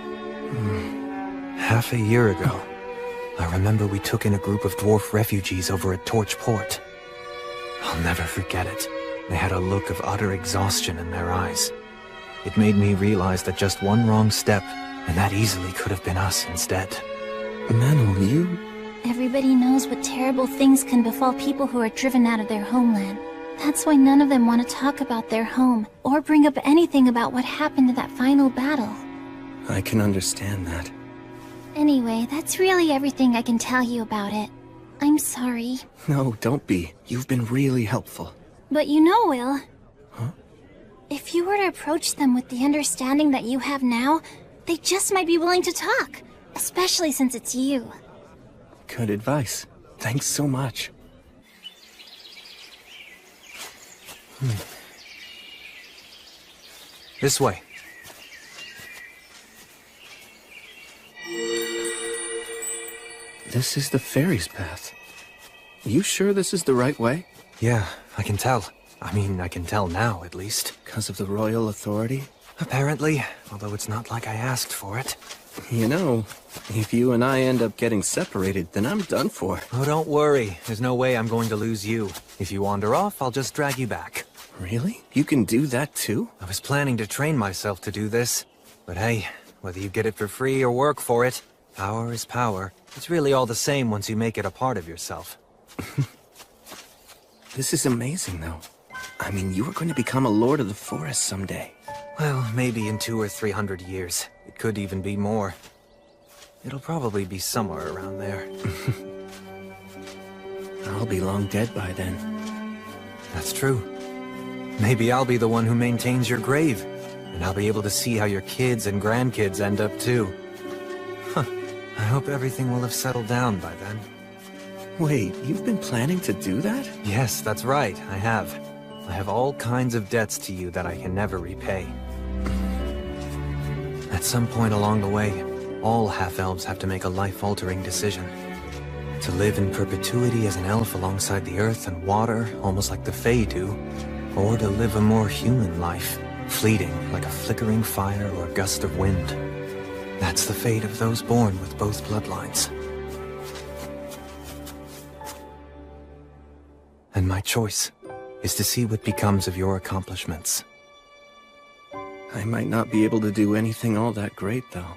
Half a year ago, I remember we took in a group of dwarf refugees over at Torchport. I'll never forget it. They had a look of utter exhaustion in their eyes. It made me realize that just one wrong step, and that easily could have been us instead. Manu, you... Everybody knows what terrible things can befall people who are driven out of their homeland. That's why none of them want to talk about their home, or bring up anything about what happened in that final battle. I can understand that. Anyway, that's really everything I can tell you about it. I'm sorry. No, don't be. You've been really helpful. But you know, Will... Huh? If you were to approach them with the understanding that you have now, they just might be willing to talk. Especially since it's you. Good advice. Thanks so much. This way. This is the fairy's path. You sure this is the right way? Yeah, I can tell. I mean, I can tell now, at least. Because of the royal authority? Apparently, although it's not like I asked for it. You know, if you and I end up getting separated, then I'm done for. Oh, don't worry. There's no way I'm going to lose you. If you wander off, I'll just drag you back. Really? You can do that too? I was planning to train myself to do this. But hey, whether you get it for free or work for it, power is power. It's really all the same once you make it a part of yourself. This is amazing, though. I mean, you were going to become a lord of the forest someday. Well, maybe in 200 or 300 years. It could even be more. It'll probably be somewhere around there. I'll be long dead by then. That's true. Maybe I'll be the one who maintains your grave, and I'll be able to see how your kids and grandkids end up too. Huh. I hope everything will have settled down by then. Wait, you've been planning to do that? Yes, that's right, I have. I have all kinds of debts to you that I can never repay. At some point along the way, all half-elves have to make a life-altering decision. To live in perpetuity as an elf alongside the earth and water, almost like the Fae do, or to live a more human life, fleeting like a flickering fire or a gust of wind. That's the fate of those born with both bloodlines. And my choice is to see what becomes of your accomplishments. I might not be able to do anything all that great, though.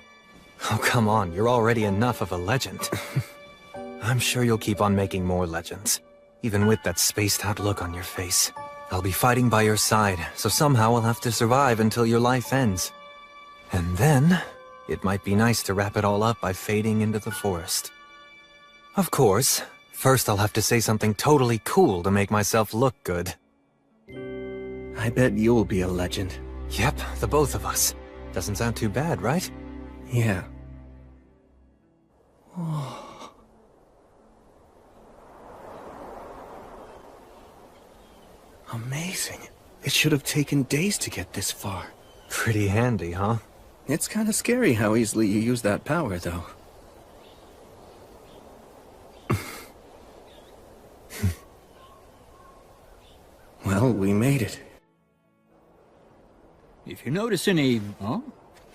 Oh, come on, you're already enough of a legend. I'm sure you'll keep on making more legends, even with that spaced-out look on your face. I'll be fighting by your side, so somehow I'll have to survive until your life ends. And then, it might be nice to wrap it all up by fading into the forest. Of course, first I'll have to say something totally cool to make myself look good. I bet you'll be a legend. Yep, the both of us. Doesn't sound too bad, right? Yeah. Amazing. It should have taken days to get this far. Pretty handy, huh? It's kind of scary how easily you use that power, though. Well, we made it. If you notice any... Huh?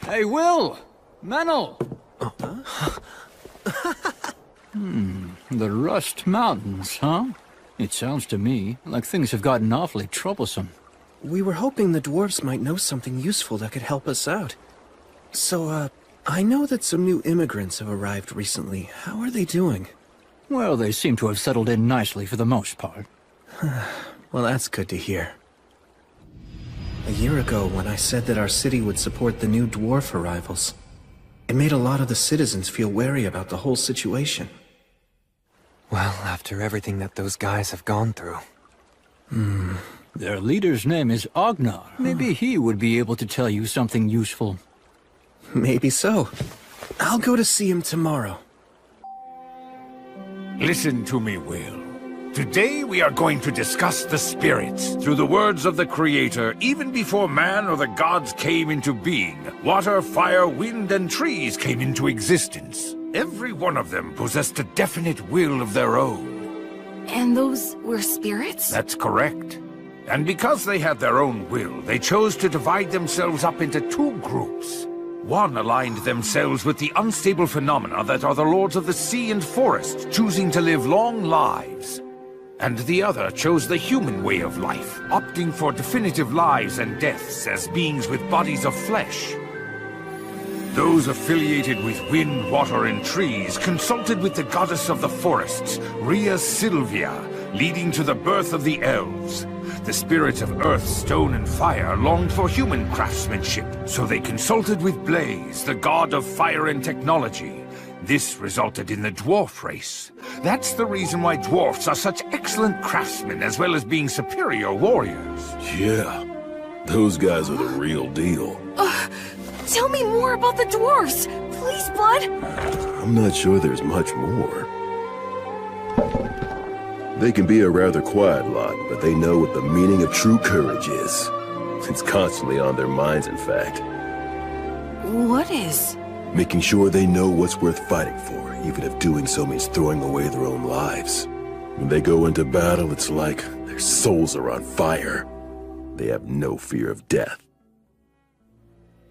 Hey, Will! Menel! The Rust Mountains, huh? It sounds to me like things have gotten awfully troublesome. We were hoping the dwarves might know something useful that could help us out. So, I know that some new immigrants have arrived recently. How are they doing? Well, they seem to have settled in nicely for the most part. Well, that's good to hear. A year ago, when I said that our city would support the new dwarf arrivals, it made a lot of the citizens feel wary about the whole situation. Well, after everything that those guys have gone through. Their leader's name is Ognar. Maybe he would be able to tell you something useful. Maybe so. I'll go to see him tomorrow. Listen to me, Will. Today we are going to discuss the spirits through the words of the Creator. Even before man or the gods came into being, water, fire, wind, and trees came into existence. Every one of them possessed a definite will of their own. And those were spirits? That's correct. And because they had their own will, they chose to divide themselves up into two groups. One aligned themselves with the unstable phenomena that are the lords of the sea and forest, choosing to live long lives. And the other chose the human way of life, opting for definitive lives and deaths as beings with bodies of flesh. Those affiliated with wind, water, and trees consulted with the goddess of the forests, Rhea Sylvia, leading to the birth of the elves. The spirits of earth, stone, and fire longed for human craftsmanship, so they consulted with Blaze, the god of fire and technology. This resulted in the dwarf race. That's the reason why dwarfs are such excellent craftsmen as well as being superior warriors. Yeah, those guys are the real deal. Tell me more about the dwarves! Please, Blood! I'm not sure there's much more. They can be a rather quiet lot, but they know what the meaning of true courage is. It's constantly on their minds, in fact. What is? Making sure they know what's worth fighting for, even if doing so means throwing away their own lives. When they go into battle, it's like their souls are on fire. They have no fear of death.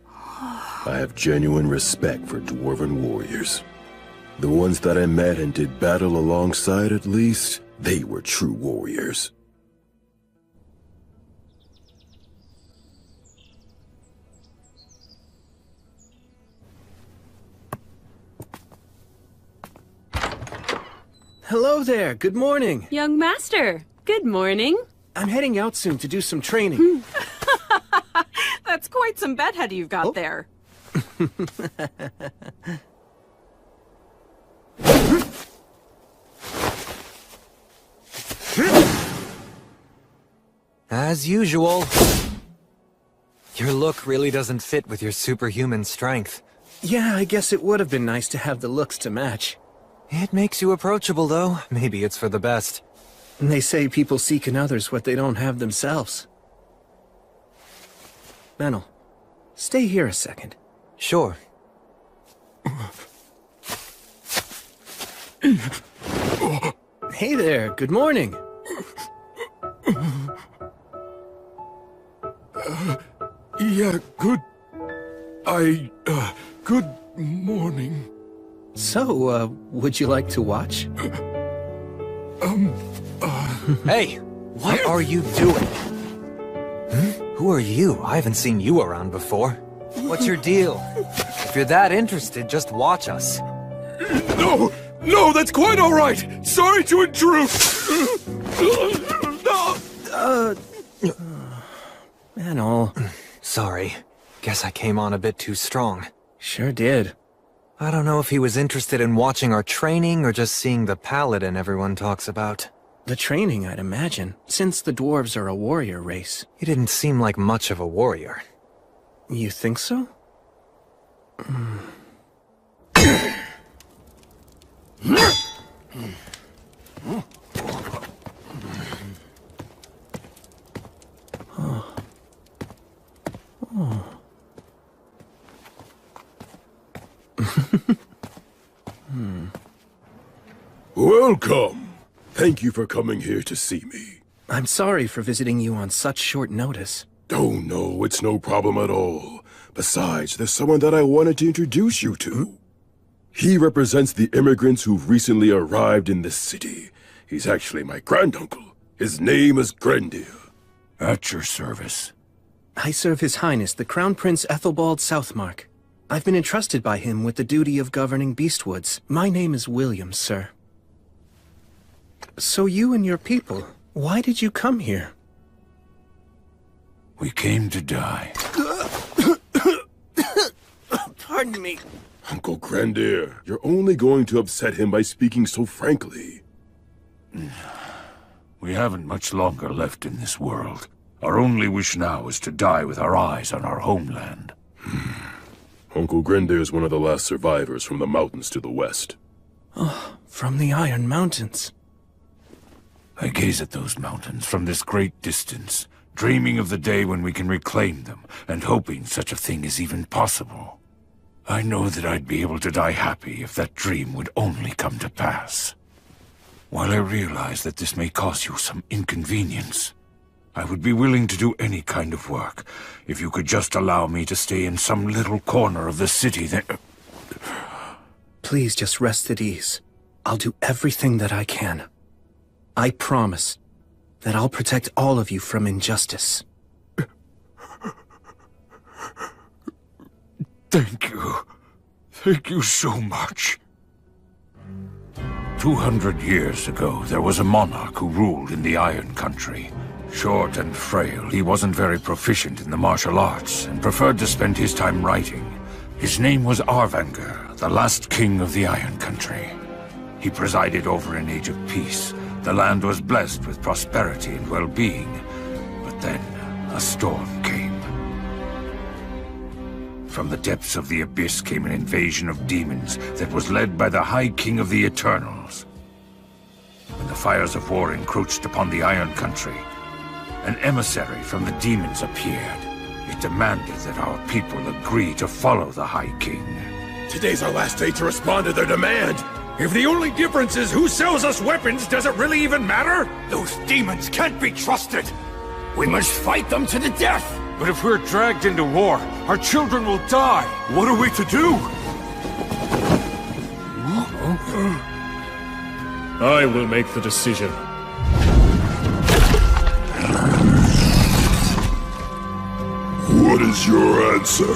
I have genuine respect for dwarven warriors. The ones that I met and did battle alongside, at least, they were true warriors. Hello there, good morning. Young master, good morning. I'm heading out soon to do some training. That's quite some bedhead you've got there. As usual. Your look really doesn't fit with your superhuman strength. Yeah, I guess it would have been nice to have the looks to match. It makes you approachable, though. Maybe it's for the best. And they say people seek in others what they don't have themselves. Menel, stay here a second. Sure. Hey there, good morning. Yeah, good morning. So, would you like to watch? Hey, what are you doing? Who are you? I haven't seen you around before. What's your deal? If you're that interested, just watch us. No, that's quite all right. Sorry to intrude. Menel. Sorry. Guess I came on a bit too strong. Sure did. I don't know if he was interested in watching our training or just seeing the paladin everyone talks about. The training, I'd imagine, since the dwarves are a warrior race. He didn't seem like much of a warrior. You think so? Welcome. Thank you for coming here to see me. I'm sorry for visiting you on such short notice. Oh no, it's no problem at all. Besides, there's someone that I wanted to introduce you to. He represents the immigrants who've recently arrived in this city. He's actually my granduncle. His name is Grendir. At your service. I serve His Highness, the Crown Prince Ethelbald Southmark. I've been entrusted by him with the duty of governing Beastwoods. My name is William, sir. So you and your people, why did you come here? We came to die. Pardon me. Uncle Grendir, you're only going to upset him by speaking so frankly. We haven't much longer left in this world. Our only wish now is to die with our eyes on our homeland. Uncle Grendir is one of the last survivors from the mountains to the west. Oh, from the Iron Mountains. I gaze at those mountains from this great distance, dreaming of the day when we can reclaim them, and hoping such a thing is even possible. I know that I'd be able to die happy if that dream would only come to pass. While I realize that this may cause you some inconvenience, I would be willing to do any kind of work if you could just allow me to stay in some little corner of the city that... Please just rest at ease. I'll do everything that I can. I promise that I'll protect all of you from injustice. Thank you. Thank you so much. 200 years ago, there was a monarch who ruled in the Iron Country. Short and frail, he wasn't very proficient in the martial arts and preferred to spend his time writing. His name was Arvanger, the last king of the Iron Country. He presided over an age of peace. The land was blessed with prosperity and well-being. But then, a storm came. From the depths of the abyss came an invasion of demons that was led by the High King of the Eternals. When the fires of war encroached upon the Iron Country, an emissary from the demons appeared. It demanded that our people agree to follow the High King. Today's our last day to respond to their demand. If the only difference is who sells us weapons, does it really even matter? Those demons can't be trusted! We must fight them to the death! But if we're dragged into war, our children will die! What are we to do? I will make the decision. What is your answer?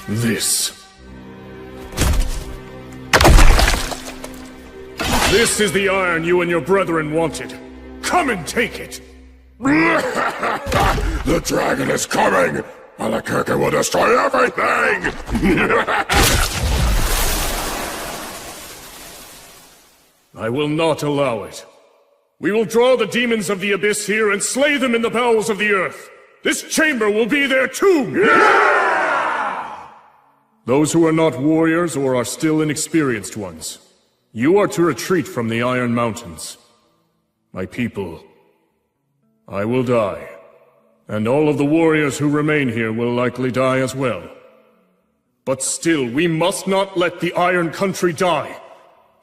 This. This is the iron you and your brethren wanted. Come and take it! The dragon is coming! Alakirka will destroy everything! I will not allow it. We will draw the demons of the abyss here and slay them in the bowels of the earth. This chamber will be their tomb! Yeah! Those who are not warriors or are still inexperienced ones, you are to retreat from the Iron Mountains. My people, I will die, and all of the warriors who remain here will likely die as well. But still, we must not let the Iron Country die.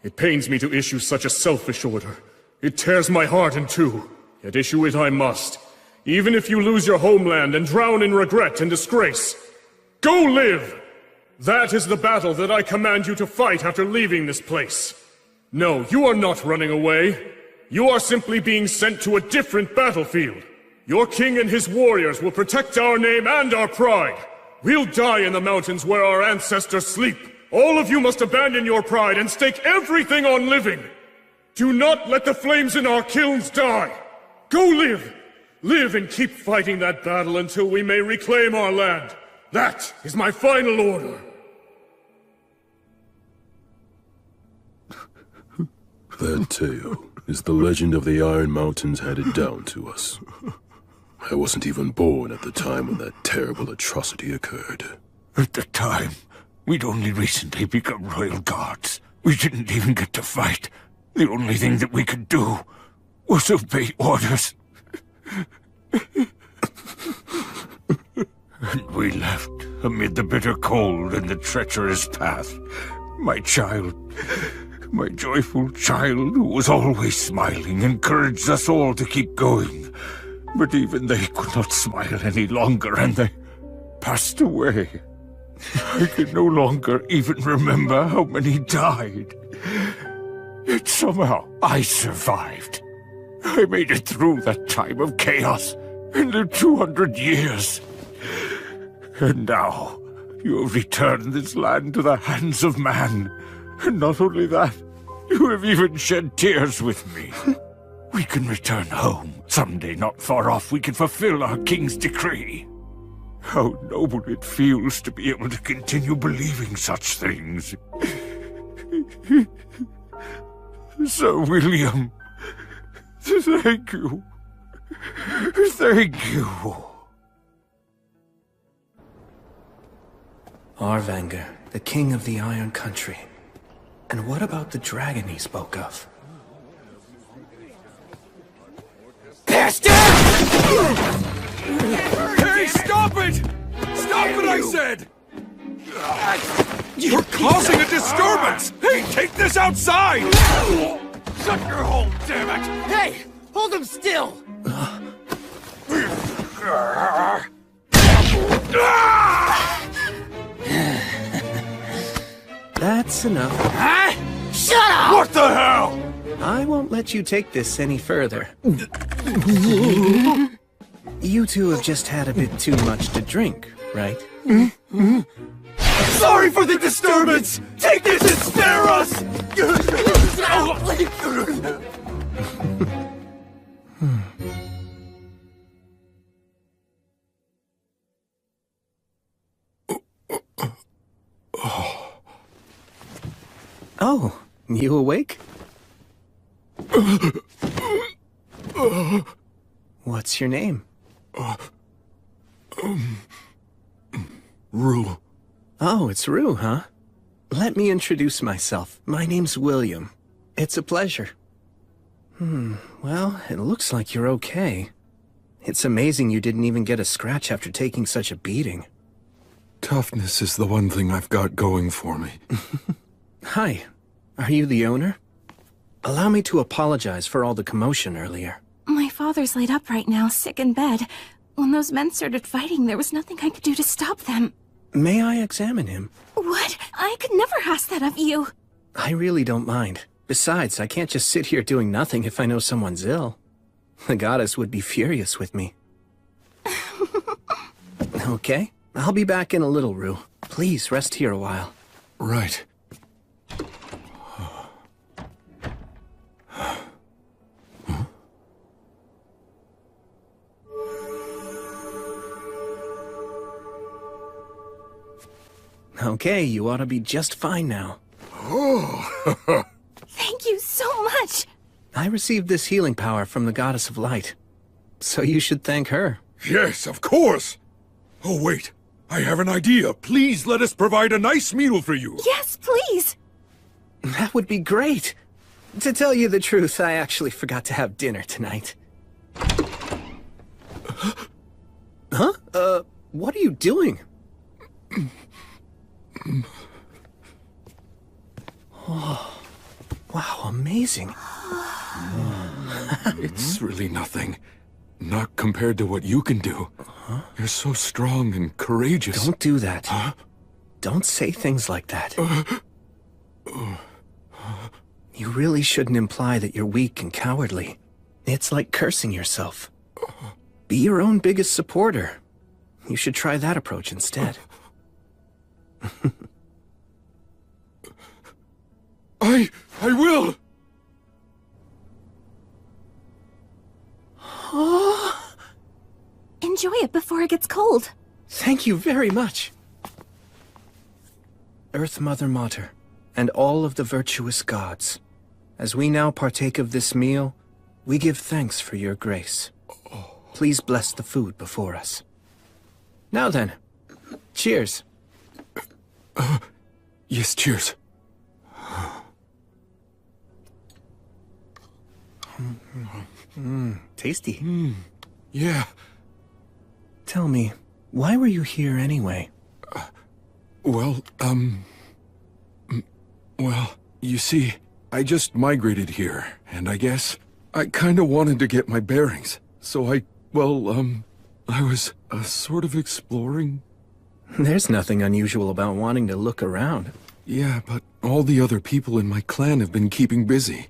It pains me to issue such a selfish order. It tears my heart in two, yet issue it I must, even if you lose your homeland and drown in regret and disgrace. Go live! That is the battle that I command you to fight after leaving this place. No, you are not running away. You are simply being sent to a different battlefield. Your king and his warriors will protect our name and our pride. We'll die in the mountains where our ancestors sleep. All of you must abandon your pride and stake everything on living. Do not let the flames in our kilns die! Go live! Live and keep fighting that battle until we may reclaim our land. That is my final order. That tale is the legend of the Iron Mountains handed down to us. I wasn't even born at the time when that terrible atrocity occurred. At the time, we'd only recently become royal guards. We didn't even get to fight. The only thing that we could do was obey orders. And we left amid the bitter cold and the treacherous path. My child, my joyful child, who was always smiling, encouraged us all to keep going. But even they could not smile any longer, and they passed away. I can no longer even remember how many died. Yet somehow I survived. I made it through that time of chaos and the 200 years. And now you have returned this land to the hands of man. And not only that, you have even shed tears with me. We can return home. Someday not far off we can fulfill our king's decree. How noble it feels to be able to continue believing such things. Sir William, thank you. Thank you. Arvanger, the king of the Iron Country. And what about the dragon he spoke of? Bastard! Hey, stop it! Stop it, I said! You're causing a disturbance! Hey, take this outside! Shut your hole, damn it! Hey! Hold him still! That's enough. Huh? Shut up! What the hell? I won't let you take this any further. You two have just had a bit too much to drink, right? Sorry for the disturbance! Take this and spare us! Oh, you awake? What's your name? Rue. Oh, it's Rue, huh? Let me introduce myself. My name's William. It's a pleasure. Well, it looks like you're okay. It's amazing you didn't even get a scratch after taking such a beating. Toughness is the one thing I've got going for me. Hi. Are you the owner? Allow me to apologize for all the commotion earlier. My father's laid up right now, sick in bed. When those men started fighting, there was nothing I could do to stop them. May I examine him? What? I could never ask that of you. I really don't mind. Besides, I can't just sit here doing nothing if I know someone's ill. The goddess would be furious with me. Okay, I'll be back in a little, Rue. Please rest here a while. Right. Okay, you ought to be just fine now. Oh, Thank you so much! I received this healing power from the Goddess of Light, so you should thank her. yes, of course. Oh, wait. I have an idea. Please let us provide a nice meal for you. Yes, please! That would be great. To tell you the truth, I actually forgot to have dinner tonight. Huh? What are you doing? Oh, wow, amazing. It's really nothing. Not compared to what you can do. You're so strong and courageous. Don't do that. Don't say things like that. You really shouldn't imply that you're weak and cowardly. It's like cursing yourself. Be your own biggest supporter. You should try that approach instead. I will! Enjoy it before it gets cold. Thank you very much. Earth Mother Mater, and all of the virtuous gods, as we now partake of this meal, we give thanks for your grace. Please bless the food before us. Now then, cheers. Yes, cheers. Tasty. Yeah. Tell me, why were you here anyway? Well, you see, I just migrated here, and I guess I kinda wanted to get my bearings. So I was sort of exploring. There's nothing unusual about wanting to look around. Yeah, but all the other people in my clan have been keeping busy.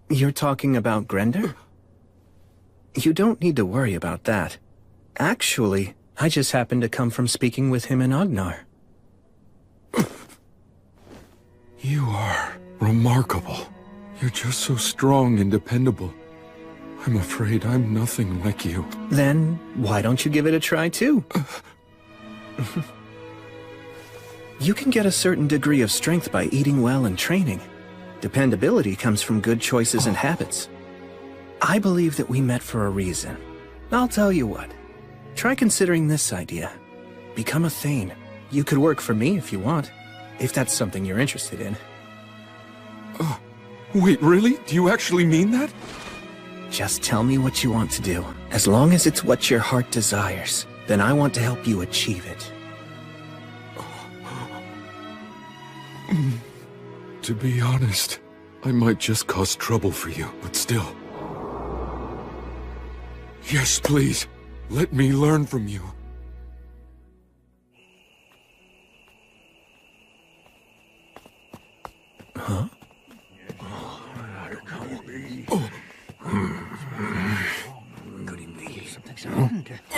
You're talking about Grender? You don't need to worry about that. Actually, I just happened to come from speaking with him in Agnar. You are remarkable. You're just so strong and dependable. I'm afraid I'm nothing like you. Then, why don't you give it a try too? You can get a certain degree of strength by eating well and training. Dependability comes from good choices and habits. I believe that we met for a reason. I'll tell you what. Try considering this idea. Become a Thane. You could work for me if you want, if that's something you're interested in. Wait, really? Do you actually mean that? Just tell me what you want to do. As long as it's what your heart desires, then I want to help you achieve it. To be honest, I might just cause trouble for you, but still. Yes, please. Let me learn from you. Huh?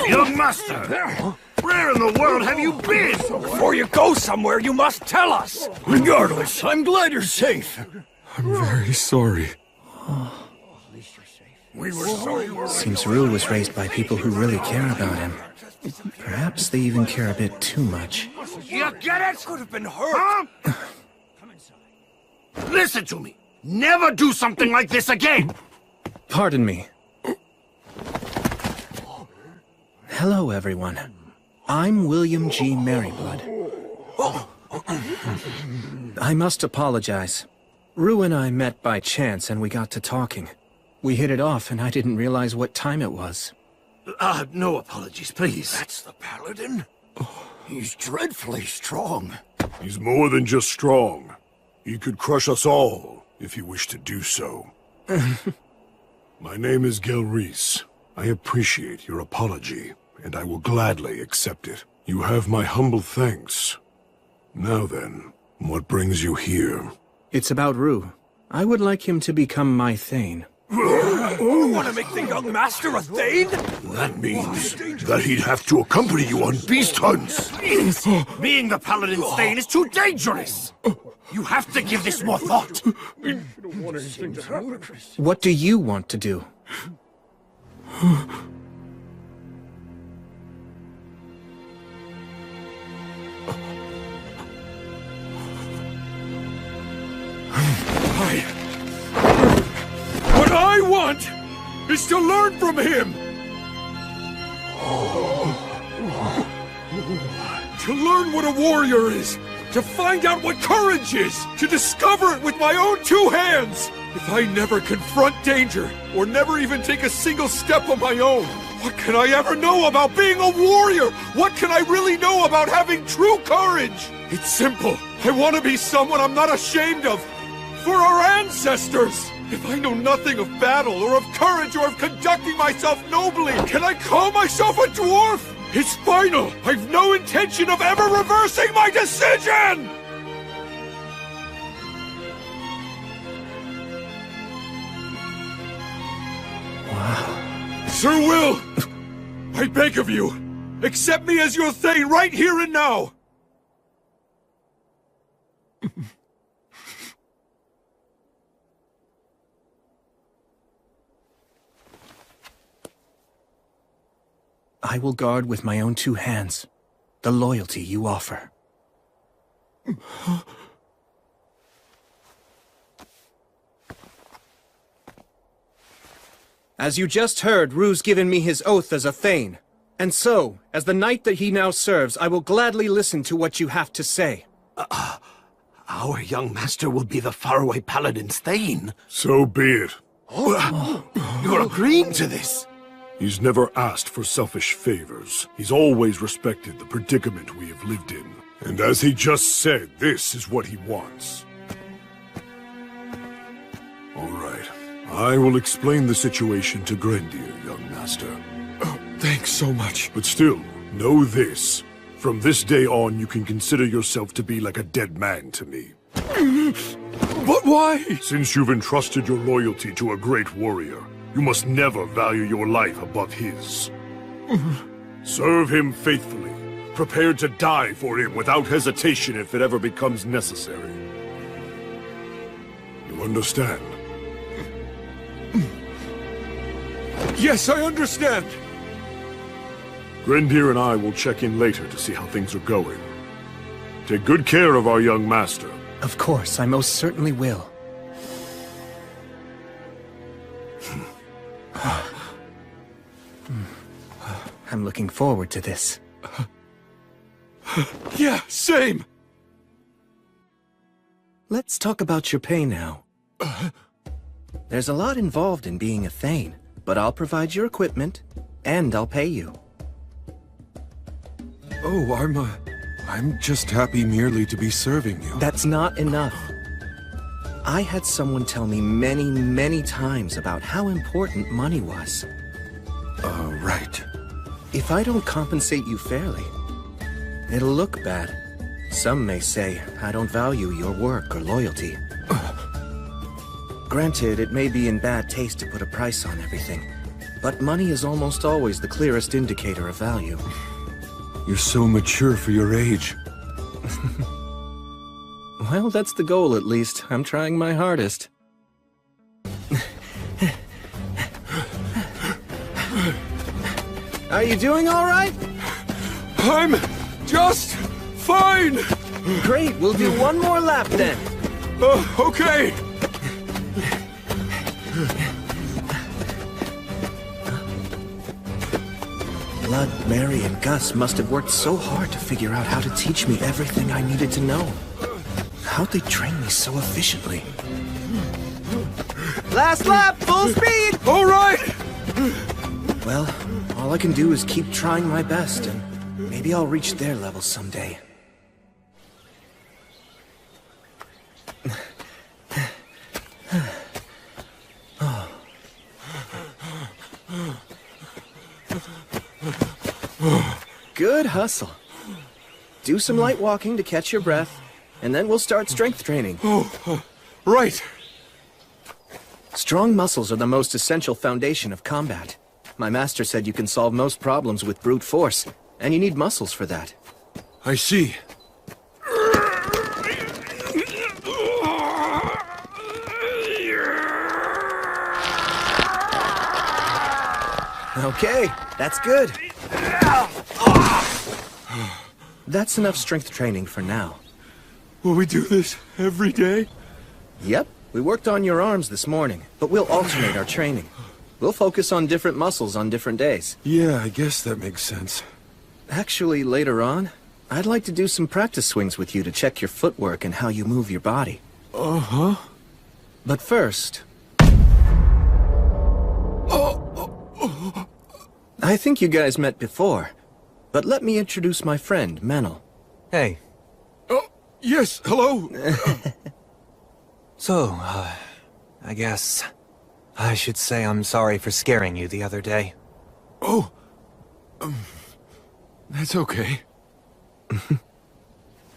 Young master! Where in the world have you been? Before you go somewhere, you must tell us! Regardless, I'm glad you're safe. I'm very sorry. We were so worried. Seems Rue was raised by people who really care about him. Perhaps they even care a bit too much. You get it? Could have been hurt. Huh? Listen to me. Never do something like this again. Pardon me. Hello, everyone. I'm William G. Merryblood. I must apologize. Rue and I met by chance and we got to talking. We hit it off and I didn't realize what time it was. No apologies, please. That's the paladin? He's dreadfully strong. He's more than just strong. He could crush us all, if he wished to do so. My name is Gil Reese. I appreciate your apology, and I will gladly accept it. You have my humble thanks. Now then, what brings you here? It's about Rue. I would like him to become my Thane. You want to make the young master a Thane? That means that he'd have to accompany you on beast hunts. Being the Paladin's Thane is too dangerous. You have to give this more thought. What do you want to do? is to learn from him! To learn what a warrior is! To find out what courage is! To discover it with my own two hands! If I never confront danger, or never even take a single step on my own, what can I ever know about being a warrior? What can I really know about having true courage? It's simple. I want to be someone I'm not ashamed of. For our ancestors! If I know nothing of battle, or of courage, or of conducting myself nobly, can I call myself a dwarf? It's final! I've no intention of ever reversing my decision! Wow. Sir Will! I beg of you, accept me as your Thane right here and now! I will guard with my own two hands the loyalty you offer. As you just heard, Rue's given me his oath as a Thane. And so, as the knight that he now serves, I will gladly listen to what you have to say. Our young master will be the faraway paladin's Thane. So be it. You're agreeing to this? He's never asked for selfish favors. He's always respected the predicament we have lived in. And as he just said, this is what he wants. All right. I will explain the situation to Grendir, young master. Oh, thanks so much. But still, know this. From this day on, you can consider yourself to be like a dead man to me. But why? Since you've entrusted your loyalty to a great warrior, you must never value your life above his. Serve him faithfully, prepared to die for him without hesitation if it ever becomes necessary. You understand? Yes, I understand. Grendir and I will check in later to see how things are going. Take good care of our young master. Of course, I most certainly will. I'm looking forward to this. Yeah, same! Let's talk about your pay now. There's a lot involved in being a Thane, but I'll provide your equipment, and I'll pay you. Oh, I'm just happy merely to be serving you. That's not enough. I had someone tell me many, many times about how important money was. Right. If I don't compensate you fairly, it'll look bad. Some may say I don't value your work or loyalty. Granted, it may be in bad taste to put a price on everything, but money is almost always the clearest indicator of value. You're so mature for your age. Well, that's the goal at least. I'm trying my hardest. Are you doing all right? I'm just fine! Great, we'll do one more lap then. Okay! Blood, Mary, and Gus must have worked so hard to figure out how to teach me everything I needed to know. How'd they train me so efficiently? Last lap, full speed! All right! Well, all I can do is keep trying my best, and maybe I'll reach their level someday. Good hustle. Do some light walking to catch your breath, and then we'll start strength training. Right. Strong muscles are the most essential foundation of combat. My master said you can solve most problems with brute force, and you need muscles for that. I see. Okay, that's good. That's enough strength training for now. Will we do this every day? Yep, we worked on your arms this morning, but we'll alternate our training. We'll focus on different muscles on different days. Yeah, I guess that makes sense. Actually, later on, I'd like to do some practice swings with you to check your footwork and how you move your body. Uh-huh. But first... I think you guys met before, but let me introduce my friend, Menel. Hey. Oh, yes, hello. So, I guess I should say I'm sorry for scaring you the other day. Oh, that's okay.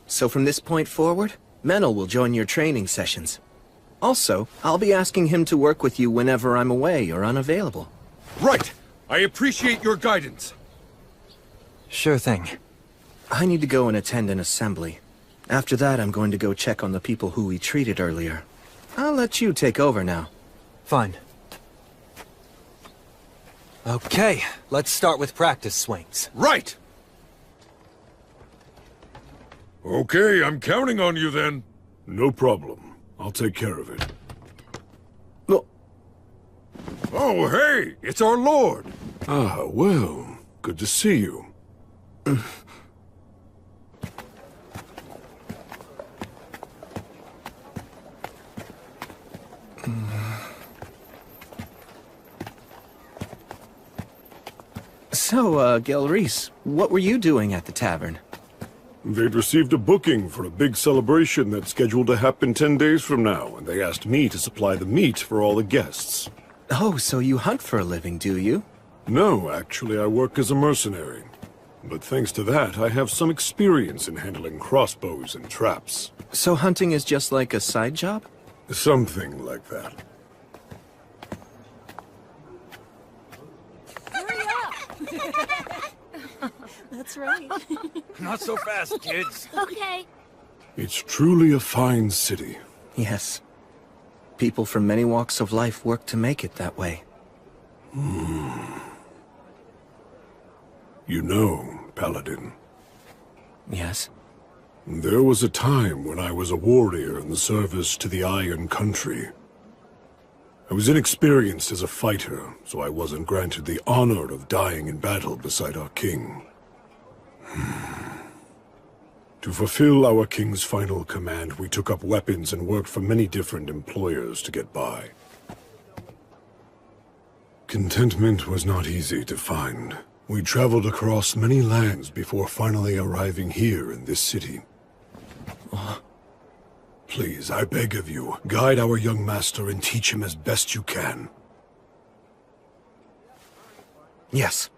So from this point forward, Menel will join your training sessions. Also, I'll be asking him to work with you whenever I'm away or unavailable. Right! I appreciate your guidance. Sure thing. I need to go and attend an assembly. After that, I'm going to go check on the people who we treated earlier. I'll let you take over now. Fine. Okay, let's start with practice swings. Right! Okay, I'm counting on you then. No problem. I'll take care of it. Oh, hey! It's our Lord! Ah, well, good to see you. So, Gelreese, what were you doing at the tavern? They'd received a booking for a big celebration that's scheduled to happen 10 days from now, and they asked me to supply the meat for all the guests. Oh, so you hunt for a living, do you? No, actually, I work as a mercenary. But thanks to that, I have some experience in handling crossbows and traps. So hunting is just like a side job? Something like that. Hurry up! That's right. Not so fast, kids. Okay. It's truly a fine city. Yes. People from many walks of life work to make it that way. You know, Paladin. Yes? There was a time when I was a warrior in the service to the Iron Country. I was inexperienced as a fighter, so I wasn't granted the honor of dying in battle beside our king. To fulfill our king's final command, we took up weapons and worked for many different employers to get by. Contentment was not easy to find. We traveled across many lands before finally arriving here in this city. Please, I beg of you, guide our young master and teach him as best you can. Yes.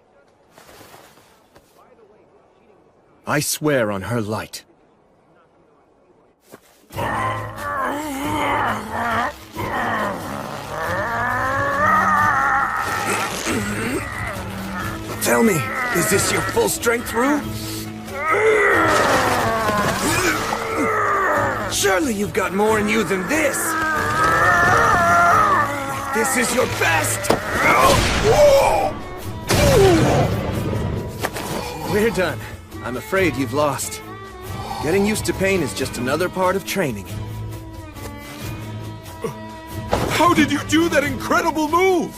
I swear on her light. Tell me, is this your full strength, Rue? Surely you've got more in you than this! This is your best! We're done. I'm afraid you've lost. Getting used to pain is just another part of training. How did you do that incredible move?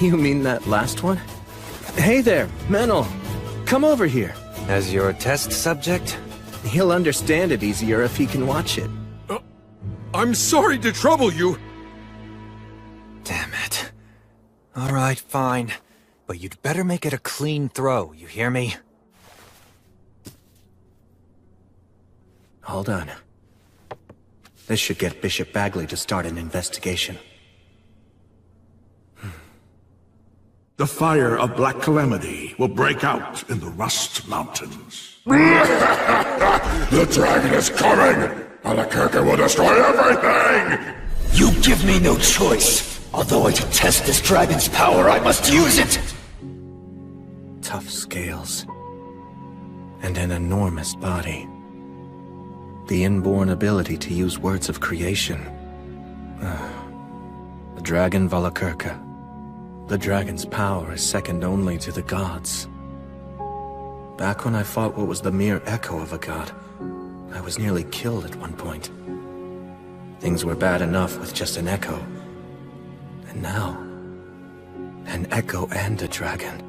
You mean that last one? Hey there, Menel. Come over here. As your test subject? He'll understand it easier if he can watch it. I'm sorry to trouble you. Damn it. Alright, fine. But you'd better make it a clean throw, you hear me? Hold on. This should get Bishop Bagley to start an investigation. The fire of Black Calamity will break out in the Rust Mountains. The dragon is coming! Alakirka will destroy everything! You give me no choice. Although I detest this dragon's power, I must use it! Tough scales. And an enormous body. The inborn ability to use words of creation. The dragon Valakirka. The dragon's power is second only to the gods. Back when I fought what was the mere echo of a god, I was nearly killed at one point. Things were bad enough with just an echo. And now, An echo and a dragon.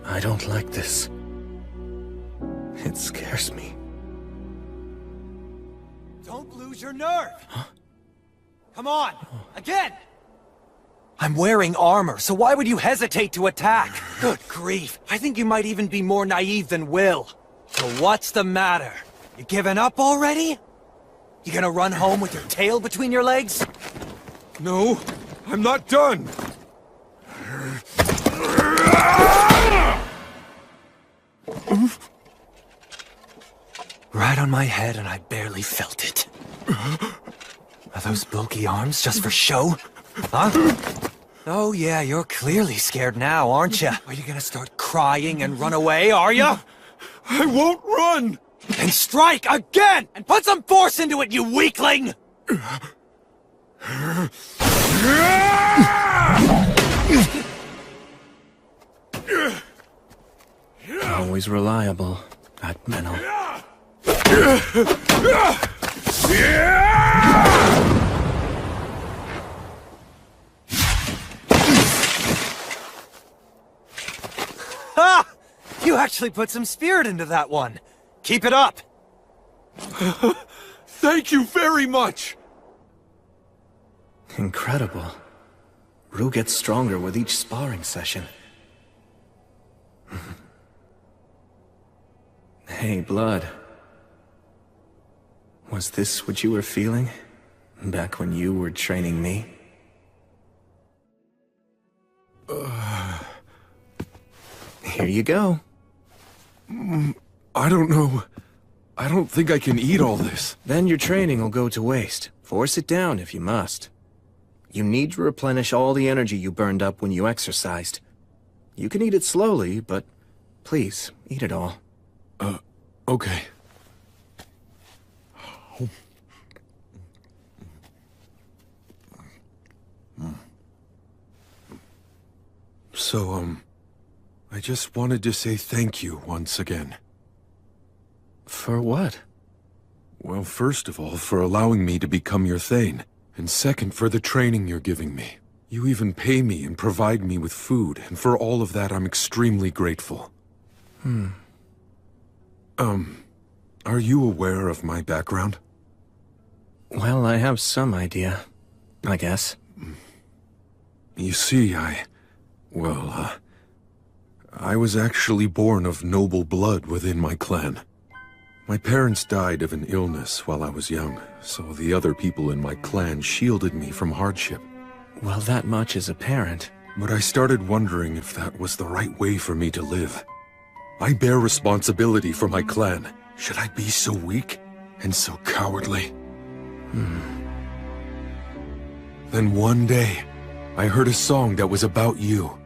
I don't like this. It scares me. Don't lose your nerve! Huh? Come on! Again! I'm wearing armor, so why would you hesitate to attack? Good grief, I think you might even be more naive than Will. So what's the matter? You giving up already? You gonna run home with your tail between your legs? No, I'm not done! Right on my head and I barely felt it. Are those bulky arms just for show? Huh? Oh yeah, you're clearly scared now, aren't you? Are you gonna start crying and run away, are you? I won't run! Then strike again! And put some force into it, you weakling! Always reliable, that Menno. Ha! You actually put some spirit into that one. Keep it up. Thank you very much! Incredible. Rue gets stronger with each sparring session. Hey, Blood. Was this what you were feeling? Back when you were training me? Here you go. I don't know. I don't think I can eat all this. Then your training will go to waste. Force it down if you must. You need to replenish all the energy you burned up when you exercised. You can eat it slowly, but please, eat it all. Okay. So, I just wanted to say thank you once again. For what? Well, first of all, for allowing me to become your Thane, and second, for the training you're giving me. You even pay me and provide me with food, and for all of that, I'm extremely grateful. Are you aware of my background? Well, I have some idea, I guess. You see, I was actually born of noble blood within my clan. My parents died of an illness while I was young, so the other people in my clan shielded me from hardship. Well, that much is apparent. But I started wondering if that was the right way for me to live. I bear responsibility for my clan. Should I be so weak and so cowardly? Then one day, I heard a song that was about you.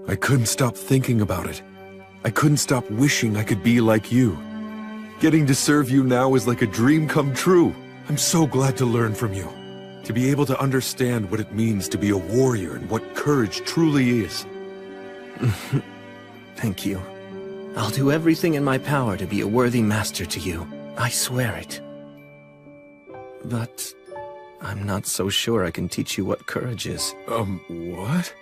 I couldn't stop thinking about it. I couldn't stop wishing I could be like you. Getting to serve you now is like a dream come true. I'm so glad to learn from you. To be able to understand what it means to be a warrior and what courage truly is. Thank you. I'll do everything in my power to be a worthy master to you. I swear it. But I'm not so sure I can teach you what courage is. What?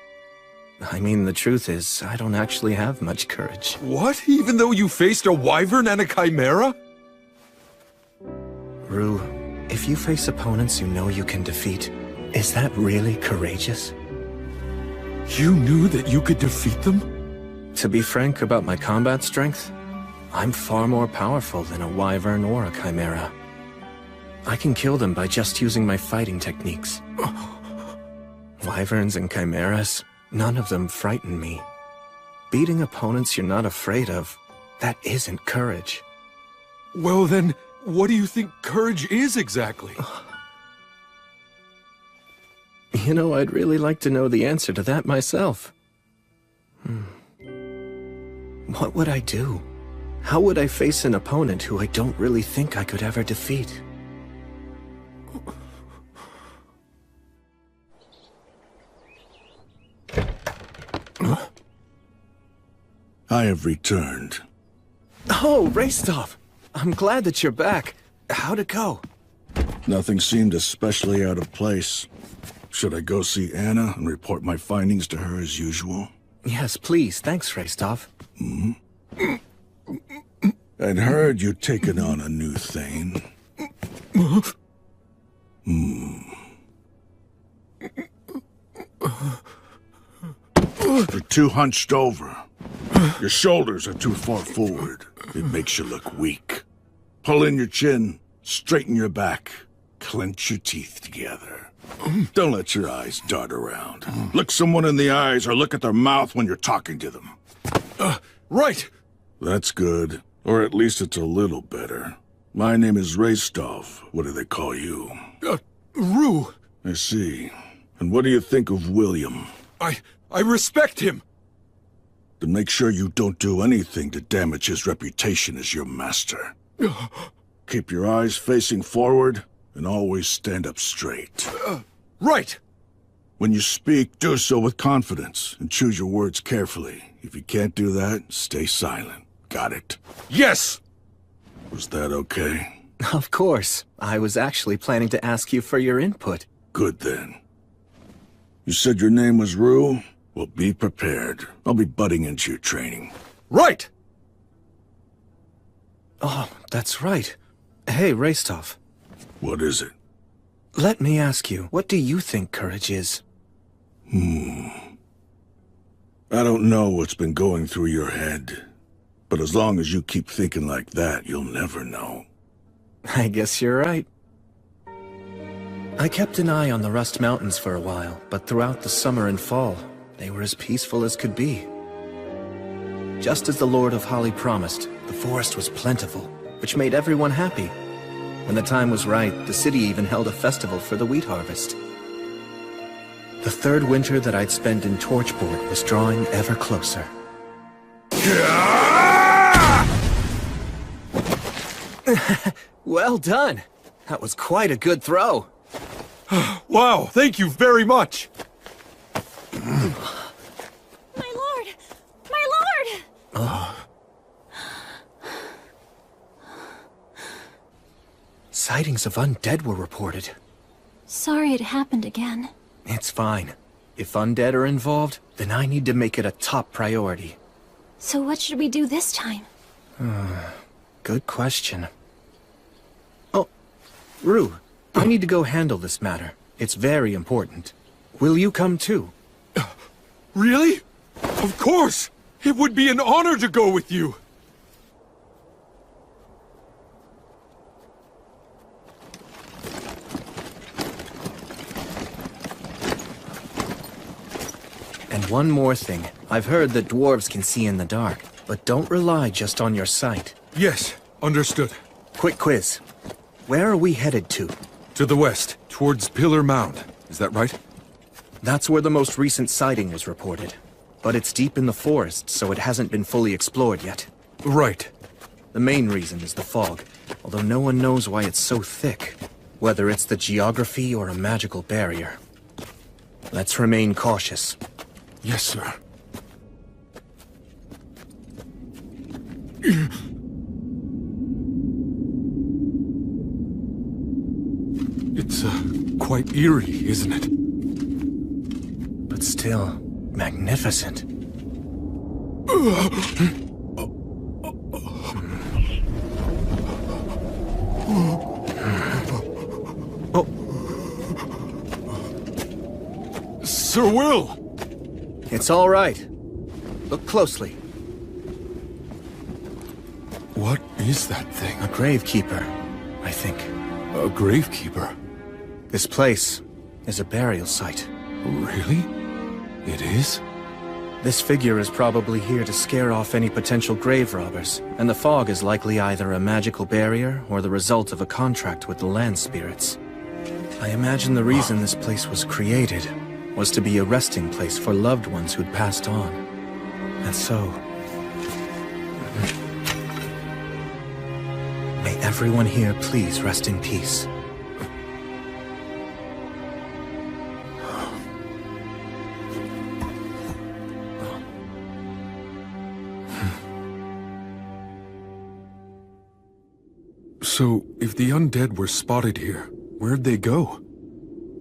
I mean, the truth is, I don't actually have much courage. What? Even though you faced a wyvern and a chimera? Rue, if you face opponents you know you can defeat, is that really courageous? You knew that you could defeat them? To be frank about my combat strength, I'm far more powerful than a wyvern or a chimera. I can kill them by just using my fighting techniques. Wyverns and chimeras, none of them frighten me. Beating opponents you're not afraid of, that isn't courage. Well then, what do you think courage is exactly? You know, I'd really like to know the answer to that myself. What would I do? How would I face an opponent who I don't really think I could ever defeat? I have returned. Oh, Raistov! I'm glad that you're back. How'd it go? Nothing seemed especially out of place. Should I go see Anna and report my findings to her as usual? Yes, please. Thanks, Restov. I'd heard you'd taken on a new thing. You're too hunched over. Your shoulders are too far forward. It makes you look weak. Pull in your chin, straighten your back, clench your teeth together. Don't let your eyes dart around. Look someone in the eyes or look at their mouth when you're talking to them. Right! That's good. Or at least it's a little better. My name is Restov. What do they call you? Rue. I see. And what do you think of William? I respect him! Then make sure you don't do anything to damage his reputation as your master. Keep your eyes facing forward, and always stand up straight. Right! When you speak, do so with confidence, and choose your words carefully. If you can't do that, stay silent. Got it? Yes! Was that okay? Of course. I was actually planning to ask you for your input. Good then. You said your name was Rue? Well, be prepared. I'll be butting into your training. Right! Oh, that's right. Hey, Restov. What is it? Let me ask you, what do you think courage is? I don't know what's been going through your head. But as long as you keep thinking like that, you'll never know. I guess you're right. I kept an eye on the Rust Mountains for a while, but throughout the summer and fall, they were as peaceful as could be. Just as the Lord of Holly promised, the forest was plentiful, which made everyone happy. When the time was right, the city even held a festival for the wheat harvest. The third winter that I'd spent in Torchboard was drawing ever closer. Well done! That was quite a good throw. Wow, thank you very much! My lord! My lord! Sightings of undead were reported. Sorry it happened again. It's fine. If undead are involved, then I need to make it a top priority. So what should we do this time? Good question. Oh, Rue, I need to go handle this matter. It's very important. Will you come too? Really? Of course! It would be an honor to go with you! And one more thing. I've heard that dwarves can see in the dark, but don't rely just on your sight. Yes, understood. Quick quiz. Where are we headed to? To the west, towards Pillar Mound. Is that right? That's where the most recent sighting was reported. But it's deep in the forest, so it hasn't been fully explored yet. Right. The main reason is the fog, although no one knows why it's so thick. Whether it's the geography or a magical barrier. Let's remain cautious. Yes, sir. It's, quite eerie, isn't it? But still, magnificent. Sir Will! It's all right. Look closely. What is that thing? A gravekeeper, I think. A gravekeeper? This place is a burial site. Really? It is? This figure is probably here to scare off any potential grave robbers, and the fog is likely either a magical barrier or the result of a contract with the land spirits. I imagine the reason this place was created was to be a resting place for loved ones who'd passed on. And so, may everyone here please rest in peace. So, if the undead were spotted here, Where'd they go?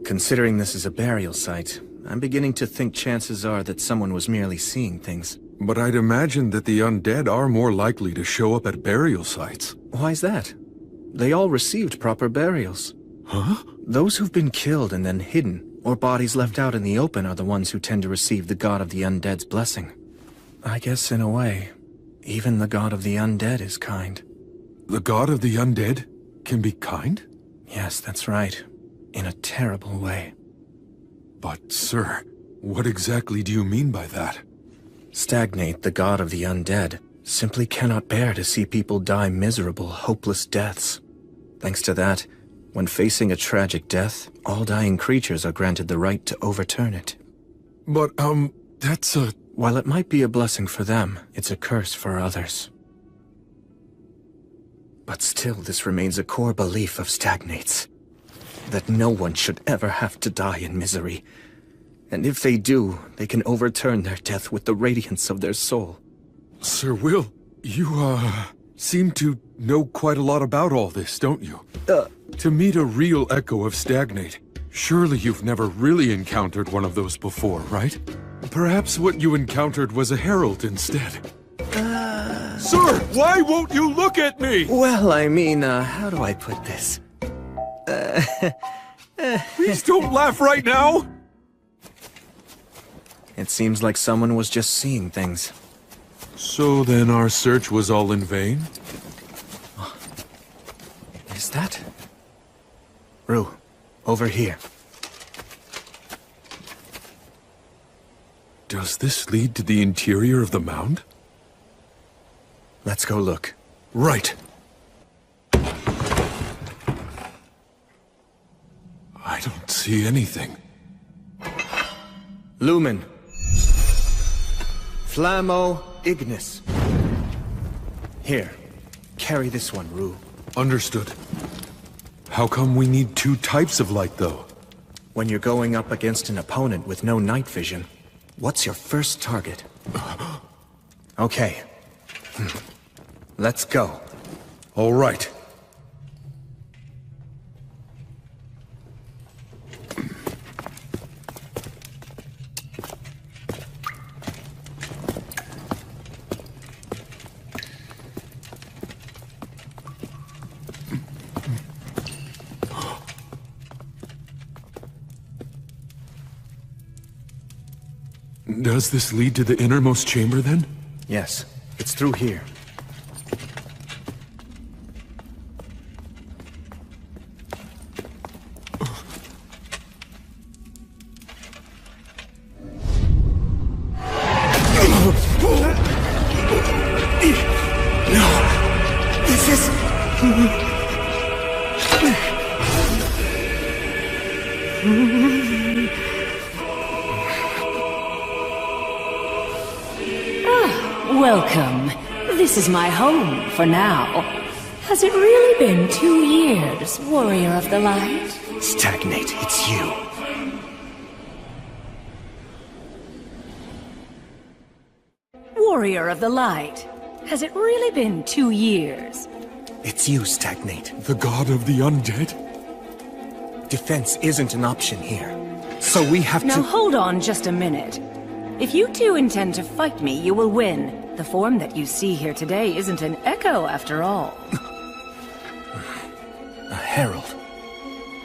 Considering this is a burial site, I'm beginning to think chances are that someone was merely seeing things. But I'd imagine that the undead are more likely to show up at burial sites. Why's that? They all received proper burials. Huh? Those who've been killed and then hidden, or bodies left out in the open, are the ones who tend to receive the god of the undead's blessing. I guess in a way, even the god of the undead is kind. The god of the undead can be kind? Yes, that's right. In a terrible way. But, sir, what exactly do you mean by that? Stagnate, the god of the undead, simply cannot bear to see people die miserable, hopeless deaths. Thanks to that, when facing a tragic death, all dying creatures are granted the right to overturn it. But, that's a... While it might be a blessing for them, it's a curse for others. But still, this remains a core belief of Stagnate's. That no one should ever have to die in misery. And if they do, they can overturn their death with the radiance of their soul. Sir Will, you, seem to know quite a lot about all this, don't you? To meet a real echo of Stagnate, surely you've never really encountered one of those before, right? Perhaps what you encountered was a herald instead. Sir, why won't you look at me? Well, I mean, how do I put this? Please don't laugh right now! It seems like someone was just seeing things. So then our search was all in vain? Is that? Rue, over here. Does this lead to the interior of the mound? Let's go look. Right. I don't see anything. Lumen. Flammo Ignis. Here, carry this one, Rue. Understood. How come we need two types of light, though? When you're going up against an opponent with no night vision, what's your first target? Okay. Let's go. All right. Does this lead to the innermost chamber, then? Yes, it's through here. No! This is... Welcome. This is my home for now. Has it really been 2 years, Warrior of the Light? Stagnate, it's you. Warrior of the Light. Has it really been 2 years? It's you, Stagnate. The god of the undead? Defense isn't an option here. So we have to... Now hold on just a minute. If you two intend to fight me, you will win. The form that you see here today isn't an echo after all. A herald.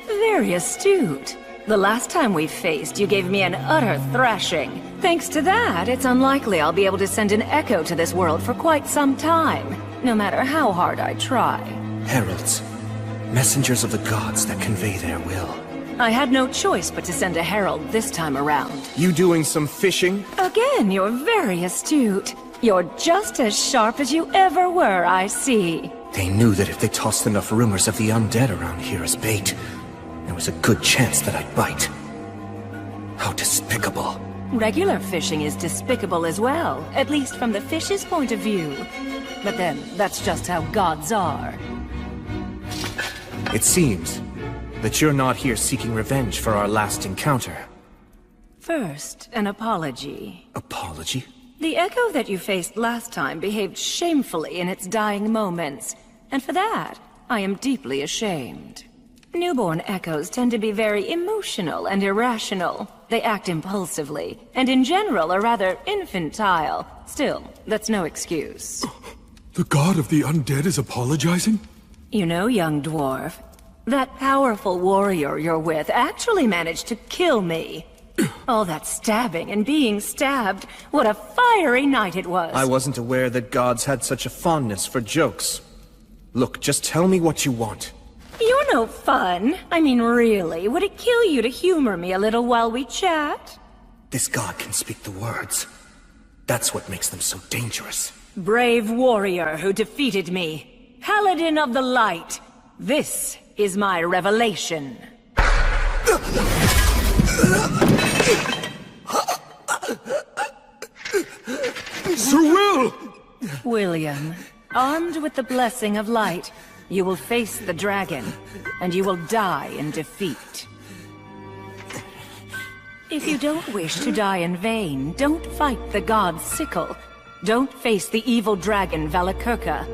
Very astute. The last time we faced, you gave me an utter thrashing. Thanks to that, it's unlikely I'll be able to send an echo to this world for quite some time, no matter how hard I try. Heralds. Messengers of the gods that convey their will. I had no choice but to send a herald this time around. You doing some fishing? Again, you're very astute. You're just as sharp as you ever were, I see. They knew that if they tossed enough rumors of the undead around here as bait, there was a good chance that I'd bite. How despicable. Regular fishing is despicable as well, at least from the fish's point of view. But then, that's just how gods are. It seems that you're not here seeking revenge for our last encounter. First, an apology. Apology? The echo that you faced last time behaved shamefully in its dying moments, and for that, I am deeply ashamed. Newborn echoes tend to be very emotional and irrational. They act impulsively, and in general are rather infantile. Still, that's no excuse. The god of the undead is apologizing? You know, young dwarf, that powerful warrior you're with actually managed to kill me. All that stabbing and being stabbed, what a fiery night it was. I wasn't aware that gods had such a fondness for jokes. Look, just tell me what you want. You're no fun. I mean, really, would it kill you to humor me a little while we chat? This god can speak the words. That's what makes them so dangerous. Brave warrior who defeated me. Paladin of the Light. This is my revelation. Sir Will! William, armed with the blessing of light, you will face the dragon, and you will die in defeat. If you don't wish to die in vain, don't fight the god's sickle. Don't face the evil dragon Valakirka.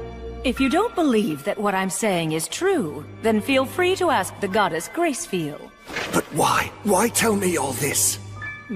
If you don't believe that what I'm saying is true, then feel free to ask the goddess Gracefield. But why? Why tell me all this?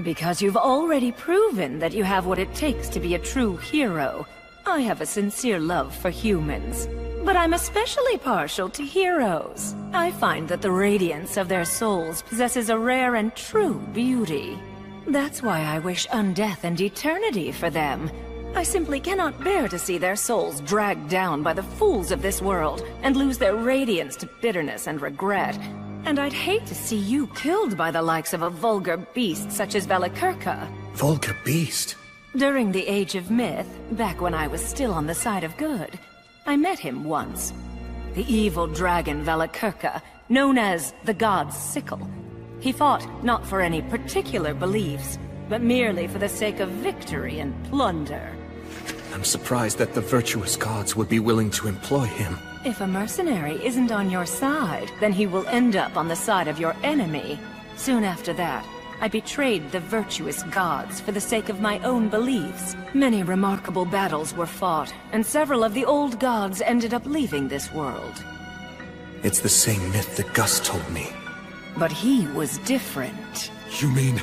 Because you've already proven that you have what it takes to be a true hero. I have a sincere love for humans, but I'm especially partial to heroes. I find that the radiance of their souls possesses a rare and true beauty. That's why I wish undeath and eternity for them. I simply cannot bear to see their souls dragged down by the fools of this world and lose their radiance to bitterness and regret. And I'd hate to see you killed by the likes of a vulgar beast such as Valakirka. Vulgar beast? During the Age of Myth, back when I was still on the side of good, I met him once. The evil dragon Valakirka, known as the God's Sickle. He fought not for any particular beliefs, but merely for the sake of victory and plunder. I'm surprised that the virtuous gods would be willing to employ him. If a mercenary isn't on your side, then he will end up on the side of your enemy. Soon after that, I betrayed the virtuous gods for the sake of my own beliefs. Many remarkable battles were fought, and several of the old gods ended up leaving this world. It's the same myth that Gus told me. But he was different. You mean...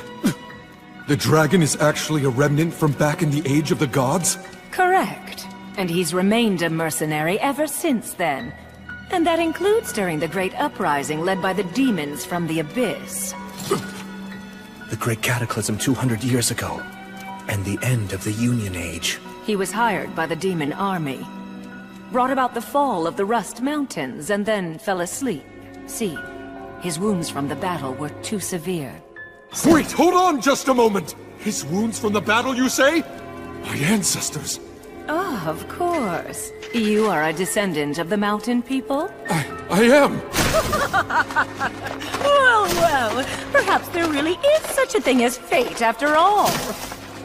the dragon is actually a remnant from back in the Age of the Gods? Correct. And he's remained a mercenary ever since then. And that includes during the Great Uprising led by the demons from the Abyss. The Great Cataclysm 200 years ago. And the end of the Union Age. He was hired by the demon army. Brought about the fall of the Rust Mountains and then fell asleep. See, his wounds from the battle were too severe. Wait, hold on just a moment! His wounds from the battle, you say? My ancestors. Oh, of course. You are a descendant of the mountain people? I am! Well, perhaps there really is such a thing as fate after all.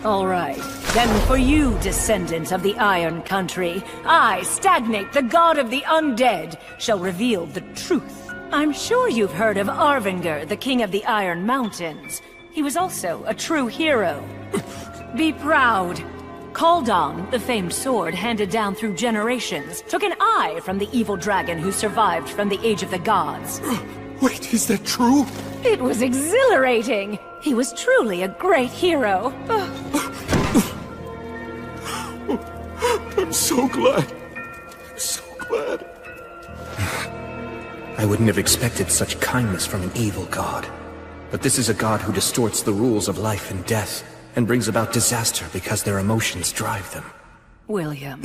All right, then for you, descendant of the Iron Country, I, Stagnate, the god of the undead, shall reveal the truth. I'm sure you've heard of Arvengr, the king of the Iron Mountains. He was also a true hero. Be proud. Kaldon, the famed sword handed down through generations, took an eye from the evil dragon who survived from the Age of the Gods. Wait, is that true? It was exhilarating. He was truly a great hero. I'm so glad. I'm so glad. I wouldn't have expected such kindness from an evil god. But this is a god who distorts the rules of life and death, and brings about disaster because their emotions drive them. William,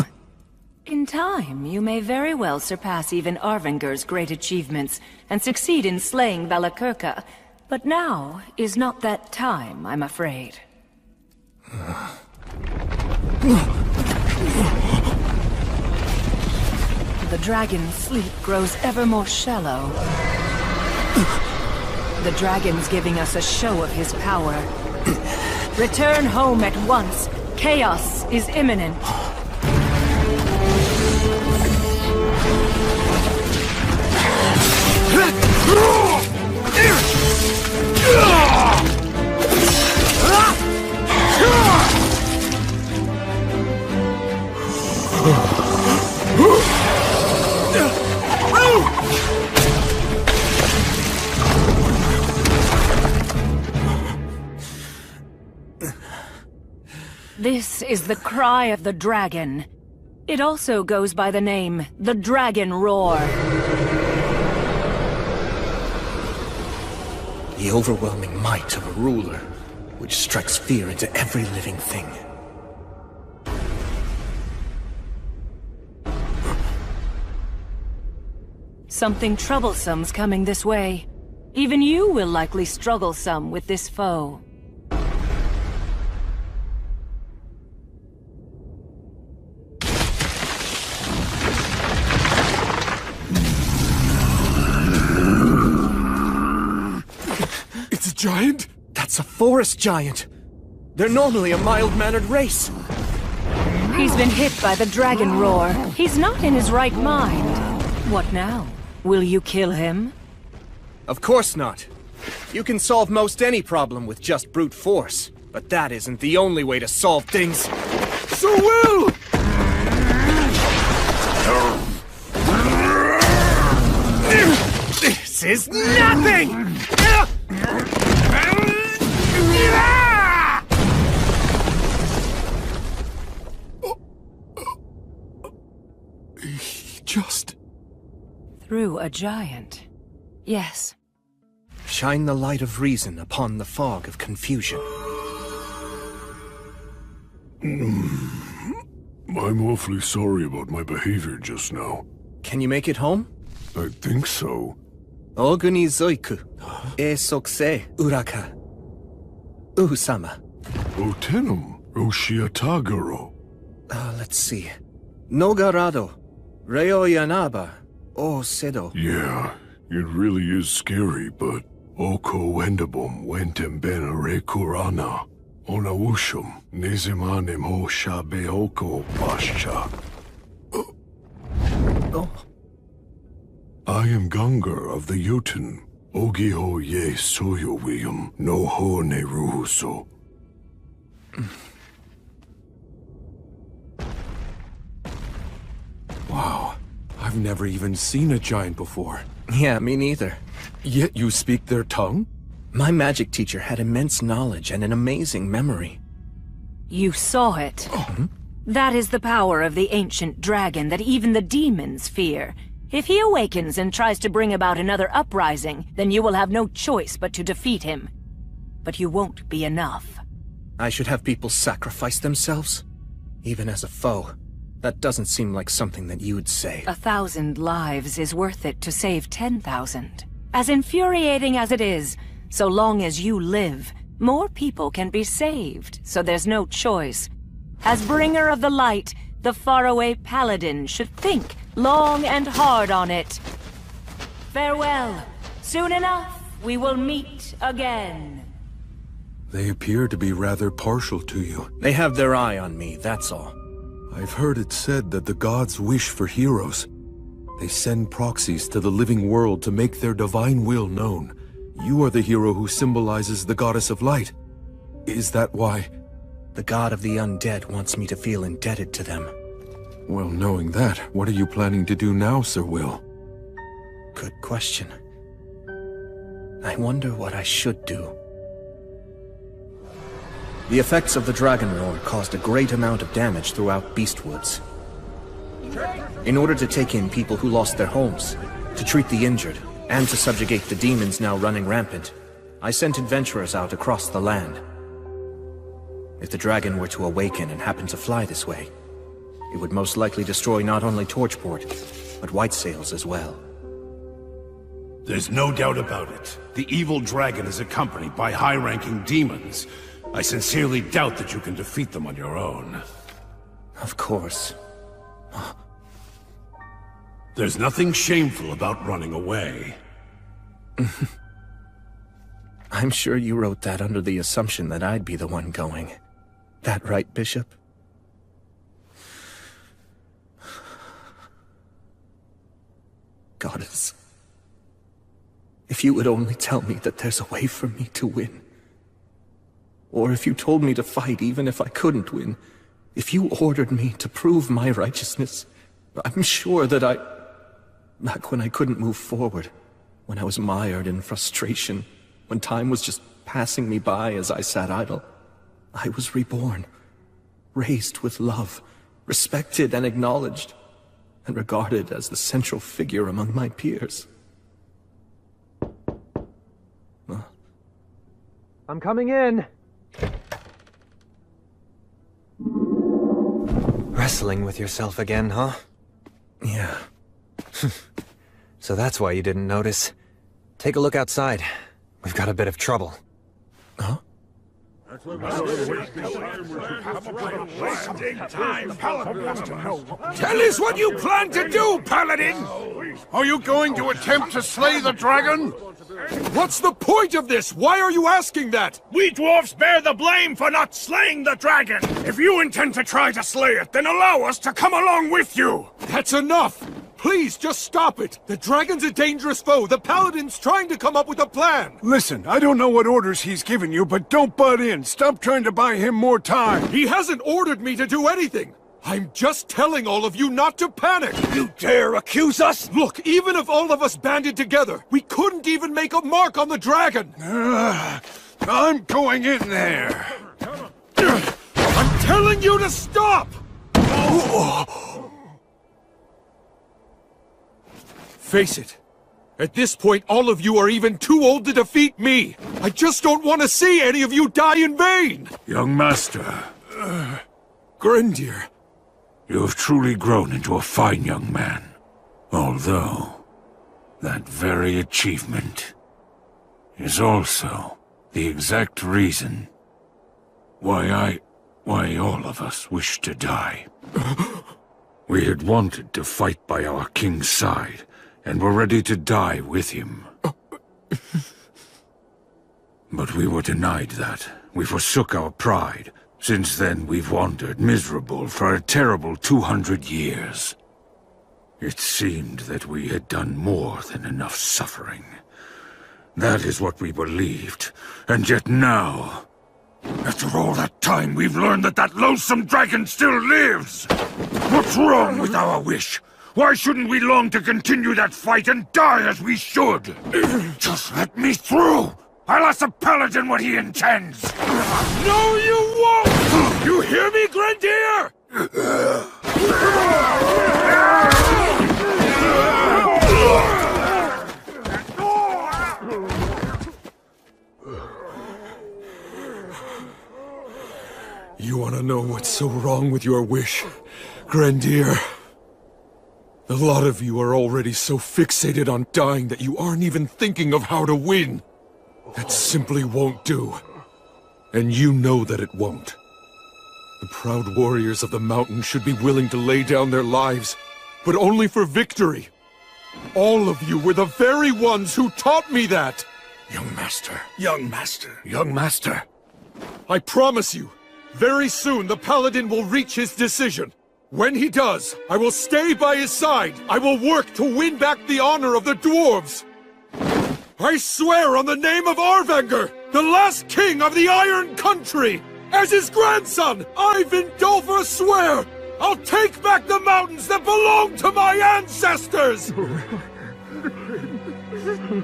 in time, you may very well surpass even Arvenger's great achievements, and succeed in slaying Valakirka. But now is not that time, I'm afraid. The dragon's sleep grows ever more shallow. The dragon's giving us a show of his power. Return home at once. Chaos is imminent. This is the cry of the dragon. It also goes by the name, the Dragon Roar. The overwhelming might of a ruler, which strikes fear into every living thing. Something troublesome's coming this way. Even you will likely struggle some with this foe. It's a giant? That's a forest giant. They're normally a mild-mannered race. He's been hit by the Dragon Roar. He's not in his right mind. What now? Will you kill him? Of course not. You can solve most any problem with just brute force, but that isn't the only way to solve things. So will! This is nothing! Just... Through a giant. Yes. Shine the light of reason upon the fog of confusion. I'm awfully sorry about my behavior just now. Can you make it home? I think so. Oguni zoiku, e sokse uraka. Uhusama. Otenum, Roshiatagaro. Let's see. Nogarado, Reo Yanaba, O Sedo. Yeah, it really is scary, but Oko Wendabum wentem bena rekurana. Onawushum, Nizimanim ho shabe oko pascha. I am Gungar of the Jotun. Ogiho ye soyowium, no ho ne ruhuso. Wow, I've never even seen a giant before. Yeah, me neither. Yet you speak their tongue? My magic teacher had immense knowledge and an amazing memory. You saw it. That is the power of the ancient dragon that even the demons fear. If he awakens and tries to bring about another uprising, then you will have no choice but to defeat him. But you won't be enough. I should have people sacrifice themselves? Even as a foe? That doesn't seem like something that you'd say. 1,000 lives is worth it to save 10,000. As infuriating as it is, so long as you live, more people can be saved, so there's no choice. As bringer of the light, the faraway paladin should think long and hard on it. Farewell. Soon enough, we will meet again. They appear to be rather partial to you. They have their eye on me, that's all. I've heard it said that the gods wish for heroes. They send proxies to the living world to make their divine will known. You are the hero who symbolizes the goddess of light. Is that why? The god of the undead wants me to feel indebted to them. Well, knowing that, what are you planning to do now, Sir Will? Good question. I wonder what I should do. The effects of the Dragon Roar caused a great amount of damage throughout Beastwoods. In order to take in people who lost their homes, to treat the injured, and to subjugate the demons now running rampant, I sent adventurers out across the land. If the dragon were to awaken and happen to fly this way, it would most likely destroy not only Torchport, but White Sails as well. There's no doubt about it. The evil dragon is accompanied by high-ranking demons. I sincerely doubt that you can defeat them on your own. Of course. There's nothing shameful about running away. I'm sure you wrote that under the assumption that I'd be the one going. That right, Bishop? Goddess, if you would only tell me that there's a way for me to win. Or if you told me to fight even if I couldn't win. If you ordered me to prove my righteousness, I'm sure that back when I couldn't move forward, when I was mired in frustration, when time was just passing me by as I sat idle, I was reborn. raised with love, respected and acknowledged, and regarded as the central figure among my peers. I'm coming in. Wrestling with yourself again, huh? Yeah. So that's why you didn't notice. Take a look outside. We've got a bit of trouble. Huh? Tell us what you plan to do, Paladin! Are you going to attempt to slay the dragon? What's the point of this? Why are you asking that? We dwarfs bear the blame for not slaying the dragon! If you intend to try to slay it, then allow us to come along with you! That's enough! Please, just stop it! The dragon's a dangerous foe! The Paladin's trying to come up with a plan! Listen, I don't know what orders he's given you, but don't butt in. Stop trying to buy him more time. He hasn't ordered me to do anything! I'm just telling all of you not to panic! You dare accuse us? Look, even if all of us banded together, we couldn't even make a mark on the dragon! I'm going in there. I'm telling you to stop! Face it. At this point, all of you are even too old to defeat me! I just don't want to see any of you die in vain! Young master. Grendir. You have truly grown into a fine young man. Although, that very achievement is also the exact reason why all of us wish to die. We had wanted to fight by our king's side, and were ready to die with him. But we were denied that. We forsook our pride. Since then, we've wandered miserable for a terrible 200 years. It seemed that we had done more than enough suffering. That is what we believed. And yet now, after all that time, we've learned that that loathsome dragon still lives! What's wrong with our wish? Why shouldn't we long to continue that fight and die as we should? Just let me through! I'll ask the Paladin what he intends! No, you won't! You hear me, Grendir? You want to know what's so wrong with your wish, Grendir? A lot of you are already so fixated on dying that you aren't even thinking of how to win. That simply won't do. And you know that it won't. The proud warriors of the mountain should be willing to lay down their lives, but only for victory. All of you were the very ones who taught me that! Young master, young master, young master. I promise you, very soon the Paladin will reach his decision. When he does, I will stay by his side. I will work to win back the honor of the dwarves. I swear on the name of Arvanger, the last king of the Iron Country, as his grandson, I, Vindolfur, swear, I'll take back the mountains that belong to my ancestors!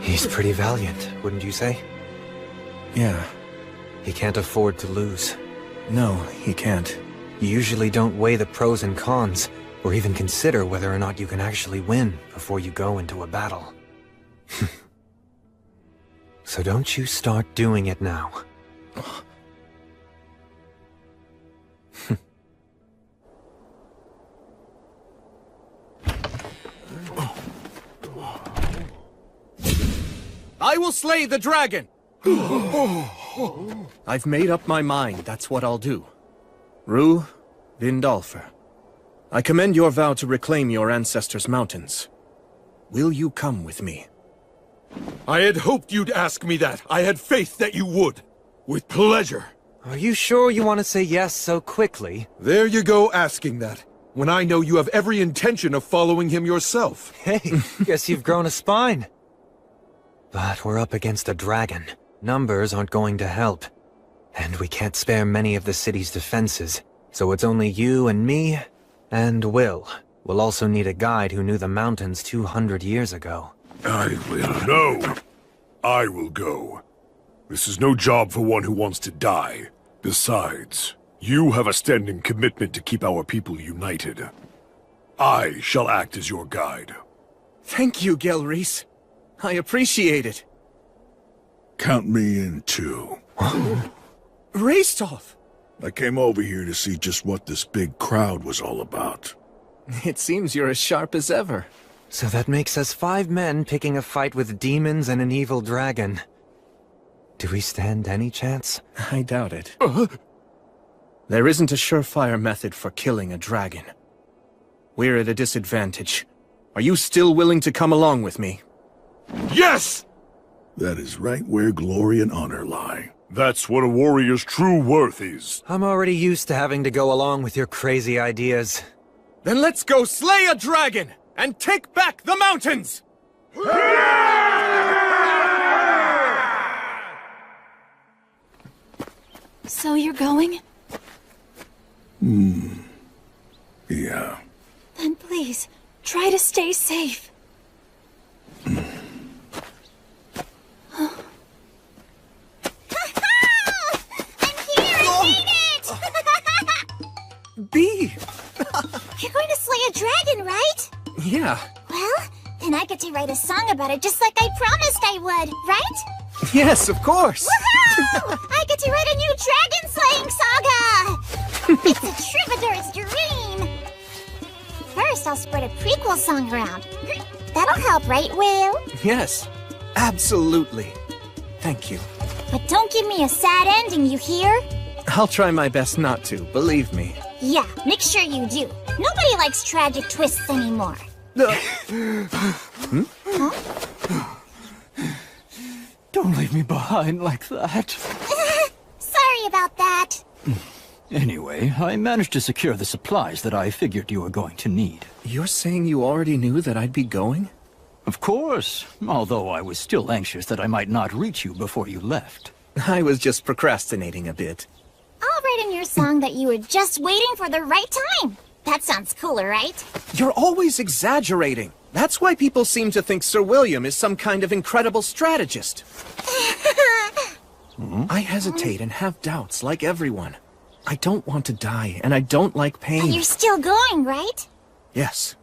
He's pretty valiant, wouldn't you say? Yeah. He can't afford to lose. No, he can't. You usually don't weigh the pros and cons, or even consider whether or not you can actually win before you go into a battle. So don't you start doing it now. I will slay the dragon! I've made up my mind, that's what I'll do. Rue, Vindolfur, I commend your vow to reclaim your ancestors' mountains. Will you come with me? I had hoped you'd ask me that. I had faith that you would. With pleasure. Are you sure you want to say yes so quickly? There you go asking that, when I know you have every intention of following him yourself. Hey, guess you've grown a spine. But we're up against a dragon. Numbers aren't going to help. And we can't spare many of the city's defenses, so it's only you and me, and Will. We'll also need a guide who knew the mountains 200 years ago. I will. No! I will go. This is no job for one who wants to die. Besides, You have a standing commitment to keep our people united. I shall act as your guide. Thank you, Gelreese. I appreciate it. Count me in, too. Raistolf! I came over here to see just what this big crowd was all about. It seems you're as sharp as ever. So that makes us 5 men picking a fight with demons and an evil dragon. Do we stand any chance? I doubt it. There isn't a surefire method for killing a dragon. We're at a disadvantage. Are you still willing to come along with me? Yes! That is right where glory and honor lie. That's what a warrior's true worth is. I'm already used to having to go along with your crazy ideas. Then let's go slay a dragon and take back the mountains! So you're going? Yeah. Then please, try to stay safe. Bee! You're going to slay a dragon, right? Yeah. Well, then I get to write a song about it just like I promised I would, right? Yes, of course! Woohoo! I get to write a new dragon-slaying saga! It's a troubadour's dream! First, I'll spread a prequel song around. That'll help, right, Will? Yes, absolutely. Thank you. But don't give me a sad ending, you hear? I'll try my best not to, believe me. Yeah, make sure you do. Nobody likes tragic twists anymore. Hmm? Huh? Don't leave me behind like that. Sorry about that. Anyway, I managed to secure the supplies that I figured you were going to need. You're saying you already knew that I'd be going? Of course, although I was still anxious that I might not reach you before you left. I was just procrastinating a bit. I'll write in your song that you were just waiting for the right time. That sounds cooler, right? You're always exaggerating. That's why people seem to think Sir William is some kind of incredible strategist. I hesitate and have doubts, like everyone. I don't want to die, and I don't like pain. But you're still going, right? Yes.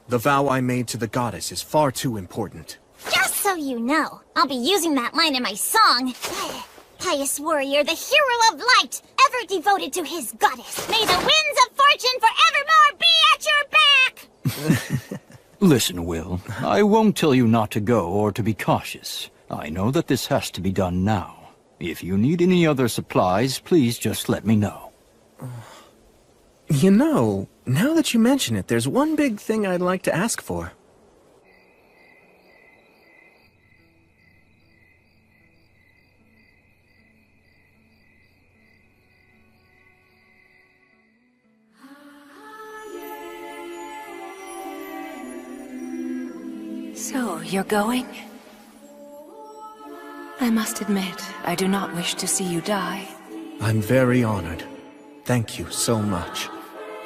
The vow I made to the goddess is far too important. Just so you know, I'll be using that line in my song. Pious warrior, the hero of light, ever devoted to his goddess. May the winds of fortune forevermore be at your back! Listen, Will, I won't tell you not to go or to be cautious. I know that this has to be done now. If you need any other supplies, please just let me know. You know, now that you mention it, there's one big thing I'd like to ask for. So, you're going? I must admit, I do not wish to see you die. I'm very honored. Thank you so much.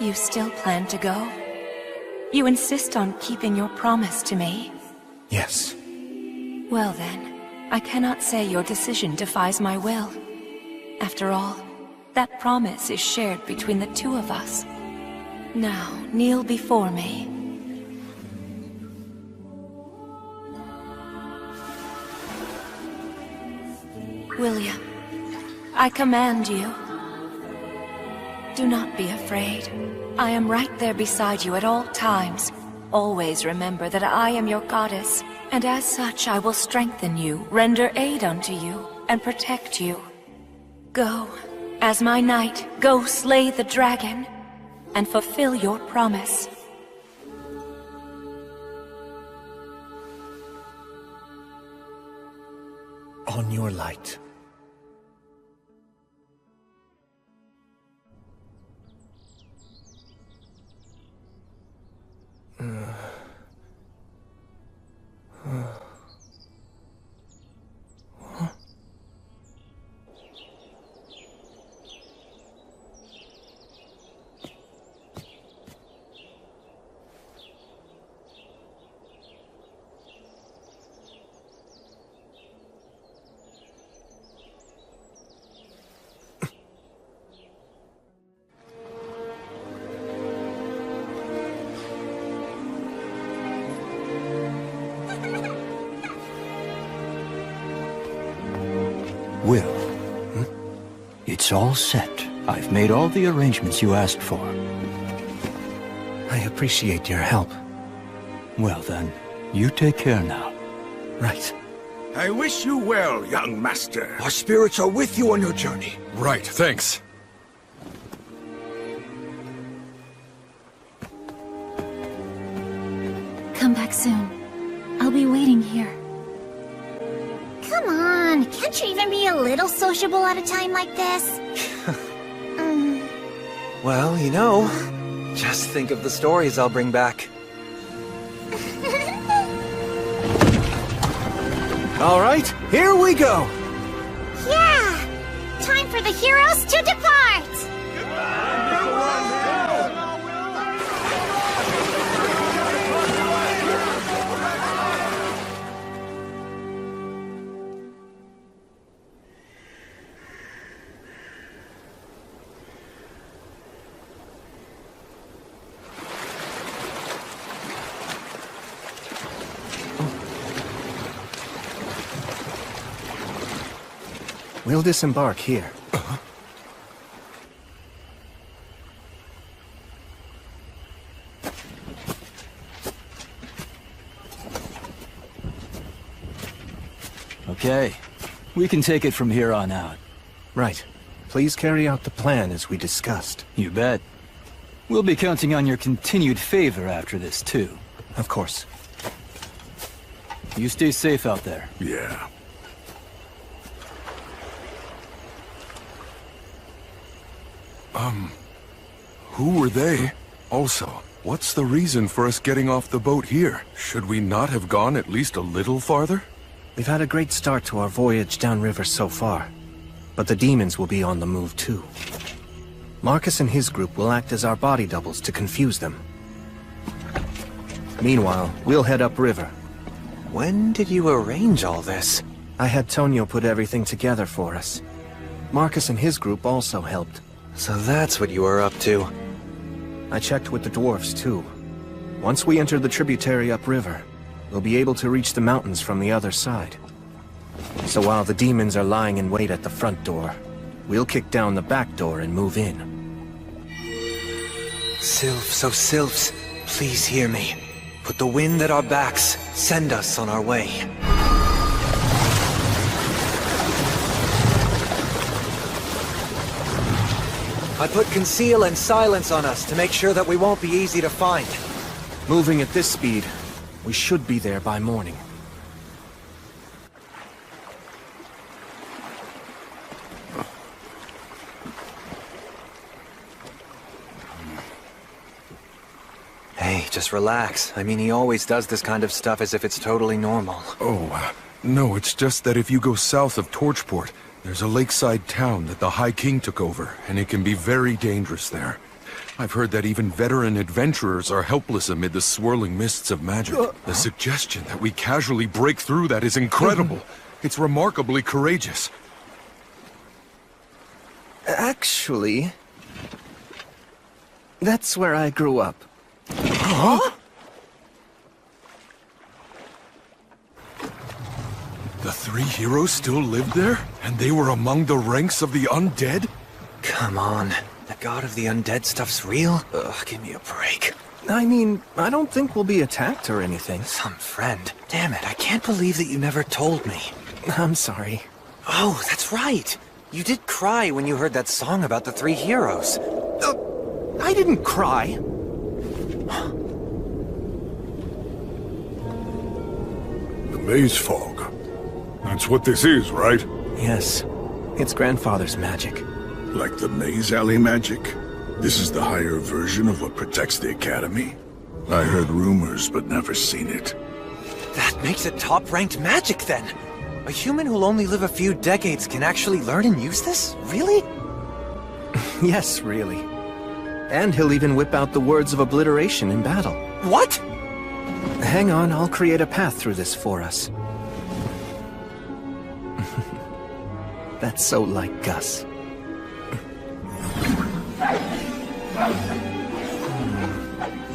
You still plan to go? You insist on keeping your promise to me? Yes. Well then, I cannot say your decision defies my will. After all, that promise is shared between the two of us. Now, kneel before me. William, I command you. Do not be afraid. I am right there beside you at all times. Always remember that I am your goddess, and as such I will strengthen you, render aid unto you, and protect you. Go, as my knight, go slay the dragon, and fulfill your promise. On your light. It's all set. I've made all the arrangements you asked for. I appreciate your help. Well then, you take care now. Right. I wish you well, young master. Our spirits are with you on your journey. Right, thanks. Come back soon. I'll be waiting here. Come on, can't you even be a little sociable at a time like this? Well, you know, just think of the stories I'll bring back. All right, here we go! Yeah! Time for the heroes to depart! We'll disembark here. Okay. We can take it from here on out. Right. Please carry out the plan as we discussed. You bet. We'll be counting on your continued favor after this, too. Of course. You stay safe out there. Yeah. Who were they? Also, what's the reason for us getting off the boat here? Should we not have gone at least a little farther? We've had a great start to our voyage downriver so far, but the demons will be on the move too. Marcus and his group will act as our body doubles to confuse them. Meanwhile, we'll head upriver. When did you arrange all this? I had Tonio put everything together for us. Marcus and his group also helped. So that's what you were up to. I checked with the dwarves too. Once we enter the tributary upriver, we'll be able to reach the mountains from the other side. So while the demons are lying in wait at the front door, we'll kick down the back door and move in. Sylphs, oh Sylphs, please hear me. Put the wind at our backs. Send us on our way. I put conceal and silence on us to make sure that we won't be easy to find. Moving at this speed, we should be there by morning. Hey, just relax. I mean, he always does this kind of stuff as if it's totally normal. Oh, no, it's just that if you go south of Torchport, there's a lakeside town that the High King took over, and it can be very dangerous there. I've heard that even veteran adventurers are helpless amid the swirling mists of magic. The suggestion that we casually break through that is incredible. It's remarkably courageous. Actually, that's where I grew up. Huh? The three heroes still lived there? And they were among the ranks of the undead? Come on. The god of the undead stuff's real? Ugh, give me a break. I mean, I don't think we'll be attacked or anything. Some friend. Damn it, I can't believe that you never told me. I'm sorry. Oh, that's right. You did cry when you heard that song about the three heroes. I didn't cry. The maze fog. That's what this is, right? Yes. It's grandfather's magic. Like the maze alley magic? This is the higher version of what protects the Academy? I heard rumors, but never seen it. That makes it top-ranked magic, then! A human who'll only live a few decades can actually learn and use this? Really? Yes, really. And he'll even whip out the words of obliteration in battle. What? Hang on, I'll create a path through this for us. That's so like Gus.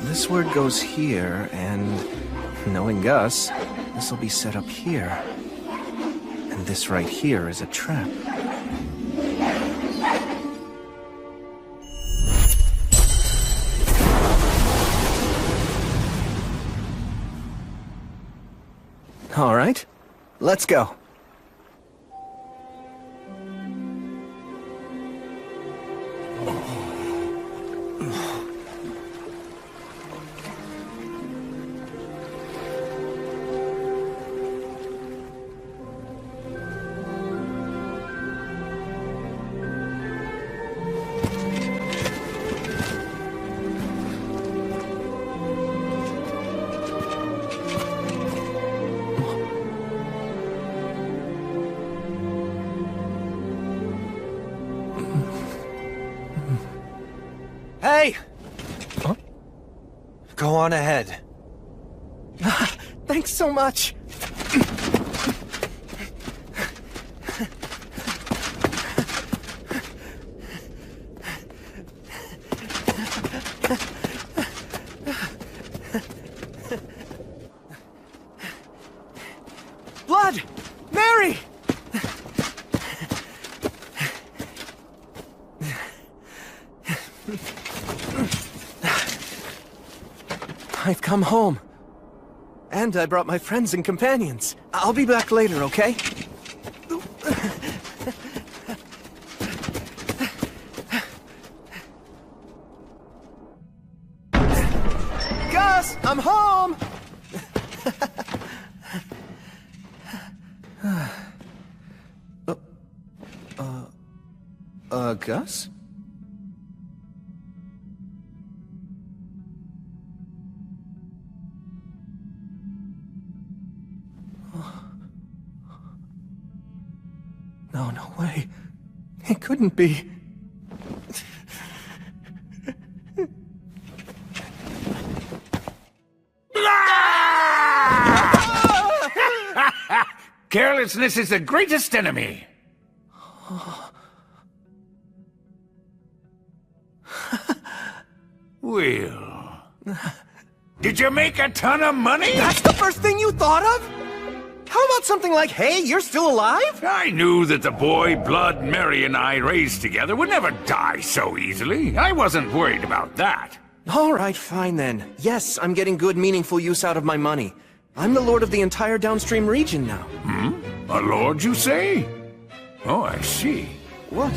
This word goes here, and knowing Gus, this will be set up here. And this right here is a trap. All right, let's go. Hey! Huh? Go on ahead. Thanks so much. Blood! Mary! I've come home. And I brought my friends and companions. I'll be back later, okay? Gus, I'm home! Gus? No way. It couldn't be. Carelessness is the greatest enemy. Will, did you make a ton of money? That's the first thing you thought of? How about something like, hey, you're still alive? I knew that the boy Blood Mary and I raised together would never die so easily. I wasn't worried about that. All right, fine then. Yes, I'm getting good, meaningful use out of my money. I'm the lord of the entire downstream region now. A lord, you say? Oh, I see. What?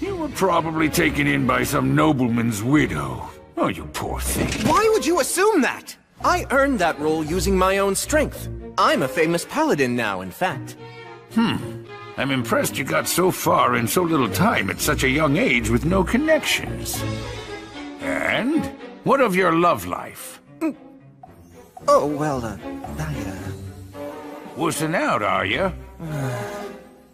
You were probably taken in by some nobleman's widow. Oh, you poor thing. Why would you assume that? I earned that role using my own strength. I'm a famous paladin now, in fact. I'm impressed you got so far in so little time at such a young age with no connections. And? What of your love life? Oh, well, Wussing out, are you?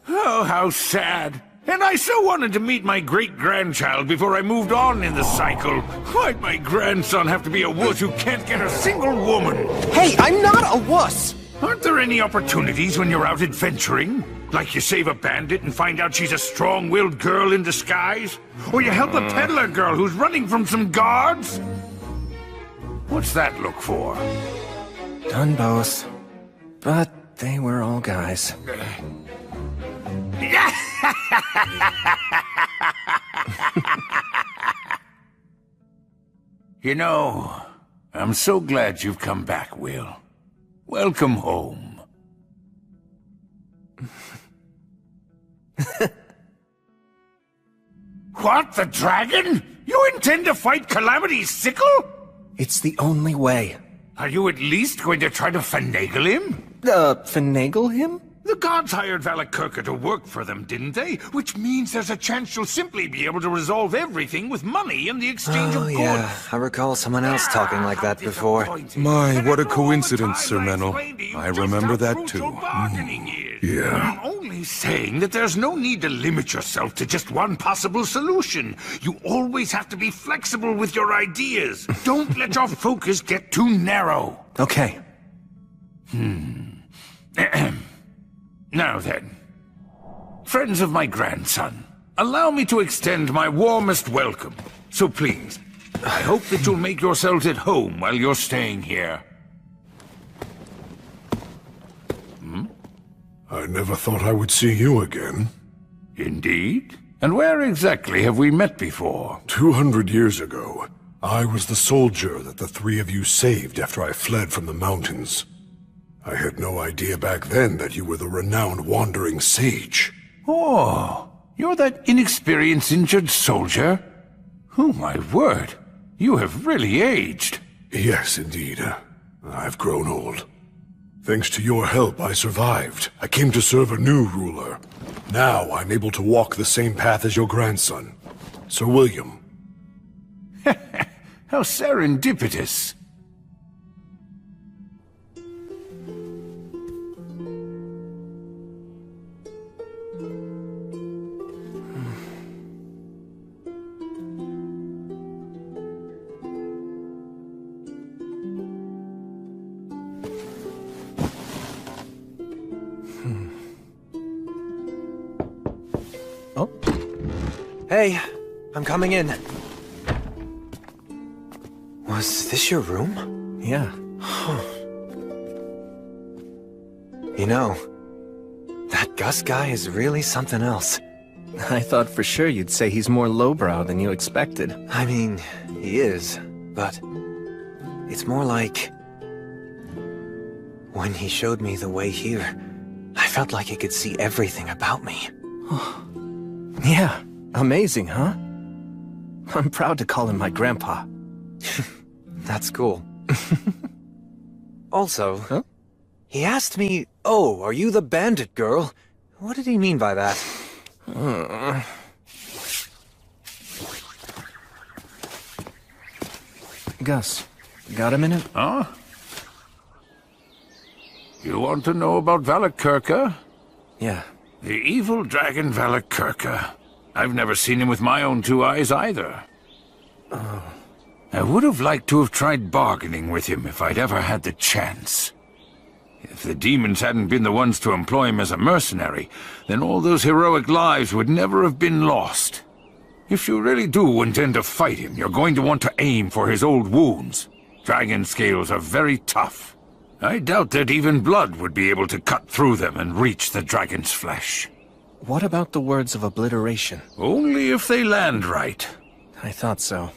Oh, how sad. And I so wanted to meet my great-grandchild before I moved on in the cycle. Why'd my grandson have to be a wuss who can't get a single woman? Hey, I'm not a wuss! Aren't there any opportunities when you're out adventuring? Like you save a bandit and find out she's a strong-willed girl in disguise? Or you help a peddler girl who's running from some guards? What's that look for? Done both. But they were all guys. You know, I'm so glad you've come back, Will. Welcome home. What, the dragon? You intend to fight Calamity's sickle? It's the only way. Are you at least going to try to finagle him? Finagle him? The gods hired Valakirka to work for them, didn't they? Which means there's a chance you'll simply be able to resolve everything with money in the exchange of goods. Yeah, I recall someone else talking like that before. My, what a coincidence, Sir Menel. I remember that too. I'm only saying that there's no need to limit yourself to just one possible solution. You always have to be flexible with your ideas. Don't let your focus get too narrow. Okay. Now then, friends of my grandson, allow me to extend my warmest welcome. So please, I hope that you'll make yourselves at home while you're staying here. I never thought I would see you again. Indeed? And where exactly have we met before? 200 years ago, I was the soldier that the three of you saved after I fled from the mountains. I had no idea back then that you were the renowned wandering sage. Oh, you're that inexperienced injured soldier? Oh, my word. You have really aged. Yes, indeed. I've grown old. Thanks to your help, I survived. I came to serve a new ruler. Now I'm able to walk the same path as your grandson, Sir William. How serendipitous. Oh. Hey, I'm coming in. Was this your room? Yeah. You know, that Gus guy is really something else. I thought for sure you'd say he's more lowbrow than you expected. I mean, he is, but it's more like when he showed me the way here, I felt like he could see everything about me. Yeah, amazing, huh? I'm proud to call him my grandpa. That's cool. Also, he asked me, "Oh, are you the bandit girl?" What did he mean by that? Gus, got a minute? Huh? You want to know about Valakirka? Yeah. The evil dragon Valakirka. I've never seen him with my own two eyes either. I would have liked to have tried bargaining with him if I'd ever had the chance. If the demons hadn't been the ones to employ him as a mercenary, then all those heroic lives would never have been lost. If you really do intend to fight him, you're going to want to aim for his old wounds. Dragon scales are very tough. I doubt that even blood would be able to cut through them and reach the dragon's flesh. What about the words of obliteration? Only if they land right. I thought so.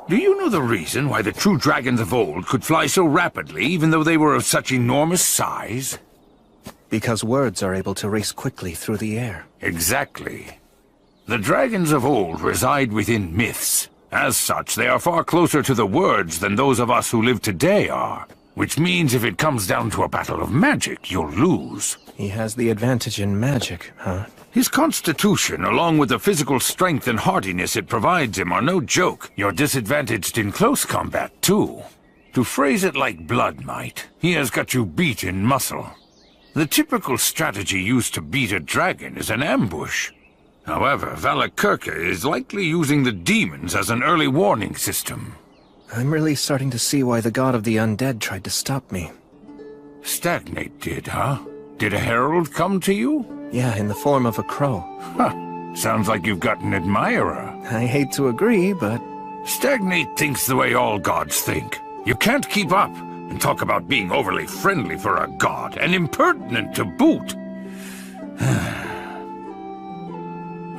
Do you know the reason why the true dragons of old could fly so rapidly, even though they were of such enormous size? Because words are able to race quickly through the air. Exactly. The dragons of old reside within myths. As such, they are far closer to the words than those of us who live today are. Which means if it comes down to a battle of magic, you'll lose. He has the advantage in magic, huh? His constitution, along with the physical strength and hardiness it provides him, are no joke. You're disadvantaged in close combat, too. To phrase it like blood might, he has got you beat in muscle. The typical strategy used to beat a dragon is an ambush. However, Valakirka is likely using the demons as an early warning system. I'm really starting to see why the god of the undead tried to stop me. Stagnate did, huh? Did a herald come to you? Yeah, in the form of a crow. Huh. Sounds like you've got an admirer. I hate to agree, but... Stagnate thinks the way all gods think. You can't keep up, and talk about being overly friendly for a god, and impertinent to boot.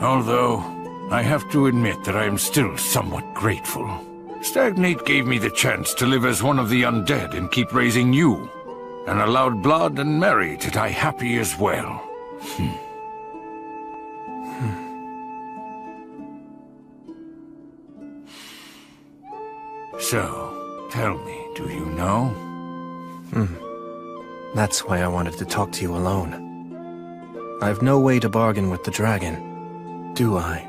Although, I have to admit that I am still somewhat grateful. Stagnate gave me the chance to live as one of the undead and keep raising you, and allowed Blood and Mary to die happy as well. So, tell me, do you know? That's why I wanted to talk to you alone. I've no way to bargain with the dragon, do I?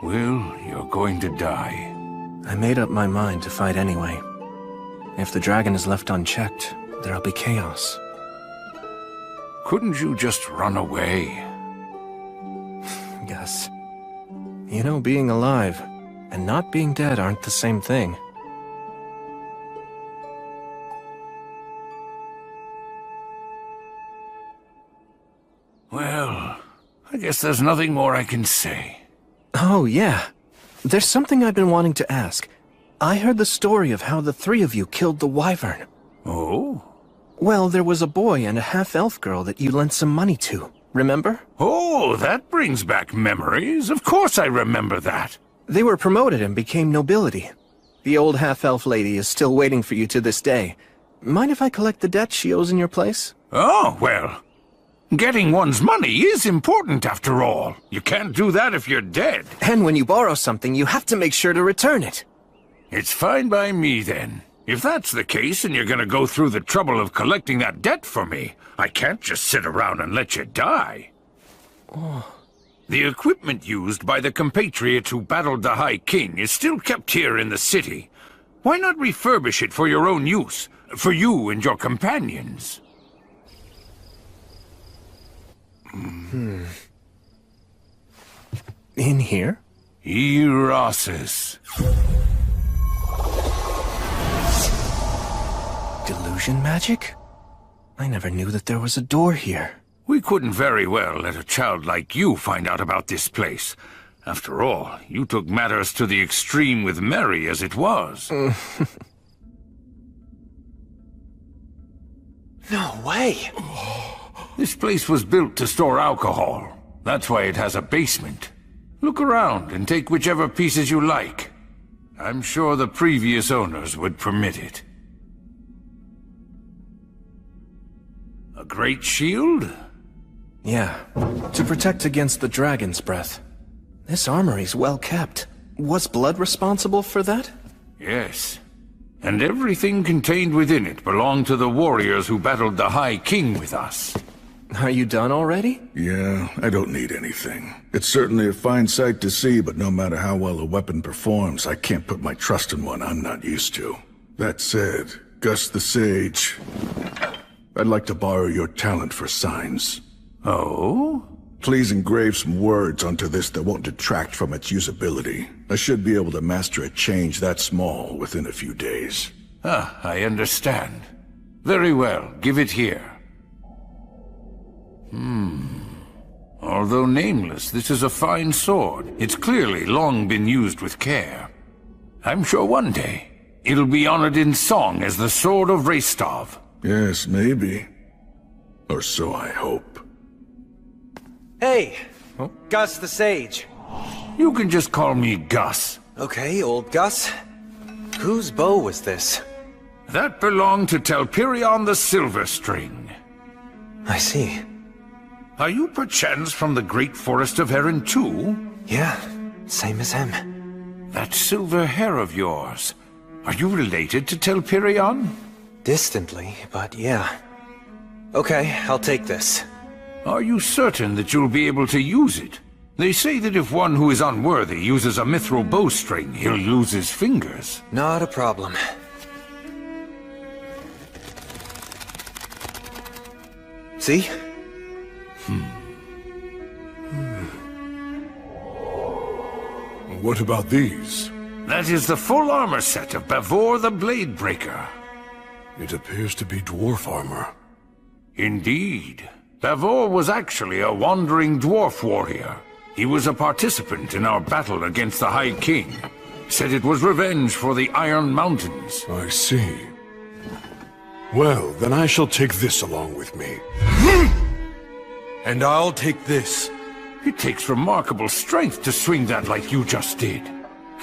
Well, you're going to die. I made up my mind to fight anyway. If the dragon is left unchecked, there'll be chaos. Couldn't you just run away? Gus, you know being alive and not being dead aren't the same thing. Well, I guess there's nothing more I can say. Oh, yeah. There's something I've been wanting to ask. I heard the story of how the three of you killed the wyvern. Oh? Well, there was a boy and a half-elf girl that you lent some money to. remember? Oh, that brings back memories. Of course I remember that. They were promoted and became nobility. The old half-elf lady is still waiting for you to this day. Mind if I collect the debt she owes in your place? Oh, well. Getting one's money is important after all. You can't do that if you're dead. And when you borrow something, you have to make sure to return it. It's fine by me, then. If that's the case and you're gonna go through the trouble of collecting that debt for me, I can't just sit around and let you die. Oh. The equipment used by the compatriots who battled the High King is still kept here in the city. Why not refurbish it for your own use? For you and your companions? In here? Erosis. Delusion magic? I never knew that there was a door here. We couldn't very well let a child like you find out about this place. After all, you took matters to the extreme with Mary as it was. No way! This place was built to store alcohol. That's why it has a basement. Look around and take whichever pieces you like. I'm sure the previous owners would permit it. A great shield? Yeah, to protect against the dragon's breath. This armory's well kept. Was blood responsible for that? Yes. And everything contained within it belonged to the warriors who battled the High King with us. Are you done already? Yeah, I don't need anything. It's certainly a fine sight to see, but no matter how well a weapon performs, I can't put my trust in one I'm not used to. That said, Gus the Sage, I'd like to borrow your talent for signs. Oh? Please engrave some words onto this that won't detract from its usability. I should be able to master a change that small within a few days. Ah, I understand. Very well, give it here. Although nameless, this is a fine sword. It's clearly long been used with care. I'm sure one day, it'll be honored in song as the Sword of Restov. Yes, maybe. Or so I hope. Hey! Gus the Sage. You can just call me Gus. Okay, old Gus. Whose bow was this? That belonged to Telperion the Silver String. I see. Are you perchance from the great forest of Erin too? Yeah, same as him. That silver hair of yours. Are you related to Telperion? Distantly, but yeah. Okay, I'll take this. Are you certain that you'll be able to use it? They say that if one who is unworthy uses a mithril bowstring, he'll lose his fingers. Not a problem. See? What about these? That is the full armor set of Bavor the Blade Breaker. It appears to be dwarf armor. Indeed. Bavor was actually a wandering dwarf warrior. He was a participant in our battle against the High King. Said it was revenge for the Iron Mountains. I see. Well, then I shall take this along with me. And I'll take this. It takes remarkable strength to swing that like you just did.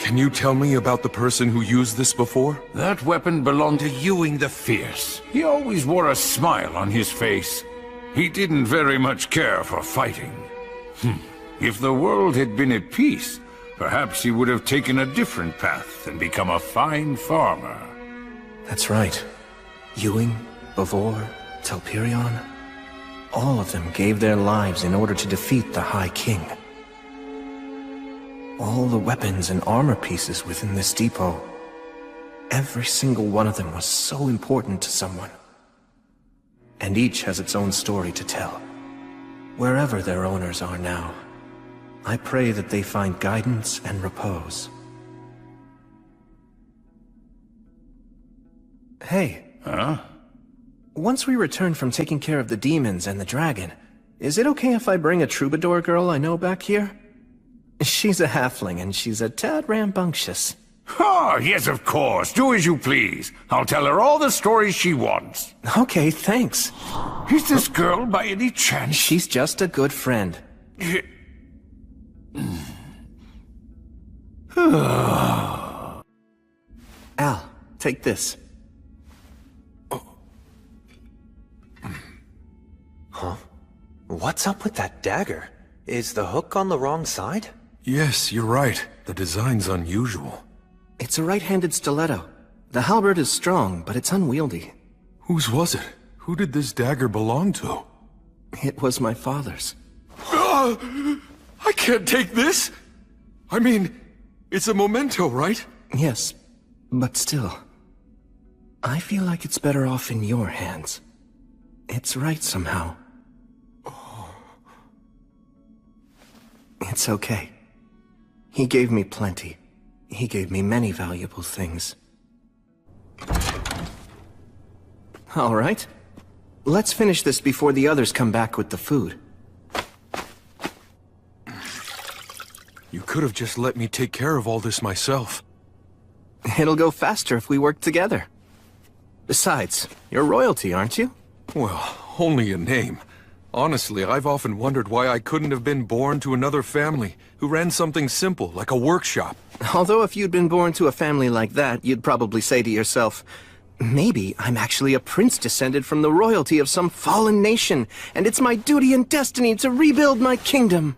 Can you tell me about the person who used this before? That weapon belonged to Ewing the Fierce. He always wore a smile on his face. He didn't very much care for fighting. If the world had been at peace, perhaps he would have taken a different path and become a fine farmer. That's right. Ewing, Bavor, Telperion, all of them gave their lives in order to defeat the High King. All the weapons and armor pieces within this depot, every single one of them was so important to someone. And each has its own story to tell. Wherever their owners are now, I pray that they find guidance and repose. Hey. Huh? Once we return from taking care of the demons and the dragon, is it okay if I bring a troubadour girl I know back here? She's a halfling and she's a tad rambunctious. Oh, yes, of course. Do as you please. I'll tell her all the stories she wants. Okay, thanks. Is this girl by any chance? She's just a good friend. Al, take this. Huh? What's up with that dagger? Is the hook on the wrong side? Yes, you're right. The design's unusual. It's a right-handed stiletto. The halberd is strong, but it's unwieldy. Whose was it? Who did this dagger belong to? It was my father's. I can't take this! I mean, it's a memento, right? Yes, but still. I feel like it's better off in your hands. It's right somehow. It's okay. He gave me plenty. He gave me many valuable things. All right. Let's finish this before the others come back with the food. You could have just let me take care of all this myself. It'll go faster if we work together. Besides, you're royalty, aren't you? Well, only a name. Honestly, I've often wondered why I couldn't have been born to another family who ran something simple, like a workshop. Although if you'd been born to a family like that, you'd probably say to yourself, maybe I'm actually a prince descended from the royalty of some fallen nation, and it's my duty and destiny to rebuild my kingdom.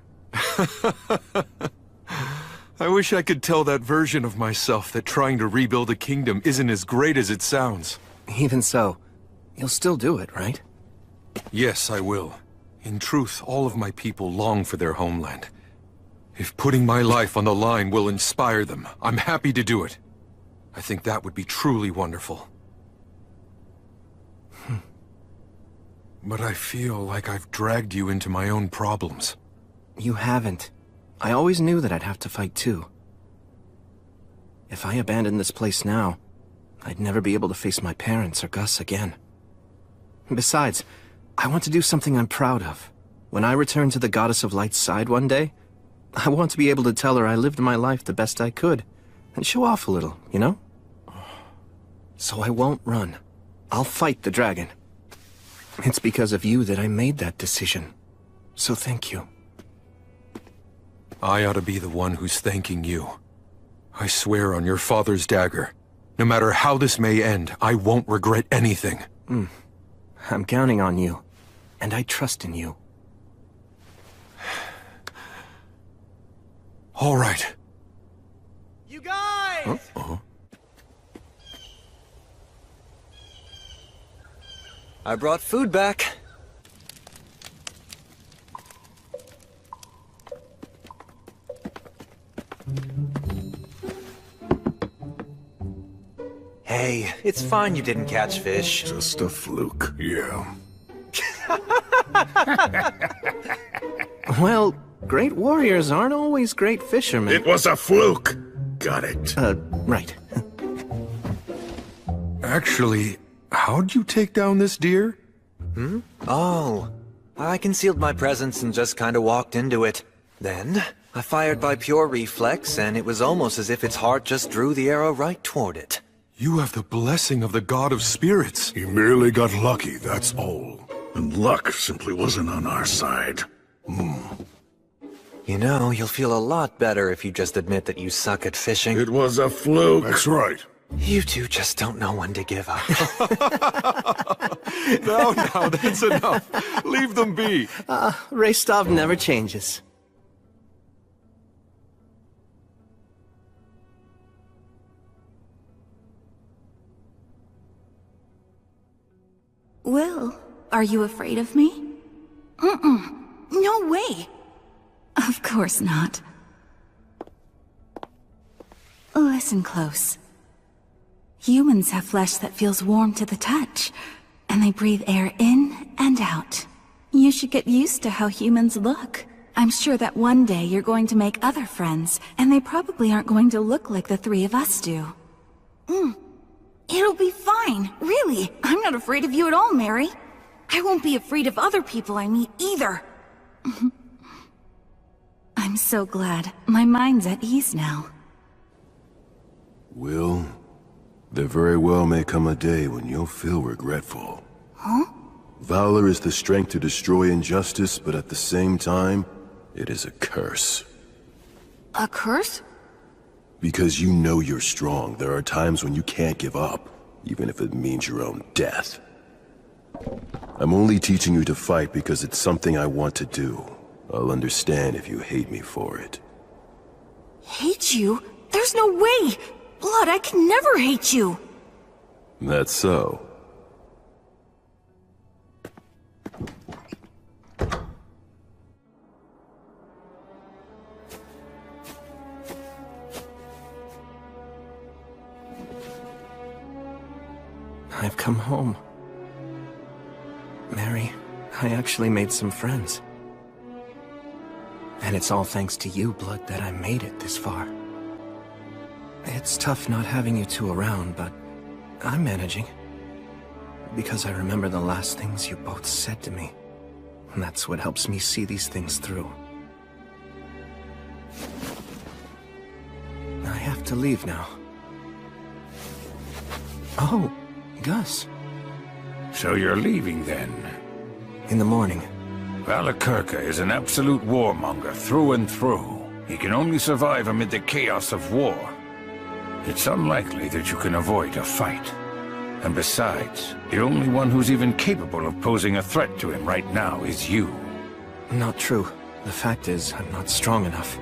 I wish I could tell that version of myself that trying to rebuild a kingdom isn't as great as it sounds. Even so, you'll still do it, right? Yes, I will. In truth, all of my people long for their homeland. If putting my life on the line will inspire them, I'm happy to do it. I think that would be truly wonderful. But I feel like I've dragged you into my own problems. You haven't. I always knew that I'd have to fight too. If I abandoned this place now, I'd never be able to face my parents or Gus again. Besides, I want to do something I'm proud of. When I return to the Goddess of Light's side one day, I want to be able to tell her I lived my life the best I could, and show off a little, you know? So I won't run. I'll fight the dragon. It's because of you that I made that decision. So thank you. I ought to be the one who's thanking you. I swear on your father's dagger, no matter how this may end, I won't regret anything. I'm counting on you, and I trust in you. All right. You guys! I brought food back. Hey, it's fine you didn't catch fish. Just a fluke, yeah. Well, great warriors aren't always great fishermen. It was a fluke! Got it. Right. Actually, how'd you take down this deer? Oh, I concealed my presence and just kinda walked into it. Then, I fired by pure reflex, and it was almost as if its heart just drew the arrow right toward it. You have the blessing of the God of Spirits. He merely got lucky, that's all. And luck simply wasn't on our side. You know, you'll feel a lot better if you just admit that you suck at fishing. It was a fluke. That's right. You two just don't know when to give up. No, that's enough. Leave them be. Restov never changes. Will, are you afraid of me? No way! Of course not. Listen close. Humans have flesh that feels warm to the touch, and they breathe air in and out. You should get used to how humans look. I'm sure that one day you're going to make other friends, and they probably aren't going to look like the three of us do. It'll be fine, really. I'm not afraid of you at all, Mary. I won't be afraid of other people I meet either. I'm so glad. My mind's at ease now. Will, there very well may come a day when you'll feel regretful. Huh? Valor is the strength to destroy injustice, but at the same time, it is a curse. A curse? Because you know you're strong, there are times when you can't give up, even if it means your own death. I'm only teaching you to fight because it's something I want to do. I'll understand if you hate me for it. Hate you? There's no way! Blood, I can never hate you! That's so. I've come home. Mary, I actually made some friends. And it's all thanks to you, Blood, that I made it this far. It's tough not having you two around, but I'm managing. Because I remember the last things you both said to me. And that's what helps me see these things through. I have to leave now. Oh, Gus. So you're leaving then? In the morning. Valakurka is an absolute warmonger through and through. He can only survive amid the chaos of war. It's unlikely that you can avoid a fight. And besides, the only one who's even capable of posing a threat to him right now is you. Not true. The fact is, I'm not strong enough.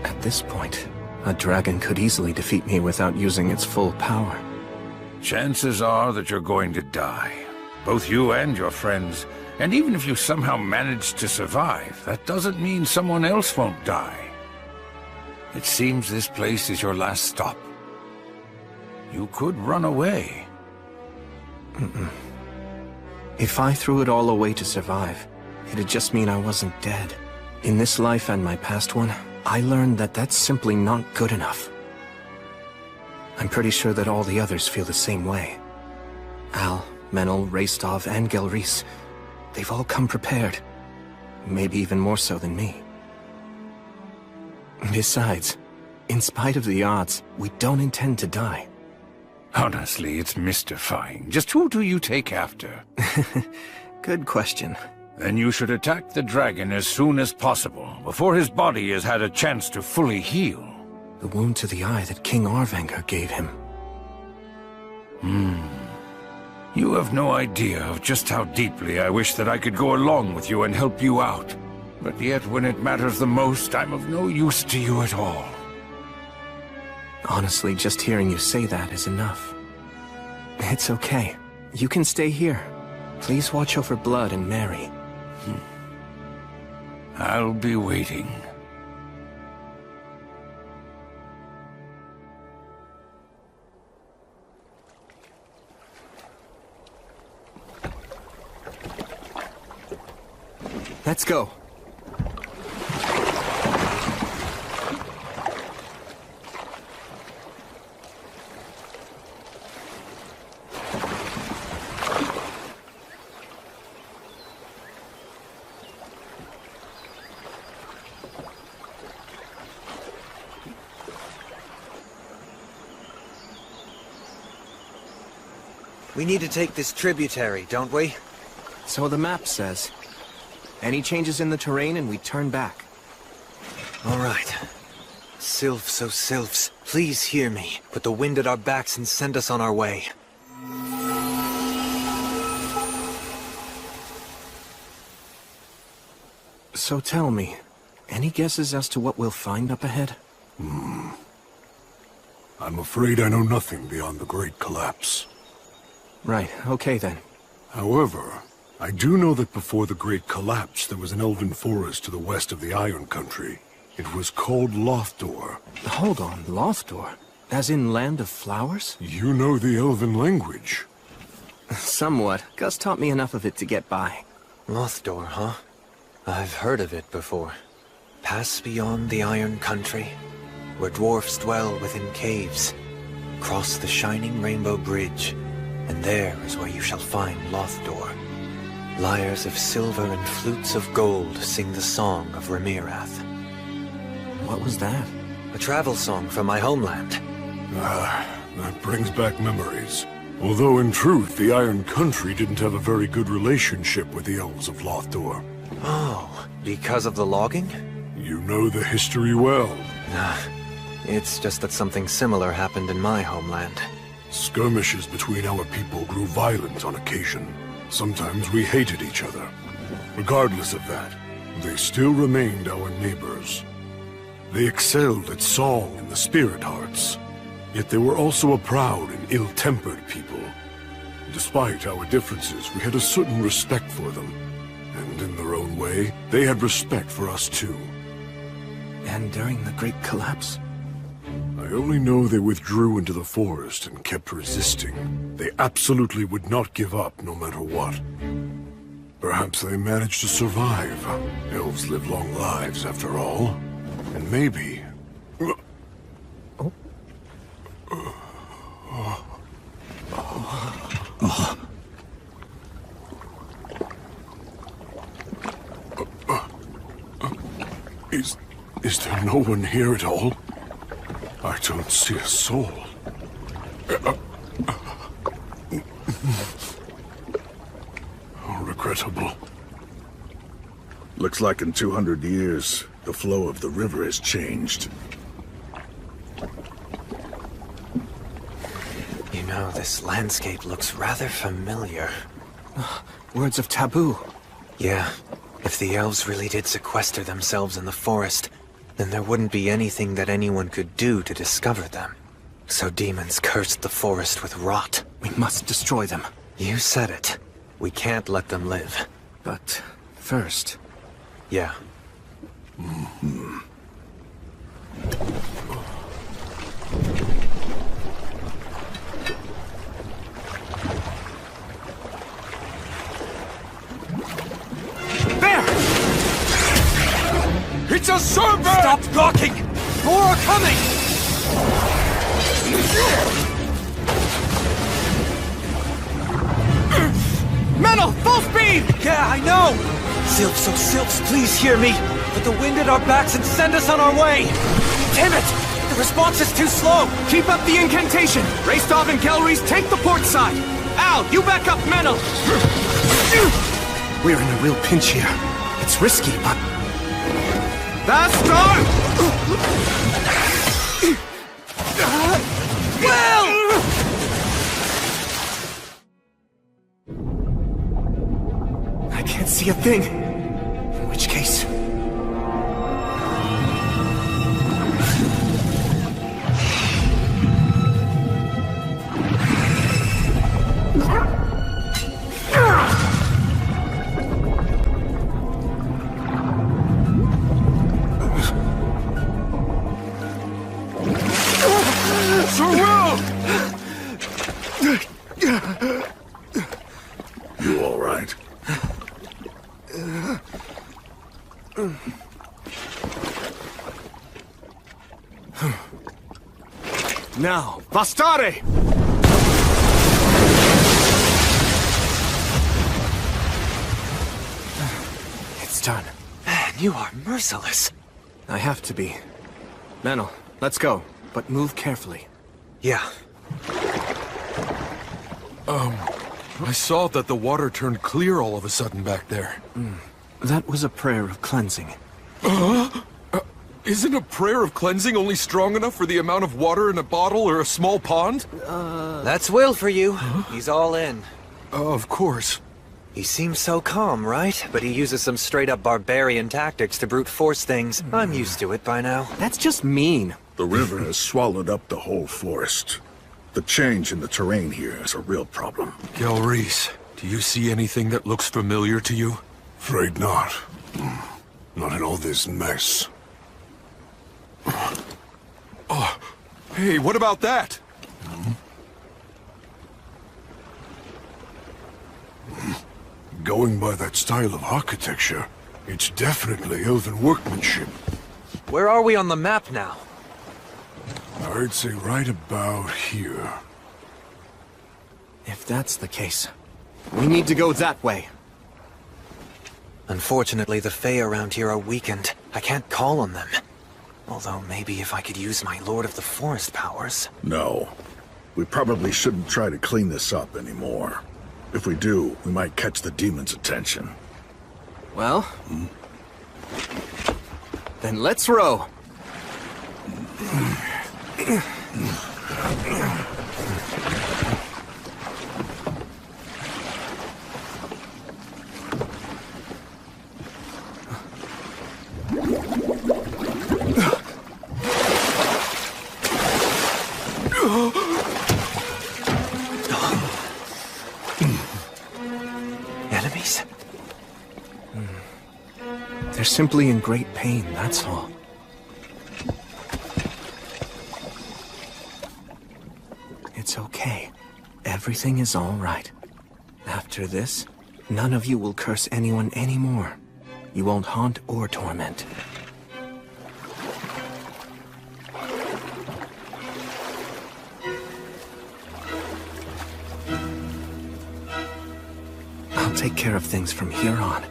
At this point, a dragon could easily defeat me without using its full power. Chances are that you're going to die. Both you and your friends. And even if you somehow manage to survive, that doesn't mean someone else won't die. It seems this place is your last stop. You could run away. If I threw it all away to survive, it'd just mean I wasn't dead. In this life and my past one, I learned that that's simply not good enough. I'm pretty sure that all the others feel the same way. Al, Menel, Raistov, and Gelreese, they've all come prepared. Maybe even more so than me. Besides, in spite of the odds, we don't intend to die. Honestly, it's mystifying. Just who do you take after? Good question. Then you should attack the dragon as soon as possible, before his body has had a chance to fully heal. The wound to the eye that King Arvanger gave him. You have no idea of just how deeply I wish that I could go along with you and help you out. But yet, when it matters the most, I'm of no use to you at all. Honestly, just hearing you say that is enough. It's okay. You can stay here. Please watch over Blood and Mary. I'll be waiting. Let's go. We need to take this tributary, don't we? So the map says. Any changes in the terrain and we turn back. All right. Sylphs, oh Sylphs, please hear me. Put the wind at our backs and send us on our way. So tell me, any guesses as to what we'll find up ahead? I'm afraid I know nothing beyond the Great Collapse. Right, okay then. However, I do know that before the Great Collapse, there was an elven forest to the west of the Iron Country. It was called Lothdor. Hold on, Lothdor? As in Land of Flowers? You know the elven language. Somewhat. Gus taught me enough of it to get by. Lothdor, huh? I've heard of it before. Pass beyond the Iron Country, where dwarfs dwell within caves. Cross the shining Rainbow Bridge, and there is where you shall find Lothdor. Lyres of silver and flutes of gold sing the song of Remirath. What was that? A travel song from my homeland. That brings back memories. Although in truth, the Iron Country didn't have a very good relationship with the elves of Lothdor. Oh, because of the logging? You know the history well. It's just that something similar happened in my homeland. Skirmishes between our people grew violent on occasion. Sometimes we hated each other. Regardless of that, they still remained our neighbors. They excelled at song and the spirit arts. Yet they were also a proud and ill-tempered people. Despite our differences, we had a certain respect for them. And in their own way, they had respect for us too. And during the Great Collapse? I only know they withdrew into the forest and kept resisting. They absolutely would not give up no matter what. Perhaps they managed to survive. Elves live long lives after all. And maybe... Is there no one here at all? I don't see a soul. How regrettable. Looks like in 200 years, the flow of the river has changed. You know, this landscape looks rather familiar. Words of taboo. Yeah, if the elves really did sequester themselves in the forest, then there wouldn't be anything that anyone could do to discover them. So demons cursed the forest with rot. We must destroy them. You said it. We can't let them live. But first... Yeah. It's a serpent! Stop gawking! More are coming! Metal, full speed! Yeah, I know! Sylphs, oh Sylphs, please hear me! Put the wind at our backs and send us on our way! Damn it! The response is too slow! Keep up the incantation! Raistov and Gelreese, take the port side! Al, you back up Metal! We're in a real pinch here. It's risky, but... Bastar! Will! I can't see a thing. In which case... You all right? Now, Bastare! It's done. Man, you are merciless. I have to be. Manel, let's go, but move carefully. Yeah. I saw that the water turned clear all of a sudden back there. That was a prayer of cleansing. Isn't a prayer of cleansing only strong enough for the amount of water in a bottle or a small pond? That's Will for you. He's all in. Of course. He seems so calm, right? But he uses some straight-up barbarian tactics to brute force things. I'm used to it by now. That's just mean. The river has swallowed up the whole forest. The change in the terrain here is a real problem. Gelreese, do you see anything that looks familiar to you? Afraid not. Not in all this mess. Oh, hey, what about that? Going by that style of architecture, it's definitely elven workmanship. Where are we on the map now? I'd say right about here. If that's the case, we need to go that way. Unfortunately, the Fae around here are weakened. I can't call on them. Although maybe if I could use my Lord of the Forest powers... No. We probably shouldn't try to clean this up anymore. If we do, we might catch the demon's attention. Well... Then let's row! Enemies? They're simply in great pain, that's all. It's okay. Everything is all right. After this, none of you will curse anyone anymore. You won't haunt or torment. I'll take care of things from here on.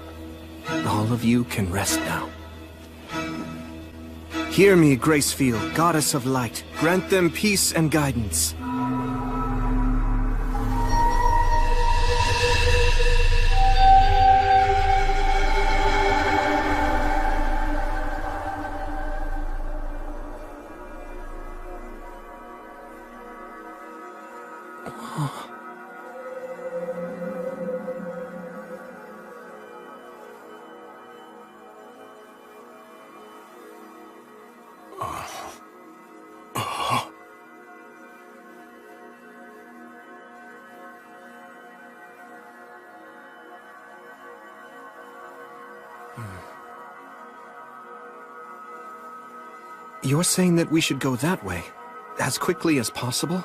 All of you can rest now. Hear me, Gracefield, goddess of light. Grant them peace and guidance. You're saying that we should go that way, as quickly as possible?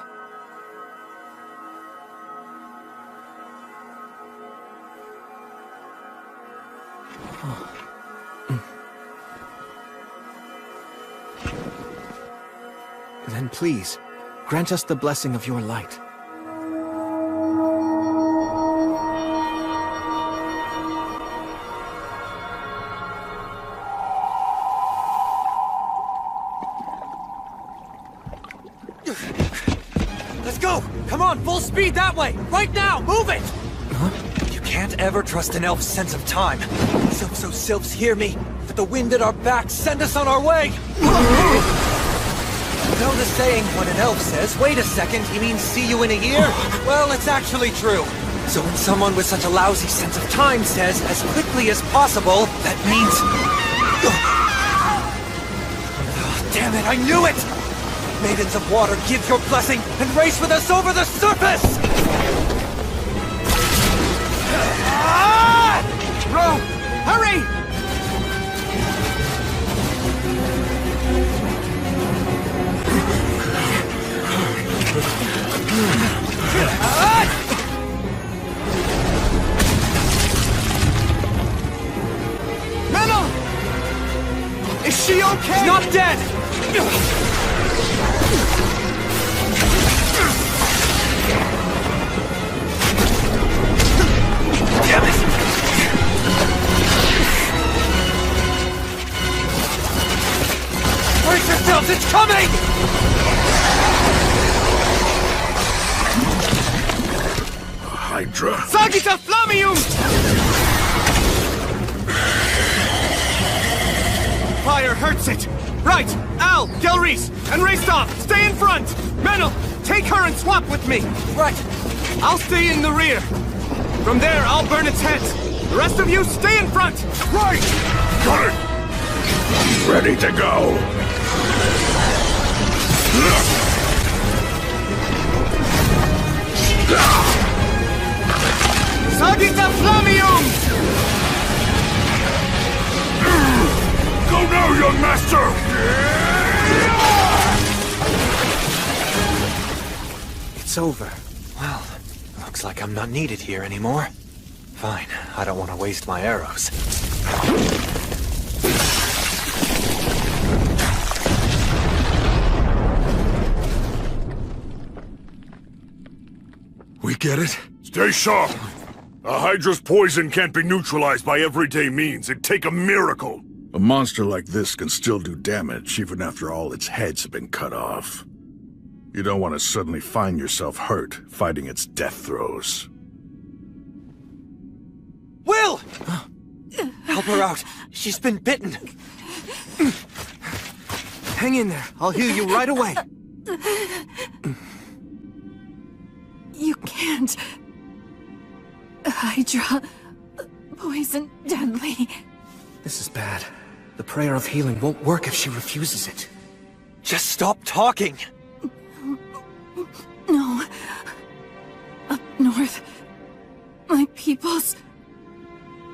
Then please, grant us the blessing of your light. Let's go! Come on, full speed that way! Right now! Move it! Huh? You can't ever trust an elf's sense of time. Sylphs, hear me! With the wind at our backs, send us on our way! You know the saying, when an elf says, wait a second, he means see you in a year? Well, it's actually true. So when someone with such a lousy sense of time says, as quickly as possible, that means... Oh, damn it, I knew it! Maidens of water, give your blessing, and race with us over the surface! Row! Hurry! Metal! Is she okay? She's not dead! Damn it! Brace yourselves, it's coming! Hydra. Sagita Flamium! Fire hurts it! Right! Al, Gelreese, and Raystov, stay in front! Menel, take her and swap with me! Right! I'll stay in the rear. From there, I'll burn its head. The rest of you, stay in front! Right! Got it! Ready to go! Sagita Flamium! Go now, young master! It's over. Well, looks like I'm not needed here anymore. Fine, I don't want to waste my arrows. We get it? Stay sharp! A Hydra's poison can't be neutralized by everyday means. It'd take a miracle. A monster like this can still do damage even after all its heads have been cut off. You don't want to suddenly find yourself hurt fighting its death throes. Will! Help her out. She's been bitten. Hang in there. I'll heal you right away. You can't. Hydra. Poison deadly. This is bad. The prayer of healing won't work if she refuses it. Just stop talking! No. Up north. My people's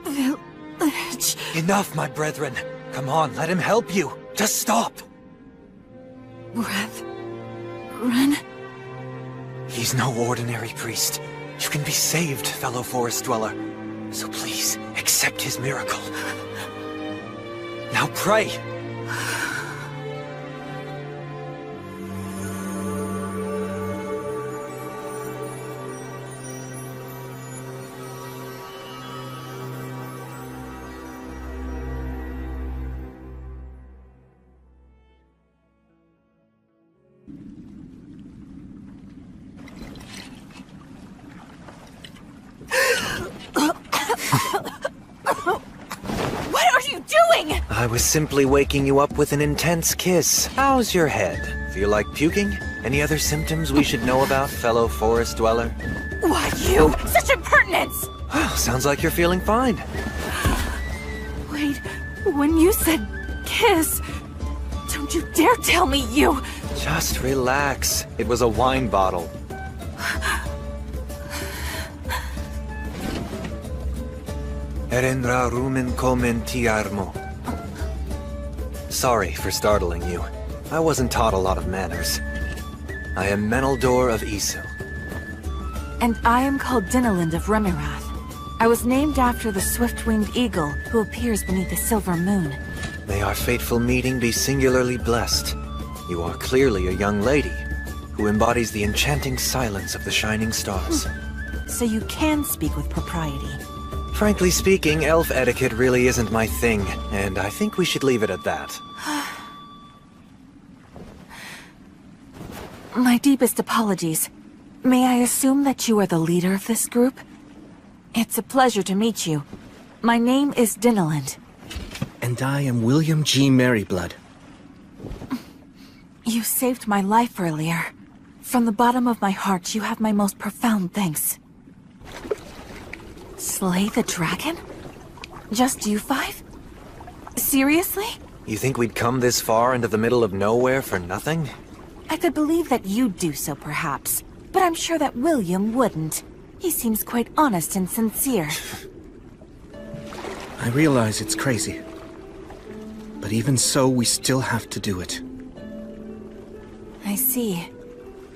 village. Enough, my brethren. Come on, let him help you. Just stop. Run. He's no ordinary priest. You can be saved, fellow forest dweller. So please, accept his miracle. Now pray! I was simply waking you up with an intense kiss. How's your head? Feel like puking? Any other symptoms we should know about, fellow forest dweller? Why you? Such impertinence! Sounds like you're feeling fine. Wait, when you said kiss, don't you dare tell me you... Just relax. It was a wine bottle. Erendra rumen komen tiarmo. Sorry for startling you. I wasn't taught a lot of manners. I am Menaldor of Isil. And I am called Dinalind of Remirath. I was named after the swift-winged eagle who appears beneath the silver moon. May our fateful meeting be singularly blessed. You are clearly a young lady who embodies the enchanting silence of the shining stars. So you can speak with propriety. Frankly speaking, elf etiquette really isn't my thing, and I think we should leave it at that. My deepest apologies. May I assume that you are the leader of this group? It's a pleasure to meet you. My name is Dinalind. And I am William G. Merryblood. You saved my life earlier. From the bottom of my heart, you have my most profound thanks. Slay the dragon? Just you five? Seriously? You think we'd come this far into the middle of nowhere for nothing? I could believe that you'd do so, perhaps. But I'm sure that William wouldn't. He seems quite honest and sincere. I realize it's crazy. But even so, we still have to do it. I see.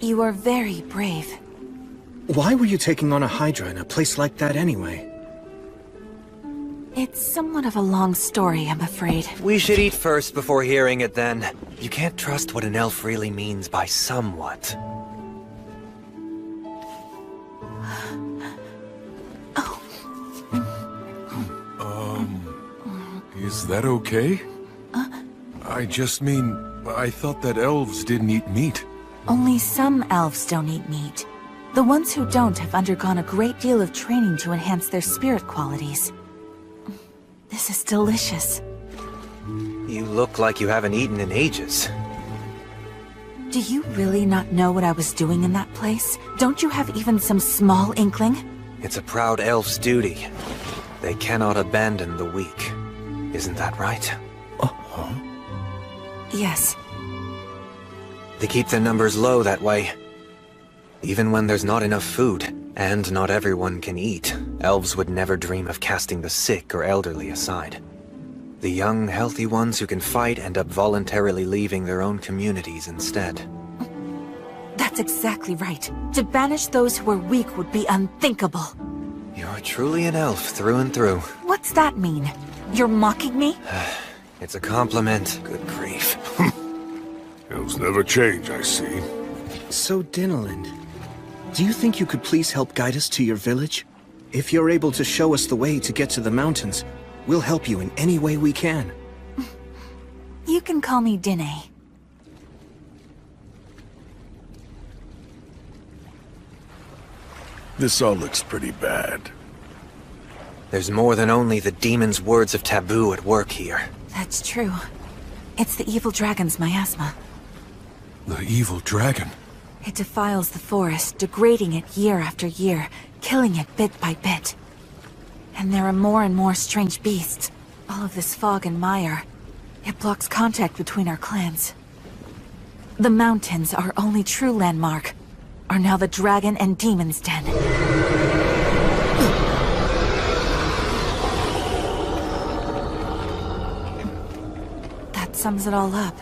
You are very brave. Why were you taking on a Hydra in a place like that anyway? It's somewhat of a long story, I'm afraid. We should eat first before hearing it then. You can't trust what an elf really means by somewhat. Is that okay? I just mean, I thought that elves didn't eat meat. Only some elves don't eat meat. The ones who don't have undergone a great deal of training to enhance their spirit qualities. This is delicious. You look like you haven't eaten in ages. Do you really not know what I was doing in that place? Don't you have even some small inkling? It's a proud elf's duty. They cannot abandon the weak. Isn't that right? Yes. They keep their numbers low that way. Even when there's not enough food, and not everyone can eat, elves would never dream of casting the sick or elderly aside. The young, healthy ones who can fight end up voluntarily leaving their own communities instead. That's exactly right. To banish those who are weak would be unthinkable. You're truly an elf through and through. What's that mean? You're mocking me? It's a compliment. Good grief. Elves never change, I see. So, Dinalind, do you think you could please help guide us to your village? If you're able to show us the way to get to the mountains, we'll help you in any way we can. You can call me Dine. This all looks pretty bad. There's more than only the demon's words of taboo at work here. That's true. It's the evil dragon's miasma. The evil dragon? It defiles the forest, degrading it year after year, killing it bit by bit. And there are more and more strange beasts. All of this fog and mire. It blocks contact between our clans. The mountains, our only true landmark, are now the dragon and demon's den. That sums it all up.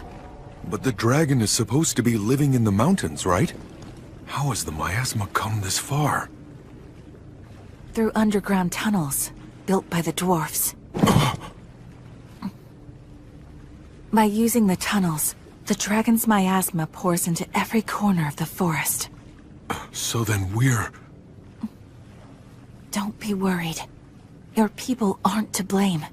But the dragon is supposed to be living in the mountains, right? How has the miasma come this far? Through underground tunnels, built by the dwarfs. By using the tunnels, the dragon's miasma pours into every corner of the forest. So then we're... Don't be worried. Your people aren't to blame.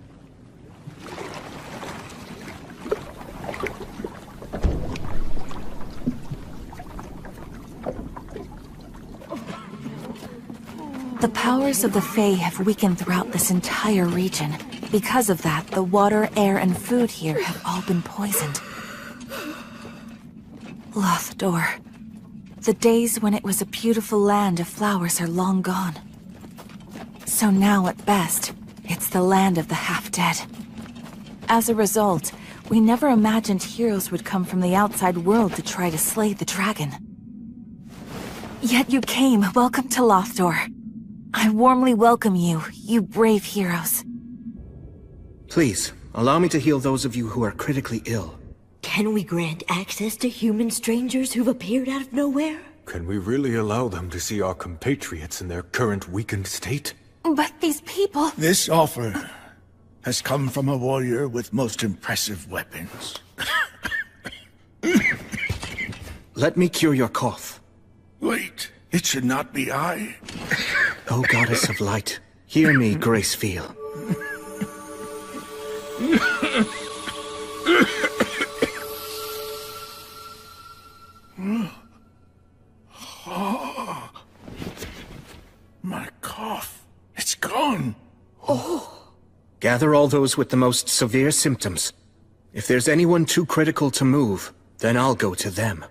The powers of the Fae have weakened throughout this entire region. Because of that, the water, air, and food here have all been poisoned. Lothdor. The days when it was a beautiful land of flowers are long gone. So now, at best, it's the land of the half-dead. As a result, we never imagined heroes would come from the outside world to try to slay the dragon. Yet you came. Welcome to Lothdor. I warmly welcome you, you brave heroes. Please, allow me to heal those of you who are critically ill. Can we grant access to human strangers who've appeared out of nowhere? Can we really allow them to see our compatriots in their current weakened state? But these people... This offer has come from a warrior with most impressive weapons. Let me cure your cough. Wait, it should not be I. O Goddess of Light, hear me, Gracefeel. Oh, my cough. It's gone. Oh. Gather all those with the most severe symptoms. If there's anyone too critical to move, then I'll go to them.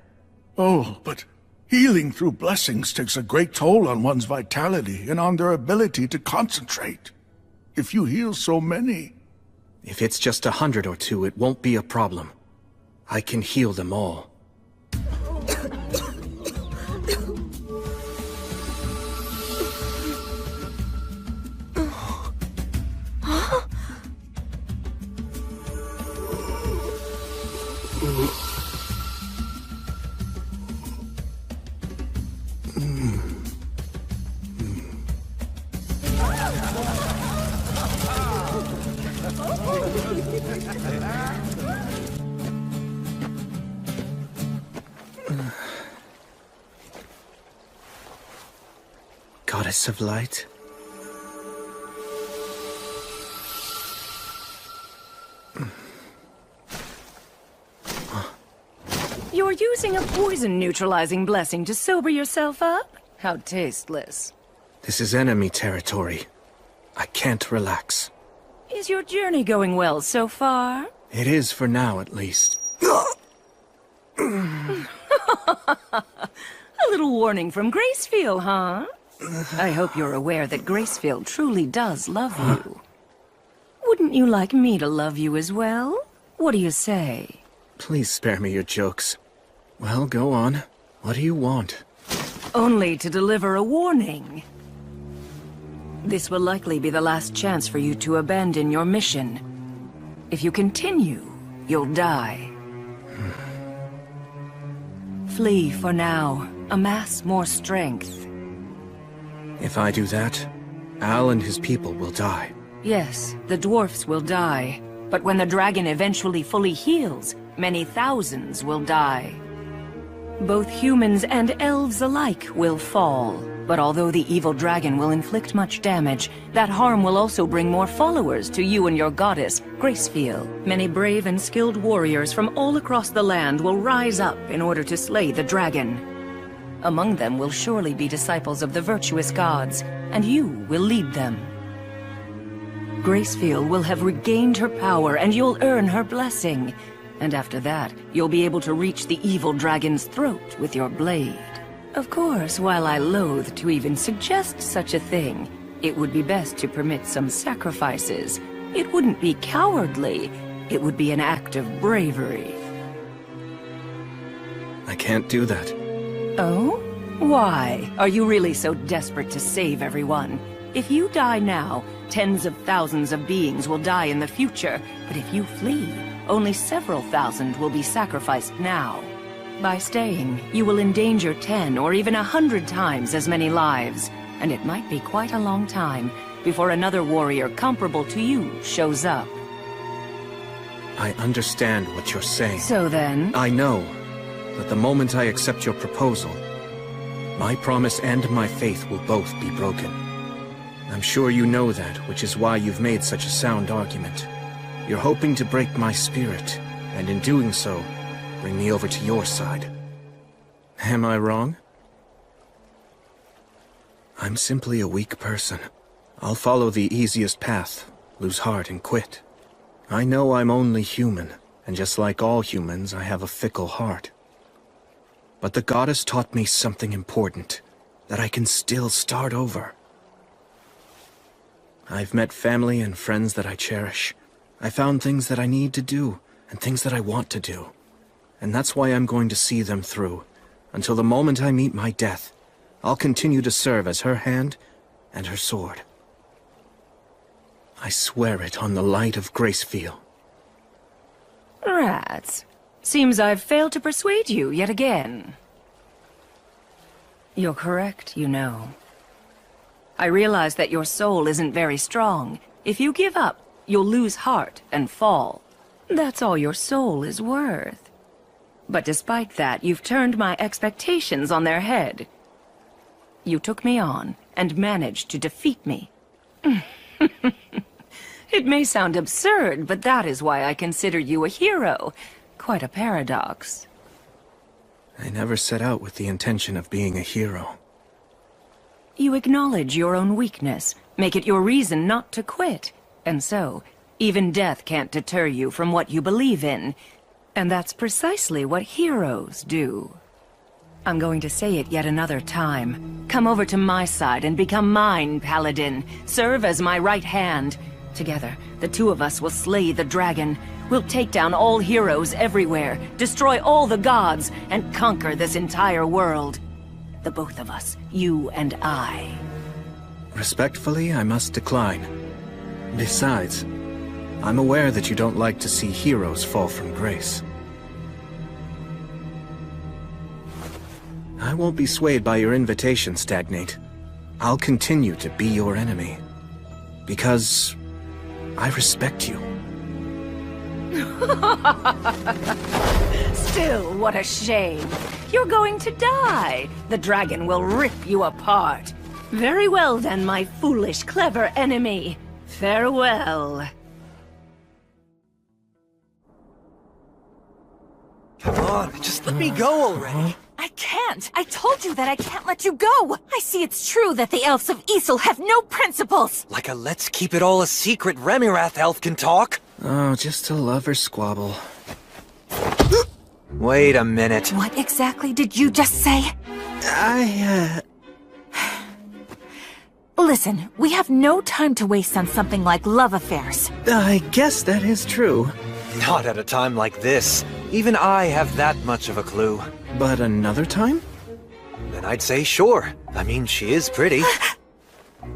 Oh, but healing through blessings takes a great toll on one's vitality and on their ability to concentrate. If you heal so many... If it's just 100 or 2, it won't be a problem. I can heal them all. Goddess of Light. You're using a poison-neutralizing blessing to sober yourself up? How tasteless. This is enemy territory. I can't relax. Is your journey going well so far? It is for now, at least. A little warning from Gracefield, huh? I hope you're aware that Gracefield truly does love you. Wouldn't you like me to love you as well? What do you say? Please spare me your jokes. Well, go on. What do you want? Only to deliver a warning. This will likely be the last chance for you to abandon your mission. If you continue, you'll die. Flee for now. Amass more strength. If I do that, Al and his people will die. Yes, the dwarfs will die. But when the dragon eventually fully heals, many thousands will die. Both humans and elves alike will fall. But although the evil dragon will inflict much damage, that harm will also bring more followers to you and your goddess, Gracefield. Many brave and skilled warriors from all across the land will rise up in order to slay the dragon. Among them will surely be disciples of the virtuous gods, and you will lead them. Gracefield will have regained her power, and you'll earn her blessing. And after that, you'll be able to reach the evil dragon's throat with your blade. Of course, while I loathe to even suggest such a thing, it would be best to permit some sacrifices. It wouldn't be cowardly. It would be an act of bravery. I can't do that. Oh? Why? Are you really so desperate to save everyone? If you die now, tens of thousands of beings will die in the future. But if you flee, only several thousand will be sacrificed now. By staying, you will endanger 10 or even 100 times as many lives, and it might be quite a long time before another warrior comparable to you shows up. I understand what you're saying. So then? I know that the moment I accept your proposal, my promise and my faith will both be broken. I'm sure you know that, which is why you've made such a sound argument. You're hoping to break my spirit, and in doing so, bring me over to your side. Am I wrong? I'm simply a weak person. I'll follow the easiest path, lose heart and quit. I know I'm only human, and just like all humans, I have a fickle heart. But the goddess taught me something important, that I can still start over. I've met family and friends that I cherish. I found things that I need to do, and things that I want to do. And that's why I'm going to see them through. Until the moment I meet my death, I'll continue to serve as her hand and her sword. I swear it on the light of Gracefield. Rats. Seems I've failed to persuade you yet again. You're correct, you know. I realize that your soul isn't very strong. If you give up, you'll lose heart and fall. That's all your soul is worth. But despite that, you've turned my expectations on their head. You took me on and managed to defeat me. It may sound absurd, but that is why I consider you a hero. Quite a paradox. I never set out with the intention of being a hero. You acknowledge your own weakness, make it your reason not to quit. And so, even death can't deter you from what you believe in. And that's precisely what heroes do. I'm going to say it yet another time. Come over to my side and become mine, Paladin. Serve as my right hand. Together, the two of us will slay the dragon. We'll take down all heroes everywhere, destroy all the gods, and conquer this entire world. The both of us, you and I. Respectfully, I must decline. Besides, I'm aware that you don't like to see heroes fall from grace. I won't be swayed by your invitation, Stagnate. I'll continue to be your enemy. Because I respect you. Still, what a shame. You're going to die. The dragon will rip you apart. Very well then, my foolish, clever enemy. Farewell. Come on, just let me go already. I can't! I told you that I can't let you go! I see it's true that the elves of Ysel have no principles! Like a let's keep it all a secret Remirath elf can talk? Oh, just a lover squabble. Wait a minute. What exactly did you just say? Listen, we have no time to waste on something like love affairs. I guess that is true. Not at a time like this. Even I have that much of a clue. But another time? Then I'd say sure. I mean, she is pretty.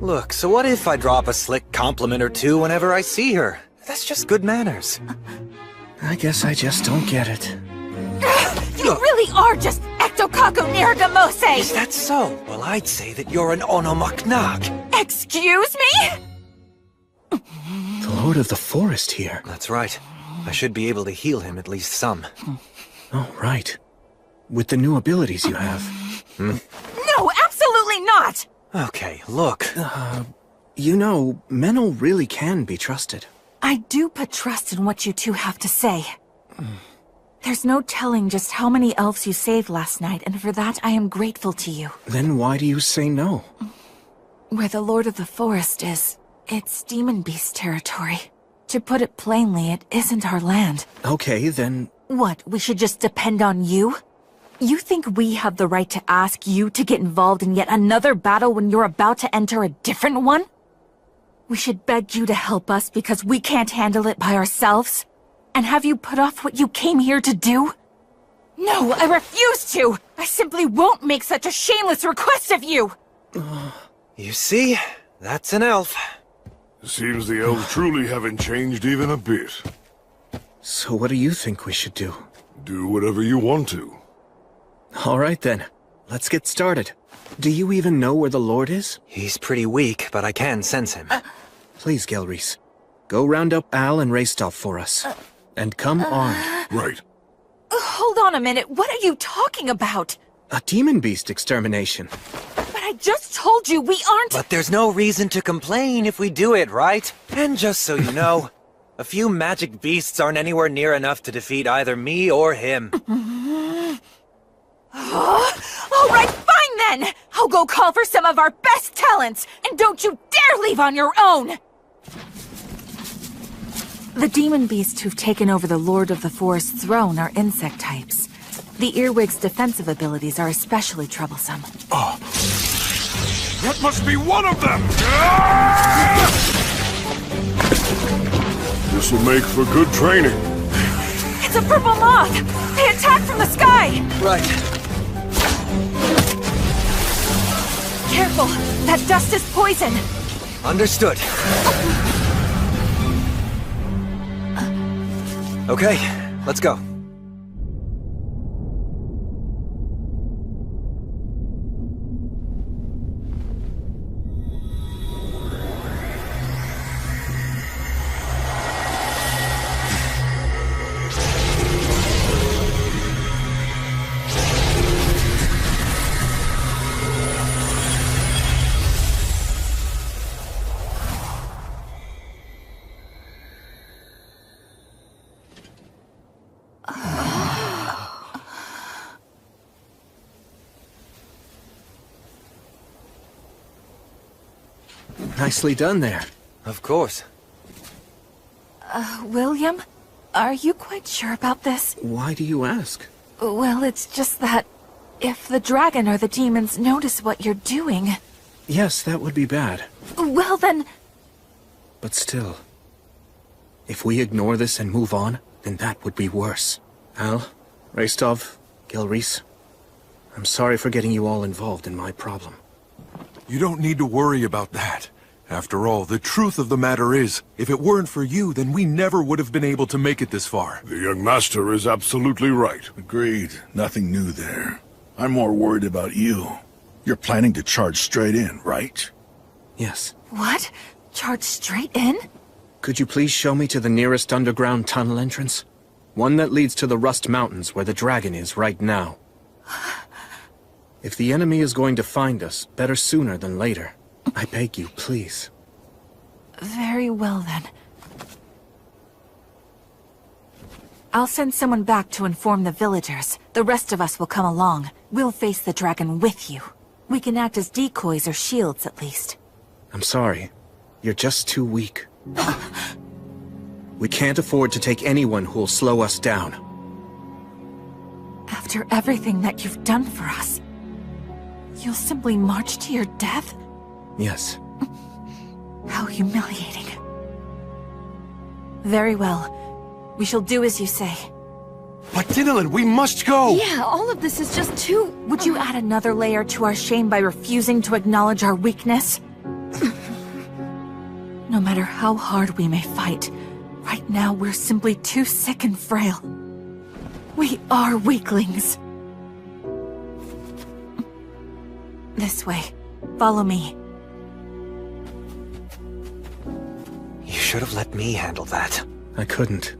Look, so what if I drop a slick compliment or two whenever I see her? That's just good manners. I guess I just don't get it. You really are just Ectocaco Nirgamose! Is that so? Well, I'd say that you're an Onomaknak. Excuse me? The Lord of the Forest here. That's right. I should be able to heal him at least some. Oh, right. With the new abilities you have. No, absolutely not! Okay, look. You know, Menel really can be trusted. I do put trust in what you two have to say. There's no telling just how many elves you saved last night, and for that I am grateful to you. Then why do you say no? Where the Lord of the Forest is, it's Demon Beast territory. To put it plainly, it isn't our land. Okay, then... What, we should just depend on you? You think we have the right to ask you to get involved in yet another battle when you're about to enter a different one? We should beg you to help us because we can't handle it by ourselves? And have you put off what you came here to do? No, I refuse to! I simply won't make such a shameless request of you! You see? That's an elf. Seems the elves truly haven't changed even a bit. So what do you think we should do? Do whatever you want to. All right then, let's get started. Do you even know where the Lord is? He's pretty weak, but I can sense him. Please, Gelreese, go round up Al and Raystoff for us. And come armed. Right. Hold on a minute, what are you talking about? A demon beast extermination. But I just told you we aren't— But there's no reason to complain if we do it, right? And just so you know, a few magic beasts aren't anywhere near enough to defeat either me or him. All right, fine then! I'll go call for some of our best talents, and don't you dare leave on your own! The demon beasts who've taken over the Lord of the Forest's throne are insect types. The earwig's defensive abilities are especially troublesome. Oh. That must be one of them! This'll make for good training. It's a purple moth! They attack from the sky! Right. Careful! That dust is poison! Understood. Okay, let's go. Nicely done there. Of course. William? Are you quite sure about this? Why do you ask? Well, it's just that if the dragon or the demons notice what you're doing... Yes, that would be bad. Well then... But still, if we ignore this and move on, then that would be worse. Al, Raystoff, Gelreese, I'm sorry for getting you all involved in my problem. You don't need to worry about that. After all, the truth of the matter is, if it weren't for you, then we never would have been able to make it this far. The young master is absolutely right. Agreed. Nothing new there. I'm more worried about you. You're planning to charge straight in, right? Yes. What? Charge straight in? Could you please show me to the nearest underground tunnel entrance? One that leads to the Rust Mountains where the dragon is right now. If the enemy is going to find us, better sooner than later. I beg you, please. Very well then. I'll send someone back to inform the villagers. The rest of us will come along. We'll face the dragon with you. We can act as decoys or shields at least. I'm sorry. You're just too weak. We can't afford to take anyone who'll slow us down. After everything that you've done for us, you'll simply march to your death? Yes. How humiliating. Very well. We shall do as you say. But Dinalin, we must go! Yeah, all of this is just too... Would you add another layer to our shame by refusing to acknowledge our weakness? No matter how hard we may fight, right now we're simply too sick and frail. We are weaklings. This way. Follow me. You should have let me handle that. I couldn't.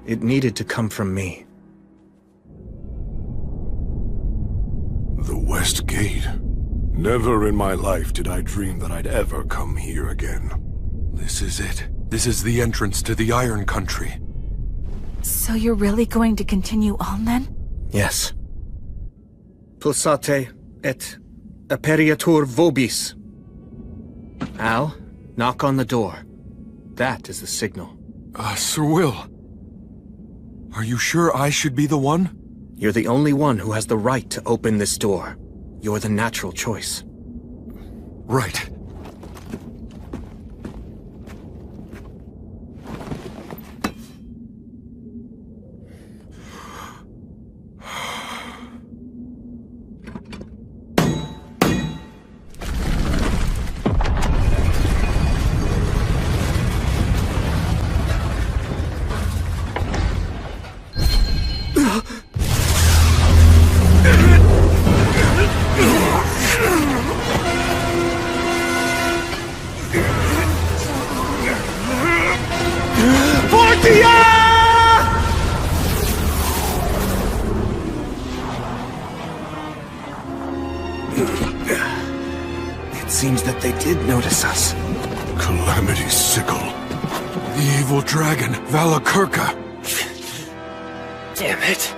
It needed to come from me. The West Gate. Never in my life did I dream that I'd ever come here again. This is it. This is the entrance to the Iron Country. So you're really going to continue on then? Yes. Pulsate et aperiatur vobis. Al, knock on the door. That is the signal. Sir Will. Are you sure I should be the one? You're the only one who has the right to open this door. You're the natural choice. Right. It seems that they did notice us. Calamity Sickle. The evil dragon, Valakirka. Damn it.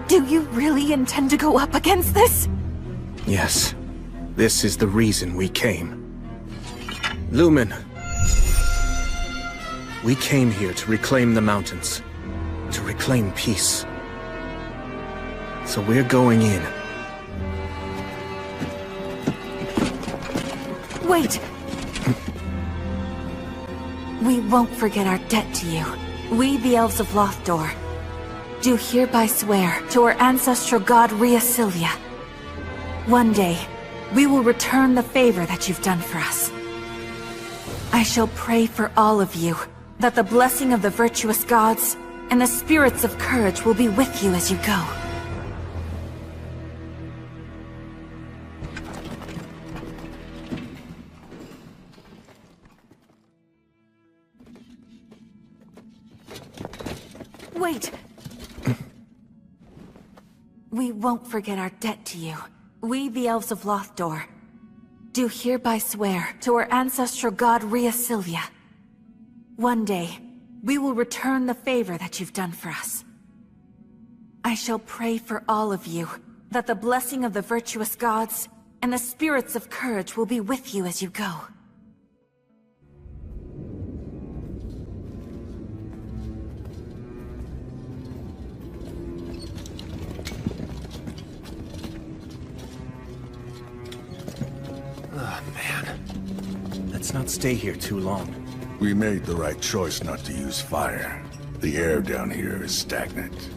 Do you really intend to go up against this? Yes. This is the reason we came. Lumen. We came here to reclaim the mountains. To reclaim peace. So we're going in. Wait! We won't forget our debt to you. We, the Elves of Lothdor, do hereby swear to our ancestral god Rhea. One day, we will return the favor that you've done for us. I shall pray for all of you, that the blessing of the virtuous gods and the spirits of courage will be with you as you go. Wait! We won't forget our debt to you. We, the Elves of Lothdor, do hereby swear to our ancestral god Rhea. One day, we will return the favor that you've done for us. I shall pray for all of you, that the blessing of the virtuous gods and the spirits of courage will be with you as you go. Oh, man. Let's not stay here too long. We made the right choice not to use fire. The air down here is stagnant.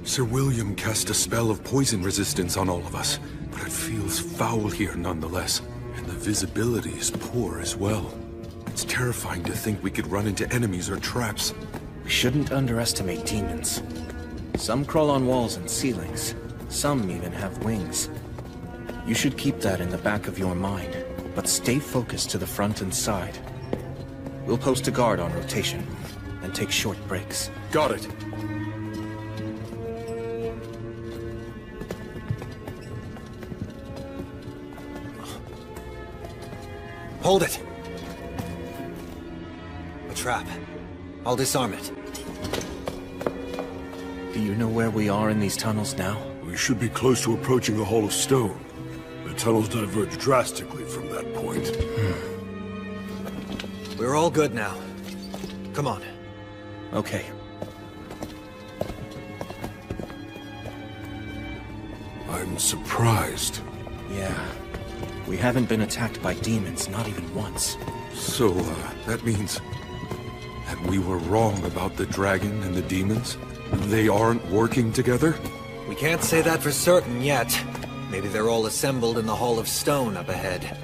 Sir William cast a spell of poison resistance on all of us, but it feels foul here nonetheless. And the visibility is poor as well. It's terrifying to think we could run into enemies or traps. We shouldn't underestimate demons. Some crawl on walls and ceilings. Some even have wings. You should keep that in the back of your mind, but stay focused to the front and side. We'll post a guard on rotation, and take short breaks. Got it. Hold it! A trap. I'll disarm it. Do you know where we are in these tunnels now? We should be close to approaching the Hall of Stone. The tunnels diverge drastically from that point. We're all good now. Come on. Okay. I'm surprised. Yeah. We haven't been attacked by demons, not even once. So, that means that we were wrong about the dragon and the demons? They aren't working together? We can't say that for certain yet. Maybe they're all assembled in the Hall of Stone up ahead.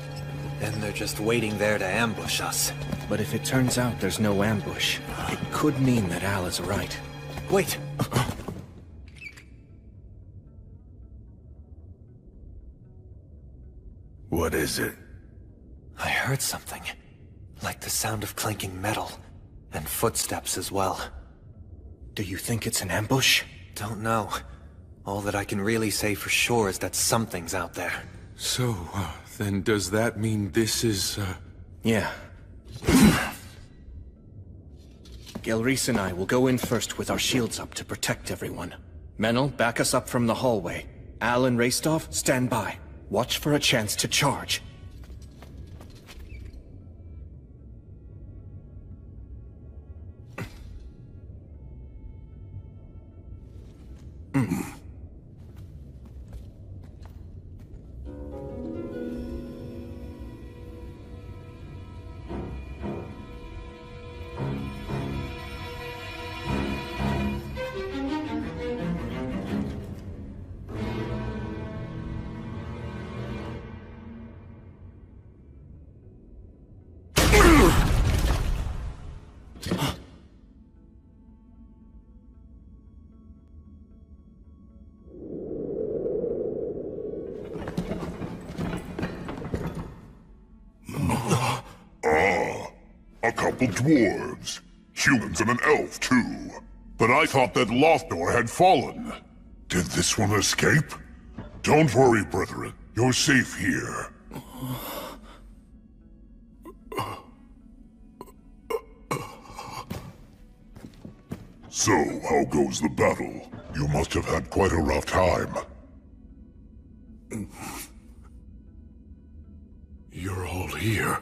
Then they're just waiting there to ambush us. But if it turns out there's no ambush, it could mean that Al is right. Wait! What is it? I heard something. Like the sound of clanking metal. And footsteps as well. Do you think it's an ambush? Don't know. All that I can really say for sure is that something's out there. So, then does that mean this is, Yeah. Gelreese and I will go in first with our shields up to protect everyone. Menel, back us up from the hallway. Al and Raistov, stand by. Watch for a chance to charge. A couple dwarves. Humans and an elf, too. But I thought that Lothor had fallen. Did this one escape? Don't worry, brethren. You're safe here. So, how goes the battle? You must have had quite a rough time. You're all here.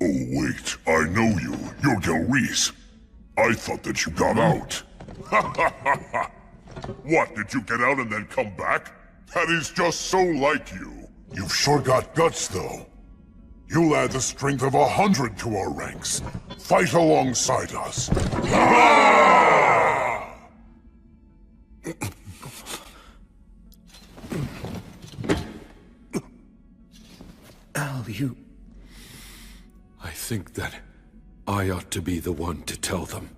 Oh, wait. I know you. You're Gelreese. I thought that you got out. Ha ha ha ha! What, did you get out and then come back? That is just so like you. You've sure got guts, though. You'll add the strength of 100 to our ranks. Fight alongside us. Al, you... I think that I ought to be the one to tell them.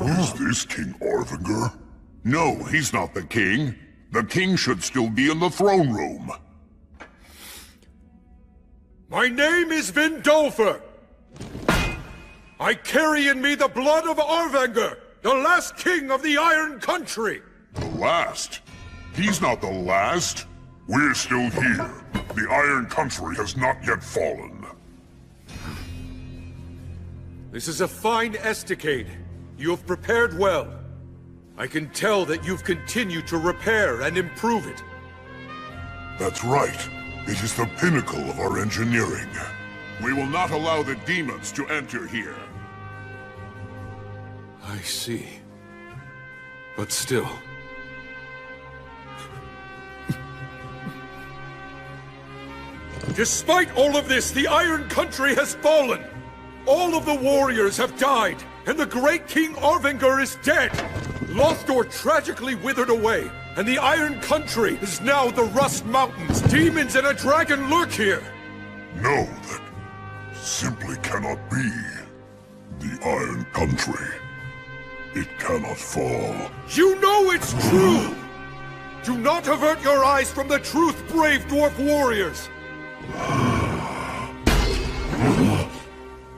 Is this King Arvinger? No, he's not the king. The king should still be in the throne room. My name is Vindolfer. I carry in me the blood of Arvinger, the last king of the Iron Country. The last? He's not the last. We're still here. The Iron Country has not yet fallen. This is a fine estacade. You have prepared well. I can tell that you've continued to repair and improve it. That's right. It is the pinnacle of our engineering. We will not allow the demons to enter here. I see. But still... Despite all of this, the Iron Country has fallen! All of the warriors have died, and the great King Arvinger is dead! Lothor tragically withered away, and the Iron Country is now the Rust Mountains. Demons and a dragon lurk here! No, that simply cannot be. The Iron Country. It cannot fall. You know it's true! Do not avert your eyes from the truth, brave dwarf warriors!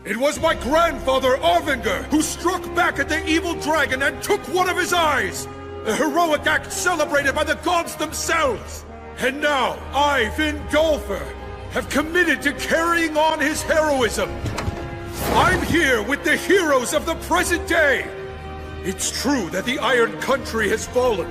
It was my grandfather, Arvinger, who struck back at the evil dragon and took one of his eyes! A heroic act celebrated by the gods themselves! And now, I, Vindolfer, have committed to carrying on his heroism! I'm here with the heroes of the present day! It's true that the Iron Country has fallen,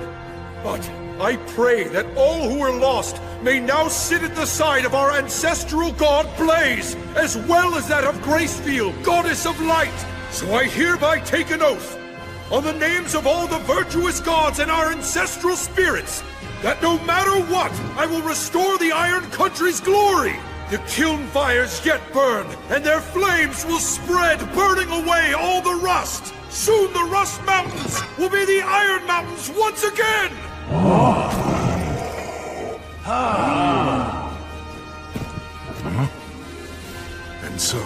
but I pray that all who are lost may now sit at the side of our ancestral god Blaze, as well as that of Gracefield, goddess of light. So I hereby take an oath, on the names of all the virtuous gods and our ancestral spirits, that no matter what, I will restore the Iron Country's glory. The kiln fires yet burn, and their flames will spread, burning away all the rust. Soon the Rust Mountains will be the Iron Mountains once again! And so,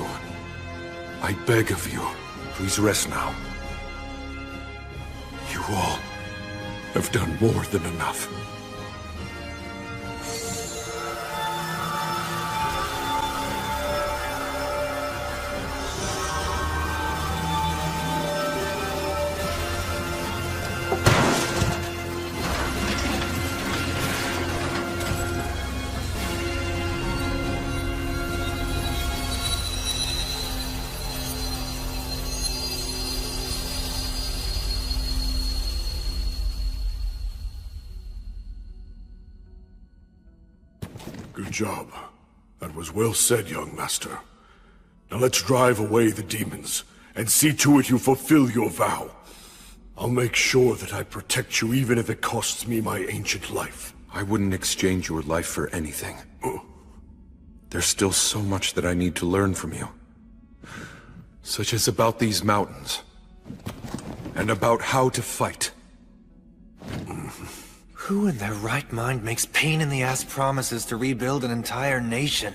I beg of you, please rest now. You all have done more than enough. Good job. That was well said, young master. Now let's drive away the demons, and see to it you fulfill your vow. I'll make sure that I protect you even if it costs me my ancient life. I wouldn't exchange your life for anything. There's still so much that I need to learn from you. Such as about these mountains. And about how to fight. Who in their right mind makes pain-in-the-ass promises to rebuild an entire nation?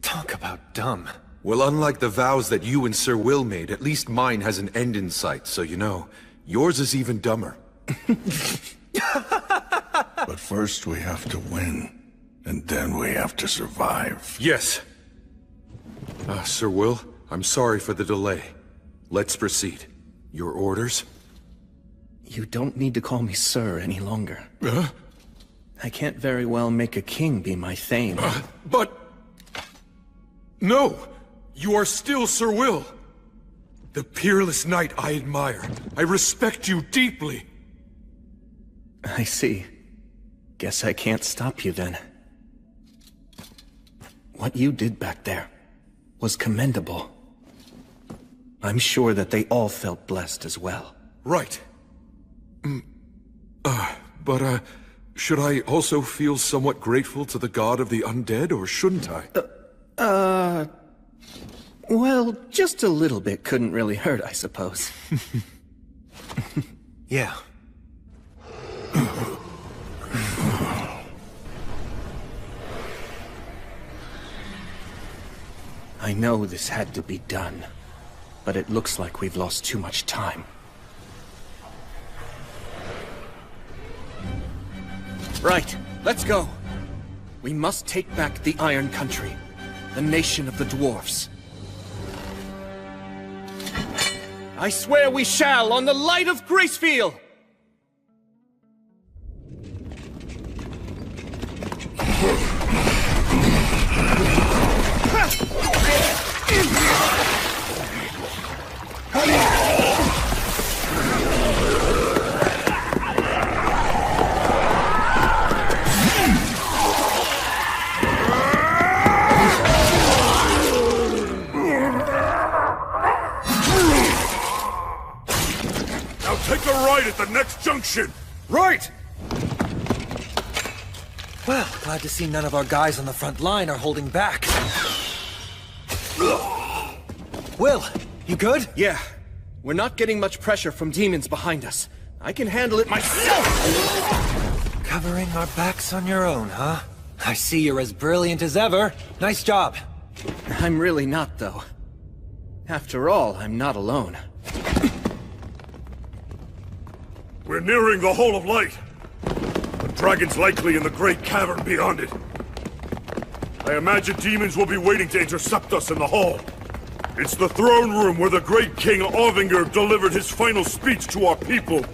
Talk about dumb. Well, unlike the vows that you and Sir Will made, at least mine has an end in sight, so you know, yours is even dumber. But first we have to win, and then we have to survive. Yes. Sir Will, I'm sorry for the delay. Let's proceed. Your orders? You don't need to call me Sir any longer. I can't very well make a king be my thane. But... No! You are still Sir Will! The peerless knight I admire. I respect you deeply. I see. Guess I can't stop you then. What you did back there was commendable. I'm sure that they all felt blessed as well. Right. But should I also feel somewhat grateful to the god of the undead, or shouldn't I? Well, just a little bit couldn't really hurt, I suppose. Yeah. I know this had to be done, but it looks like we've lost too much time. Right, let's go. We must take back the Iron Country, the nation of the dwarfs. I swear we shall, on the light of Gracefield! Take a right at the next junction! Right! Well, glad to see none of our guys on the front line are holding back. Will, you good? Yeah. We're not getting much pressure from demons behind us. I can handle it myself! Covering our backs on your own, huh? I see you're as brilliant as ever. Nice job. I'm really not, though. After all, I'm not alone. We're nearing the Hall of Light. The dragon's likely in the great cavern beyond it. I imagine demons will be waiting to intercept us in the hall. It's the throne room where the great King Orvinger delivered his final speech to our people.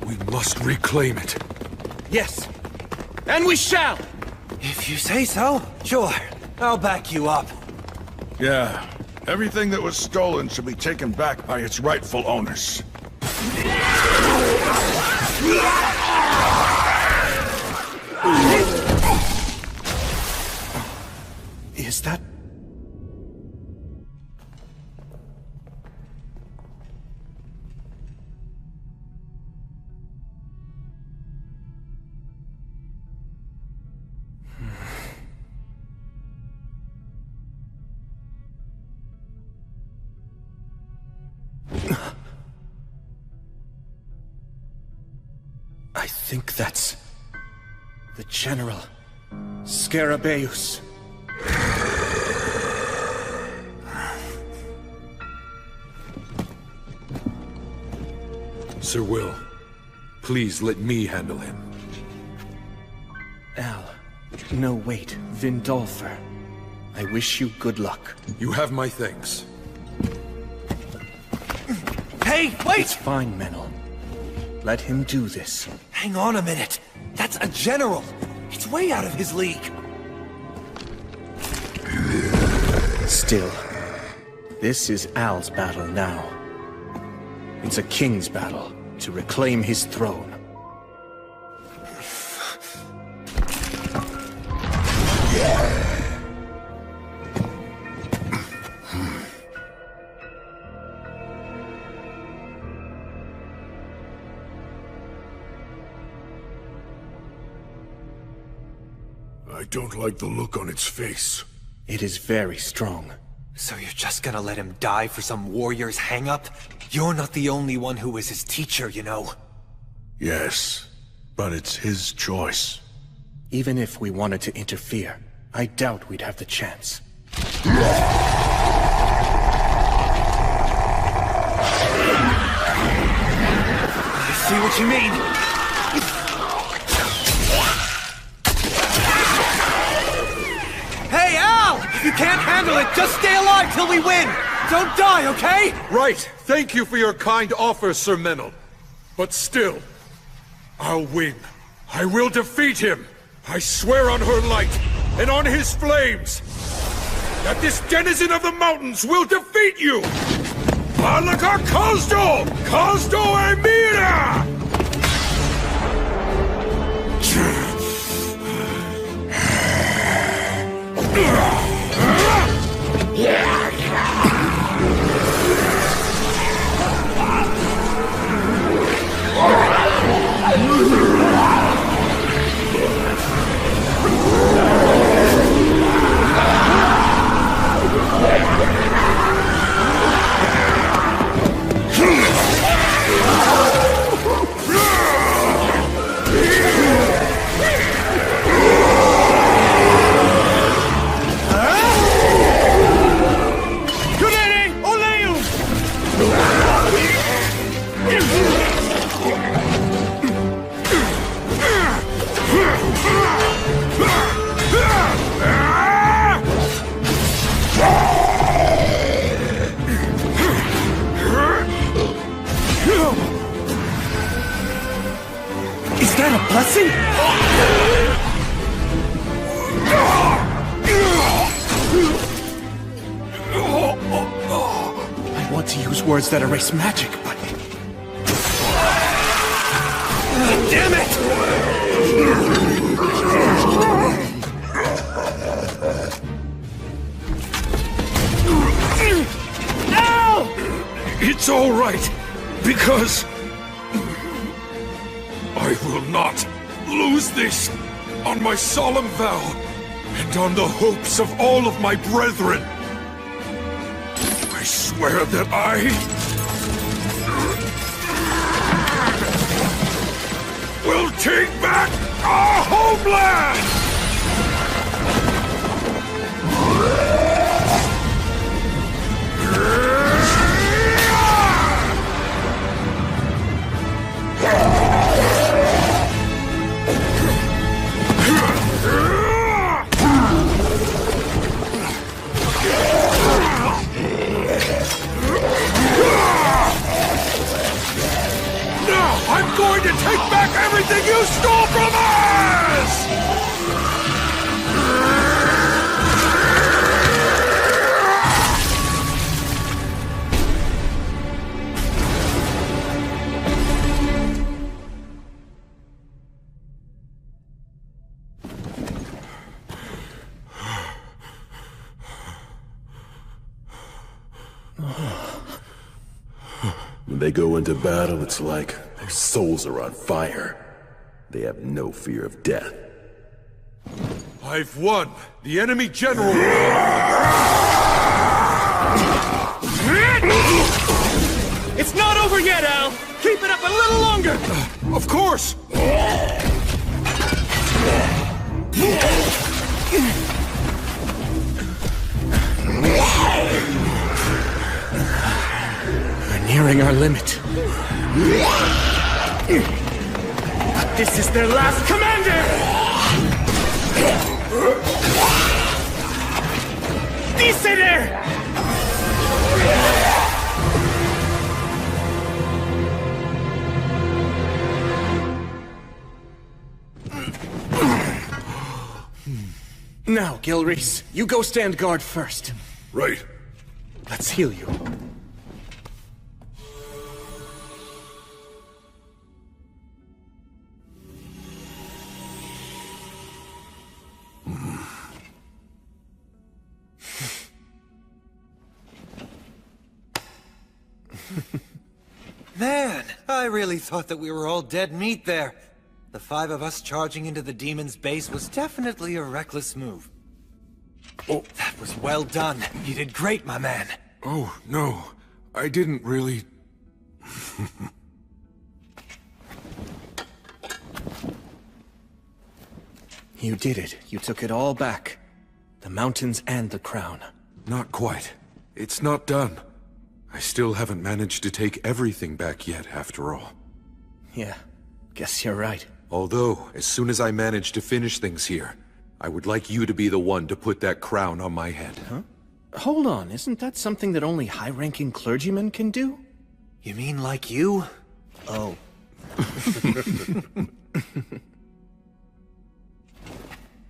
We must reclaim it. Yes. And we shall! If you say so, sure. I'll back you up. Yeah. Everything that was stolen should be taken back by its rightful owners. Is that... I think that's... the General. Scarabaeus. Sir Will, please let me handle him. Al. No, wait. Vindolfer. I wish you good luck. You have my thanks. Hey, wait! It's fine, Menel. Let him do this. Hang on a minute. That's a general. It's way out of his league. Still, this is Al's battle now. It's a king's battle to reclaim his throne. I don't like the look on its face. It is very strong. So you're just gonna let him die for some warrior's hang-up? You're not the only one who was his teacher, you know. Yes, but it's his choice. Even if we wanted to interfere, I doubt we'd have the chance. I see what you mean. Hey, Al! If you can't handle it, just stay alive till we win! Don't die, okay? Right! Thank you for your kind offer, Sir Menel. But still, I'll win. I will defeat him! I swear on her light, and on his flames, that this denizen of the mountains will defeat you! Balaka Kazdo! Kazdo Emira! Is that a blessing? I want to use words that erase magic, but... Damn it! Ow! It's all right, because... I will not lose this on my solemn vow and on the hopes of all of my brethren. I swear that I will take back our homeland! I'm going to take back everything you stole from us! When they go into battle, it's like their souls are on fire. They have no fear of death. I've won! The enemy general... It's not over yet, Al! Keep it up a little longer! Of course! We're nearing our limit. But this is their last commander! Dice there! Now, Gilreese, you go stand guard first. Right. Let's heal you. Man, I really thought that we were all dead meat there. The 5 of us charging into the demon's base was definitely a reckless move. Oh, that was well done. You did great, my man. Oh, no. I didn't really... You did it. You took it all back. The mountains and the crown. Not quite. It's not done. I still haven't managed to take everything back yet, after all. Yeah, guess you're right. Although, as soon as I manage to finish things here, I would like you to be the one to put that crown on my head. Huh? Hold on, isn't that something that only high-ranking clergymen can do? You mean like you? Oh.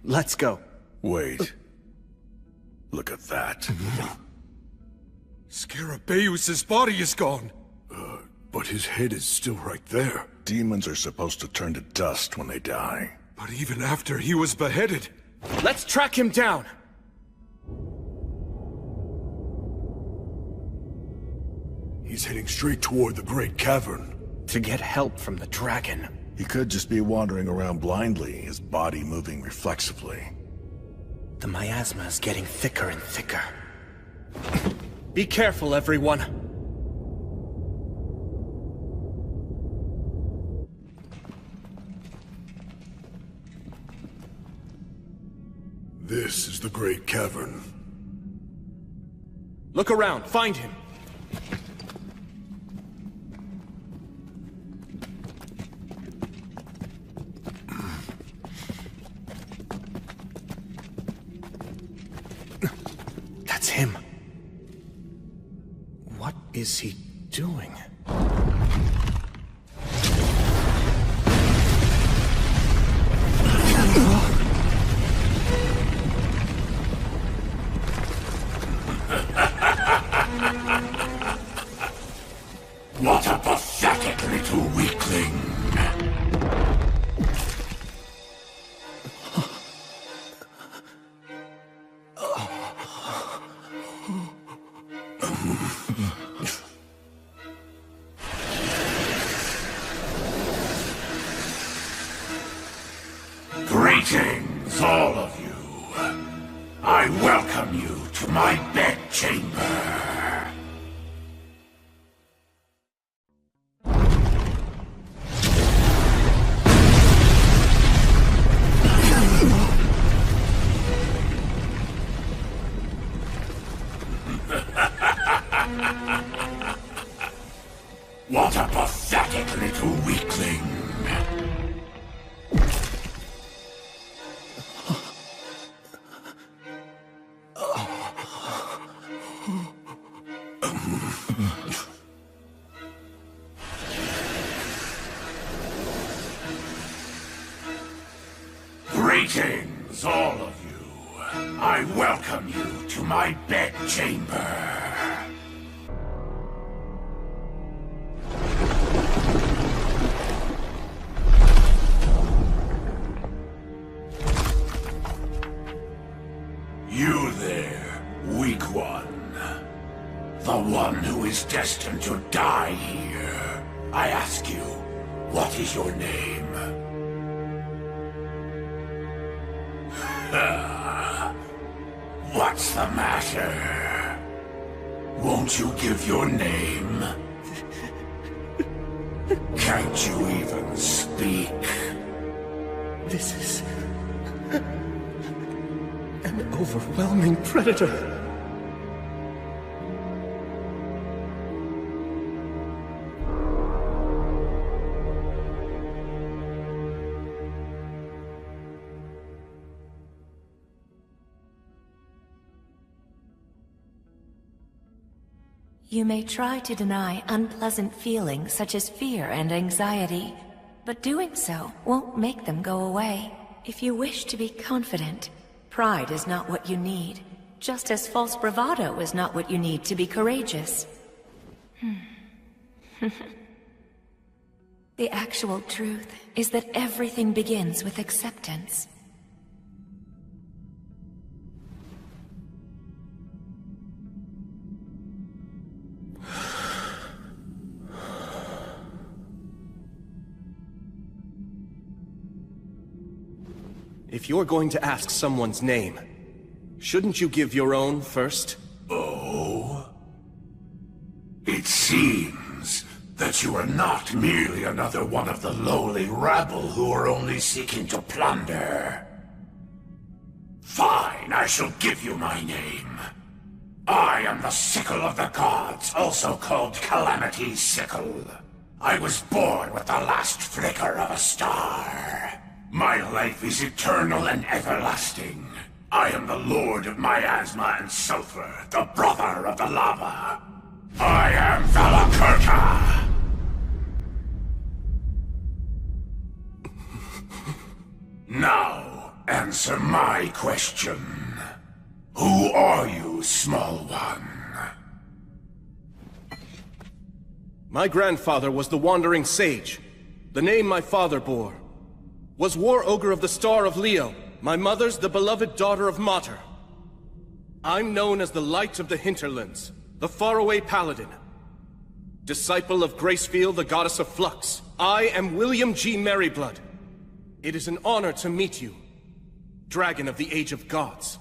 Let's go. Wait. Look at that. Scarabaeus' body is gone. But his head is still right there. Demons are supposed to turn to dust when they die. But even after he was beheaded... Let's track him down! He's heading straight toward the Great Cavern. To get help from the dragon. He could just be wandering around blindly, his body moving reflexively. The miasma is getting thicker and thicker. Be careful, everyone. This is the Great Cavern. Look around, find him. That's him. What is he doing? What a pathetic little weakling! Greetings, all of you. I welcome you to my bedchamber. What a pathetic little weakling! Greetings, all of you. I welcome you to my bedchamber. You there, weak one. The one who is destined to die here. I ask you, what is your name? What's the matter? Won't you give your name? Can't you even speak? This is... an overwhelming predator. You may try to deny unpleasant feelings such as fear and anxiety, but doing so won't make them go away. If you wish to be confident, pride is not what you need, just as false bravado is not what you need to be courageous. The actual truth is that everything begins with acceptance. If you're going to ask someone's name, shouldn't you give your own first? Oh? It seems that you are not merely another one of the lowly rabble who are only seeking to plunder. Fine, I shall give you my name. I am the Sickle of the Gods, also called Calamity's Sickle. I was born with the last flicker of a star. My life is eternal and everlasting. I am the Lord of Miasma and Sulfur, the brother of the lava. I am Valakirka! Now, answer my question. Who are you, small one? My grandfather was the Wandering Sage. The name my father bore was War Ogre of the Star of Leo. My mother's the beloved daughter of Mater. I'm known as the Light of the Hinterlands, the faraway paladin. Disciple of Gracefield, the goddess of flux. I am William G. Merryblood. It is an honor to meet you, Dragon of the Age of Gods.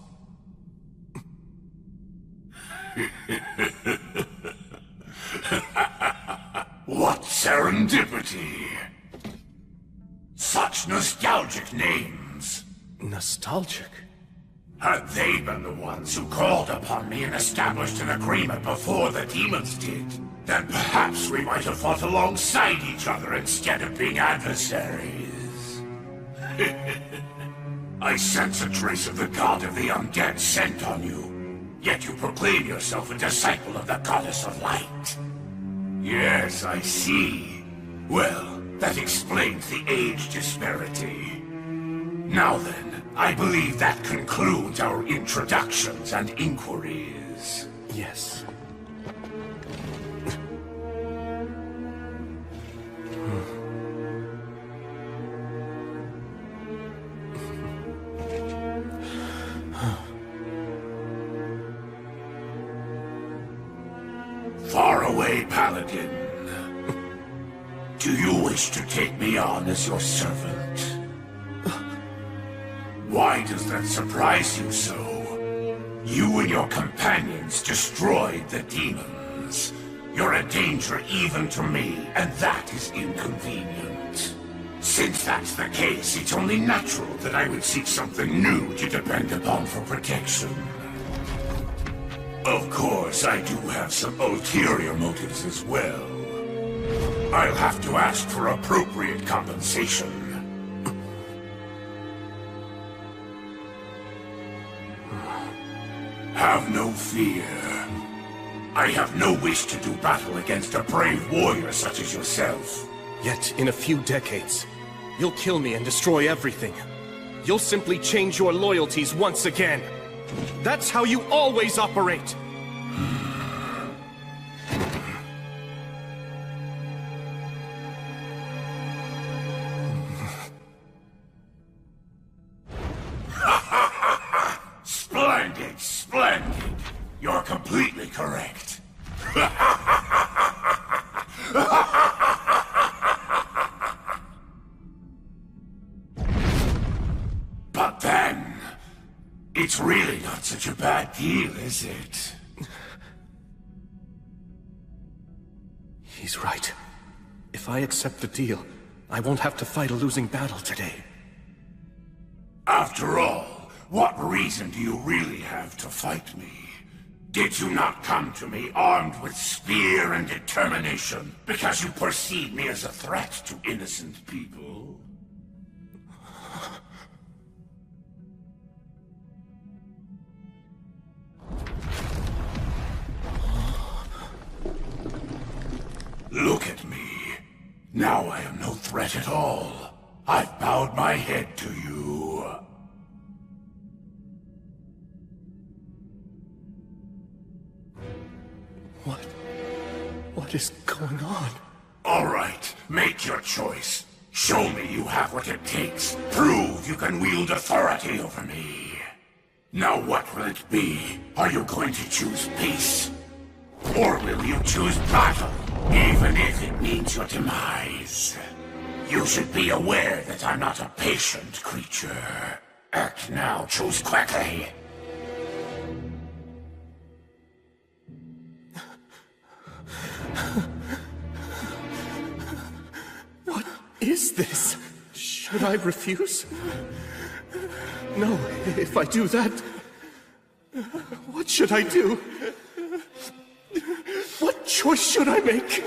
What serendipity! Such nostalgic names. Nostalgic? Had they been the ones who called upon me and established an agreement before the demons did, then perhaps we might have fought alongside each other instead of being adversaries. I sense a trace of the god of the undead scent on you, yet you proclaim yourself a disciple of the goddess of light. Yes, I see. Well, that explains the age disparity. Now then, I believe that concludes our introductions and inquiries. Yes. Faraway Paladin. Do you wish to take me on as your servant? Why does that surprise you so? You and your companions destroyed the demons. You're a danger even to me, and that is inconvenient. Since that's the case, it's only natural that I would seek something new to depend upon for protection. Of course, I do have some ulterior motives as well. I'll have to ask for appropriate compensation. Have no fear. I have no wish to do battle against a brave warrior such as yourself. Yet, in a few decades, you'll kill me and destroy everything. You'll simply change your loyalties once again. That's how you always operate! Splendid, splendid. You're completely correct. But then, it's really not such a bad deal, is it? He's right. If I accept the deal, I won't have to fight a losing battle today. After all, what reason do you really have to fight me? Did you not come to me armed with spear and determination because you perceive me as a threat to innocent people? Look at me. Now I am no threat at all. I've bowed my head to you. What is going on? All right, make your choice. Show me you have what it takes. Prove you can wield authority over me. Now what will it be? Are you going to choose peace? Or will you choose battle, even if it means your demise? You should be aware that I'm not a patient creature. Act now, choose quickly. What is this? Should I refuse? No, if I do that, what should I do? What choice should I make?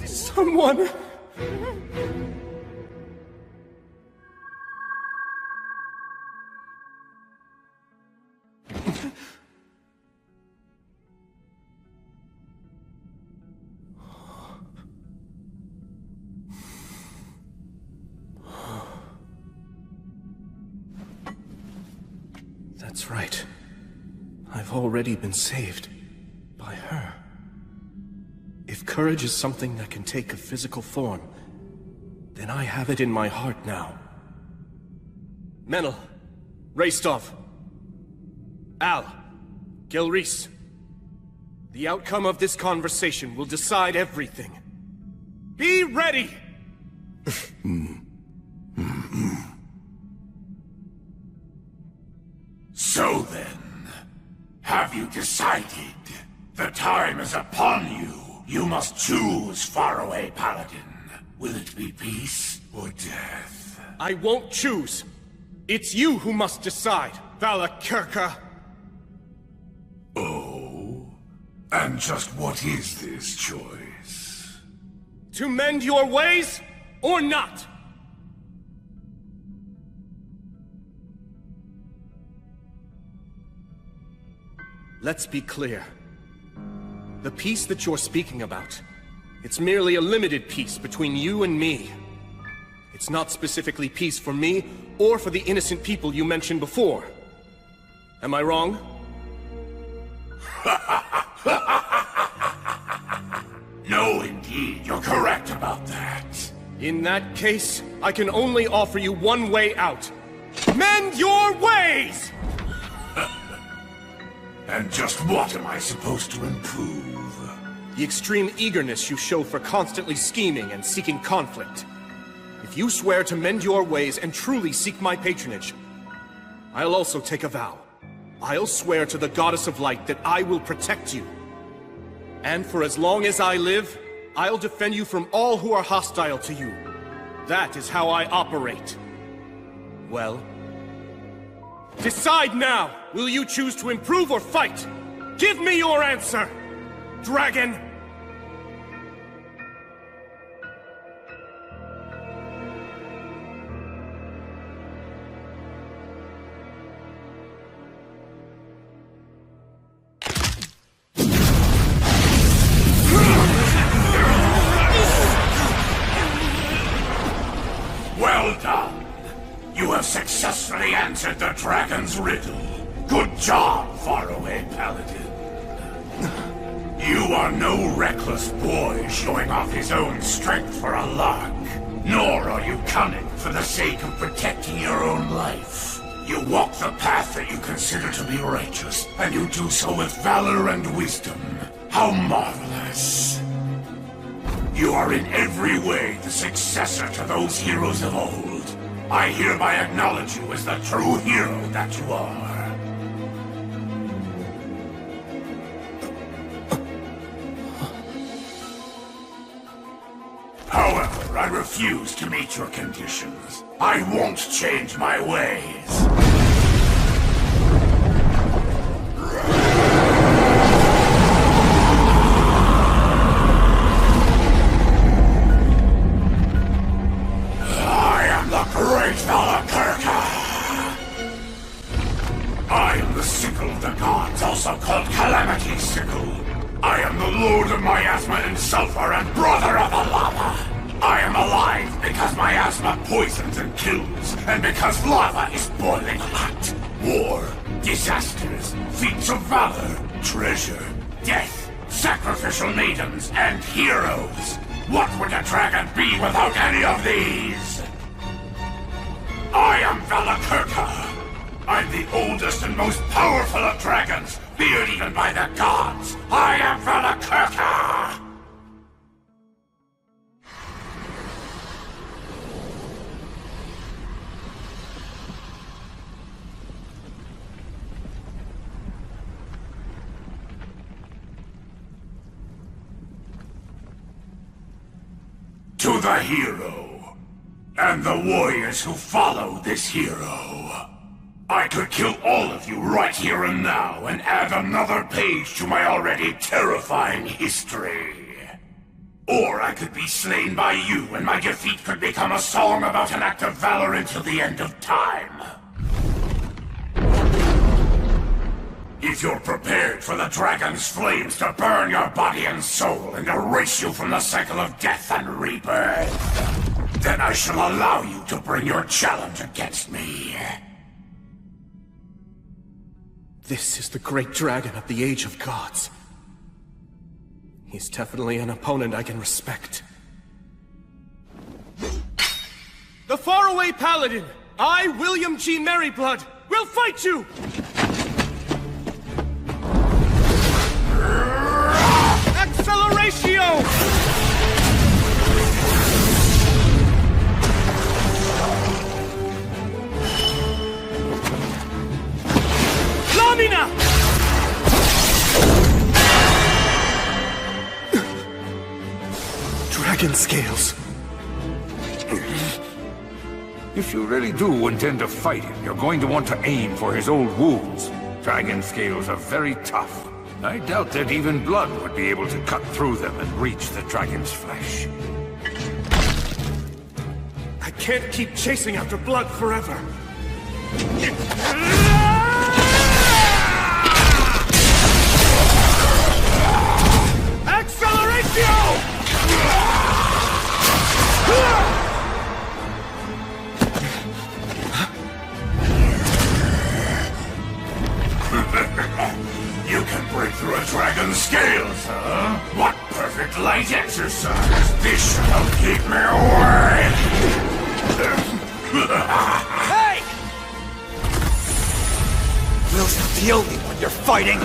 Someone... That's right. I've already been saved. By her. If courage is something that can take a physical form, then I have it in my heart now. Menel, Raistov, Al, Gelreese. The outcome of this conversation will decide everything. Be ready! So then, have you decided? The time is upon you. You must choose, faraway paladin. Will it be peace or death? I won't choose. It's you who must decide, Valakirka. Oh? And just what is this choice? To mend your ways, or not? Let's be clear. The peace that you're speaking about, it's merely a limited peace between you and me. It's not specifically peace for me, or for the innocent people you mentioned before. Am I wrong? No, indeed, you're correct about that. In that case, I can only offer you one way out. Mend your ways! And just what am I supposed to improve? The extreme eagerness you show for constantly scheming and seeking conflict. If you swear to mend your ways and truly seek my patronage, I'll also take a vow. I'll swear to the Goddess of Light that I will protect you. And for as long as I live, I'll defend you from all who are hostile to you. That is how I operate. Well, decide now! Will you choose to improve or fight? Give me your answer, dragon! Well done. You have successfully answered the dragon's riddle. Good job, faraway paladin. You are no reckless boy showing off his own strength for a lark. Nor are you cunning for the sake of protecting your own life. You walk the path that you consider to be righteous, and you do so with valor and wisdom. How marvelous. You are in every way the successor to those heroes of old. I hereby acknowledge you as the true hero that you are. However, I refuse to meet your conditions. I won't change my ways. Great Valakirka! I am the sickle of the gods, also called Calamity's sickle. I am the lord of miasma and sulfur and brother of the lava. I am alive because miasma poisons and kills, and because lava is boiling hot. War, disasters, feats of valor, treasure, death, sacrificial maidens, and heroes. What would a dragon be without any of these? I am Valakirka. I'm the oldest and most powerful of dragons, feared even by the gods. I am Valakirka! To the hero, and the warriors who follow this hero. I could kill all of you right here and now, and add another page to my already terrifying history. Or I could be slain by you, and my defeat could become a song about an act of valor until the end of time. If you're prepared for the dragon's flames to burn your body and soul and erase you from the cycle of death and rebirth, then I shall allow you to bring your challenge against me. This is the great dragon of the Age of Gods. He's definitely an opponent I can respect. The faraway paladin, I, William G. Merryblood, will fight you! Acceleratio! Lamina! Dragon scales. If you really do intend to fight him, you're going to want to aim for his old wounds. Dragon scales are very tough. I doubt that even blood would be able to cut through them and reach the dragon's flesh. I can't keep chasing after blood forever. Acceleratio! You can break through a dragon's scales, huh? What perfect light exercise! This should help keep me away! Hey! Will's not the only one you're fighting!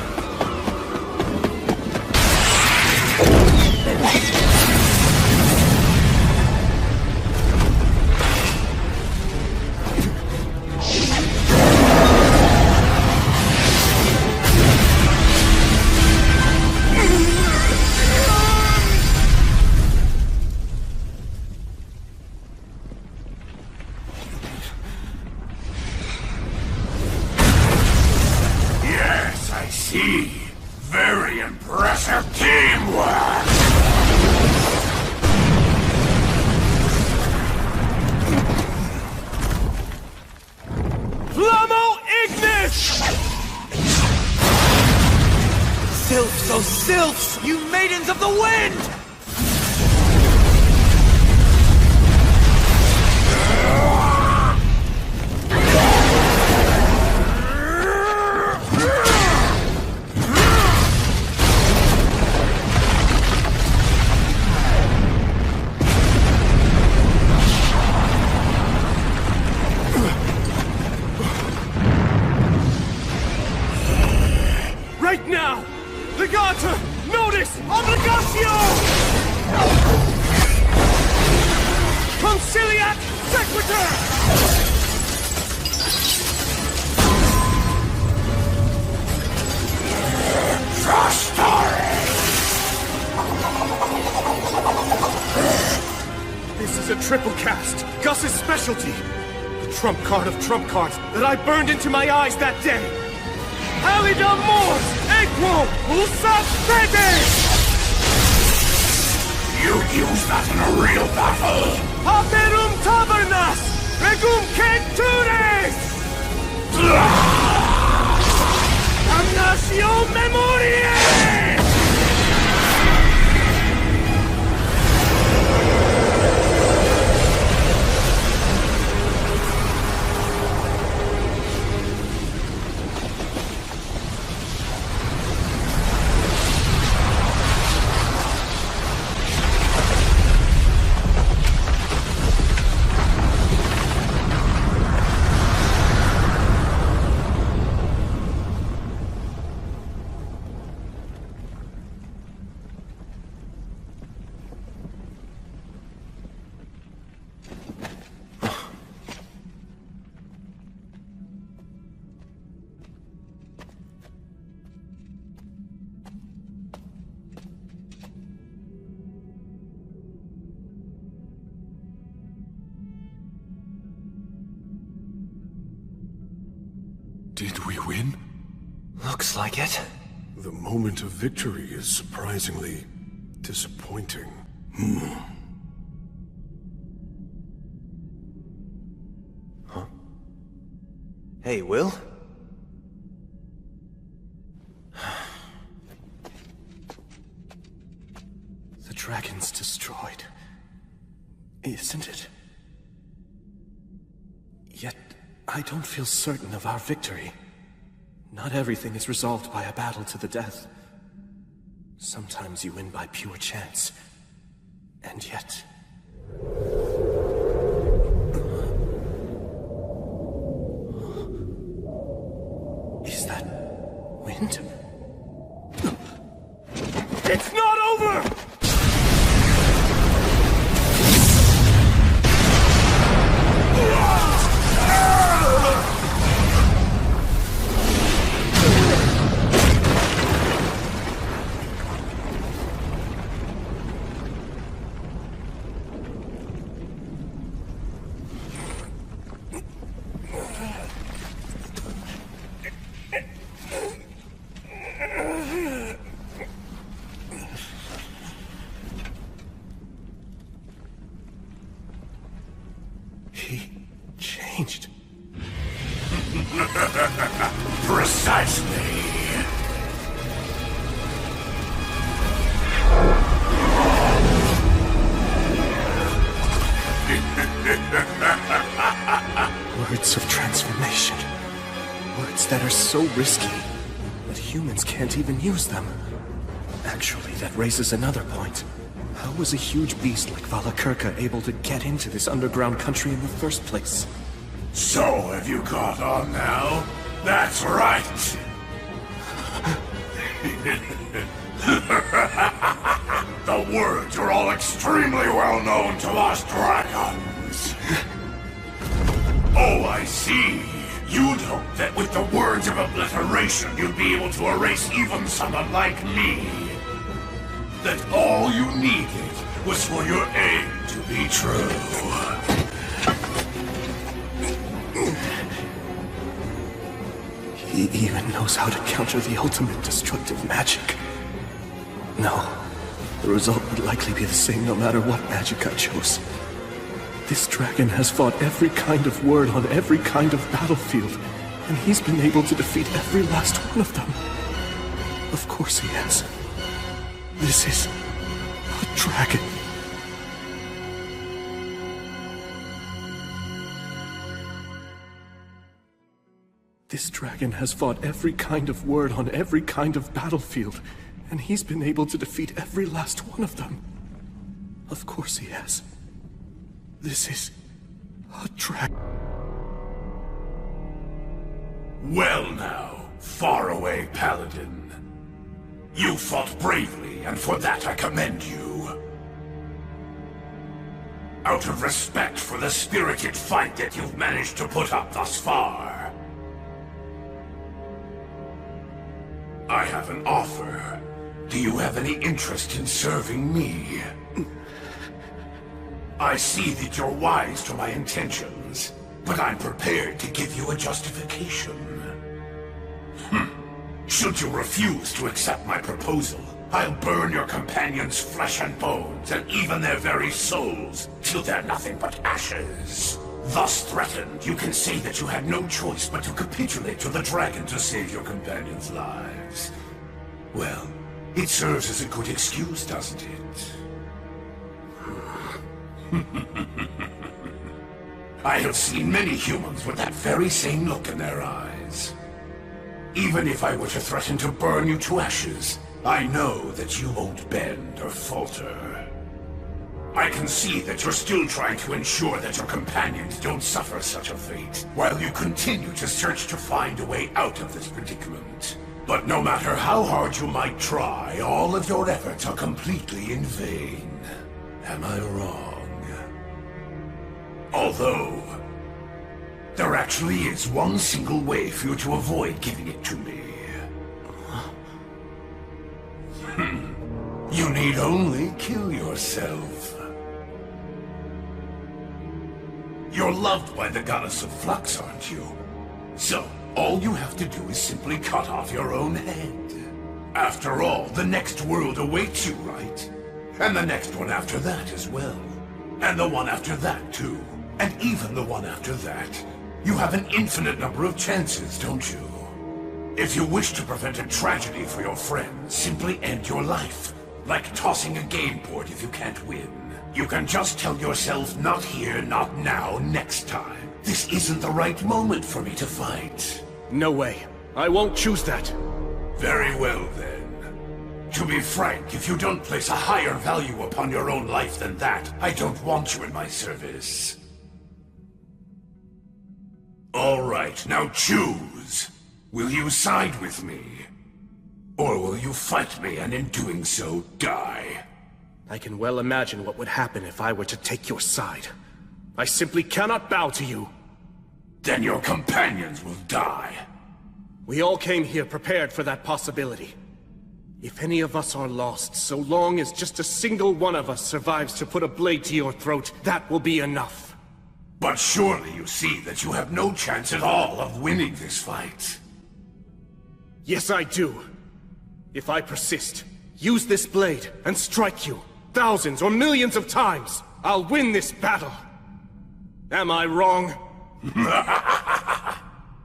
Very impressive teamwork! Flamo Ignis! Sylphs, oh sylphs! You maidens of the wind! Right now! Legata! Notice! Obligatio! Conciliat Sequitur! This is a triple cast. Gus's specialty. The trump card of trump cards that I burned into my eyes that day. Alida Mors! Equo! Usat Fede! You'd use that in a real battle! Aperum Tabernas! Regum Centures! Damnatio Memoriae! Did we win? Looks like it. The moment of victory is surprisingly disappointing. Huh? Hey, Will? The dragon's destroyed, isn't it? Yet, I don't feel certain of our victory. Not everything is resolved by a battle to the death. Sometimes you win by pure chance. And yet... Is that wind? It's not over! Changed. Precisely. Words of transformation. Words that are so risky that humans can't even use them. Actually, that raises another point. How was a huge beast like Valakirka able to get into this underground country in the first place? So, have you caught on now? That's right! The words are all extremely well known to us dragons. Oh, I see. You'd hope that with the words of obliteration, you'd be able to erase even someone like me. That all you needed was for your aim to be true. He even knows how to counter the ultimate destructive magic. No, the result would likely be the same no matter what magic I chose. This dragon has fought every kind of word on every kind of battlefield, and he's been able to defeat every last one of them. Of course he has. This is a dragon. This dragon has fought every kind of word on every kind of battlefield, and he's been able to defeat every last one of them. Of course he has. This is a dragon. Well now, faraway paladin. You fought bravely, and for that I commend you. Out of respect for the spirited fight that you've managed to put up thus far, I have an offer. Do you have any interest in serving me? I see that you're wise to my intentions, but I'm prepared to give you a justification. Should you refuse to accept my proposal, I'll burn your companions' flesh and bones, and even their very souls, till they're nothing but ashes. Thus threatened, you can say that you had no choice but to capitulate to the dragon to save your companions' lives. Well, it serves as a good excuse, doesn't it? I have seen many humans with that very same look in their eyes. Even if I were to threaten to burn you to ashes, I know that you won't bend or falter. I can see that you're still trying to ensure that your companions don't suffer such a fate, while you continue to search to find a way out of this predicament. But no matter how hard you might try, all of your efforts are completely in vain. Am I wrong? Although, there actually is one single way for you to avoid giving it to me. You need only kill yourself. You're loved by the goddess of flux, aren't you? So, All you have to do is simply cut off your own head. After all, the next world awaits you, right? And the next one after that as well. And the one after that, too. And even the one after that. You have an infinite number of chances, don't you? If you wish to prevent a tragedy for your friends, simply end your life. Like tossing a game board if you can't win. You can just tell yourself, not here, not now, next time. This isn't the right moment for me to fight. No way. I won't choose that. Very well, then. To be frank, if you don't place a higher value upon your own life than that, I don't want you in my service. All right, now choose. Will you side with me? Or will you fight me and in doing so, die? I can well imagine what would happen if I were to take your side. I simply cannot bow to you. Then your companions will die. We all came here prepared for that possibility. If any of us are lost, so long as just a single one of us survives to put a blade to your throat, that will be enough. But surely you see that you have no chance at all of winning this fight. Yes, I do. If I persist, use this blade, and strike you, thousands or millions of times, I'll win this battle. Am I wrong?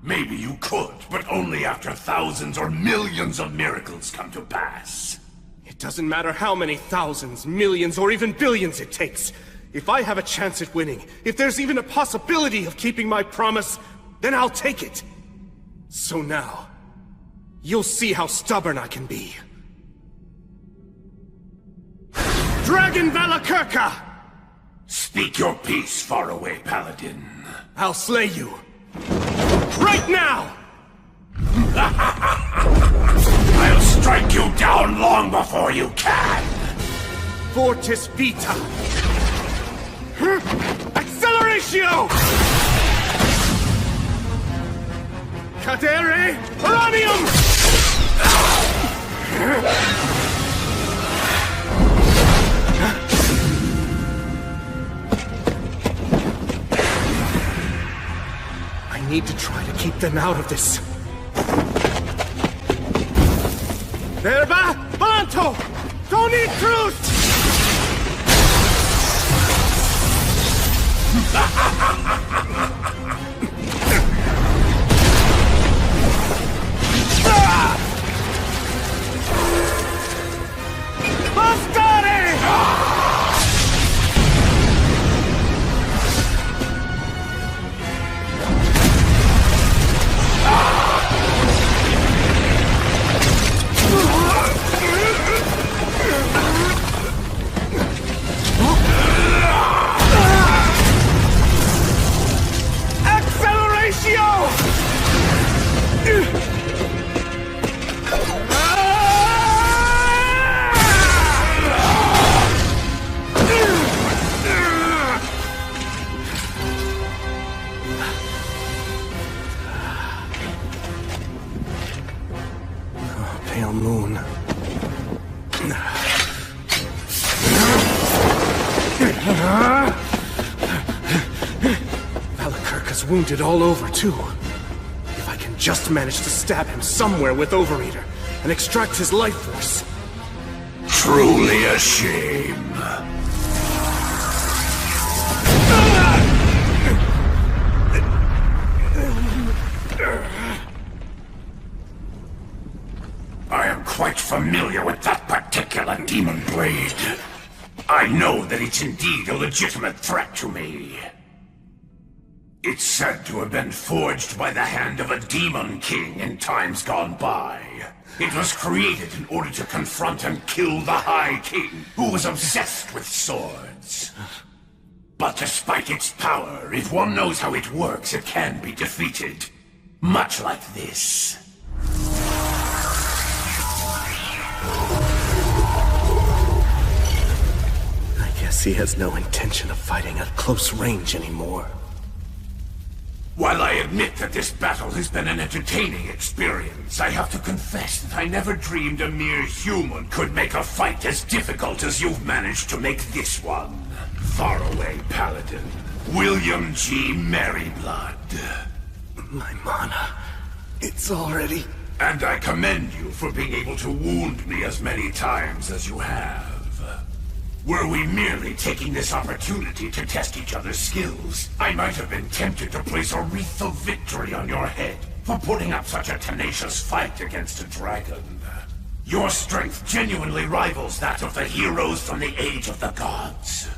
Maybe you could, but only after thousands or millions of miracles come to pass. It doesn't matter how many thousands, millions, or even billions it takes. If I have a chance at winning, if there's even a possibility of keeping my promise, then I'll take it. So now, you'll see how stubborn I can be. Dragon Valakirka! Speak your peace, faraway paladin. I'll slay you. Right now! I'll strike you down long before you can! Fortis Vita! Acceleratio! Cadere Uranium! I need to try to keep them out of this. Verba Balanto! Tony Cruz! Pale moon. Valakirka's wounded all over, too. If I can just manage to stab him somewhere with Overeater and extract his life force. Truly a shame. I am quite familiar with that particular demon blade. I know that it's indeed a legitimate threat to me. It's said to have been forged by the hand of a demon king in times gone by. It was created in order to confront and kill the High King, who was obsessed with swords. But despite its power, if one knows how it works, it can be defeated. Much like this. I guess he has no intention of fighting at close range anymore. While I admit that this battle has been an entertaining experience, I have to confess that I never dreamed a mere human could make a fight as difficult as you've managed to make this one. Faraway Paladin, William G. Merryblood. My mana. It's already... And I commend you for being able to wound me as many times as you have. Were we merely taking this opportunity to test each other's skills, I might have been tempted to place a wreath of victory on your head for putting up such a tenacious fight against a dragon. Your strength genuinely rivals that of the heroes from the Age of the Gods.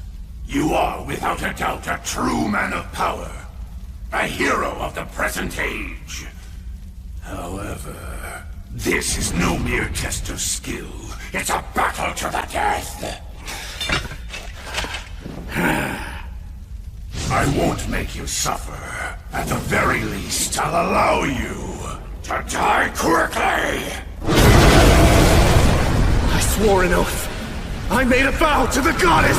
You are, without a doubt, a true man of power. A hero of the present age. However, this is no mere test of skill. It's a battle to the death. I won't make you suffer. At the very least, I'll allow you to die quickly! I swore an oath. I made a vow to the goddess!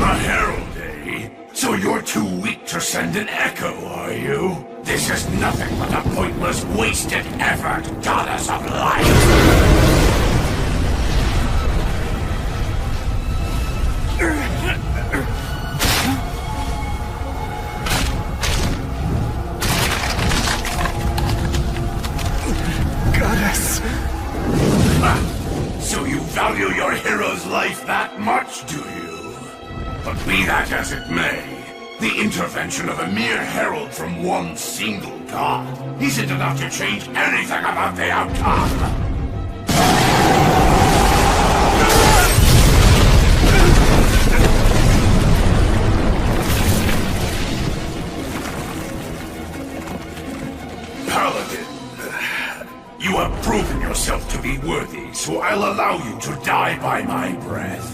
A herald, eh? So you're too weak to send an echo, are you? This is nothing but a pointless, wasted effort, goddess of light! Goddess! So you value your hero's life that much, do you? But be that as it may, the intervention of a mere herald from one single god isn't enough to change anything about the outcome. Paladin, you have proven yourself to be worthy, so I'll allow you to die by my breath.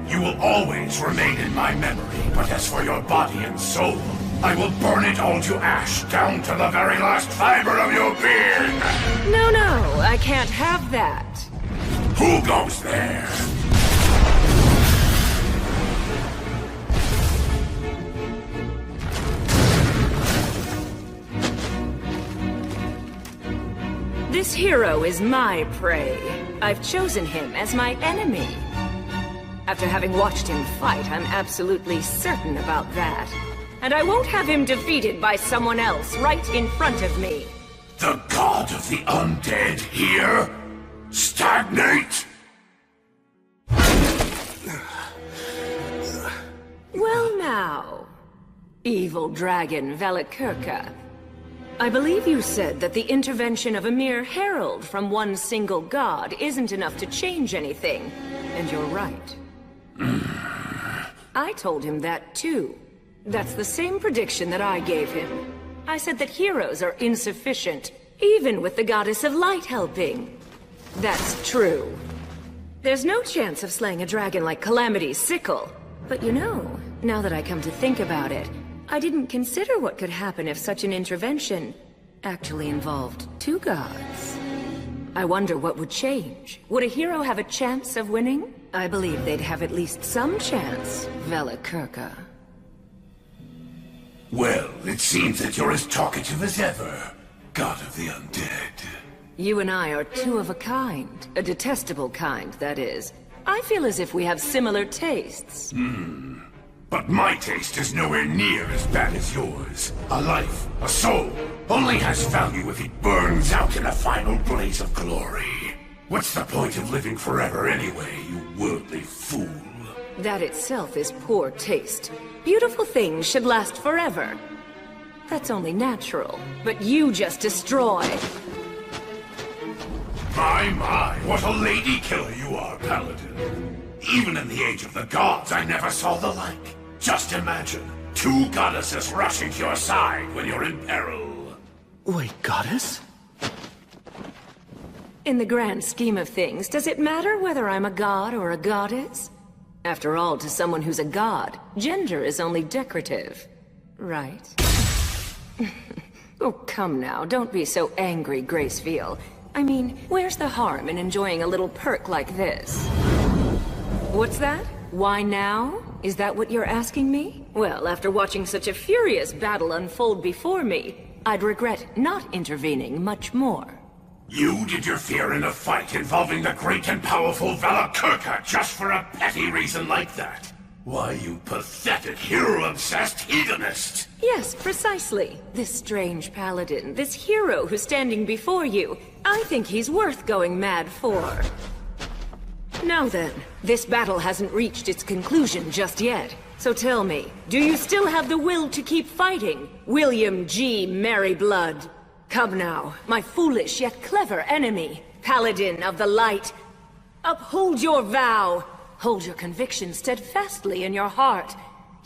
You will always remain in my memory, but as for your body and soul, I will burn it all to ash, down to the very last fiber of your being! No, I can't have that. Who goes there? This hero is my prey. I've chosen him as my enemy. After having watched him fight, I'm absolutely certain about that. And I won't have him defeated by someone else right in front of me. The god of the undead here? Stagnate? Well now, evil dragon Velikirka. I believe you said that the intervention of a mere herald from one single god isn't enough to change anything. And you're right. I told him that too. That's the same prediction that I gave him. I said that heroes are insufficient, even with the goddess of light helping. That's true. There's no chance of slaying a dragon like Calamity's sickle. But you know, now that I come to think about it, I didn't consider what could happen if such an intervention actually involved two gods. I wonder what would change. Would a hero have a chance of winning? I believe they'd have at least some chance, Velikirka. Well, it seems that you're as talkative as ever, god of the undead. You and I are two of a kind. A detestable kind, that is. I feel as if we have similar tastes. But my taste is nowhere near as bad as yours. A life, a soul, only has value if it burns out in a final blaze of glory. What's the point of living forever anyway, you worldly fool? That itself is poor taste. Beautiful things should last forever. That's only natural. But you just destroy. My, what a lady killer you are, Paladin. Even in the Age of the Gods, I never saw the like. Just imagine, two goddesses rushing to your side when you're in peril. Wait, goddess? In the grand scheme of things, does it matter whether I'm a god or a goddess? After all, to someone who's a god, gender is only decorative. Right? Oh, come now, don't be so angry, Gracefield. I mean, where's the harm in enjoying a little perk like this? What's that? Why now? Is that what you're asking me? Well, after watching such a furious battle unfold before me, I'd regret not intervening much more. You did your fear in a fight involving the great and powerful Valakirka just for a petty reason like that? Why, you pathetic, hero-obsessed hedonist! Yes, precisely. This strange paladin, this hero who's standing before you, I think he's worth going mad for. Now then, this battle hasn't reached its conclusion just yet. So tell me, do you still have the will to keep fighting, William G. Merryblood? Come now, my foolish yet clever enemy, Paladin of the Light. Uphold your vow. Hold your conviction steadfastly in your heart.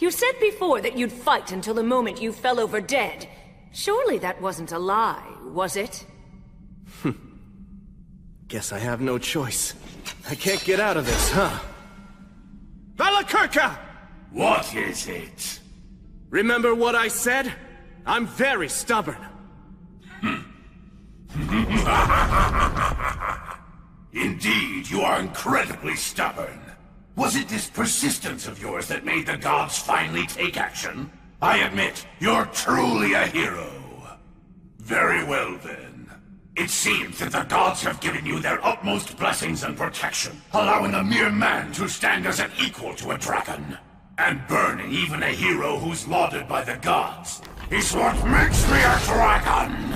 You said before that you'd fight until the moment you fell over dead. Surely that wasn't a lie, was it? Guess I have no choice. I can't get out of this, huh? Valakirka! What is it? Remember what I said? I'm very stubborn. Indeed, you are incredibly stubborn. Was it this persistence of yours that made the gods finally take action? I admit, you're truly a hero. Very well then. It seems that the gods have given you their utmost blessings and protection, allowing a mere man to stand as an equal to a dragon. And burning even a hero who's lauded by the gods is what makes me a dragon!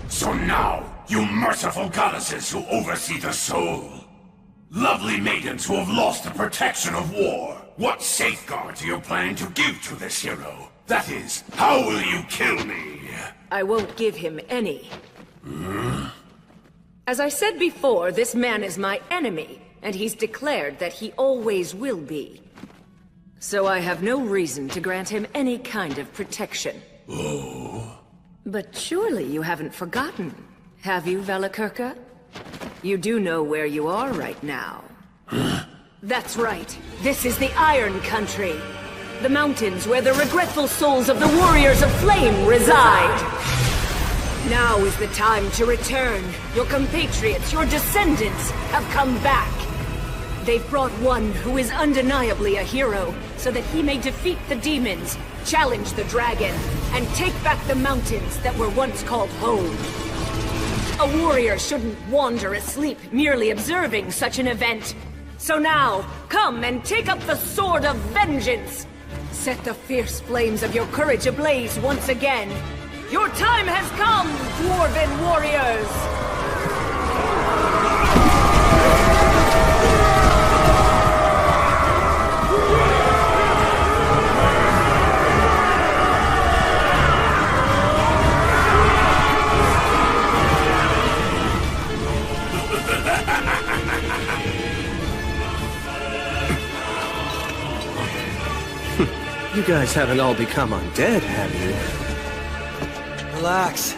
So now, you merciful goddesses who oversee the soul, lovely maidens who have lost the protection of war, what safeguards are you planning to give to this hero? That is, how will you kill me? I won't give him any. As I said before, this man is my enemy, and he's declared that he always will be. So I have no reason to grant him any kind of protection. Oh. But surely you haven't forgotten, have you, Valakirka? You do know where you are right now. That's right. This is the Iron Country. The mountains where the regretful souls of the Warriors of Flame reside. Now is the time to return. Your compatriots, your descendants, have come back. They've brought one who is undeniably a hero, so that he may defeat the demons, challenge the dragon, and take back the mountains that were once called home. A warrior shouldn't wander asleep merely observing such an event. So now, come and take up the sword of vengeance. Set the fierce flames of your courage ablaze once again. Your time has come, Dwarven warriors! You guys haven't all become undead, have you? Relax.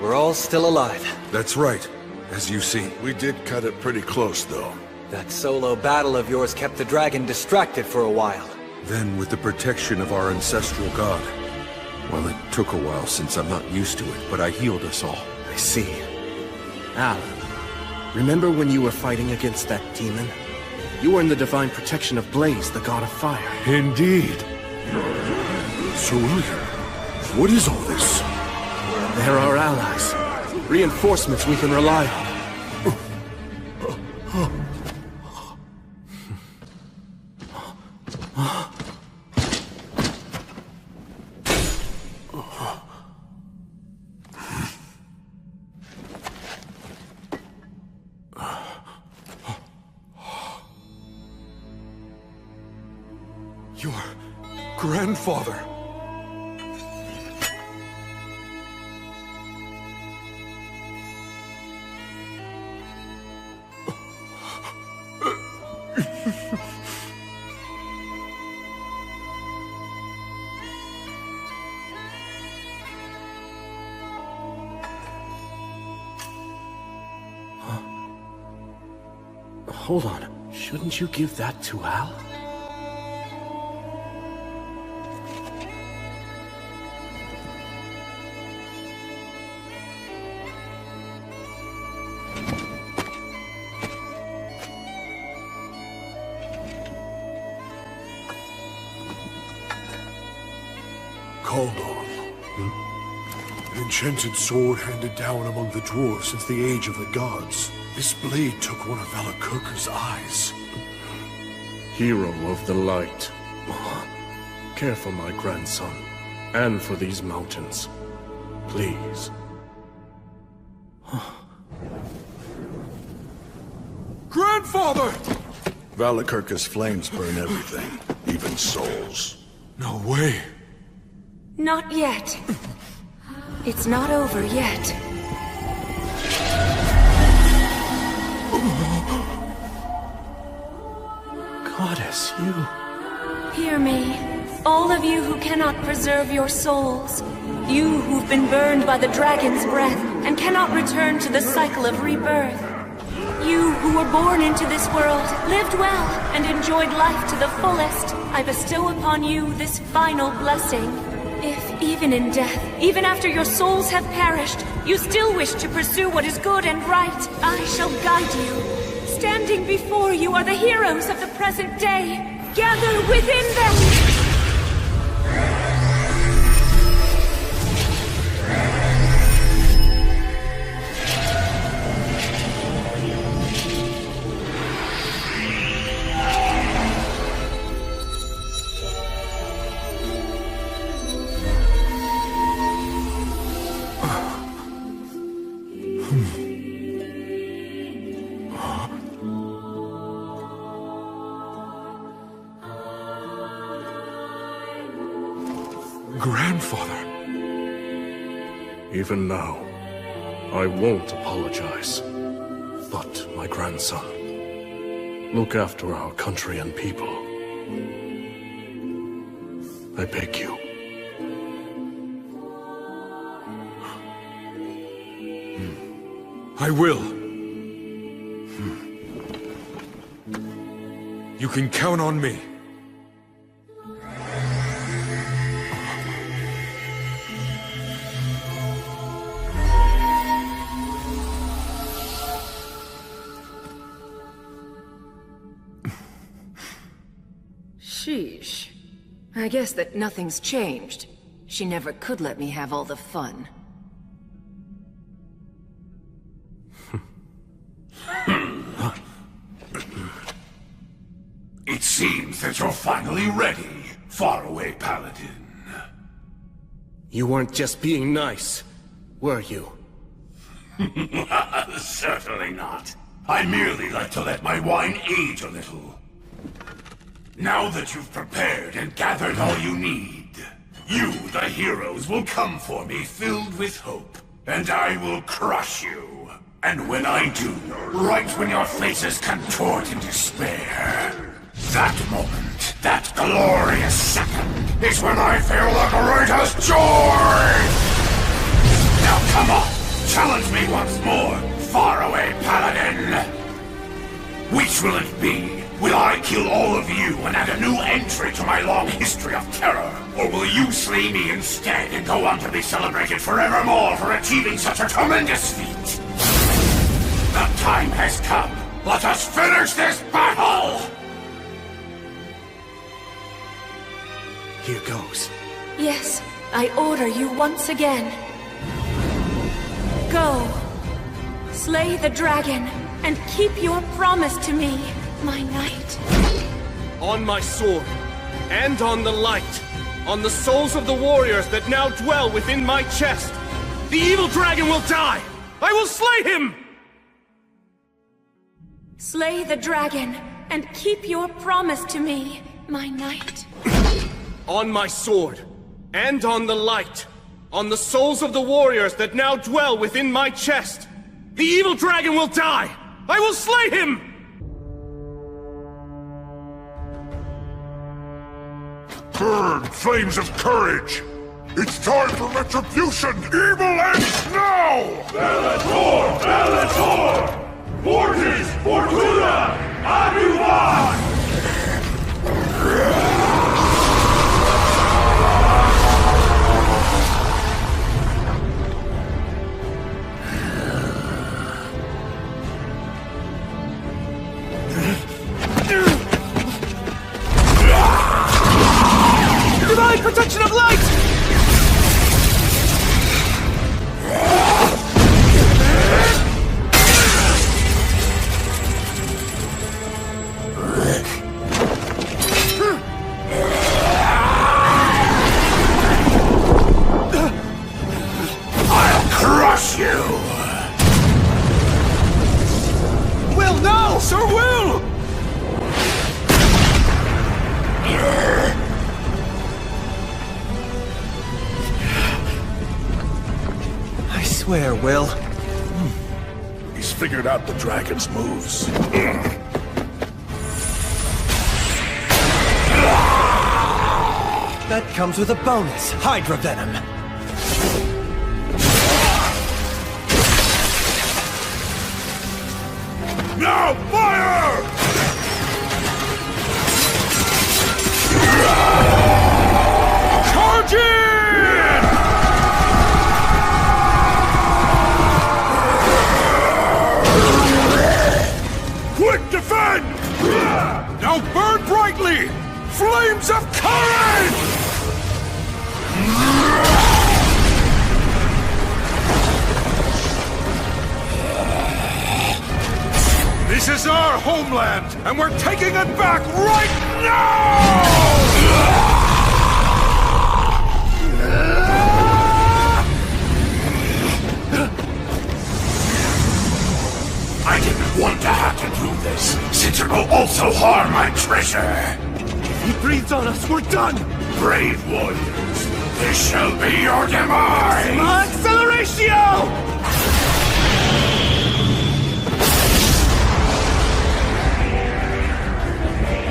We're all still alive. That's right. As you see. We did cut it pretty close, though. That solo battle of yours kept the dragon distracted for a while. Then, with the protection of our ancestral god. Well, it took a while since I'm not used to it, but I healed us all. I see. Al, remember when you were fighting against that demon? You were in the divine protection of Blaze, the god of fire. Indeed. So, William, what is all this? They're our allies. Reinforcements we can rely on. Your grandfather. Hold on. Shouldn't you give that to Al? Hold on. enchanted sword handed down among the dwarves since the age of the gods. This blade took one of Valakirka's eyes. Hero of the light. Care for my grandson, and for these mountains. Please. Grandfather! Valakirka's flames burn everything, even souls. No way. Not yet. It's not over yet. Goddess, you... Hear me, all of you who cannot preserve your souls. You who've been burned by the dragon's breath and cannot return to the cycle of rebirth. You who were born into this world, lived well, and enjoyed life to the fullest, I bestow upon you this final blessing. If, even in death, even after your souls have perished, you still wish to pursue what is good and right, I shall guide you. Standing before you are the heroes of the present day. Gather within them! Grandfather. Even now, I won't apologize. But, my grandson, look after our country and people. I beg you. I will. You can count on me. Sheesh. I guess that nothing's changed. She never could let me have all the fun. It seems that you're finally ready, faraway paladin. You weren't just being nice, were you? Certainly not. I merely like to let my wine age a little. Now that you've prepared and gathered all you need, you, the heroes, will come for me filled with hope, and I will crush you. And when I do, right when your faces contort in despair, that moment, that glorious second, is when I feel the greatest joy! Now come on, challenge me once more, faraway paladin! Which will it be? Will I kill all of you and add a new entry to my long history of terror? Or will you slay me instead and go on to be celebrated forevermore for achieving such a tremendous feat? The time has come. Let us finish this battle! Here goes. Yes, I order you once again. Go. Slay the dragon, and keep your promise to me, my knight. On my sword, and on the light, on the souls of the warriors that now dwell within my chest, the evil dragon will die! I will slay him! Slay the dragon, and keep your promise to me, my knight. On my sword, and on the light, on the souls of the warriors that now dwell within my chest, the evil dragon will die! I will slay him! Burn, flames of courage! It's time for retribution! Evil ends now! Bellator! Bellator! Fortis! Fortuna! Aduvan! Divine protection of light! swear, Will. He's figured out the dragon's moves. That comes with a bonus, Hydra Venom. Now, fire! Charge in! Quick, defend! Now burn brightly! Flames of courage! This is our homeland, and we're taking it back right now! I didn't want to have to do this, since it will also harm my treasure. If he breathes on us, we're done! Brave warriors, this shall be your demise! Acceleratio!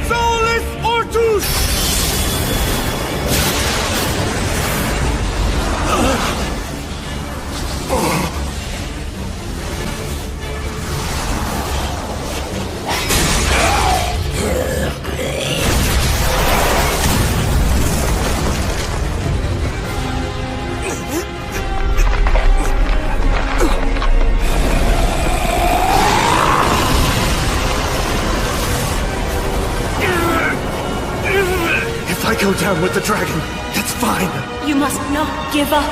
Solus Ortus! If I go down with the dragon, that's fine. You must not give up.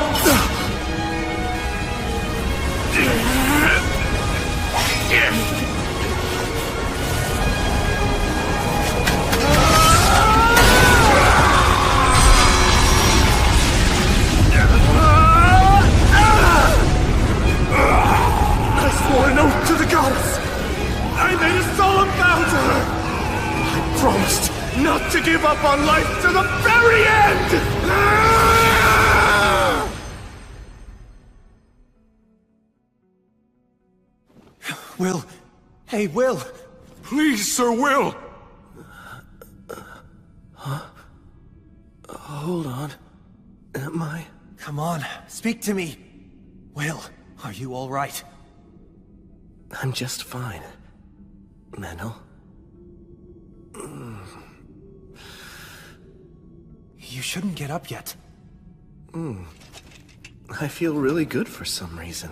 I swore an oath to the goddess. I made a solemn vow to her. I promised not to give up on life to the very end! Will. Hey, Will. Please, Sir Will. Huh? Hold on. Am I? Come on, speak to me. Will, are you all right? I'm just fine. Menel. You shouldn't get up yet. I feel really good for some reason.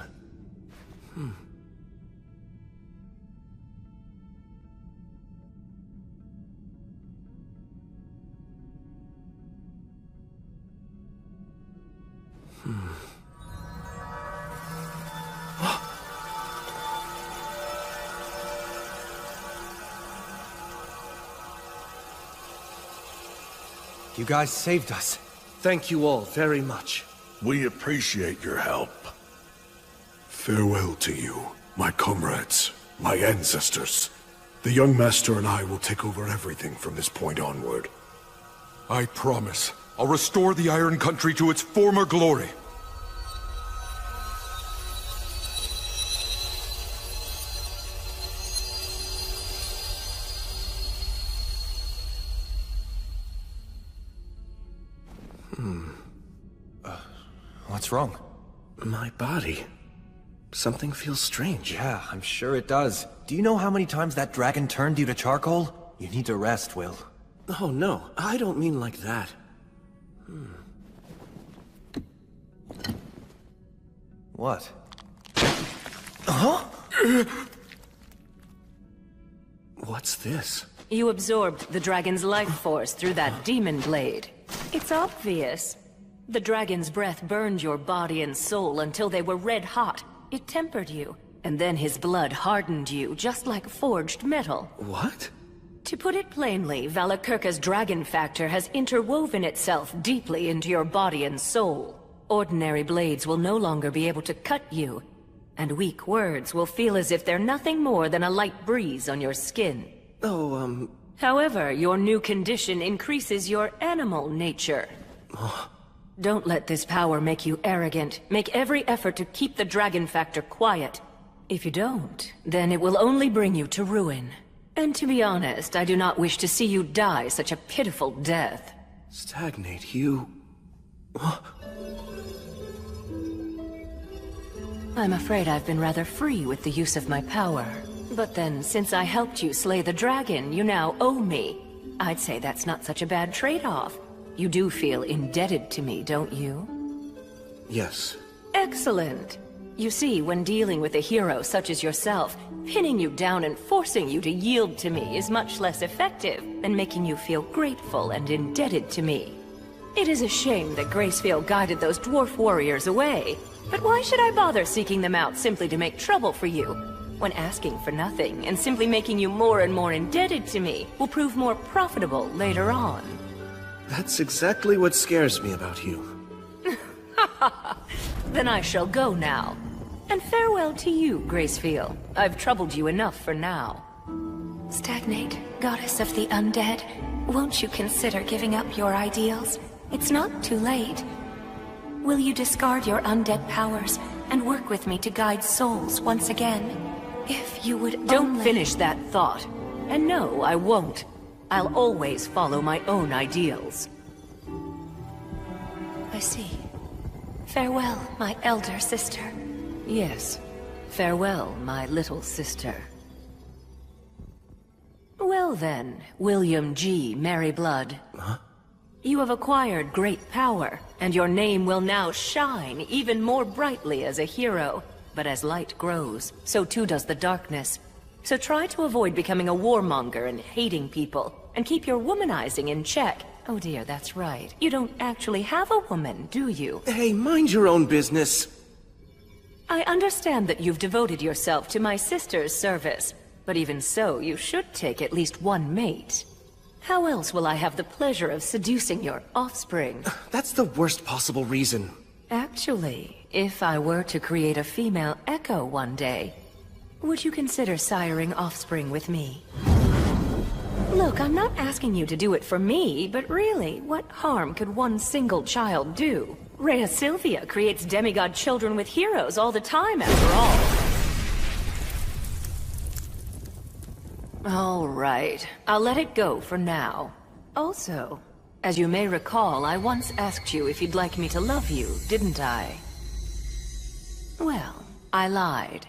You guys saved us. Thank you all very much. We appreciate your help. Farewell to you, my comrades, my ancestors. The young master and I will take over everything from this point onward. I promise. I'll restore the Iron Country to its former glory. What's wrong? My body. Something feels strange. Yeah, I'm sure it does. Do you know how many times that dragon turned you to charcoal? You need to rest, Will. Oh, no. I don't mean like that. What? Huh? What's this? You absorbed the dragon's life force through that demon blade. It's obvious. The dragon's breath burned your body and soul until they were red hot. It tempered you, and then his blood hardened you, just like forged metal. What? To put it plainly, Valakirka's dragon factor has interwoven itself deeply into your body and soul. Ordinary blades will no longer be able to cut you, and weak words will feel as if they're nothing more than a light breeze on your skin. Oh, However, your new condition increases your animal nature. Don't let this power make you arrogant. Make every effort to keep the dragon factor quiet. If you don't, then it will only bring you to ruin. And to be honest, I do not wish to see you die such a pitiful death. Stagnate, you... I'm afraid I've been rather free with the use of my power. But then, since I helped you slay the dragon, you now owe me. I'd say that's not such a bad trade-off. You do feel indebted to me, don't you? Yes. Excellent. You see, when dealing with a hero such as yourself, pinning you down and forcing you to yield to me is much less effective than making you feel grateful and indebted to me. It is a shame that Gracefield guided those dwarf warriors away, but why should I bother seeking them out simply to make trouble for you, when asking for nothing and simply making you more and more indebted to me will prove more profitable later on? That's exactly what scares me about you. Then I shall go now. And farewell to you, Gracefield. I've troubled you enough for now. Stagnate, goddess of the undead, won't you consider giving up your ideals? It's not too late. Will you discard your undead powers and work with me to guide souls once again? If you would Don't finish that thought. And no, I won't. I'll always follow my own ideals. I see. Farewell, my elder sister. Yes. Farewell, my little sister. Well then, William G. Merryblood. Huh? You have acquired great power, and your name will now shine even more brightly as a hero. But as light grows, so too does the darkness. So try to avoid becoming a warmonger and hating people, and keep your womanizing in check. Oh dear, that's right. You don't actually have a woman, do you? Hey, mind your own business. I understand that you've devoted yourself to my sister's service, but even so, you should take at least one mate. How else will I have the pleasure of seducing your offspring? That's the worst possible reason. Actually, if I were to create a female Echo one day, would you consider siring offspring with me? Look, I'm not asking you to do it for me, but really, what harm could one single child do? Rhea Sylvia creates demigod children with heroes all the time, after all. All right, I'll let it go for now. Also, as you may recall, I once asked you if you'd like me to love you, didn't I? Well, I lied.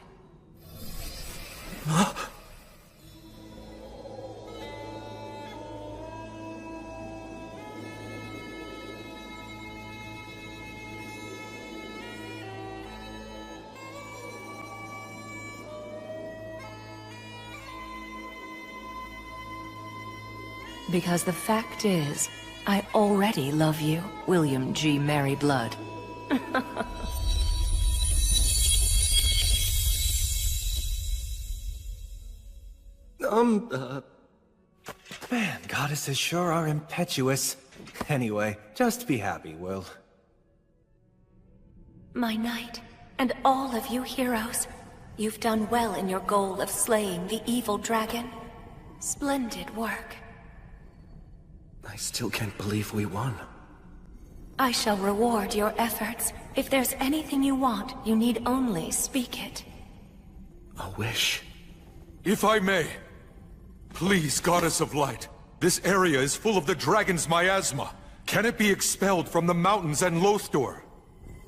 Because the fact is, I already love you, William G. Merryblood. Man, goddesses sure are impetuous. Anyway, just be happy, Will. My knight, and all of you heroes, you've done well in your goal of slaying the evil dragon. Splendid work. I still can't believe we won. I shall reward your efforts. If there's anything you want, you need only speak it. A wish? If I may, please, Goddess of Light, this area is full of the dragon's miasma. Can it be expelled from the mountains and Lothor?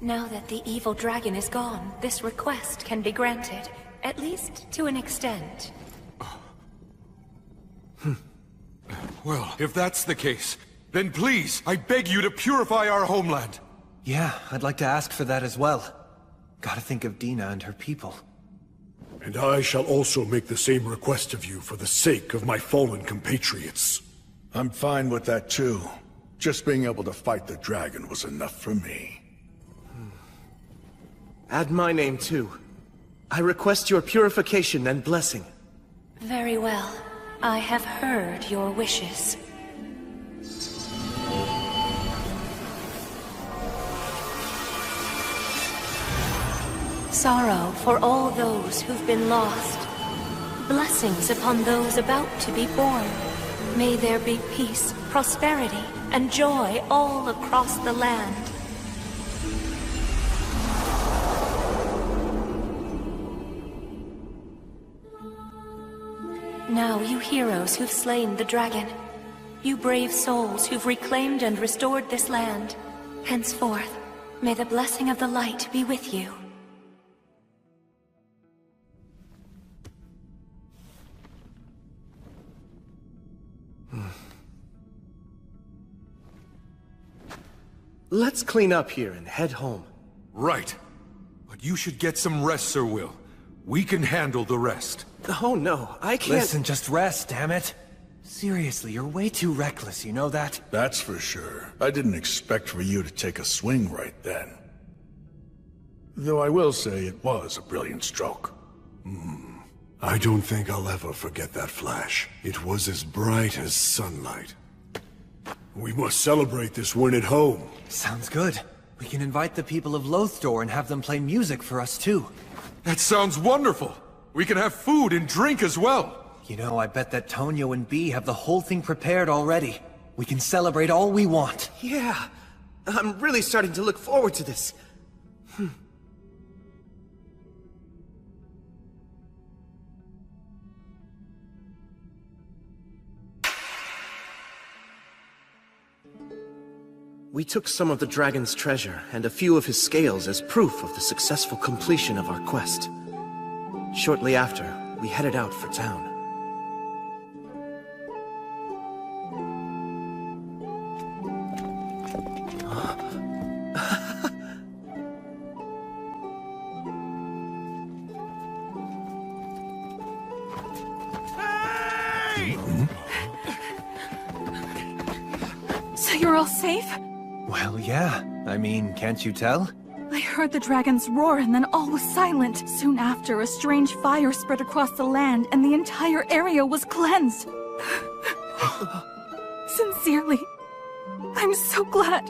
Now that the evil dragon is gone, this request can be granted, at least to an extent. Well, if that's the case, then please, I beg you to purify our homeland. Yeah, I'd like to ask for that as well. Gotta think of Dina and her people. And I shall also make the same request of you for the sake of my fallen compatriots. I'm fine with that too. Just being able to fight the dragon was enough for me. Add my name too. I request your purification and blessing. Very well. I have heard your wishes. Sorrow for all those who've been lost. Blessings upon those about to be born. May there be peace, prosperity, and joy all across the land. Now, you heroes who've slain the dragon, you brave souls who've reclaimed and restored this land, henceforth, may the blessing of the light be with you. Let's clean up here and head home. Right. But you should get some rest, Sir Will. We can handle the rest. Oh no, I can't— Listen, just rest, damn it. Seriously, you're way too reckless, you know that? That's for sure. I didn't expect for you to take a swing right then. Though I will say it was a brilliant stroke. I don't think I'll ever forget that flash. It was as bright as sunlight. We must celebrate this win at home. Sounds good. We can invite the people of Lothdor and have them play music for us too. That sounds wonderful! We can have food and drink as well! You know, I bet that Tonio and Bee have the whole thing prepared already. We can celebrate all we want. Yeah, I'm really starting to look forward to this. We took some of the dragon's treasure and a few of his scales as proof of the successful completion of our quest. Shortly after, we headed out for town. So you're all safe? Well, yeah. I mean, can't you tell? I heard the dragons roar and then all was silent. Soon after, a strange fire spread across the land and the entire area was cleansed. Sincerely, I'm so glad.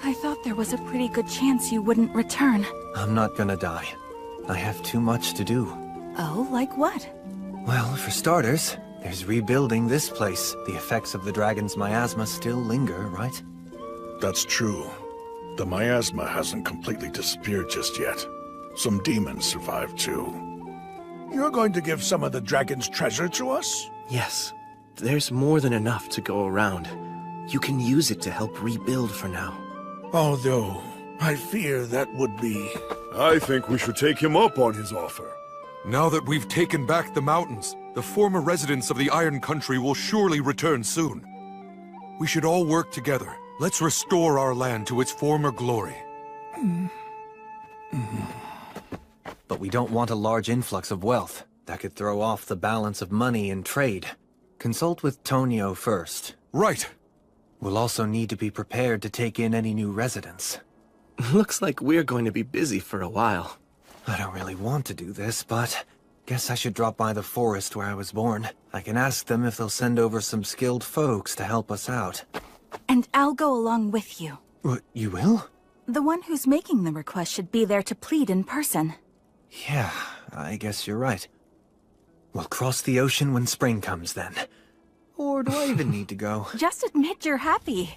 I thought there was a pretty good chance you wouldn't return. I'm not gonna die. I have too much to do. Oh, like what? Well, for starters, there's rebuilding this place. The effects of the dragon's miasma still linger, right? That's true. The miasma hasn't completely disappeared just yet. Some demons survived too. You're going to give some of the dragon's treasure to us? Yes, there's more than enough to go around. You can use it to help rebuild for now. Although, I fear that would be... I think we should take him up on his offer. Now that we've taken back the mountains, the former residents of the Iron Country will surely return soon. We should all work together. Let's restore our land to its former glory. But we don't want a large influx of wealth. That could throw off the balance of money and trade. Consult with Tonio first. Right. We'll also need to be prepared to take in any new residents. Looks like we're going to be busy for a while. I don't really want to do this, but guess I should drop by the forest where I was born. I can ask them if they'll send over some skilled folks to help us out. And I'll go along with you. You will? The one who's making the request should be there to plead in person. Yeah, I guess you're right. We'll cross the ocean when spring comes then. Or do I even need to go? Just admit you're happy.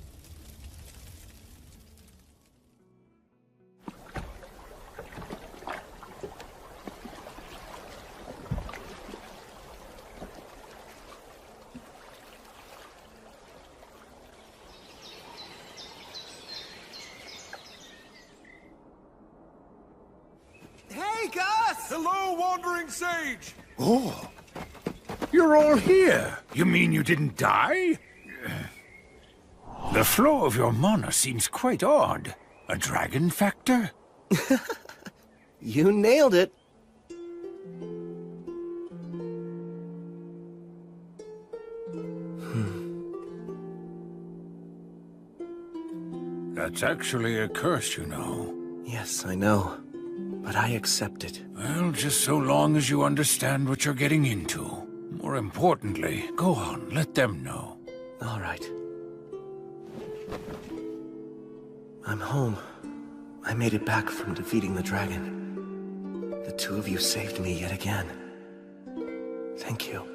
Hey, Gus! Hello, Wandering Sage! Oh, you're all here. You mean you didn't die? The flow of your mana seems quite odd. A dragon factor? You nailed it. That's actually a curse, you know. Yes, I know. But I accept it. Well, just so long as you understand what you're getting into. More importantly, go on, let them know. All right. I'm home. I made it back from defeating the dragon. The two of you saved me yet again. Thank you.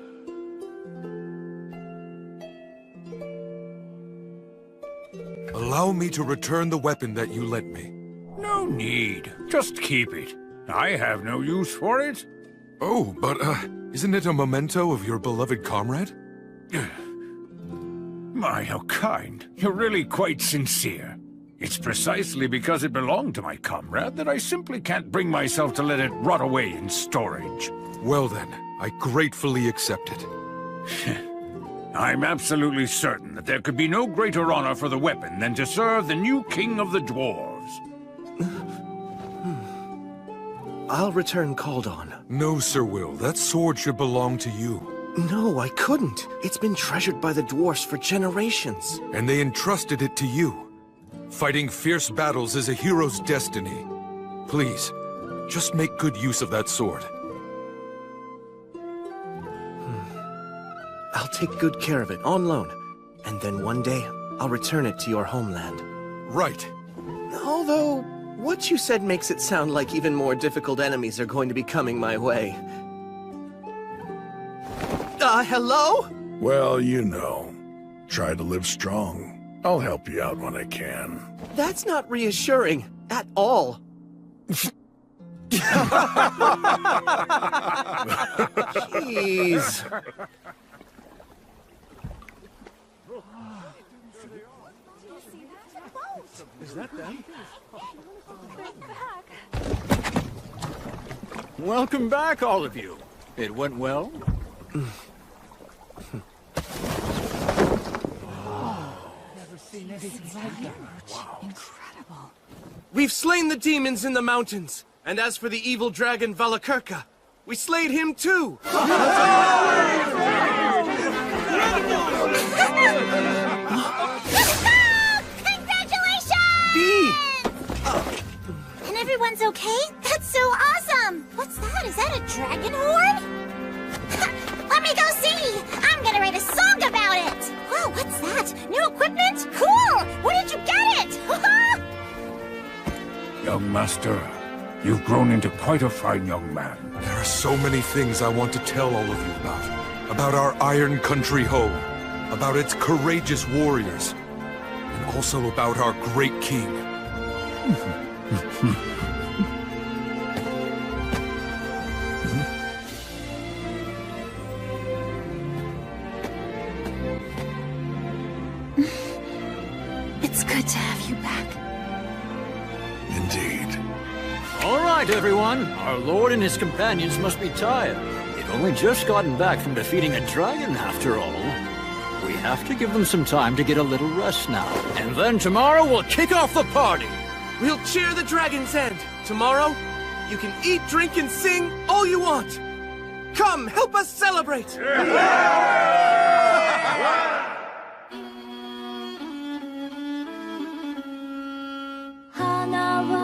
Allow me to return the weapon that you lent me. No need. Just keep it. I have no use for it. Oh, but, isn't it a memento of your beloved comrade? My, how kind. You're really quite sincere. It's precisely because it belonged to my comrade that I simply can't bring myself to let it rot away in storage. Well then, I gratefully accept it. I'm absolutely certain that there could be no greater honor for the weapon than to serve the new king of the dwarves. I'll return called on. No, Sir Will. That sword should belong to you. No, I couldn't. It's been treasured by the dwarfs for generations. And they entrusted it to you. Fighting fierce battles is a hero's destiny. Please, just make good use of that sword. I'll take good care of it, on loan. And then one day, I'll return it to your homeland. Right. Although, what you said makes it sound like even more difficult enemies are going to be coming my way. Hello? Well, you know. Try to live strong. I'll help you out when I can. That's not reassuring, at all. Jeez. Is that them? Welcome back, all of you. It went well? Incredible. We've slain the demons in the mountains. And as for the evil dragon Valakirka, we slayed him too! Congratulations! Bee! And everyone's okay? That's so awesome! What's that? Is that a dragon horde? Let me go see! I'm gonna write a song about it! Whoa, what's that? New equipment? Cool! Where did you get it? Young master, you've grown into quite a fine young man. There are so many things I want to tell all of you about. About our Iron Country home. About its courageous warriors. And also about our great king. It's good to have you back. Indeed. All right, everyone. Our lord and his companions must be tired. They've only just gotten back from defeating a dragon, after all. We have to give them some time to get a little rest now. And then tomorrow we'll kick off the party. We'll cheer the dragon's end. Tomorrow, you can eat, drink, and sing all you want. Come, help us celebrate! Yeah!